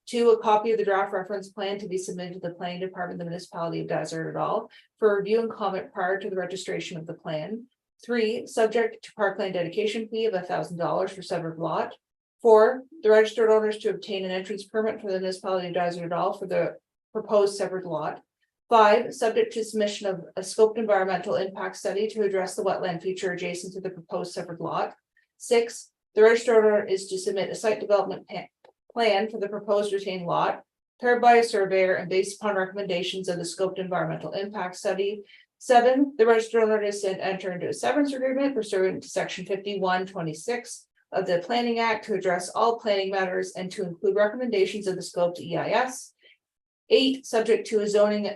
2, a copy of the draft reference plan to be submitted to the planning department of the municipality of Dysart et al. For review and comment prior to the registration of the plan. 3, subject to parkland dedication fee of $1,000 for severed lot. 4, the registered owners to obtain an entrance permit for the municipality of Dysart et al. For the proposed severed lot. 5, subject to submission of a scoped environmental impact study to address the wetland feature adjacent to the proposed severed lot. 6, the registered owner is to submit a site development plan for the proposed retained lot, prepared by a surveyor and based upon recommendations of the scoped environmental impact study. 7, the registered owner is to enter into a severance agreement pursuant to section 5126 of the Planning Act to address all planning matters and to include recommendations of the scoped EIS. 8, subject to a zoning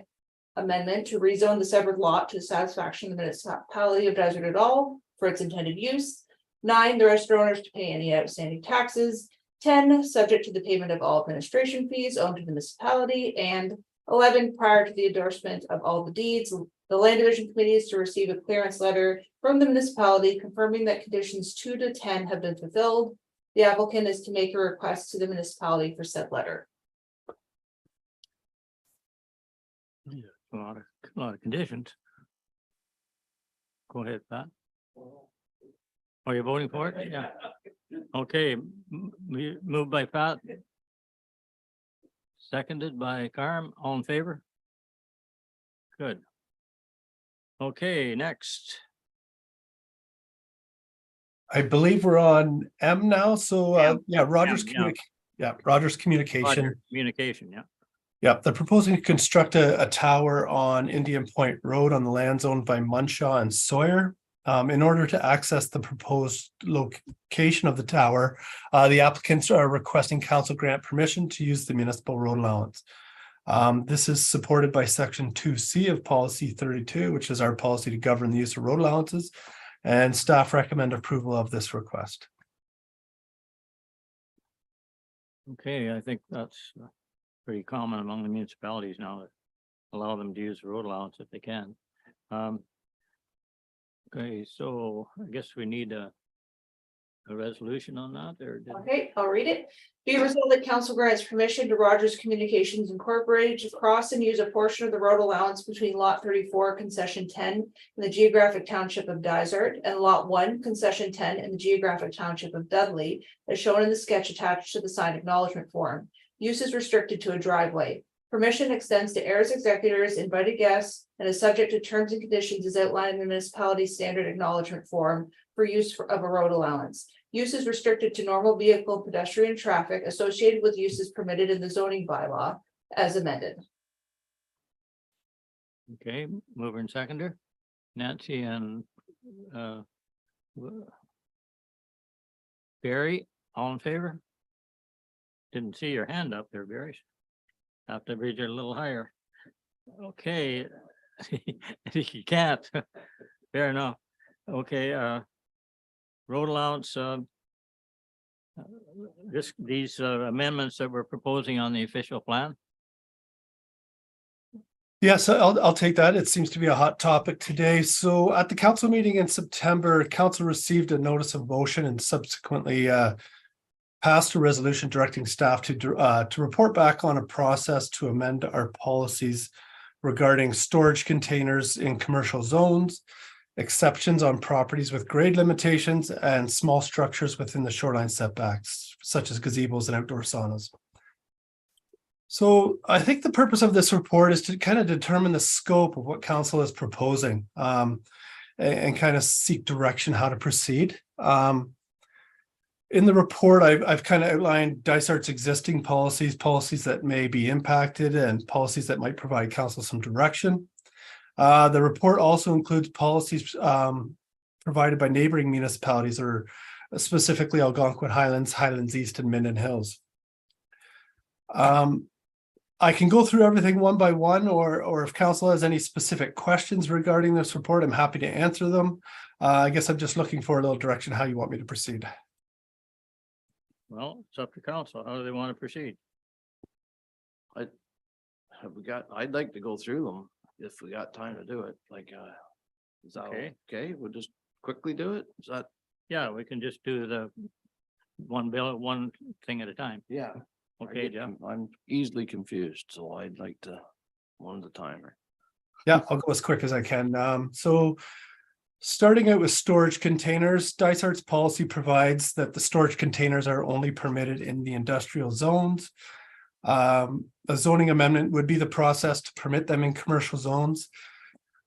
amendment to rezone the severed lot to the satisfaction of the municipality of Desert at all for its intended use. 9, the registered owners to pay any outstanding taxes. 10, subject to the payment of all administration fees owed to the municipality. And 11, prior to the endorsement of all the deeds, the land division committee is to receive a clearance letter from the municipality confirming that conditions 2 to 10 have been fulfilled. The applicant is to make a request to the municipality for said letter. A lot of conditions. Go ahead, Pat. Are you voting for it? Yeah. Okay, moved by Pat. Seconded by Carm, all in favor? Good. Okay, next. I believe we're on M now, so Rogers M, Rogers Communication. Roger, communication, yeah. Yeah, they're proposing to construct a tower on Indian Point Road on the lands owned by Munshaw and Sawyer. In order to access the proposed location of the tower, the applicants are requesting council grant permission to use the municipal road allowance. This is supported by section 2C of policy 32, which is our policy to govern the use of road allowances, and staff recommend approval of this request. Okay, I think that's pretty common among the municipalities now that allow them to use the road allowance if they can. Okay, so I guess we need a resolution on that or? Okay, I'll read it. Be resolved that council grants permission to Rogers Communications Incorporated to cross and use a portion of the road allowance between lot 34 concession 10 in the geographic township of Dysart and lot 1 concession 10 in the geographic township of Dudley, as shown in the sketch attached to the signed acknowledgement form. Use is restricted to a driveway. Permission extends to heirs, executors, invited guests, and is subject to terms and conditions as outlined in the municipality standard acknowledgement form for use of a road allowance. Use is restricted to normal vehicle, pedestrian traffic associated with uses permitted in the zoning bylaw as amended. Okay, mover and seconder, Nancy and Barry, all in favor? Didn't see your hand up there, Barry. Have to read it a little higher. Okay. You can't. Fair enough. Okay, road allowance, these amendments that we're proposing on the official plan. Yes, I'll take that. It seems to be a hot topic today. So at the council meeting in September, council received a notice of motion and subsequently passed a resolution directing staff to report back on a process to amend our policies regarding storage containers in commercial zones, exceptions on properties with grade limitations, and small structures within the shoreline setbacks, such as gazebos and outdoor saunas. So I think the purpose of this report is to kind of determine the scope of what council is proposing and kind of seek direction how to proceed. In the report, I've kind of outlined Dysart's existing policies that may be impacted and policies that might provide council some direction. The report also includes policies provided by neighboring municipalities, or specifically Algonquin Highlands, Highlands East, and Minden Hills. I can go through everything one by one, or if council has any specific questions regarding this report, I'm happy to answer them. I guess I'm just looking for a little direction how you want me to proceed. Well, it's up to council. How do they want to proceed? I'd like to go through them if we got time to do it. Like, is that okay? We'll just quickly do it. Is that? Yeah, we can just do the one thing at a time. Yeah. Okay, Jeff. I'm easily confused, so I'd like to one at a time. Yeah, I'll go as quick as I can. So starting out with storage containers, Dysart's policy provides that the storage containers are only permitted in the industrial zones. A zoning amendment would be the process to permit them in commercial zones.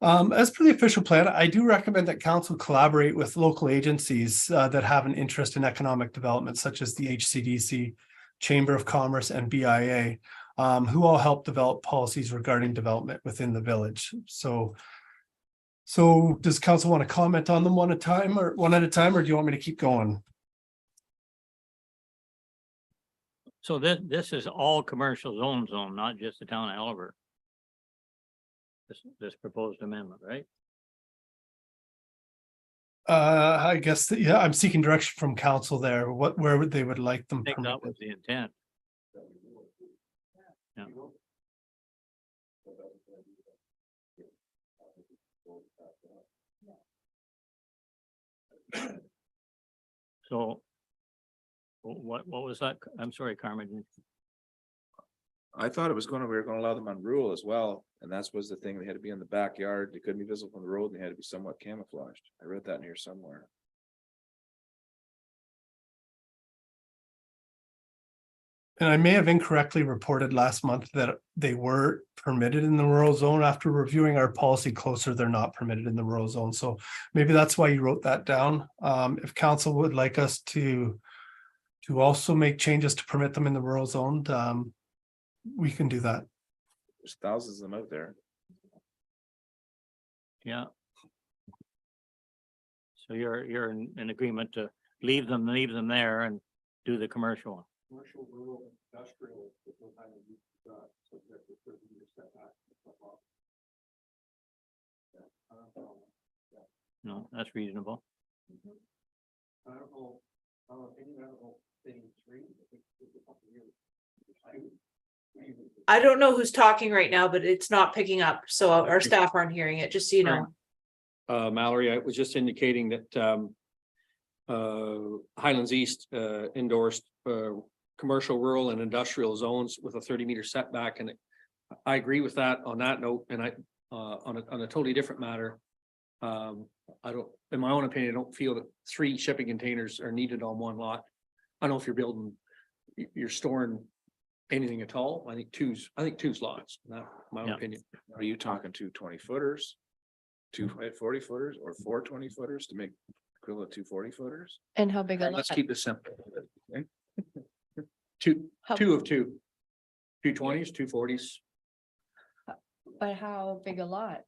As per the official plan, I do recommend that council collaborate with local agencies that have an interest in economic development, such as the HCDC, Chamber of Commerce, and BIA, who all help develop policies regarding development within the village. So does council want to comment on them one at a time, or do you want me to keep going? So this is all commercial zone, not just the town of Albert. This proposed amendment, right? I guess, yeah, I'm seeking direction from council there, where would they would like them I think that permitted? was the intent. Yeah. So what was that? I'm sorry, Carmen. I thought it was we were gonna allow them on rural as well, and that's was the thing, they had to be in the backyard, they couldn't be visible from the road, and they had to be somewhat camouflaged. I read that in here somewhere. And I may have incorrectly reported last month that they were permitted in the rural zone. After reviewing our policy closer, they're not permitted in the rural zone. So maybe that's why you wrote that down. If council would like us to also make changes to permit them in the rural zone, we can do that. There's thousands of them out there. Yeah. So you're in agreement to leave them there and do the commercial one. Commercial, rural, industrial, with no kind of use, subject to 30-year setback. No, that's reasonable. I don't know, thing 3, I don't know who's talking right now, but it's not picking up, so our staff aren't hearing it, just so you know. Mallory, I was just indicating that Highlands East endorsed commercial, rural and industrial zones with a 30-meter setback. And I agree with that on that note. And I on a totally different matter. I don't, in my own opinion, I don't feel that 3 shipping containers are needed on one lot. I don't know if you're storing anything at all. I think two's lots, not my own opinion. Are you talking 2 20-footers? 2 40-footers or 4 20-footers to make equivalent to 40-footers? And how big a lot? Let's keep this simple. Okay? Two of 2. 2 20s, 2 40s. But how big a lot?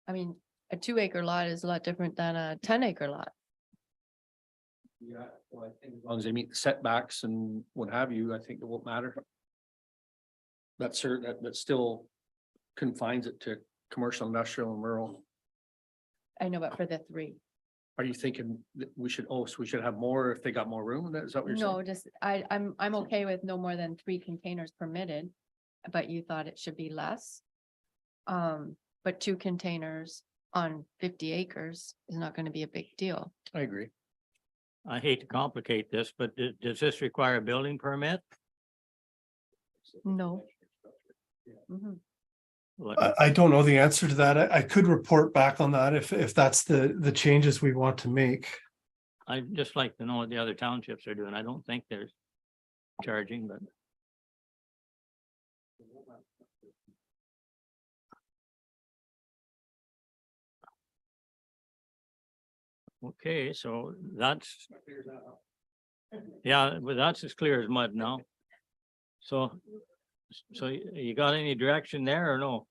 I mean, a 2-acre lot is a lot different than a 10-acre lot. Yeah, well, I think as long as they meet the setbacks and what have you, I think it won't matter. That's certain, that still confines it to commercial, industrial and rural. I know, but for the 3. Are you thinking that we should have more if they got more room? Is that what you're saying? No, just, I'm okay with no more than 3 containers permitted, but you thought it should be less. But 2 containers on 50 acres is not going to be a big deal. I agree. I hate to complicate this, but does this require a building permit? No. Mhm. I don't know the answer to that. I could report back on that if that's the changes we want to make. I'd just like to know what the other townships are doing. I don't think they're charging, but. Okay, so that's. Yeah, but that's as clear as mud now. So you got any direction there or no?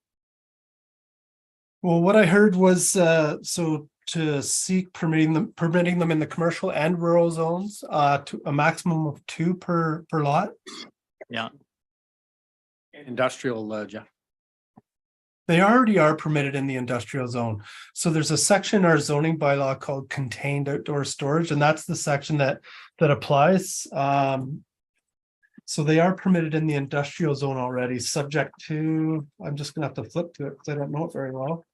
Well, what I heard was, so to seek permitting them in the commercial and rural zones, to a maximum of 2 per lot. Yeah. Industrial, Jeff. They already are permitted in the industrial zone. So there's a section in our zoning bylaw called contained outdoor storage, and that's the section that applies. So they are permitted in the industrial zone already, subject to, I'm just gonna have to flip to it because I don't know it very well.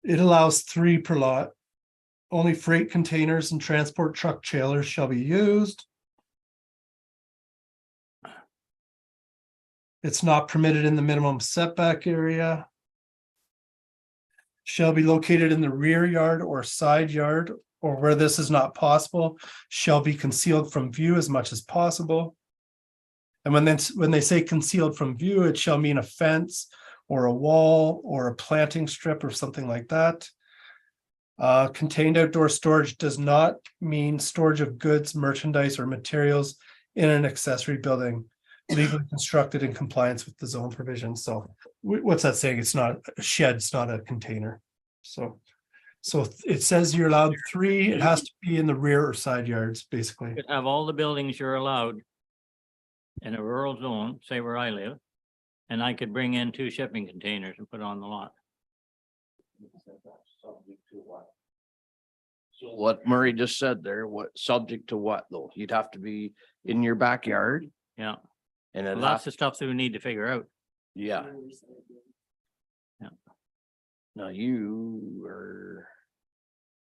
It allows 3 per lot. Only freight containers and transport truck trailers shall be used. It's not permitted in the minimum setback area. Shall be located in the rear yard or side yard, or where this is not possible, shall be concealed from view as much as possible. And when they say concealed from view, it shall mean a fence or a wall or a planting strip or something like that. Contained outdoor storage does not mean storage of goods, merchandise, or materials in an accessory building legally constructed in compliance with the zone provision. So what's that saying? It's not a shed, it's not a container. So So it says you're allowed 3, it has to be in the rear or side yards, basically. Could have all the buildings you're allowed in a rural zone, say where I live, and I could bring in 2 shipping containers and put on the lot. So what Murray just said there, what, subject to what though? You'd have to be in your backyard Yeah, and well, then that's the stuff that we need to figure out. yeah. Yeah. Now you are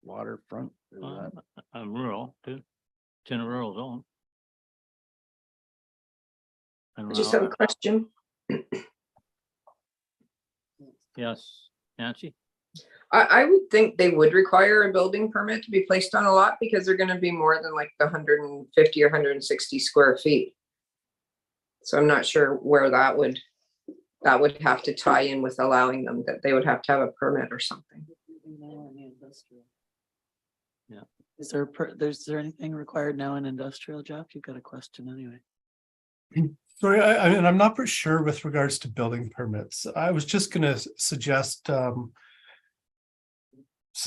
waterfront. is that- I'm rural too. It's in a rural zone. I just have a question. Yes, Nancy? I would think they would require a building permit to be placed on a lot because they're gonna be more than like the 150 or 160 square feet. So I'm not sure where that would have to tie in with allowing them, that they would have to have a permit or something. Yeah. Is there anything required now in industrial, Jeff? You've got a question anyway. Sorry, I mean, I'm not for sure with regards to building permits. I was just gonna suggest, so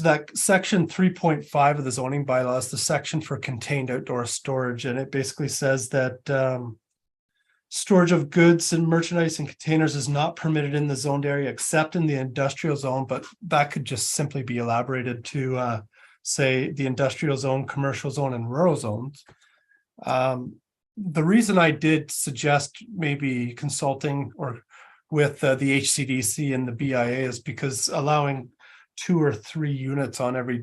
that section 3.5 of the zoning bylaws, the section for contained outdoor storage, and it basically says that storage of goods and merchandise and containers is not permitted in the zoned area except in the industrial zone, but that could just simply be elaborated to say the industrial zone, commercial zone, and rural zones. The reason I did suggest maybe consulting or with the HCDC and the BIA is because allowing 2 or 3 units on every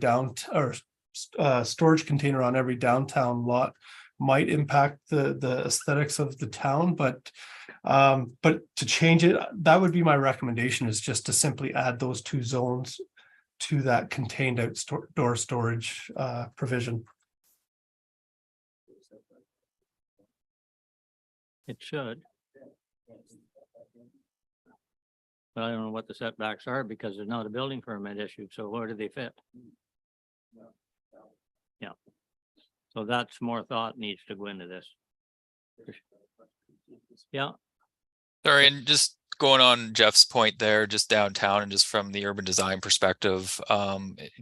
storage container on every downtown lot might impact the aesthetics of the town, but to change it, that would be my recommendation, is just to simply add those 2 zones to that contained outdoor storage provision. It should. But I don't know what the setbacks are because there's not a building permit issued, so where do they fit? Yeah. So that's more thought needs to go into this. Yeah, Sorry, and just going on Jeff's point there, just downtown and just from the urban design perspective,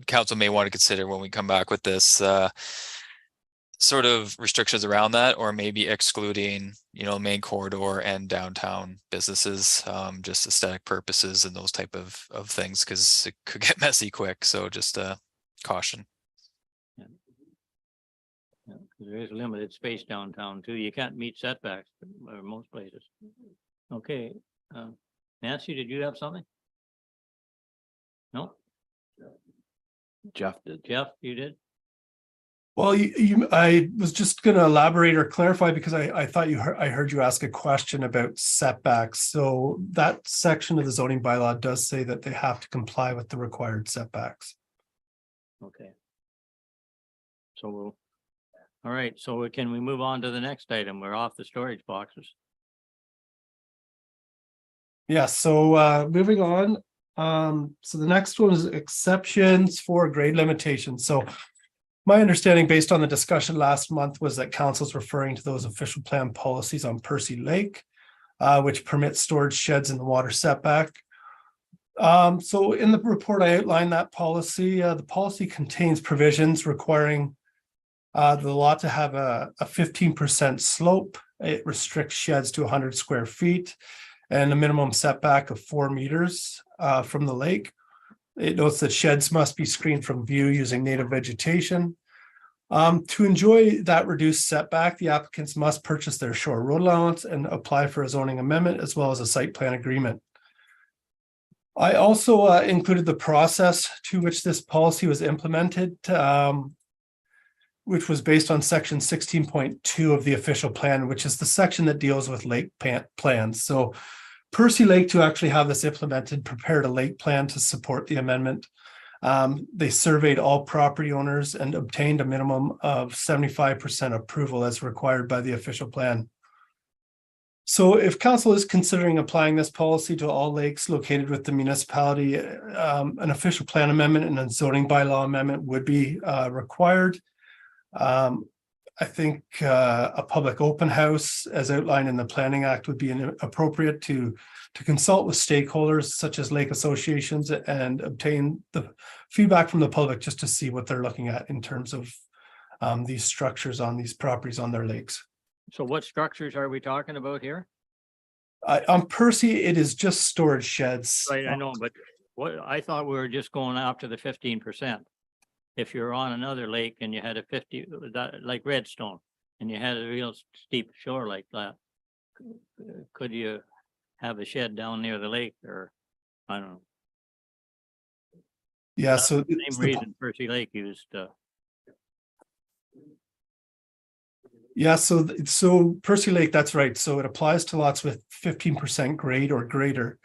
council may want to consider when we come back with this, sort of restrictions around that, or maybe excluding, main corridor and downtown businesses, just aesthetic purposes and those type of things, because it could get messy quick. So just caution. yeah, 'cause there is limited space downtown too. You can't meet setbacks most places. Okay, Nancy, did you have something? No? Jeff did. Jeff, you did? Well, I was just going to elaborate or clarify because I thought I heard you ask a question about setbacks. So that section of the zoning bylaw does say that they have to comply with the required setbacks. Okay. So all right, so can we move on to the next item? We're off the storage boxes. Yeah, so moving on. So the next one is exceptions for grade limitations. So my understanding, based on the discussion last month, was that council's referring to those official plan policies on Percy Lake, which permits storage sheds in the water setback. So in the report, I outlined that policy. The policy contains provisions requiring the lot to have a 15% slope. It restricts sheds to 100 square feet and a minimum setback of 4 meters from the lake. It notes that sheds must be screened from view using native vegetation. To enjoy that reduced setback, the applicants must purchase their shore road allowance and apply for a zoning amendment as well as a site plan agreement. I also included the process to which this policy was implemented, which was based on section 16.2 of the official plan, which is the section that deals with lake plans. So Percy Lake, to actually have this implemented, prepared a lake plan to support the amendment. They surveyed all property owners and obtained a minimum of 75% approval as required by the official plan. So if council is considering applying this policy to all lakes located with the municipality, an official plan amendment and a zoning bylaw amendment would be required. I think a public open house, as outlined in the Planning Act, would be appropriate to consult with stakeholders such as lake associations and obtain the feedback from the public just to see what they're looking at in terms of these structures on these properties on their lakes. So what structures are we talking about here? On Percy, it is just storage sheds. Right, I know, but what, I thought we were just going after the 15%. If you're on another lake and you had a 50, like Redstone, and you had a real steep shore like that, could you have a shed down near the lake, or I don't know? Yeah, That's so the same reason Percy Lake used. Yeah, so Percy Lake, that's right. So it applies to lots with 15% grade or greater.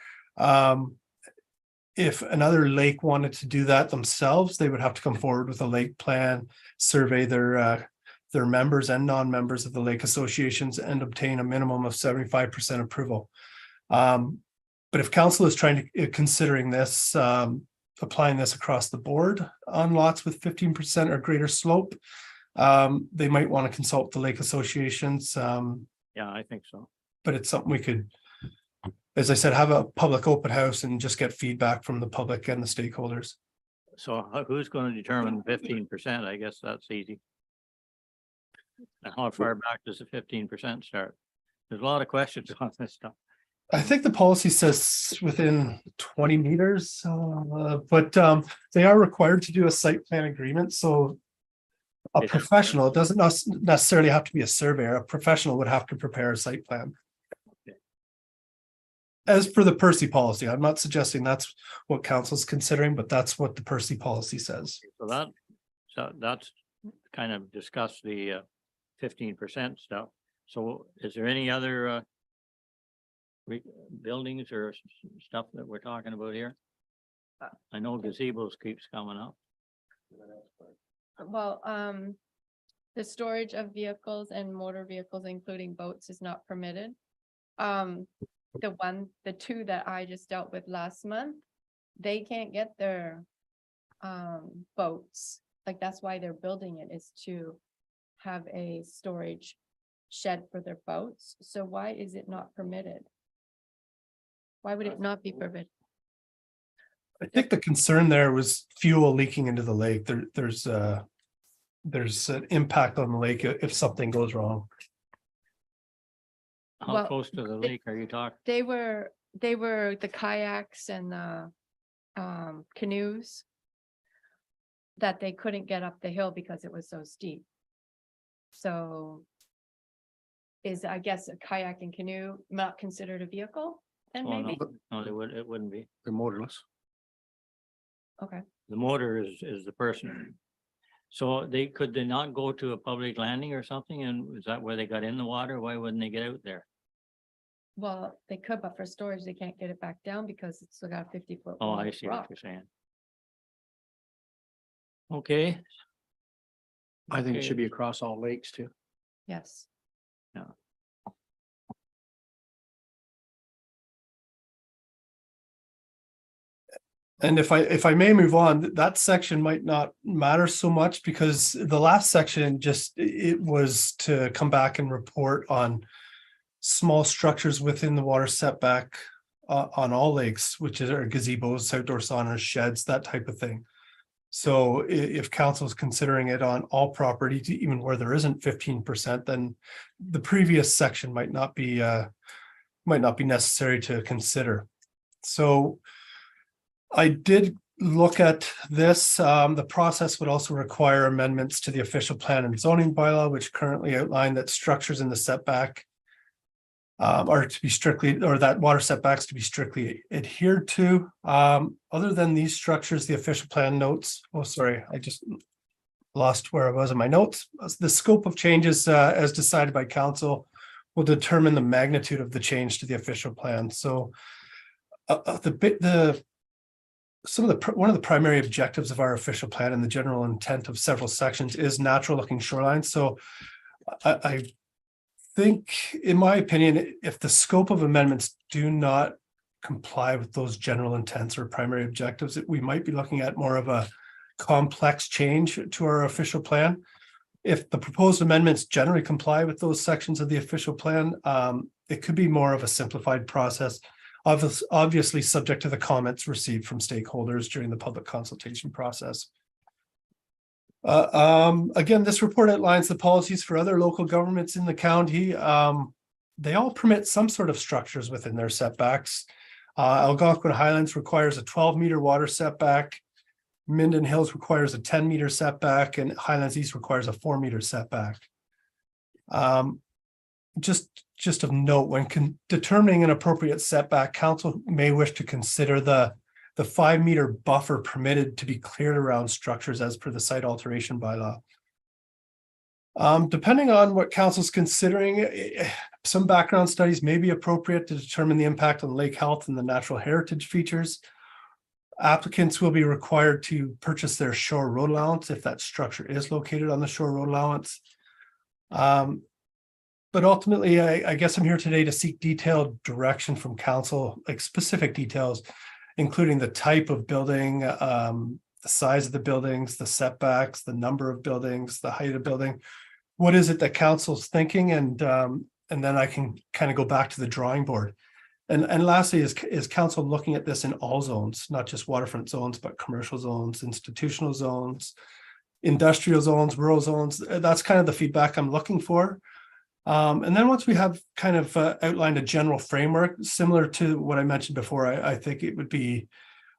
If another lake wanted to do that themselves, they would have to come forward with a lake plan, survey their members and non-members of the lake associations, and obtain a minimum of 75% approval. But if council is considering this, applying this across the board on lots with 15% or greater slope, they might want to consult the lake associations. Yeah, I think so. But it's something we could, as I said, have a public open house and just get feedback from the public and the stakeholders. So who's going to determine 15%? I guess that's easy. And how far back does the 15% start? There's a lot of questions on this stuff. I think the policy says within 20 meters, but they are required to do a site plan agreement. So a professional, it doesn't necessarily have to be a surveyor. A professional would have to prepare a site plan. As for the Percy policy, I'm not suggesting that's what council's considering, but that's what the Percy policy says. So that's kind of discussed the 15% stuff. So is there any other buildings or stuff that we're talking about here? I know gazebos keeps coming up. Well, the storage of vehicles and motor vehicles, including boats, is not permitted. The two that I just dealt with last month, they can't get their boats. Like, that's why they're building it, is to have a storage shed for their boats. So why is it not permitted? Why would it not be permitted? I think the concern there was fuel leaking into the lake. There's an impact on the lake if something goes wrong. How Well, close to the lake are you talking? They were the kayaks and the canoes that they couldn't get up the hill because it was so steep. So I guess a kayak and canoe not considered a vehicle? And Oh, maybe, no, it wouldn't be. They're motorless. okay. The motor is the person. So could they not go to a public landing or something? And is that where they got in the water? Why wouldn't they get out there? Well, they could, but for storage, they can't get it back down because it's still got a 50-foot. Oh, wall I of see what rock. you're saying. Okay. I think it should Okay. be across all lakes too. Yes. Yeah. And if I may move on, that section might not matter so much because the last section it was to come back and report on small structures within the water setback on all lakes, which are gazebos, outdoor saunas, sheds, that type of thing. So if council is considering it on all property, even where there isn't 15%, then the previous section might not be necessary to consider. So I did look at this. The process would also require amendments to the official plan and zoning bylaw, which currently outline that structures in the setback are to be strictly, or that water setbacks to be strictly adhered to. Other than these structures, the official plan notes, oh, sorry, I just lost where I was in my notes. The scope of changes as decided by council will determine the magnitude of the change to the official plan. So one of the primary objectives of our official plan and the general intent of several sections is natural looking shorelines. So I think, in my opinion, if the scope of amendments do not comply with those general intents or primary objectives, we might be looking at more of a complex change to our official plan. if the proposed amendments generally comply with those sections of the official plan, it could be more of a simplified process. Obviously, subject to the comments received from stakeholders during the public consultation process. Again, this report outlines the policies for other local governments in the county. They all permit some sort of structures within their setbacks. Algonquin Highlands requires a 12-meter water setback. Minden Hills requires a 10-meter setback, and Highlands East requires a 4-meter setback. Just of note, when determining an appropriate setback, council may wish to consider the 5-meter buffer permitted to be cleared around structures as per the site alteration bylaw. Depending on what council's considering, some background studies may be appropriate to determine the impact on lake health and the natural heritage features. Applicants will be required to purchase their shore road allowance if that structure is located on the shore road allowance. But ultimately, I guess I'm here today to seek detailed direction from council, like specific details, including the type of building, the size of the buildings, the setbacks, the number of buildings, the height of building. What is it that council's thinking? And then I can kind of go back to the drawing board. And lastly, is council looking at this in all zones, not just waterfront zones, but commercial zones, institutional zones, industrial zones, rural zones? That's kind of the feedback I'm looking for. And then once we have kind of outlined a general framework, similar to what I mentioned before, I think it would be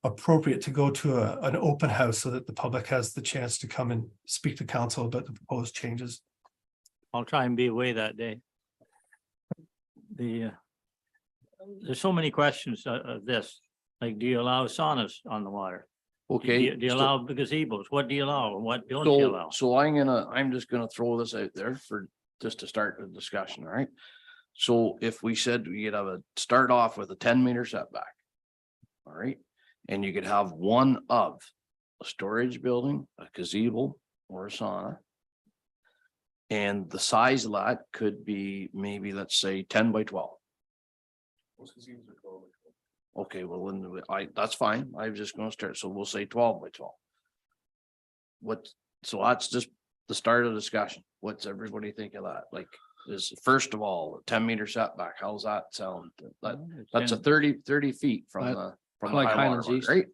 appropriate to go to an open house so that the public has the chance to come and speak to council about the proposed changes. I'll try and be away that day. There's so many questions of this, like, do you allow saunas on the water? Okay. Do you allow gazebos? What do you allow and what don't you allow? So I'm just gonna throw this out there for just to start the discussion, all right? So if we said we could have start off with a 10-meter setback. All right, and you could have one of a storage building, a gazebo, or a sauna. And the size of that could be maybe, let's say, 10 by 12. Okay, well, then that's fine. I'm just gonna start. So we'll say 12 by 12. So that's just the start of the discussion. What's everybody think of that? Like, is first of all, 10-meter setback, how's that sound? That's a 30 feet from the like high water Highlands mark, East. right?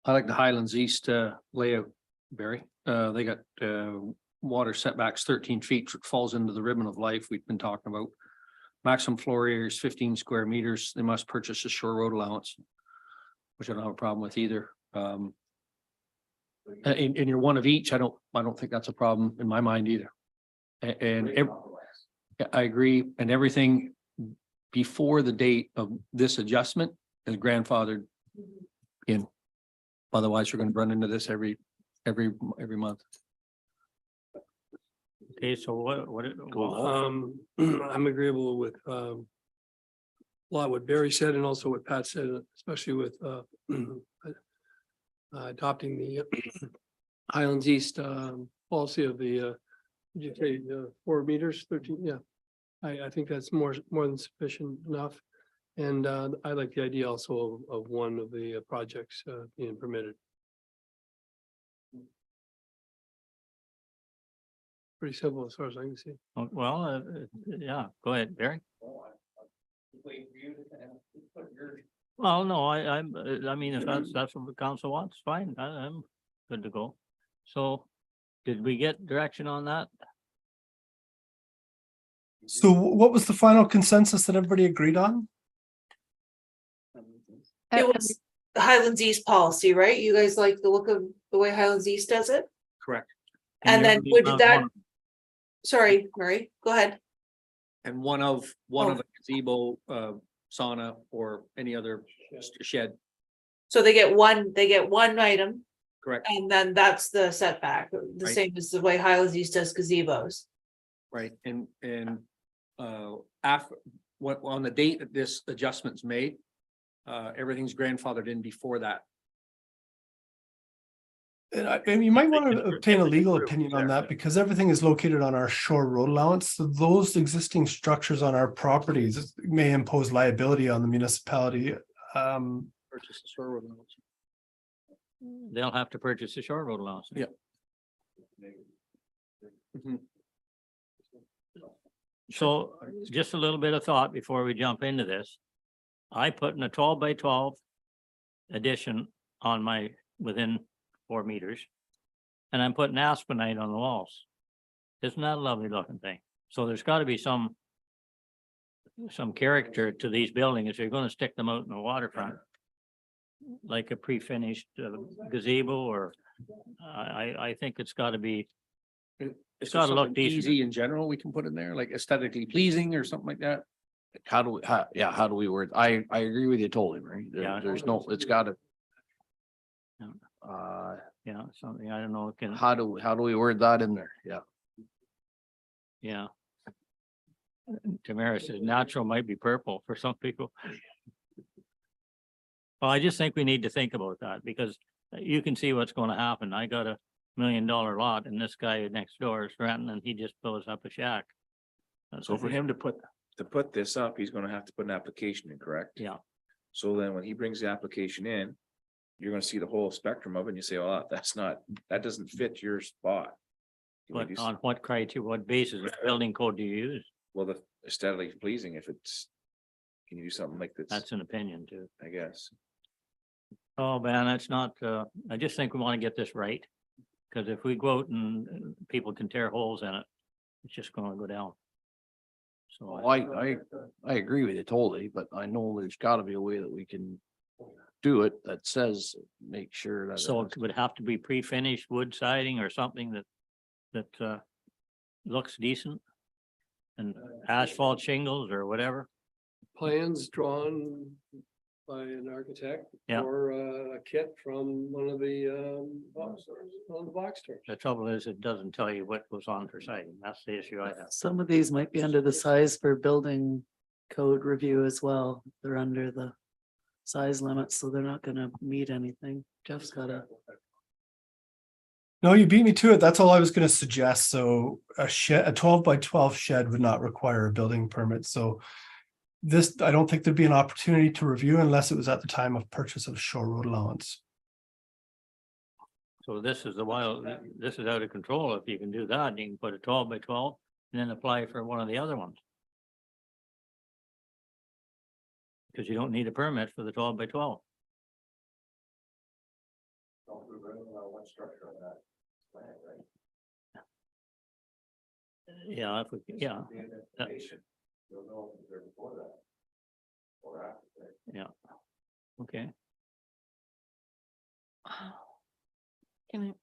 I like the Highlands East layout, Barry. They got water setbacks 13 feet, which falls into the ribbon of life we've been talking about. Maximum floor area is 15 square meters. They must purchase a shore road allowance, which I don't have a problem with either. And you're one of each. I don't think that's a problem in my mind either. I agree. And everything before the date of this adjustment is grandfathered in. Otherwise, you're going to run into this every month. Okay, so I'm agreeable with a lot what Barry said and also what Pat said, especially with adopting the Highlands East policy of the did you say 4 meters, 13? Yeah, I think that's more than sufficient enough. And I like the idea also of one of the projects being permitted. Pretty simple as far as I can see. well, yeah, go ahead, Barry. Well, no, I mean, if that's what the council wants, fine, I'm good to go. So, did we get direction on that? So what was the final consensus that everybody agreed on? It was the Highlands East policy, right? You guys like the look of the way Highlands East does it? Correct. And then would that, sorry, Murray, go ahead. And one of a gazebo, sauna, or any other shed. So they get one item. Correct. And then that's the setback, the Right. same as the way Highlands East does gazebos. Right, and after on the date that this adjustment's made, everything's grandfathered in before that. And you might want to obtain a legal opinion on that because everything is located on our shore road allowance. So those existing structures on our properties may impose liability on the municipality. Purchase the shore road allowance. They'll have to purchase a shore road allowance. Yeah. So just a little bit of thought before we jump into this. I put in a 12 by 12 addition on my, within 4 meters. And I'm putting aspenite on the walls. Isn't that a lovely looking thing? So there's got to be some character to these buildings if you're going to stick them out in the waterfront. Like a pre-finished gazebo, or I think it's got to be, It's gotta look decent. Easy in general, we can put in there, like aesthetically pleasing or something like that. How do we, how do we word? I agree with you totally, right? Yeah. There's no, it's gotta. Yeah. Yeah, something, I don't know, can, How do we word that in there? Yeah. yeah. Tamara says natural might be purple for some people. Well, I just think we need to think about that, because you can see what's going to happen. I got $1 million lot and this guy next door is renting and he just blows up a shack. So for him to put this up, he's gonna have to put an application in, correct? Yeah, So then when he brings the application in, you're gonna see the whole spectrum of it and you say, oh, that doesn't fit your spot. Can we but do on what criteria, what basis of building code do you use? Well, the aesthetically pleasing, if it's, can you do something like this? That's an opinion too. I guess. Oh, man, that's not, I just think we want to get this right. Because if we go out and people can tear holes in it, it's just going to go down. So Well, I agree with you totally, but I know there's gotta be a way that we can do it that says, make sure that. So it would have to be pre-finished wood siding or something that looks decent. And asphalt shingles or whatever. Plans drawn by an architect Yeah. or a kit from one of the box stores, one of the box stores. The trouble is, it doesn't tell you what goes on for siding. That's the issue I have. Some of these might be under the size for building code review as well. They're under the size limit, so they're not gonna meet anything. Jeff's got a. No, you beat me to it. That's all I was gonna suggest. So a shed, a 12 by 12 shed would not require a building permit, so. This, I don't think there'd be an opportunity to review unless it was at the time of purchase of shore road allowance. So this is this is out of control. If you can do that, you can put a 12 by 12 and then apply for one of the other ones. Because you don't need a permit for the 12 by 12. Yeah, if we, yeah. Yeah. Okay. Can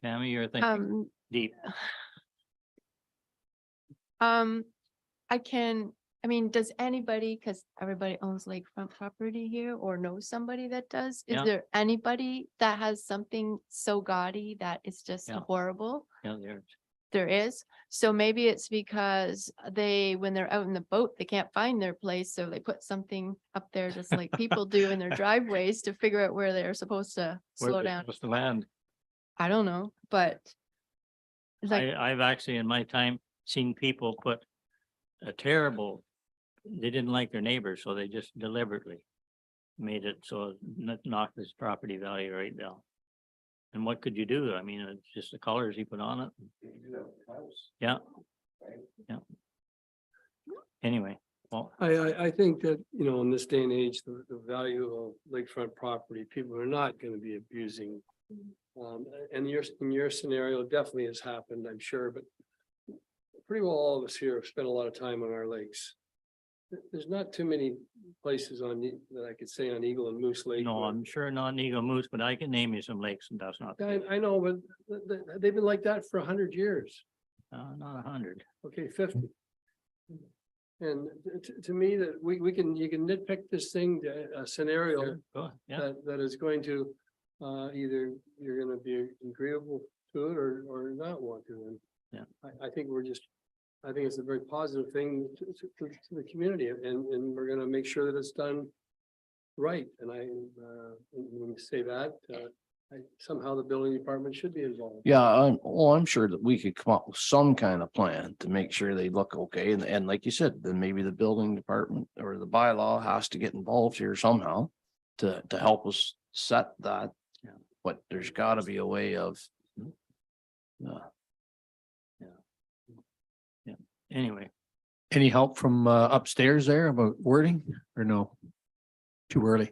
Tammy, you're I, thinking deep. I mean, does anybody, because everybody owns lakefront property here or knows somebody that does, is Yeah. there anybody that has something so gaudy that it's just Yeah. horrible? Yeah, there's. There is. So maybe it's because when they're out in the boat, they can't find their place. So they put something up there just like people do in their driveways to figure out where they're supposed to slow down. What's the land? I don't know, but like, I've actually in my time seen people put a terrible, they didn't like their neighbors, so they just deliberately made it so it knocked this property value right down. And what could you do? I mean, it's just the colors he put on it. Yeah. Yeah. Anyway, well, I think that, in this day and age, the value of lakefront property, people are not gonna be abusing. And in your scenario, it definitely has happened, I'm sure, but pretty well all of us here have spent a lot of time on our lakes. There's not too many places that I could say on Eagle and Moose Lake. no, I'm sure not an Eagle Moose, but I can name you some lakes and that's not, I know, but they've been like that for 100 years. not 100. Okay, 50. And to me, that you can nitpick this thing, a scenario Sure, go ahead, yeah. that is going to either you're gonna be agreeable to it or not want to. And Yeah. I think I think it's a very positive thing to the community, and we're gonna make sure that it's done right. And when we say that, somehow the building department should be involved. Yeah, I'm sure that we could come up with some kind of plan to make sure they look okay. And like you said, then maybe the building department or the bylaw has to get involved here somehow to help us set that. Yeah. But there's gotta be a way of Anyway, Any help from upstairs there about wording or no? Too early.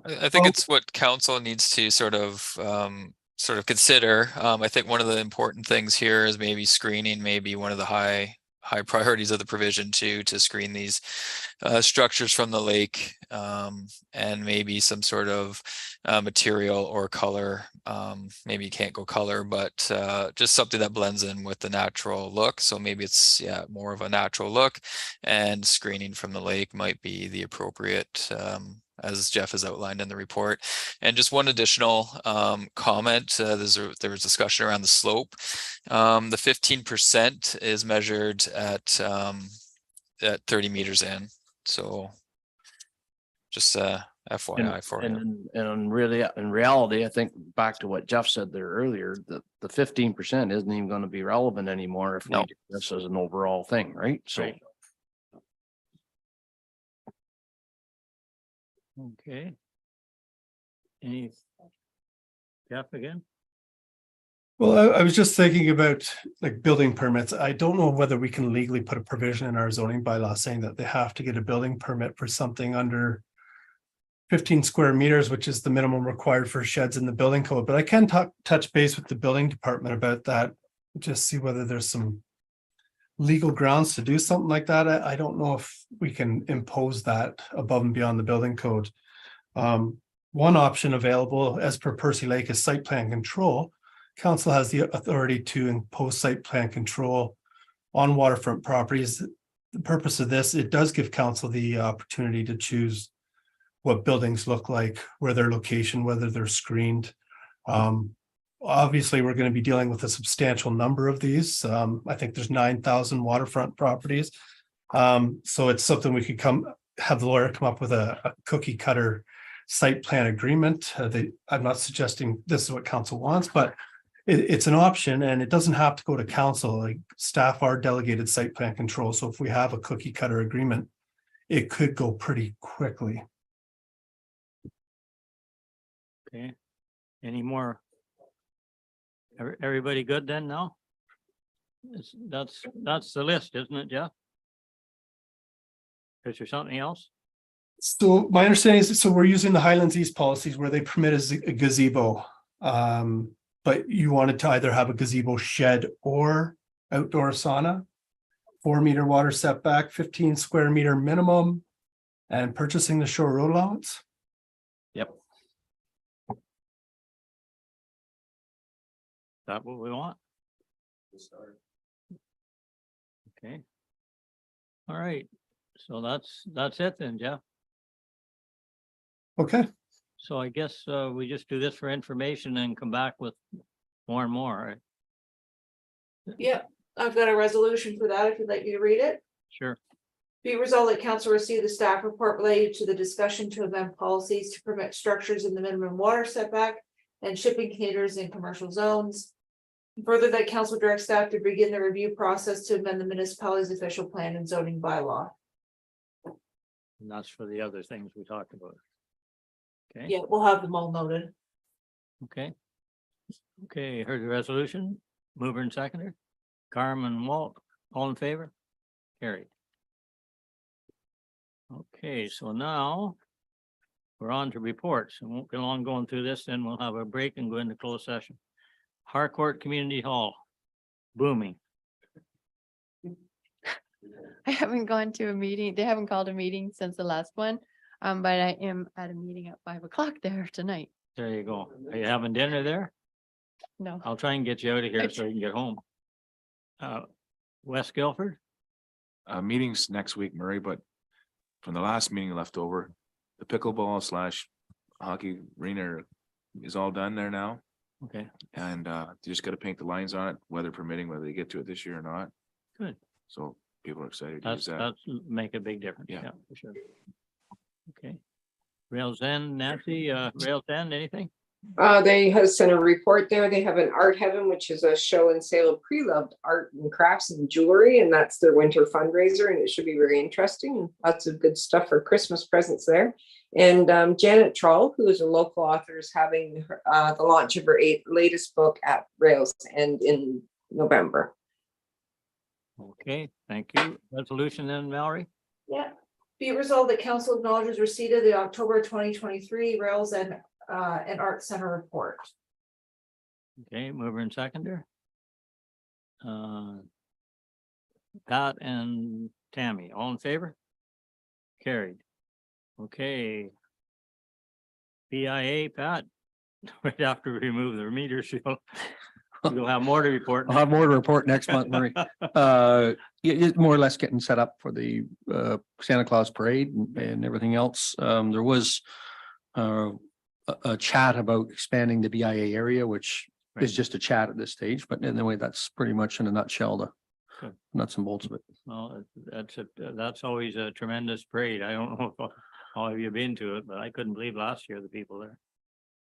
I think it's what council needs to sort of consider. I think one of the important things here is maybe screening, maybe one of the high priorities of the provision to screen these structures from the lake, and maybe some sort of material or color. Maybe you can't go color, but just something that blends in with the natural look. So maybe it's more of a natural look, and screening from the lake might be the appropriate, as Jeff has outlined in the report. And just one additional comment, there was discussion around the slope. The 15% is measured at 30 meters in. So just FYI for you. And really, in reality, I think back to what Jeff said there earlier, the 15% isn't even going to be relevant anymore if we do this as an overall thing, right? So. Right. Okay. Any? Jeff again? Well, I was just thinking about like building permits. I don't know whether we can legally put a provision in our zoning bylaw saying that they have to get a building permit for something under 15 square meters, which is the minimum required for sheds in the building code. But I can touch base with the building department about that, just see whether there's some legal grounds to do something like that. I don't know if we can impose that above and beyond the building code. One option available as per Percy Lake is site plan control. Council has the authority to impose site plan control on waterfront properties. The purpose of this, it does give council the opportunity to choose what buildings look like, where their location, whether they're screened. Obviously, we're going to be dealing with a substantial number of these. I think there's 9,000 waterfront properties. So it's something we could have the lawyer come up with a cookie cutter site plan agreement. I'm not suggesting this is what council wants, but it's an option, and it doesn't have to go to council. Like, staff are delegated site plan control. So if we have a cookie cutter agreement, it could go pretty quickly. Okay. Any more? Everybody good then now? That's the list, isn't it, Jeff? Is there something else? So my understanding is, so we're using the Highlands East policies where they permit a gazebo. But you wanted to either have a gazebo shed or outdoor sauna, 4-meter water setback, 15 square meter minimum, and purchasing the shore road allowance. Yep. That what we want? Okay. All right. So that's it then, Jeff. Okay. So I guess we just do this for information and come back with more and more, right? Yeah, I've got a resolution for that if you'd like me to read it. Sure. Be resolved that council receive the staff report related to the discussion to amend policies to permit structures in the minimum water setback and shipping containers in commercial zones. Further, that council directs staff to begin the review process to amend the municipality's official plan and zoning bylaw. And that's for the other things we talked about. Okay. Yeah, we'll have them all noted. Okay. Okay, heard the resolution. Mover and seconder. Carmen, Walt, all in favor? Carried. Okay, so now we're on to reports. I won't get long going through this, then we'll have a break and go into closed session. Harcourt Community Hall, booming. I haven't gone to a meeting. They haven't called a meeting since the last one. But I am at a meeting at 5 o'clock there tonight. There you go. Are you having dinner there? No. I'll try and get you out of here so you can get home. West Guilford? Meetings next week, Murray, but from the last meeting left over, the pickleball / hockey arena is all done there now. Okay, And you just got to paint the lines on it, weather permitting, whether they get to it this year or not. good. So people are excited to use that. That's make a big difference. Yeah. For sure. Okay. Rails End, Nancy, Rails End, anything? They have sent a report there. They have an Art Heaven, which is a show and sale of pre-loved art and crafts and jewelry, and that's their winter fundraiser, and it should be very interesting and lots of good stuff for Christmas presents there. And Janet Troll, who is a local author, is having the launch of her latest book at Rails End in November. Okay, thank you. Resolution then, Mallory? Yeah. Be it resolved that council acknowledges receipt of the October 2023 Rails and Art Center report. Okay, mover and seconder. Pat and Tammy, all in favor? Carried. Okay. BIA, Pat, right after we remove the meters, you'll have more to report. I'll have more to report next month, Murray. It's more or less getting set up for the Santa Claus parade and everything else. There was a chat about expanding the BIA area, which is just a chat at this stage, but anyway, that's pretty much in a nutshell the Good. nuts and bolts of it. Well, that's always a tremendous parade. I don't know if how have you been to it, but I couldn't believe last year the people there.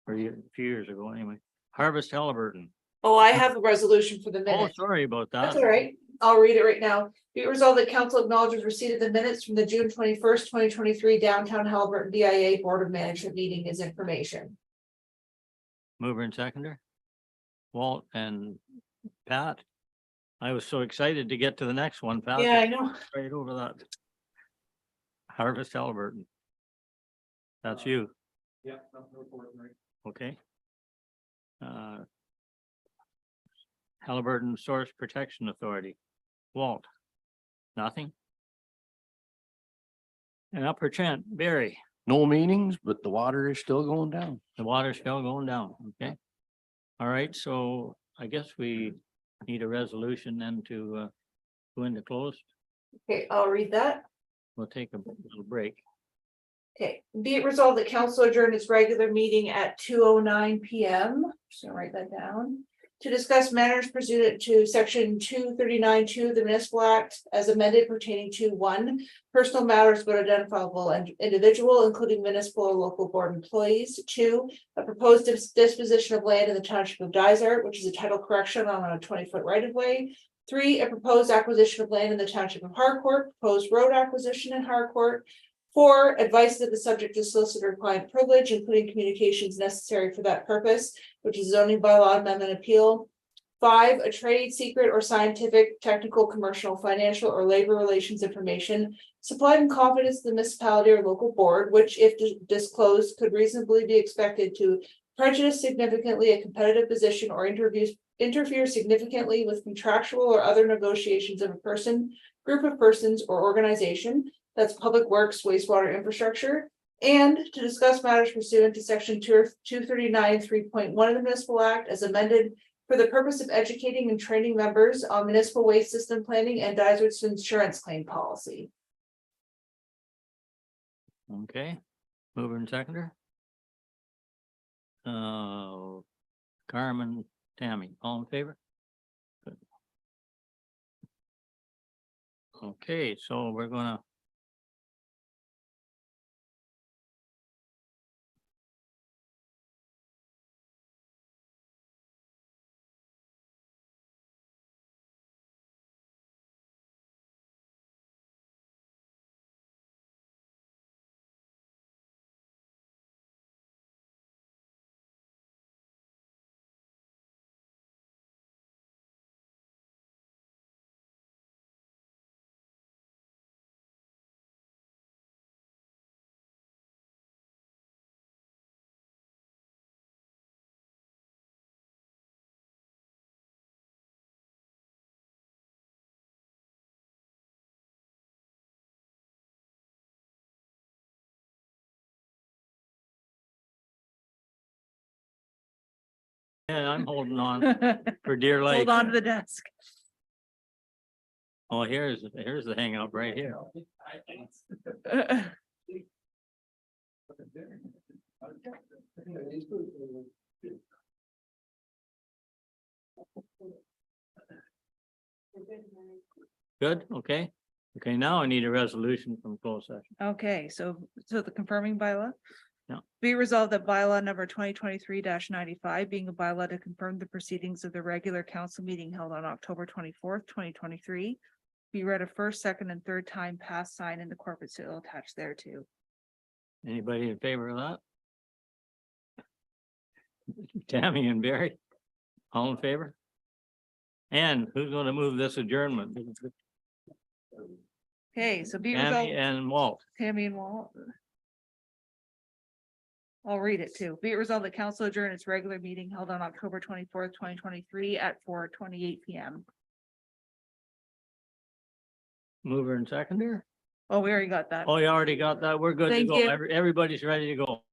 Or a few years ago, anyway. Harvest Halliburton. Oh, I have a resolution for the Oh, minutes. sorry about that. That's all right. I'll read it right now. Be it resolved that council acknowledges receipt of the minutes from the June 21st, 2023 Downtown Halliburton BIA Board of Management meeting as information. Mover and seconder. Walt and Pat. I was so excited to get to the next one, Pat. Yeah, I know. Right over that. Harvest Halliburton. That's you. Yeah. Okay. Halliburton Source Protection Authority. Walt. Nothing. And Upper Trent, Barry. No meetings, but the water is still going down. The water's still going down, okay? All right, so I guess we need a resolution then to go into closed. Okay, I'll read that. We'll take a little break. Okay, be it resolved that council adjourned its regular meeting at 2:09 PM. Just gonna write that down. To discuss matters pursuant to section 239(2) of the Municipal Act as amended pertaining to 1, personal matters but identifiable individual, including municipal or local board employees. 2, a proposed disposition of land in the township of Dysart, which is a title correction on a 20-foot right of way. 3, a proposed acquisition of land in the township of Harcourt, proposed road acquisition in Harcourt. 4, advice that the subject is solicitor-client privilege, including communications necessary for that purpose, which is zoning bylaw amendment appeal. 5, a trade secret or scientific, technical, commercial, financial, or labor relations information supplied in confidence to the municipality or local board, which, if disclosed, could reasonably be expected to prejudice significantly a competitive position or interfere significantly with contractual or other negotiations of a person, group of persons, or organization. That's public works, wastewater infrastructure, and to discuss matters pursuant to section 239 3.1 of the Municipal Act as amended for the purpose of educating and training members on municipal waste system planning and Dysert's insurance claim policy. Okay, mover and seconder. Carmen, Tammy, all in favor? Good. Okay, so we're gonna. Yeah, I'm holding on for dear life. Hold on to the desk. Oh, here's the hangout right here. Good, okay. Okay, now I need a resolution from closed session. Okay, so the confirming bylaw. Be resolved that bylaw number 2023-95, being a bylaw to confirm the proceedings of the regular council meeting held on October 24th, 2023. Be read a first, second, and third time, passed, signed, and the corporate seal attached thereto. Anybody in favor of that? Tammy and Barry, all in favor? And who's gonna move this adjournment? Okay, so be Tammy resolved, and Walt. Tammy and Walt. I'll read it too. Be it resolved that council adjourn its regular meeting held on October 24th, 2023 at 4:28 PM. Mover and seconder? Oh, we already got that. Oh, you already got that? We're good to Thank go. you. Everybody's ready to go.